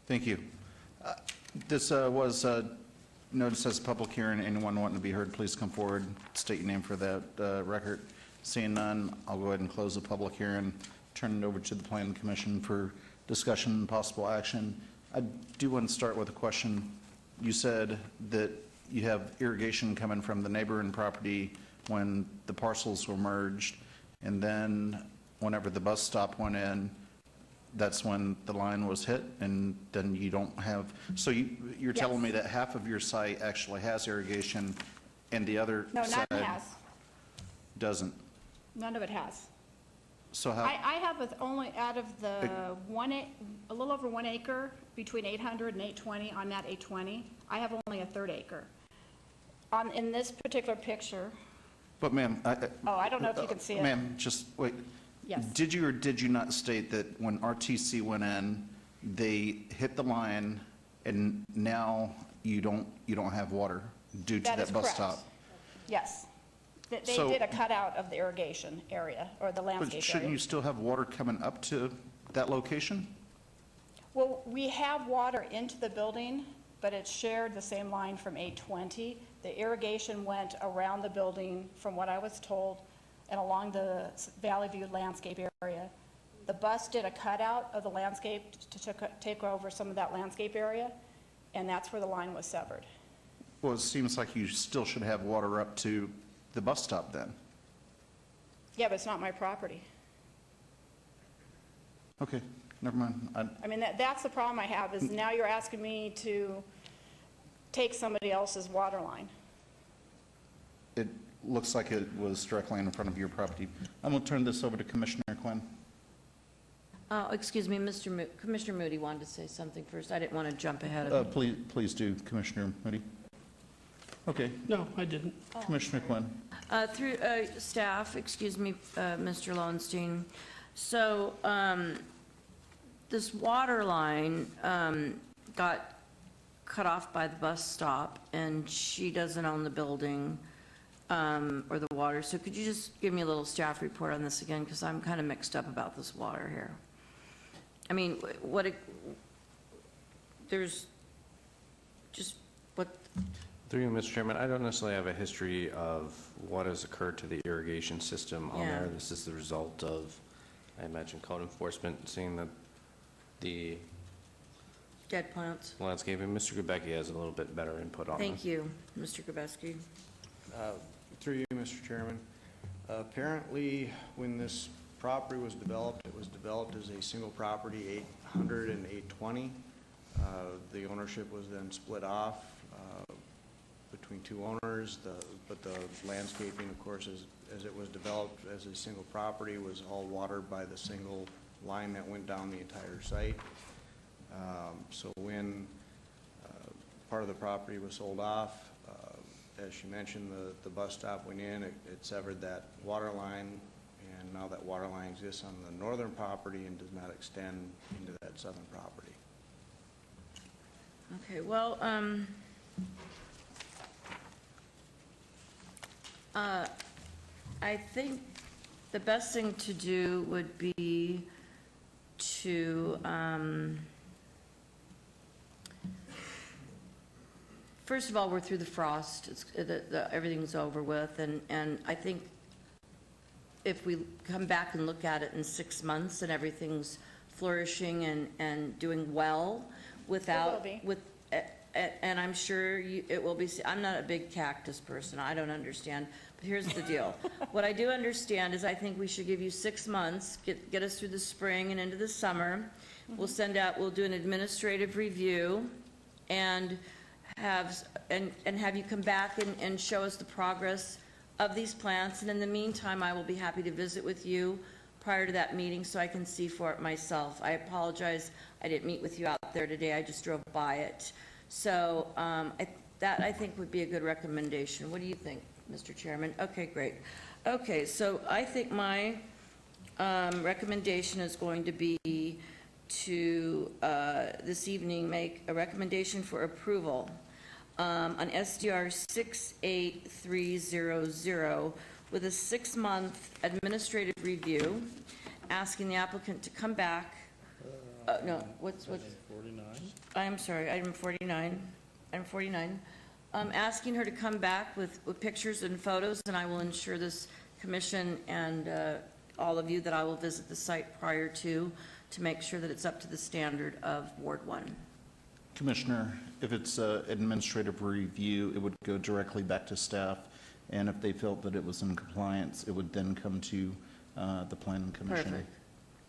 Thank you. This was noticed as a public hearing. Anyone wanting to be heard, please come forward, state your name for that record. Seeing none, I'll go ahead and close the public hearing, turn it over to the Planning Commission for discussion and possible action. I do want to start with a question. You said that you have irrigation coming from the neighboring property when the parcels were merged, and then whenever the bus stop went in, that's when the line was hit, and then you don't have, so you're telling me that half of your site actually has irrigation and the other side doesn't? None of it has. So how? I have only out of the a little over 1 acre between 800 and 820 on that 820. I have only a 1/3 acre. In this particular picture. But ma'am, I don't know if you can see it. Ma'am, just wait. Yes. Did you or did you not state that when RTC went in, they hit the line, and now you don't have water due to that bus stop? Yes. They So- did a cutout of the irrigation area or the landscape But area. shouldn't you still have water coming up to that location? Well, we have water into the building, but it's shared the same line from 820. The irrigation went around the building, from what I was told, and along the Valley View landscape area. The bus did a cutout of the landscape to take over some of that landscape area, and that's where the line was severed. Well, it seems like you still should have water up to the bus stop then. Yeah, but it's not my property. Okay, never mind. I mean, that's the problem I have, is now you're asking me to take somebody else's water line. It looks like it was directly in front of your property. I'm going to turn this over to Commissioner Quinn. Excuse me, Commissioner Moody wanted to say something first. I didn't want to jump ahead of him. Please do, Commissioner Moody. Okay. No, I didn't. Commissioner Quinn. Through staff, excuse me, Mr. Lowenstein. So this water line got cut off by the bus stop, and she doesn't own the building or the water. So could you just give me a little staff report on this again, because I'm kind of mixed up about this water here. I mean, there's just what... Through you, Mr. Chairman, I don't necessarily have a history of what has occurred to the irrigation system on there. This is the result of, I imagine, code enforcement, seeing that the dead plants. landscaping. Mr. Gubecki has a little bit better input on this. Thank you, Mr. Grabowski. Through you, Mr. Chairman. Apparently, when this property was developed, it was developed as a single property, 800 and 820. The ownership was then split off between 2 owners, but the landscaping, of course, as it was developed as a single property, was all watered by the single line that went down the entire site. So when part of the property was sold off, as she mentioned, the bus stop went in, it severed that water line, and now that water line exists on the northern property and does not extend into that southern property. Okay, well, I think the best thing to do would be to, first of all, we're through the frost. Everything's over with, and I think if we come back and look at it in 6 months and everything's flourishing and doing well without, It will be. and I'm sure it will be, I'm not a big cactus person, I don't understand, but here's the deal. What I do understand is I think we should give you 6 months, get us through the spring and into the summer. We'll do an administrative review and have you come back and show us the progress of these plants, and in the meantime, I will be happy to visit with you prior to that meeting so I can see for it myself. I apologize, I didn't meet with you out there today, I just drove by it. So that I think would be a good recommendation. What do you think, Mr. Chairman? Okay, great. Okay, so I think my recommendation is going to be to this evening make a recommendation for approval on SDR 68300 with a 6-month administrative review, asking the applicant to come back. No, what's 49? I'm sorry, item 49. Item 49. Asking her to come back with pictures and photos, and I will ensure this commission and all of you that I will visit the site prior to make sure that it's up to the standard of Ward 1. Commissioner, if it's an administrative review, it would go directly back to staff, and if they felt that it was in compliance, it would then come to the Planning Commission. Perfect.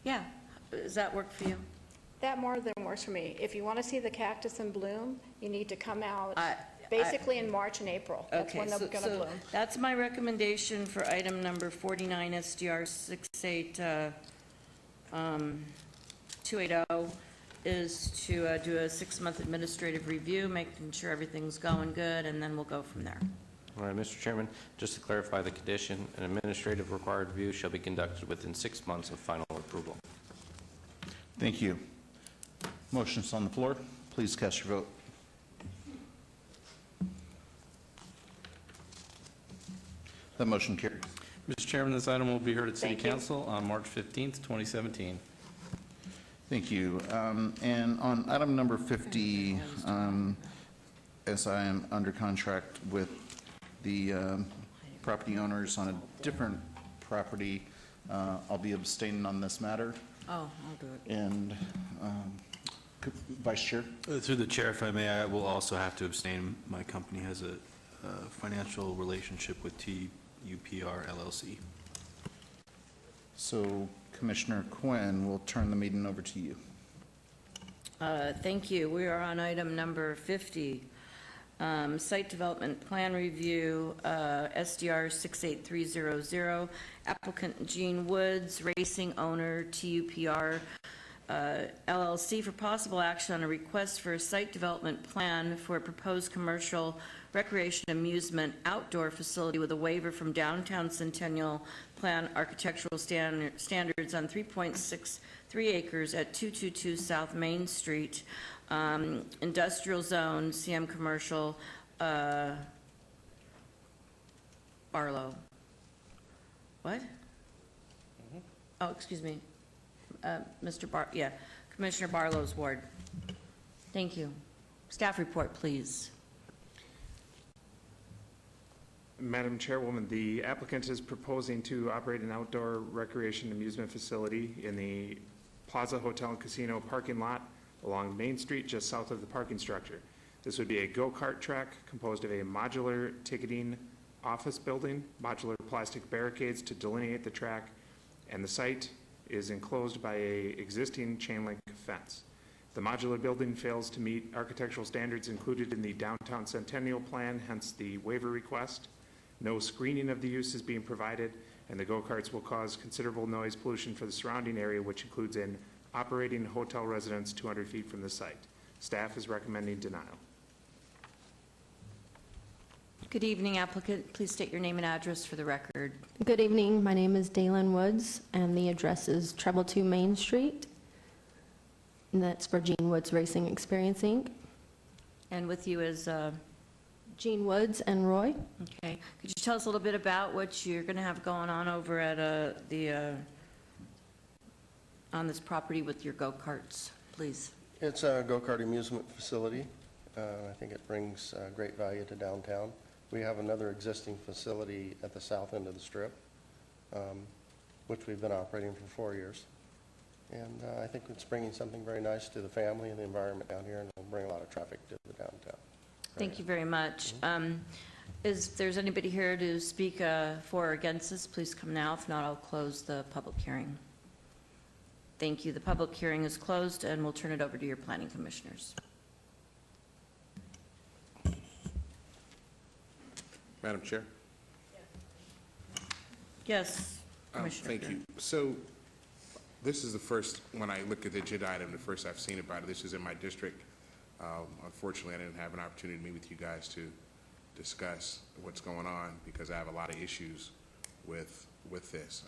Yeah. Does that work for you? That more than works for me. If you want to see the cactus in bloom, you need to come out basically in March and April. That's when they're going to bloom. That's my recommendation for item number 49, SDR 68280, is to do a 6-month administrative review, making sure everything's going good, and then we'll go from there. All right, Mr. Chairman, just to clarify the condition, an administrative required review shall be conducted within 6 months of final approval. Thank you. Motion's on the floor. Please cast your vote. That motion carries. Mr. Chairman, this item will be heard at City Thank you. Council on March 15th, 2017. Thank you. And on item number 50, as I am under contract with the property owners on a different property, I'll be abstaining on this matter. Oh, I'll do it. And Vice Chair? Through the chair, if I may, I will also have to abstain. My company has a financial relationship with TUPR LLC. So Commissioner Quinn, we'll turn the meeting over to you. Thank you. We are on item number 50, Site Development Plan Review, SDR 68300, applicant Gene Woods, racing owner TUPR LLC, for possible action on a request for a site development plan for a proposed commercial recreation amusement outdoor facility with a waiver from Downtown Centennial Plan architectural standards on 3.63 acres at 222 South Main Street, industrial zone, CM commercial, Barlow. What? Oh, excuse me. Commissioner Barlow's ward. Thank you. Staff report, please. Madam Chairwoman, the applicant is proposing to operate an outdoor recreation amusement facility in the Plaza Hotel and Casino parking lot along Main Street, just south of the parking structure. This would be a go-kart track composed of a modular ticketing office building, modular plastic barricades to delineate the track, and the site is enclosed by an existing chain link fence. The modular building fails to meet architectural standards included in the Downtown Centennial Plan, hence the waiver request. No screening of the use is being provided, and the go-karts will cause considerable noise pollution for the surrounding area, which includes an operating hotel residence 200 feet from the site. Staff is recommending denial. Good evening, applicant. Please state your name and address for the record. Good evening. My name is Dalen Woods, and the address is Treble 2 Main Street. And that's for Gene Woods Racing Experience, Inc. And with you is Gene Woods and Roy. Okay. Could you tell us a little bit about what you're going to have going on over at on this property with your go-karts, please? It's a go-kart amusement facility. I think it brings great value to downtown. We have another existing facility at the south end of the Strip, which we've been operating for 4 years. And I think it's bringing something very nice to the family and the environment down here, and it'll bring a lot of traffic to the downtown. Thank you very much. Is there's anybody here to speak for or against this, please come now. If not, I'll close the public hearing. Thank you. The public hearing is closed, and we'll turn it over to your planning commissioners. Madam Chair? Yes, Commissioner. Thank you. So this is the first, when I look at the agenda item, the first I've seen about it. This is in my district. Unfortunately, I didn't have an opportunity to meet with you guys to discuss what's going on because I have a lot of issues with this.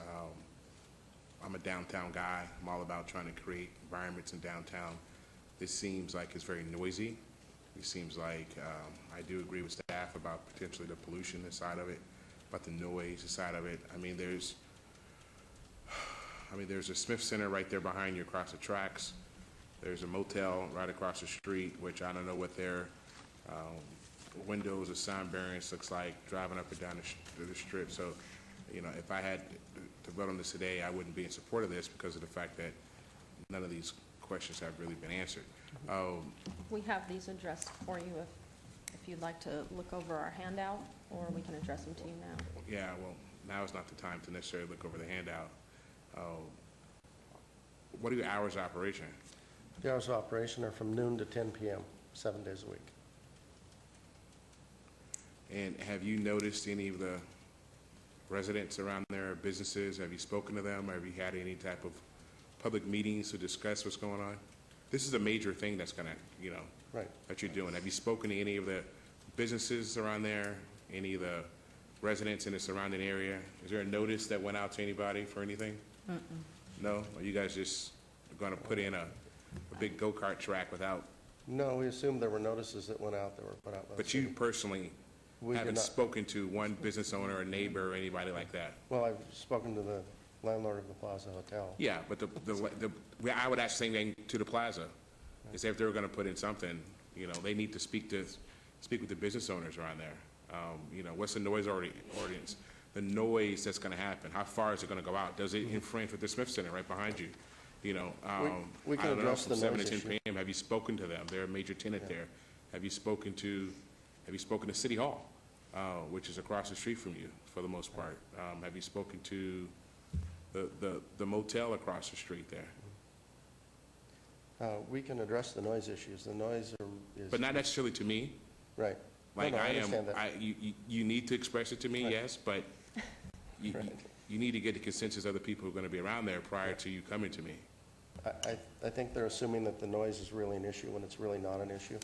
I'm a downtown guy. I'm all about trying to create environments in downtown. This seems like it's very noisy. It seems like I do agree with staff about potentially the pollution side of it, about the noise side of it. I mean, there's a Smith Center right there behind you across the tracks. There's a motel right across the street, which I don't know what their windows or sign variance looks like driving up and down the strip. So, you know, if I had to vote on this today, I wouldn't be in support of this because of the fact that none of these questions have really been answered. We have these addressed for you if you'd like to look over our handout, or we can address them to you now. Yeah, well, now is not the time to necessarily look over the handout. What are your hours of operation? The hours of operation are from noon to 10 p.m., 7 days a week. And have you noticed any of the residents around there, businesses? Have you spoken to them? Have you had any type of public meetings to discuss what's going on? This is a major thing that's going to, you know, right, that you're doing. Have you spoken to any of the businesses around there, any of the residents in the surrounding area? Is there a notice that went out to anybody for anything? No? Are you guys just going to put in a big go-kart track without? No, we assumed there were notices that went out that were put out by the But you city. personally haven't spoken to one business owner or neighbor or anybody like that? Well, I've spoken to the landlord of the Plaza Hotel. Yeah, but I would ask the same thing to the Plaza. Is if they were going to put in something, you know, they need to speak with the business owners around there. You know, what's the noise ordinance? The noise that's going to happen. How far is it going to go out? Does it infringe with the Smith Center right behind you? You know, we can I don't know, address from the 7 noise to 10 issue. p.m. Have you spoken to them? They're a major tenant there. Have you spoken to City Hall, which is across the street from you for the most part? Have you spoken to the motel across the street there? We can address the noise issues. The noise is... But not necessarily to me. Right. Like No, I I am, understand that. you need to express it to me, Right. yes, but you need to get the consensus of the people who are going to be around there prior to you coming to me. I think they're assuming that the noise is really an issue when it's really not an issue.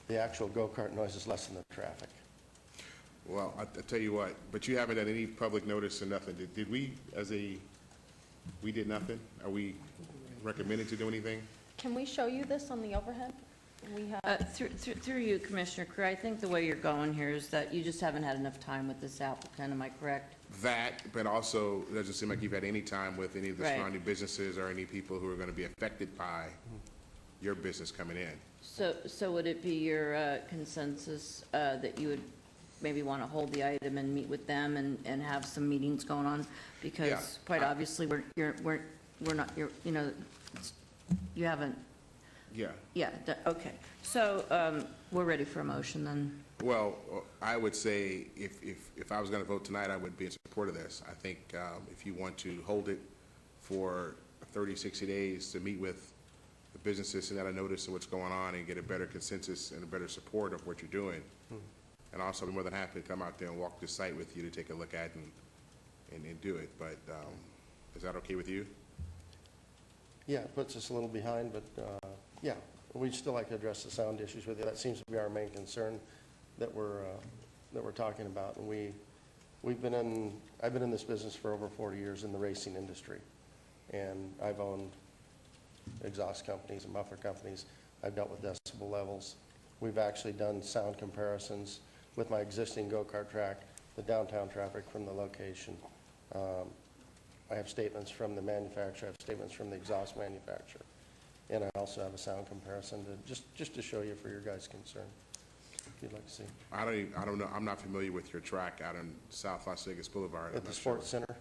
The actual go-kart noise is less than the traffic. Well, I tell you what, but you haven't done any public notice or nothing. Did we, we did nothing? Are we recommended to do anything? Can we show you this on the overhead? We have. Through you, Commissioner Crew, I think the way you're going here is that you just haven't had enough time with this applicant, am I correct? That, but also, it doesn't seem like you've had any time with any of the Right. surrounding businesses or any people who are going to be affected by your business coming in. So would it be your consensus that you would maybe want to hold the item and meet with them and have some meetings going on? Because Yeah. quite obviously, we're not, you know, you haven't. Yeah. Yeah, okay. So we're ready for a motion then. Well, I would say if I was going to vote tonight, I would be in support of this. I think if you want to hold it for 30, 60 days to meet with the businesses and get a notice of what's going on and get a better consensus and a better support of what you're doing. And also, I'm more than happy to come out there and walk the site with you to take a look at and do it. But is that okay with you? Yeah, it puts us a little behind, but yeah, we'd still like to address the sound issues with you. That seems to be our main concern that we're talking about. And I've been in this business for over 40 years in the racing industry, and I've owned exhaust companies and muffler companies. I've dealt with decibel levels. We've actually done sound comparisons with my existing go-kart track, the downtown traffic from the location. I have statements from the manufacturer, I have statements from the exhaust manufacturer. And I also have a sound comparison to, just to show you for your guys' concern, if you'd like to see. I don't know, I'm not familiar with your track out on South Las Vegas Boulevard. I'm At the not sure. Sports Center.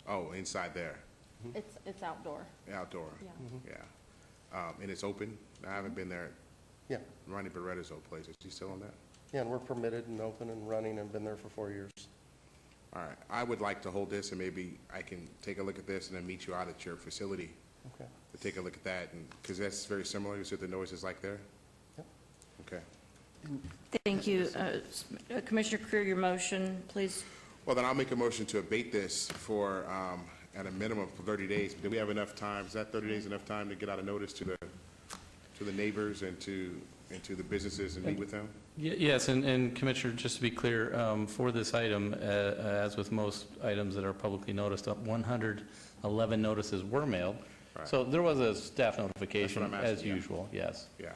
Oh, inside there, It's outdoor. outdoor. Yeah. Yeah. And it's open? I haven't been there. Yeah. Ronnie Beretta's old place, is he still on that? Yeah, and we're permitted and open and running and been there for 4 years. All right, I would like to hold this, and maybe I can take a look at this and then meet you out at your facility. Okay. To take a look at that, and, because that's very similar, you said the noise is like there? Yep. Okay. Thank you. Commissioner Creer, your motion, please. Well, then I'll make a motion to abate this for, at a minimum for 30 days. Do we have enough time? Is that 30 days enough time to get out a notice to the neighbors and to the businesses and meet with them? Yes, and Commissioner, just to be clear, for this item, as with most items that are publicly noticed, 111 notices were mailed. Right. So there was a staff notification, That's what I'm asking, as yeah. usual, yes. Yeah.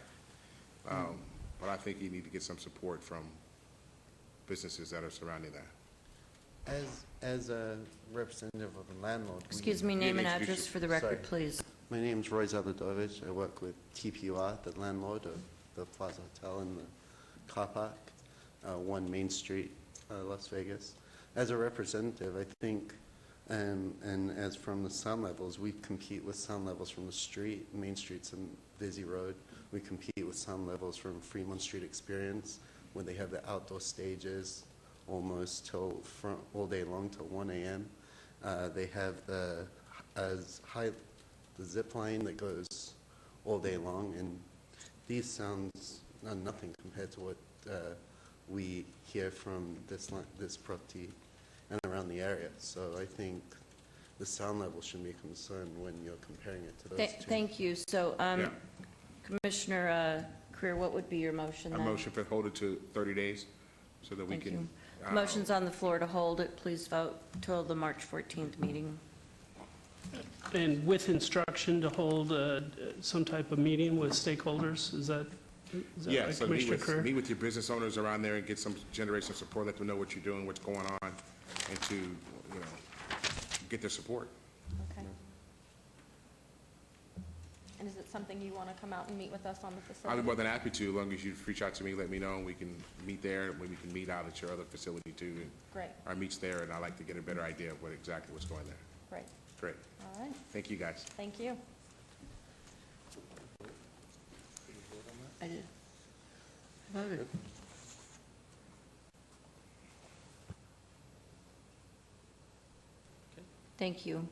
But I think you need to get some support from businesses that are surrounding that. As a representative of a landlord. Excuse me, name and address for the record, please. My name's Roy Zaladovich. I work with TPUR, the landlord of the Plaza Hotel and the car park, 1 Main Street, Las Vegas. As a representative, I think, and as from the sound levels, we compete with sound levels from the street, Main Street's and Vizzy Road. We compete with sound levels from Fremont Street Experience, when they have the outdoor stages almost till all day long till 1 a.m. They have the zip line that goes all day long, and these sounds are nothing compared to what we hear from this property and around the area. So I think the sound level should be a concern when you're comparing it to those two. Thank you. So, Commissioner Creer, what would be your motion A then? motion for hold it to 30 days so that we Thank can. you. Motion's on the floor to hold it. Please vote till the March 14th meeting. And with instruction to hold some type of meeting with stakeholders, is that Yeah, right, so meet Commissioner Kerr? with your business owners around there and get some generation of support, let them know what you're doing, what's going on, and to, get their support. Okay. And is it something you want to come out and meet with us on the facility? I'd be more than happy to, as long as you reach out to me, let me know, and we can meet there, and we can meet out at your other facility too. And Great. our meet's there, and I'd like to get a better idea of exactly what's going there. Great. Great. All right. Thank you, guys. Thank you. I did. Voted. Thank you.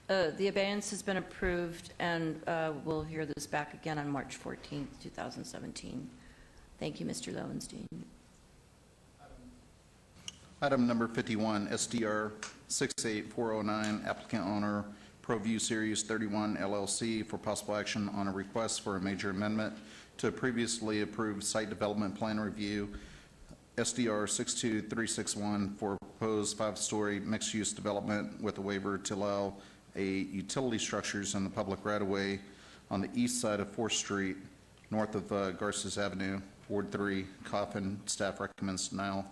The abeyance has been approved, and we'll hear this back again on March 14th, 2017. Thank you, Mr. Lowenstein. Item number 51, SDR 68409, applicant owner ProView Series 31 LLC for possible action on a request for a major amendment to a previously approved site development plan review, SDR 62361, for proposed 5-story mixed-use development with a waiver to allow a utility structures in the public right-of-way on the east side of 4th Street, north of Garces Avenue, Ward 3, Coffin. Staff recommends denial.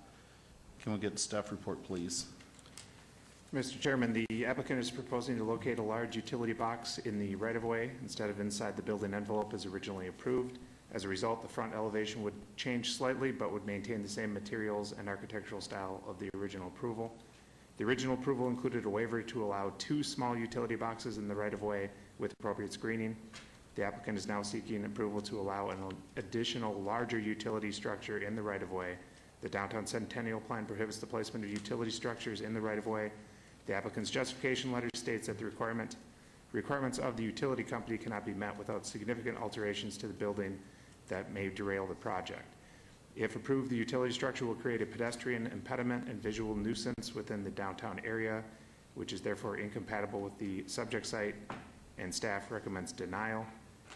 Can we get the staff report, please? Mr. Chairman, the applicant is proposing to locate a large utility box in the right-of-way instead of inside the building envelope as originally approved. As a result, the front elevation would change slightly but would maintain the same materials and architectural style of the original approval. The original approval included a waiver to allow 2 small utility boxes in the right-of-way with appropriate screening. The applicant is now seeking approval to allow an additional larger utility structure in the right-of-way. The Downtown Centennial Plan prohibits the placement of utility structures in the right-of-way. The applicant's justification letter states that the requirements of the utility company cannot be met without significant alterations to the building that may derail the project. If approved, the utility structure will create a pedestrian impediment and visual nuisance within the downtown area, which is therefore incompatible with the subject site, and staff recommends denial.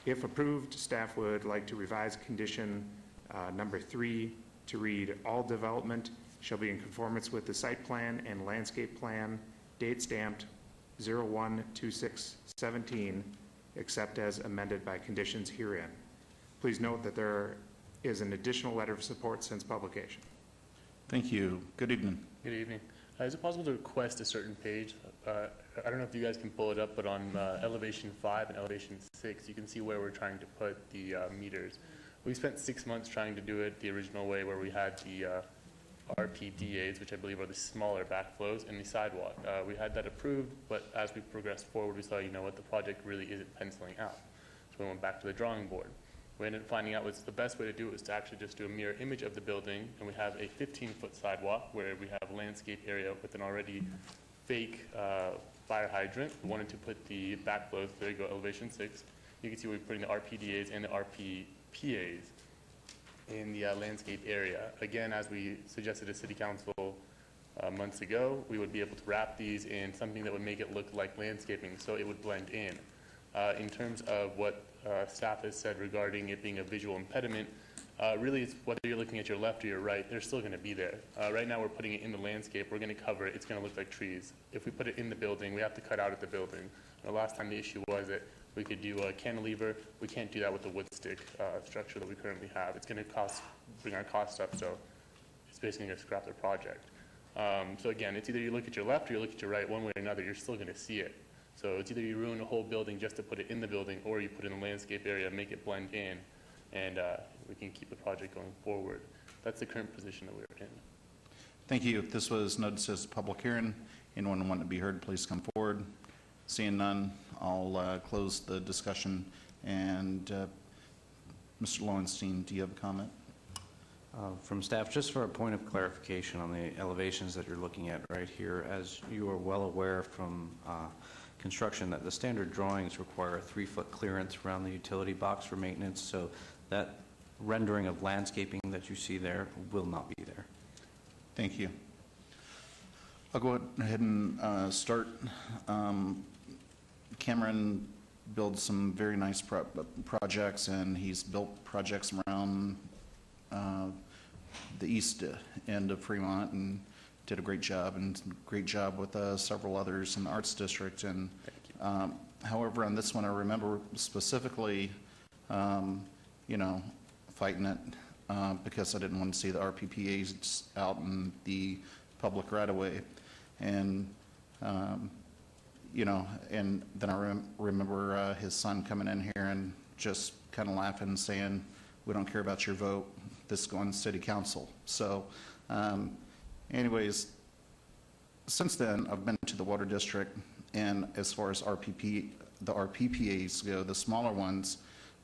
If approved, staff would like to revise condition number 3 to read, all development shall be in conformance with the site plan and landscape plan, date stamped 01/26/17, except as amended by conditions herein. Please note that there is an additional letter of support since publication. Thank you. Good evening. Good evening. Is it possible to request a certain page? I don't know if you guys can pull it up, but on elevation 5 and elevation 6, you can see where we're trying to put the meters. We spent 6 months trying to do it the original way, where we had the RPDAs, which I believe are the smaller backflows, and the sidewalk. We had that approved, but as we progressed forward, we saw, you know what, the project really isn't penciling out. So we went back to the drawing board. We ended up finding out what's the best way to do it was to actually just do a mirror image of the building, and we have a 15-foot sidewalk where we have a landscape area with an already fake fire hydrant. We wanted to put the backflows, there you go, elevation 6. You can see we're putting the RPDAs and the RPPAs in the landscape area. Again, as we suggested to City Council months ago, we would be able to wrap these in something that would make it look like landscaping, so it would blend in. In terms of what staff has said regarding it being a visual impediment, really it's whether you're looking at your left or your right, they're still going to be there. Right now we're putting it in the landscape, we're going to cover it, it's going to look like trees. If we put it in the building, we have to cut out at the building. The last time the issue was that we could do a cantilever, we can't do that with the wood stick structure that we currently have. It's going to bring our costs up, so it's basically going to scrap the project. So again, it's either you look at your left or you look at your right, one way or another, you're still going to see it. So it's either you ruin a whole building just to put it in the building, or you put it in the landscape area, make it blend in, and we can keep the project going forward. That's the current position that we're in. Thank you. This was noticed as a public hearing. Anyone want to be heard, please come forward. Seeing none, I'll close the discussion. And Mr. Lowenstein, do you have a comment? From staff, just for a point of clarification on the elevations that you're looking at right here, as you are well aware from construction that the standard drawings require a 3-foot clearance around the utility box for maintenance, so that rendering of landscaping that you see there will not be there. Thank you. I'll go ahead and start. Cameron builds some very nice projects, and he's built projects around the east end of Fremont, and did a great job, with several others in the Arts District. And however, on this one, I remember specifically, fighting it because I didn't want to see the RPPAs out in the public right-of-way. And, and then I remember his son coming in here and just kind of laughing and saying, "We don't care about your vote. This is going to City Council." So, anyways, since then, I've been to the Water District, and as far as the RPPAs go, the smaller ones,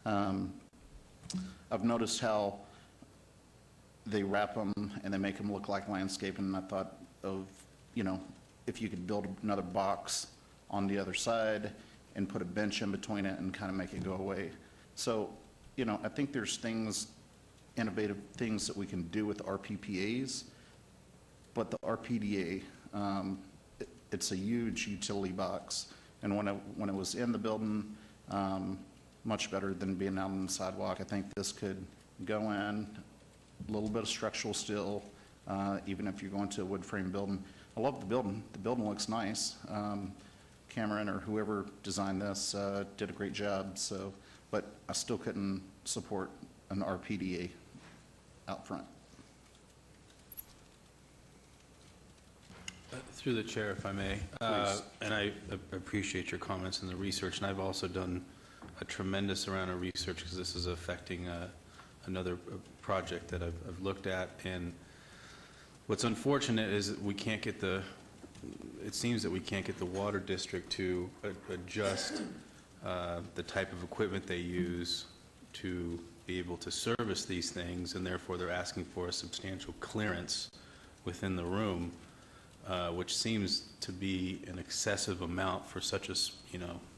I've noticed how they wrap them and they make them look like landscaping. And I thought of, if you could build another box on the other side and put a bench in between it and kind of make it go away. So, I think there's innovative things that we can do with RPPAs, but the RPDA, it's a huge utility box. And when it was in the building, much better than being out on the sidewalk. I think this could go in, a little bit of structural steel, even if you're going to a wood frame building. I love the building. The building looks nice. Cameron or whoever designed this did a great job. So, but I still couldn't support an RPDA out front. Through the chair, if I may. And I appreciate your comments and the research, and I've also done a tremendous amount of research because this is affecting another project that I've looked at. And what's unfortunate is that we can't get it seems that we can't get the Water District to adjust the type of equipment they use to be able to service these things, and therefore they're asking for a substantial clearance within the room, which seems to be an excessive amount for such a,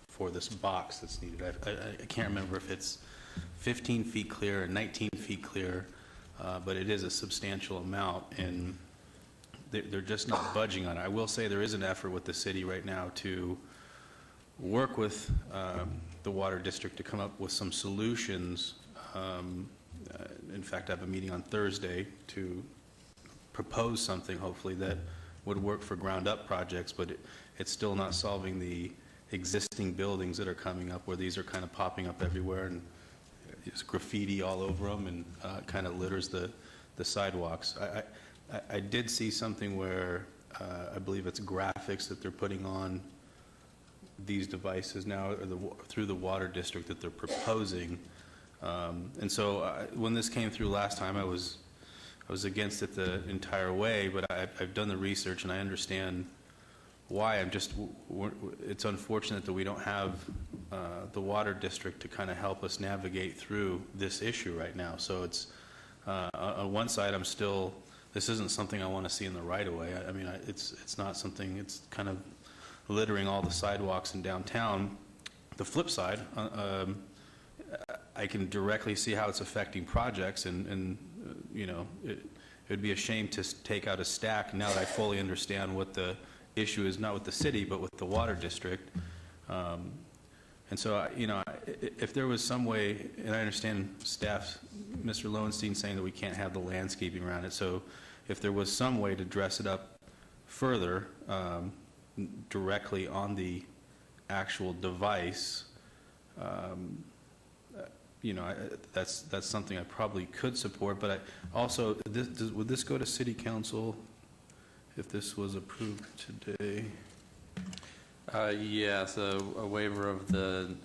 for this box that's needed. I can't remember if it's 15 feet clear or 19 feet clear, but it is a substantial amount, and they're just not budging on it. I will say there is an effort with the city right now to work with the Water District to come up with some solutions. In fact, I have a meeting on Thursday to propose something, hopefully, that would work for ground-up projects, but it's still not solving the existing buildings that are coming up, where these are kind of popping up everywhere, and there's graffiti all over them, and kind of litters the sidewalks. I did see something where I believe it's graphics that they're putting on these devices now, or through the water district that they're proposing. And so when this came through last time, I was against it the entire way, but I've done the research and I understand why. It's unfortunate that we don't have the water district to kind of help us navigate through this issue right now. So it's, on one side, this isn't something I want to see in the right of way. I mean, it's not something, it's kind of littering all the sidewalks in downtown. The flip side, I can directly see how it's affecting projects, and you know, it would be a shame to take out a stack now that I fully understand what the issue is, not with the city, but with the water district. And so, you know, if there was some way, and I understand staff, Mr. Lowenstein saying that we can't have the landscaping around it, so if there was some way to dress it up further, directly on the actual device, you know, that's something I probably could support. But I also, would this go to City Council if this was approved today? Yes, a waiver of the,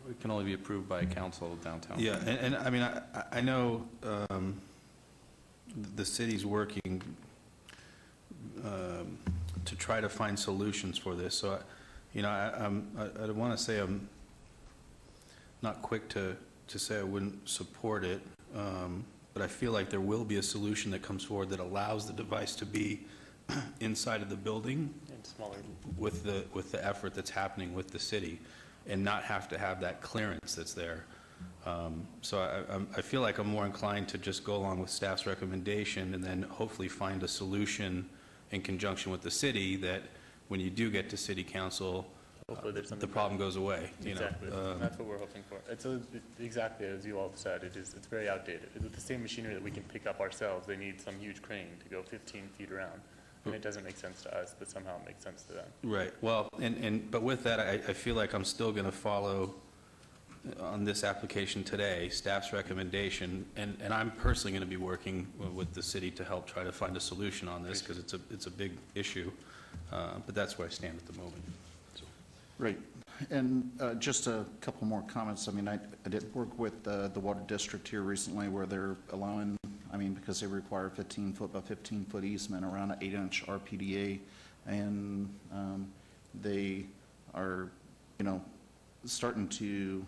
it can only be approved by council downtown. Yeah, and I mean, I know the city's working to try to find solutions for this. So, you know, I want to say I'm not quick to say I wouldn't support it, but I feel like there will be a solution that comes forward that allows the device to be inside of the building And smaller. with the effort that's happening with the city, and not have to have that clearance that's there. So I feel like I'm more inclined to just go along with staff's recommendation and then hopefully find a solution in conjunction with the city that when you do get to City Council, the problem goes away. Exactly. That's what we're hoping for. It's exactly as you all said. It's very outdated. With the same machinery that we can pick up ourselves, they need some huge crane to go 15 feet around. And it doesn't make sense to us, but somehow it makes sense to them. Right. Well, but with that, I feel like I'm still going to follow on this application today, staff's recommendation, and I'm personally going to be working with the city to help try to find a solution on this, because it's a big issue. But that's where I stand at the moment. So. Right. And just a couple more comments. I mean, I did work with the water district here recently where they're allowing, I mean, because they require 15-foot by 15-foot easement around an 8-inch RPDA, and they are, you know, starting to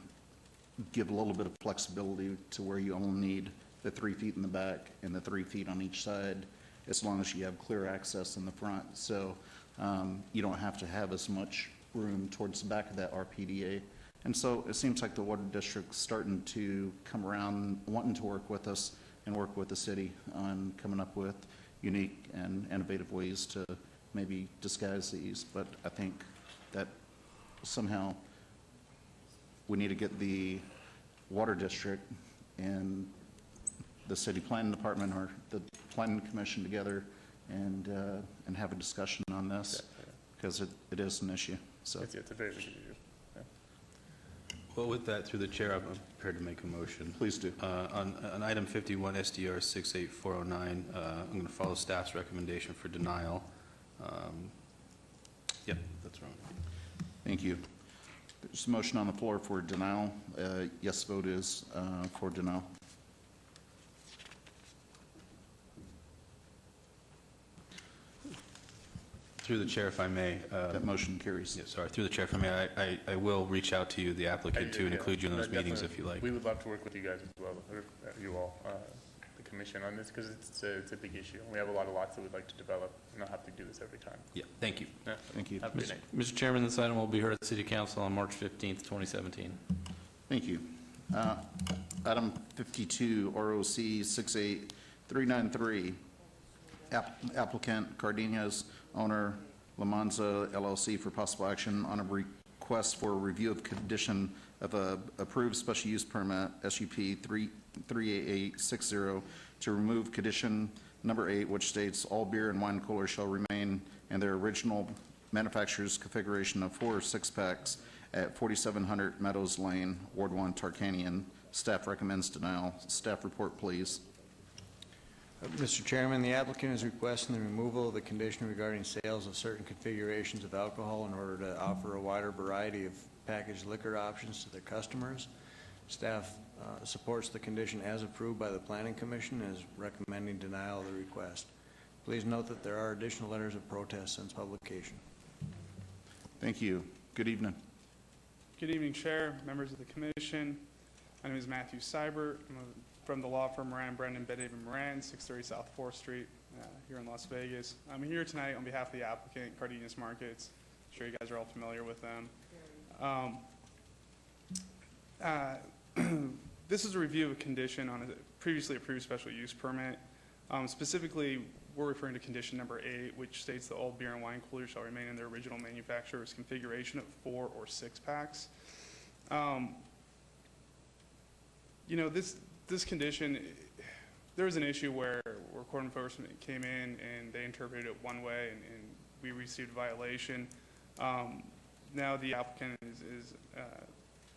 give a little bit of flexibility to where you only need the 3 feet in the back and the 3 feet on each side, as long as you have clear access in the front. So you don't have to have as much room towards the back of that RPDA. And so it seems like the water district's starting to come around, wanting to work with us and work with the city on coming up with unique and innovative ways to maybe disguise these. But I think that somehow we need to get the water district and the city planning department or the planning commission together and have a discussion on this, because it is an issue. So it's a very big issue. Yeah. Well, with that, through the chair, I'm prepared to make a motion. Please do. On item 51, SDR 68409, I'm going to follow staff's recommendation for denial. Yep, that's wrong. Thank you. There's a motion on the floor for denial. Yes vote is for denial. Through the chair, if I may. That motion carries. Yeah, sorry, through the chair, if I may, I will reach out to you, the applicant, too, and include you in those meetings if you like. We would love to work with you guys as well, or you all, the commission on this, because it's a big issue. We have a lot of lots that we'd like to develop, and I'll have to do this every time. Yeah, thank you. Yeah. Thank you. Have a good night. Mr. Chairman, this item will be heard at City Council on March 15th, 2017. Thank you. Item 52, ROC 68393, applicant Cardenas, owner Lamanza LLC, for possible action on a request for a review of condition of a approved special use permit, SUP 38860, to remove condition number 8, which states all beer and wine coolers shall remain in their original manufacturer's configuration of 4 6-packs at 4700 Meadows Lane, Ward 1, Tarkanian. Staff recommends denial. Staff report, please. Mr. Chairman, the applicant is requesting the removal of the condition regarding sales of certain configurations of alcohol in order to offer a wider variety of packaged liquor options to their customers. Staff supports the condition as approved by the Planning Commission and is recommending denial of the request. Please note that there are additional letters of protest since publication. Thank you. Good evening. Good evening, Chair, members of the Commission. My name is Matthew Seibert. I'm from the law firm Moran, Brendan, Bedhaven, Moran, 630 South 4th Street here in Las Vegas. I'm here tonight on behalf of the applicant, Cardenas Markets. I'm sure you guys are all familiar with them. This is a review of a condition on a previously approved special use permit. Specifically, we're referring to condition number 8, which states that all beer and wine coolers shall remain in their original manufacturer's configuration of 4 or 6 packs. You know, this condition, there was an issue where court enforcement came in and they interpreted it one way and we received a violation. Now the applicant is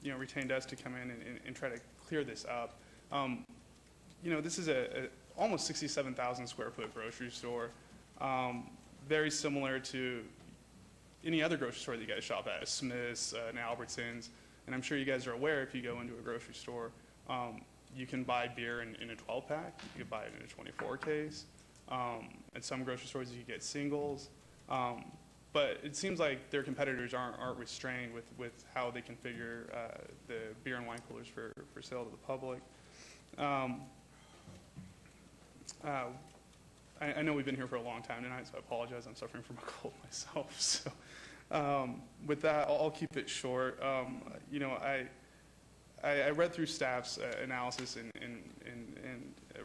you know, retained us to come in and try to clear this up. You know, this is a almost 67,000 square foot grocery store, very similar to any other grocery store that you guys shop at, Smith's, and Albertsons. And I'm sure you guys are aware, if you go into a grocery store, you can buy beer in a 12-pack. You can buy it in a 24 case. At some grocery stores, you can get singles. But it seems like their competitors aren't restrained with how they configure the beer and wine coolers for sale to the public. I know we've been here for a long time tonight, so I apologize. I'm suffering from a cold myself. So with that, I'll keep it short. You know, I read through staff's analysis and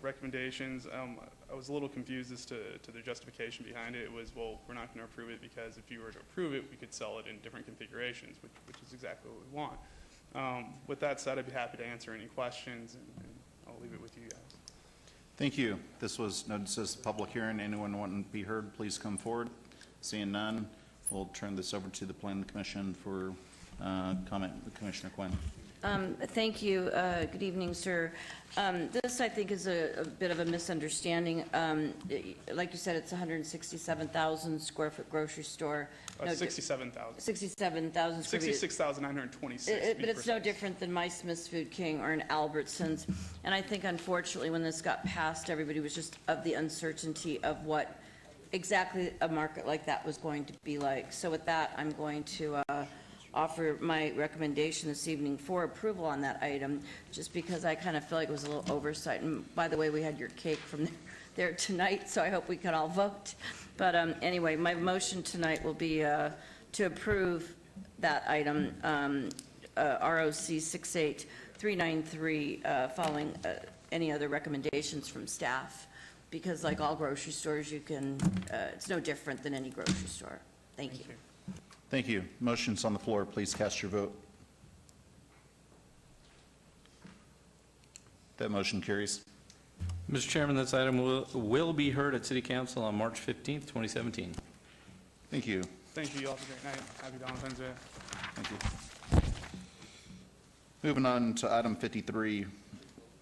recommendations. I was a little confused as to the justification behind it. It was, well, we're not going to approve it because if you were to approve it, we could sell it in different configurations, which is exactly what we want. With that said, I'd be happy to answer any questions, and I'll leave it with you guys. Thank you. This was noticed as a public hearing. Anyone wanting to be heard, please come forward. Seeing none, we'll turn this over to the Planning Commission for comment. Commissioner Quinn. Thank you. Good evening, sir. This, I think, is a bit of a misunderstanding. Like you said, it's a 167,000 square foot grocery store. 67,000. 67,000 square feet. 66,926. But it's no different than my Smith's Food King or an Albertsons. And I think, unfortunately, when this got passed, everybody was just of the uncertainty of what exactly a market like that was going to be like. So with that, I'm going to offer my recommendation this evening for approval on that item, just because I kind of feel like it was a little oversight. And by the way, we had your cake from there tonight, so I hope we can all vote. But anyway, my motion tonight will be to approve that item, ROC 68393, following any other recommendations from staff, because like all grocery stores, you can, it's no different than any grocery store. Thank you. Thank you. Motion's on the floor. Please cast your vote. That motion carries. Mr. Chairman, this item will be heard at City Council on March 15th, 2017. Thank you. Thank you. You all have a great night. Happy Valentine's Day. Thank you. Moving on to item 53,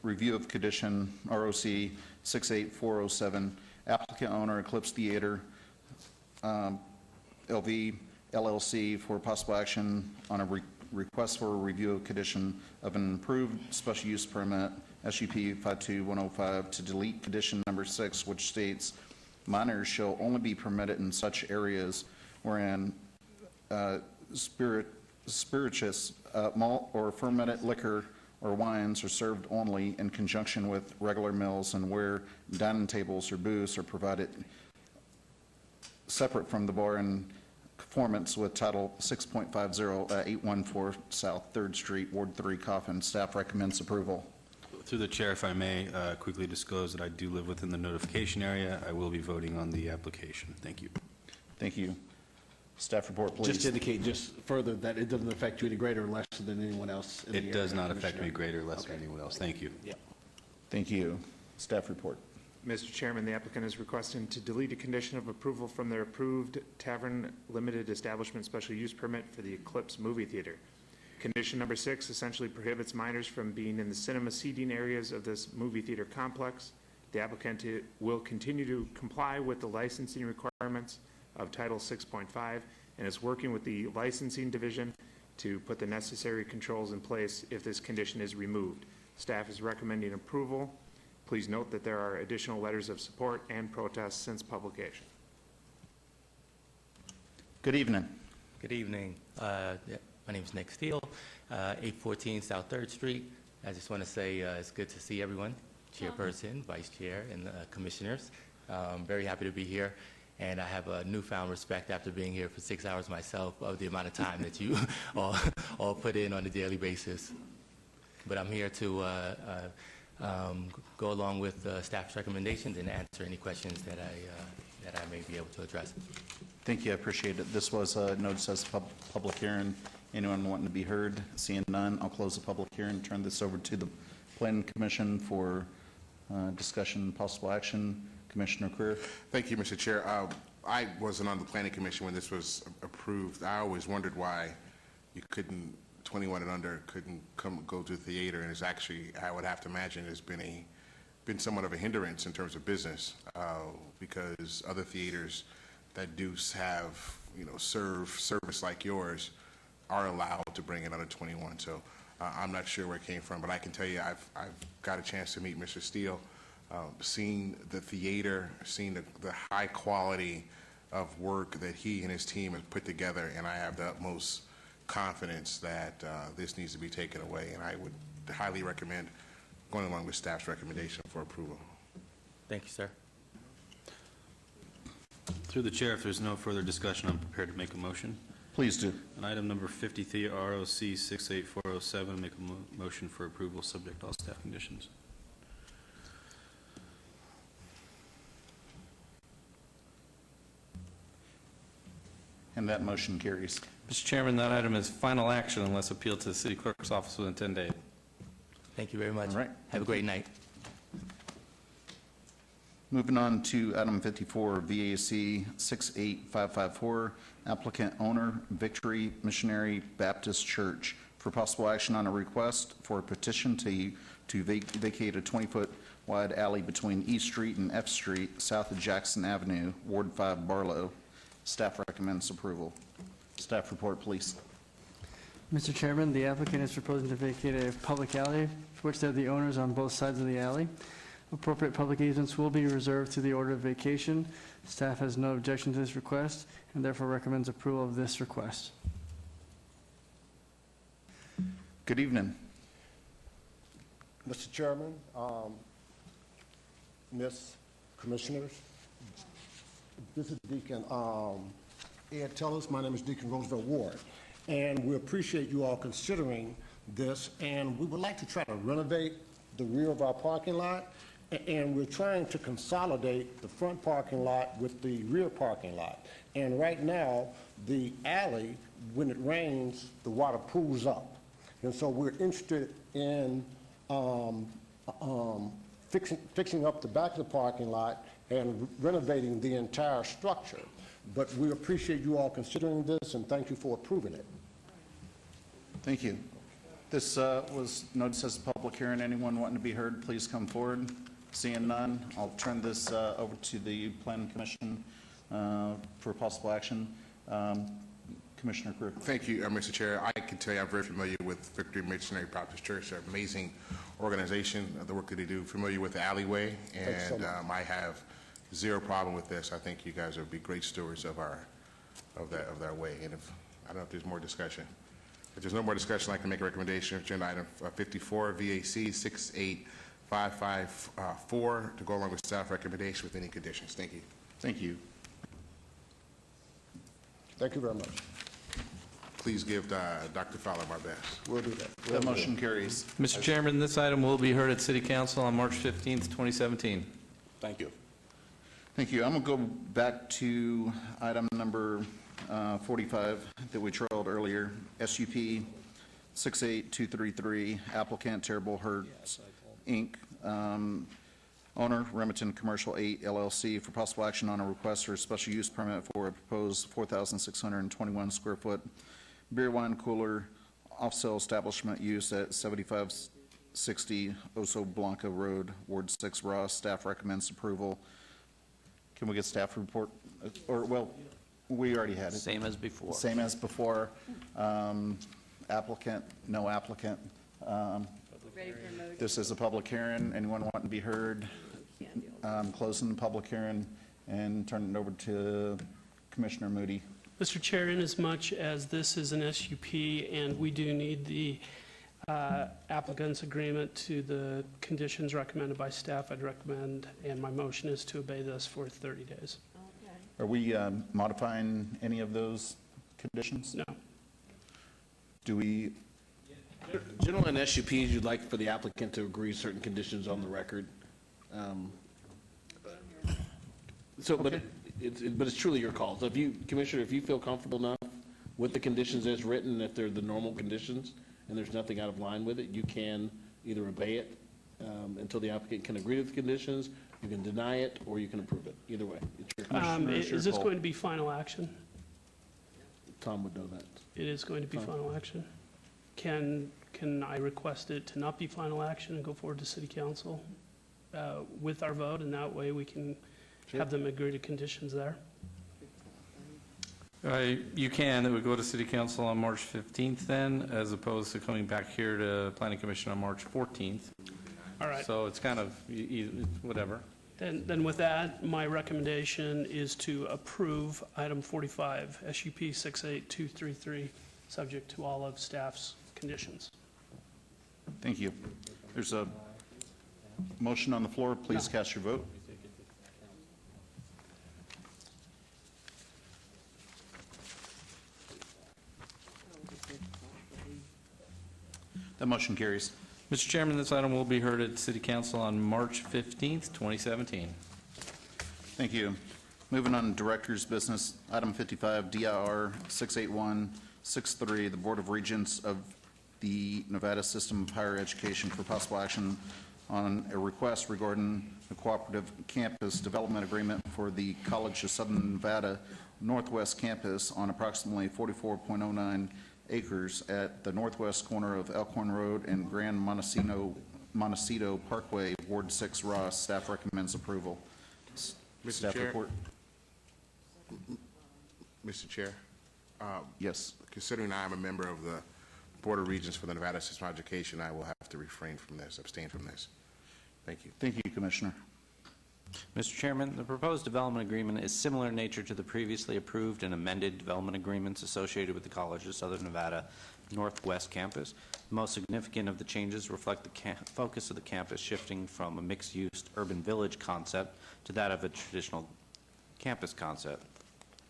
review of condition ROC 68407, applicant owner Eclipse Theater, LV, LLC, for possible action on a request for a review of condition of an improved special use permit, SUP 52105, to delete condition number 6, which states minors shall only be permitted in such areas wherein spirituous malt or fermented liquor or wines are served only in conjunction with regular meals, and where dining tables or booths are provided separate from the bar in conformance with Title 6.50 814 South 3rd Street, Ward 3, Coffin. Staff recommends approval. Through the chair, if I may quickly disclose that I do live within the notification area. I will be voting on the application. Thank you. Thank you. Staff report, please. Just to indicate just further that it doesn't affect you any greater or less than anyone else in the area. It does not affect me greater or less than anyone else. Thank you. Yeah. Thank you. Staff report. Mr. Chairman, the applicant is requesting to delete a condition of approval from their approved Tavern Limited Establishment Special Use Permit for the Eclipse Movie Theater. Condition number 6 essentially prohibits minors from being in the cinema seating areas of this movie theater complex. The applicant will continue to comply with the licensing requirements of Title 6.5 and is working with the licensing division to put the necessary controls in place if this condition is removed. Staff is recommending approval. Please note that there are additional letters of support and protests since publication. Good evening. Good evening. My name is Nick Steele, 814 South 3rd Street. I just want to say it's good to see everyone, chairperson, vice chair, and commissioners. Very happy to be here. And I have a newfound respect after being here for 6 hours myself of the amount of time that you all put in on a daily basis. But I'm here to go along with staff's recommendations and answer any questions that I may be able to address. Thank you, I appreciate it. This was noticed as a public hearing. Anyone wanting to be heard? Seeing none, I'll close the public hearing, turn this over to the Planning Commission for discussion and possible action. Commissioner Creer. Thank you, Mr. Chair. I wasn't on the Planning Commission when this was approved. I always wondered why you couldn't, 21 and under, couldn't go to the theater, and it's actually, I would have to imagine, it's been somewhat of a hindrance in terms of business because other theaters that do have, service like yours are allowed to bring in under 21. So I'm not sure where it came from, but I can tell you I've got a chance to meet Mr. Steele. Seeing the theater, seeing the high quality of work that he and his team have put together, and I have the utmost confidence that this needs to be taken away, and I would highly recommend going along with staff's recommendation for approval. Thank you, sir. Through the chair, if there's no further discussion, I'm prepared to make a motion. Please do. On item number 53, ROC 68407, make a motion for approval subject to all staff conditions. And that motion carries. Mr. Chairman, that item is final action unless appealed to the city clerk's office within 10 days. Thank you very much. All right. Have a great night. Moving on to item 54, VAC 68554, applicant owner Victory Missionary Baptist Church, for possible action on a request for a petition to vacate a 20-foot wide alley between East Street and F Street, south of Jackson Avenue, Ward 5, Barlow. Staff recommends approval. Staff report, please. Mr. Chairman, the applicant is proposing to vacate a public alley for which they're the owners on both sides of the alley. Appropriate public easements will be reserved to the order of vacation. Staff has no objection to this request and therefore recommends approval of this request. Good evening. Mr. Chairman, Ms. Commissioners, this is Deacon Ed Tellers. My name is Deacon Roosevelt Ward, and we appreciate you all considering this, and we would like to try to renovate the rear of our parking lot, and we're trying to consolidate the front parking lot with the rear parking lot. And right now, the alley, when it rains, the water pools up. And so we're interested in fixing up the back of the parking lot and renovating the entire structure. But we appreciate you all considering this, and thank you for approving it. Thank you. This was noticed as a public hearing. Anyone wanting to be heard, please come forward. Seeing none, I'll turn this over to the Planning Commission for possible action. Commissioner Crew. Thank you, Mr. Chair. I can tell you I'm very familiar with Victory Missionary Baptist Church. They're an amazing organization, the work that they do. Familiar with the alleyway, and I have zero problem with this. I think you guys would be great stewards of that way. And if I don't know if there's more discussion. If there's no more discussion, I can make a recommendation. Agenda item 54, VAC 68554, to go along with staff recommendation with any conditions. Thank you. Thank you. Thank you very much. Please give Dr. Fowler my best. We'll do that. That motion carries. Mr. Chairman, this item will be heard at City Council on March 15th, 2017. Thank you. Thank you. I'm going to go back to item number 45 that we trailed earlier, SUP 68233, applicant Terrible Hertz, Inc., owner Remington Commercial 8 LLC, for possible action on a request for a special use permit for a proposed 4,621 square foot beer wine cooler off-sale establishment use at 75 6860 Oso Blanco Road, Ward 6, Ross. Staff recommends approval. Can we get staff report? Or, well, we already had it. Same as before. Same as before. Applicant, no applicant. Ready for a motion? This is a public hearing. Anyone want to be heard? Closing the public hearing and turn it over to Commissioner Moody. Mr. Chair, in as much as this is an SUP and we do need the applicant's agreement to the conditions recommended by staff, I'd recommend, and my motion is to obey this for 30 days. Okay. Are we modifying any of those conditions? No. Do we, Generally, in SUPs, you'd like for the applicant to agree certain conditions on the record. But it's truly your call. So if you, Commissioner, if you feel comfortable enough with the conditions as written, if they're the normal conditions and there's nothing out of line with it, you can either obey it until the applicant can agree to the conditions, you can deny it, or you can approve it. Either way, it's your call. Is this going to be final action? Tom would know that. It is going to be final action. Can I request it to not be final action and go forward to city council with our vote, and that way we can have them agree to conditions there? You can. It would go to City Council on March 15th then, as opposed to coming back here to Planning Commission on March 14th. All right. So it's kind of whatever. Then with that, my recommendation is to approve item 45, SUP 68233, subject to all of staff's conditions. thank you. There's a motion on the floor. Please cast your vote. That motion carries. Mr. Chairman, this item will be heard at City Council on March 15th, 2017. Thank you. Moving on to Director's Business, item 55, DIR 68163, the Board of Regents of the Nevada System of Higher Education for possible action on a request regarding a cooperative campus development agreement for the College of Southern Nevada Northwest Campus on approximately 44.09 acres at the northwest corner of Elkhorn Road and Grand Montecito Parkway, Ward 6, Ross. Staff recommends approval. Mr. Staff Chair. report. Mr. Chair, Yes. considering I am a member of the Board of Regents for the Nevada System of Education, I will have to refrain from this, abstain from this. Thank you. Thank you, Commissioner. Mr. Chairman, the proposed development agreement is similar in nature to the previously approved and amended development agreements associated with the College of Southern Nevada Northwest Campus. The most significant of the changes reflect the focus of the campus shifting from a mixed-use urban village concept to that of a traditional campus concept.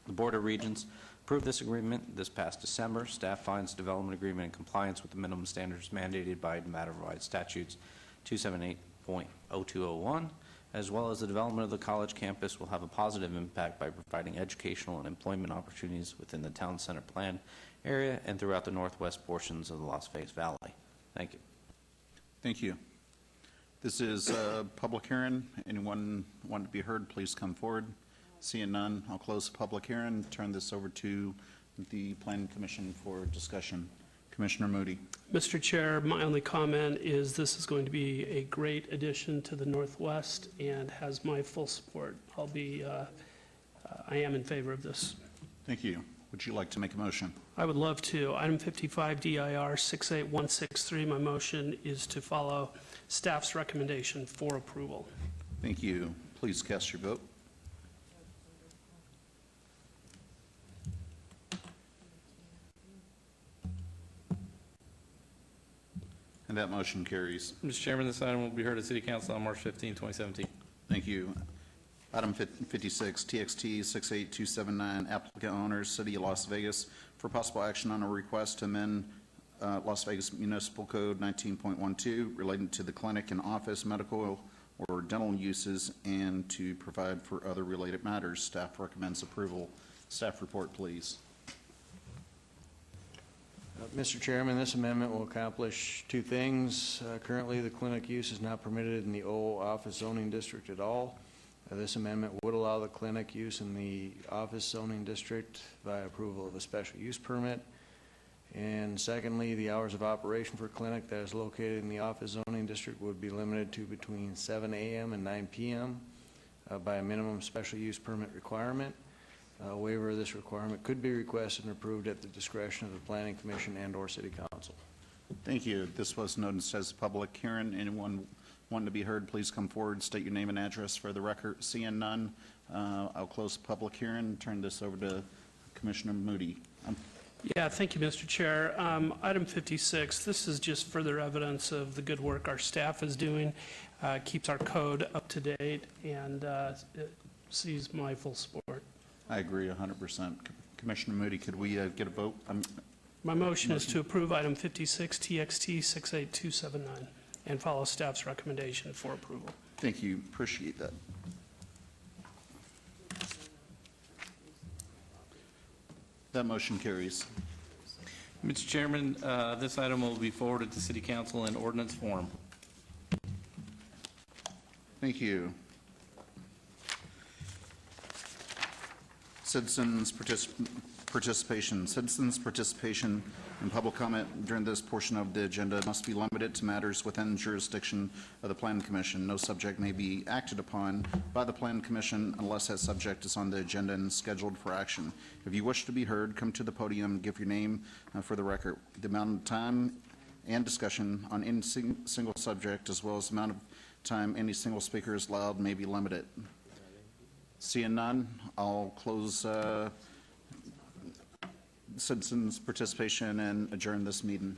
The Board of Regents approved this agreement this past December. Staff finds the development agreement in compliance with the minimum standards mandated by Nevada Revised Statutes 278.0201, as well as the development of the college campus will have a positive impact by providing educational and employment opportunities within the town center plan area and throughout the northwest portions of the Las Vegas Valley. Thank you. Thank you. This is a public hearing. Anyone want to be heard, please come forward. Seeing none, I'll close the public hearing, turn this over to the Planning Commission for discussion. Commissioner Moody. Mr. Chair, my only comment is this is going to be a great addition to the Northwest and has my full support. I am in favor of this. Thank you. Would you like to make a motion? I would love to. Item 55, DIR 68163, my motion is to follow staff's recommendation for approval. Thank you. Please cast your vote. And that motion carries. Mr. Chairman, this item will be heard at City Council on March 15, 2017. Thank you. Item 56, TXT 68279, applicant owners, City of Las Vegas, for possible action on a request to amend Las Vegas Municipal Code 19.12 relating to the clinic and office, medical or dental uses, and to provide for other related matters. Staff recommends approval. Staff report, please. Mr. Chairman, this amendment will accomplish two things. Currently, the clinic use is not permitted in the O office zoning district at all. This amendment would allow the clinic use in the office zoning district by approval of a special use permit. And secondly, the hours of operation for a clinic that is located in the office zoning district would be limited to between 7 a.m. and 9 p.m. By a minimum special use permit requirement. A waiver of this requirement could be requested and approved at the discretion of the Planning Commission and/or City Council. Thank you. This was noticed as a public hearing. Anyone wanting to be heard, please come forward, state your name and address for the record. Seeing none, I'll close the public hearing and turn this over to Commissioner Moody. Yeah, thank you, Mr. Chair. Item 56, this is just further evidence of the good work our staff is doing, keeps our code up to date, and it sees my full support. I agree 100%. Commissioner Moody, could we get a vote? My motion is to approve item 56, TXT 68279, and follow staff's recommendation for approval. Thank you. Appreciate that. That motion carries. Mr. Chairman, this item will be forwarded to City Council in ordinance form. Thank you. Citizens participation. Citizens' participation and public comment during this portion of the agenda must be limited to matters within jurisdiction of the Planning Commission. No subject may be acted upon by the Planning Commission unless that subject is on the agenda and scheduled for action. If you wish to be heard, come to the podium, give your name for the record. The amount of time and discussion on any single subject, as well as the amount of time any single speaker is allowed, may be limited. Seeing none, I'll close citizens' participation and adjourn this meeting.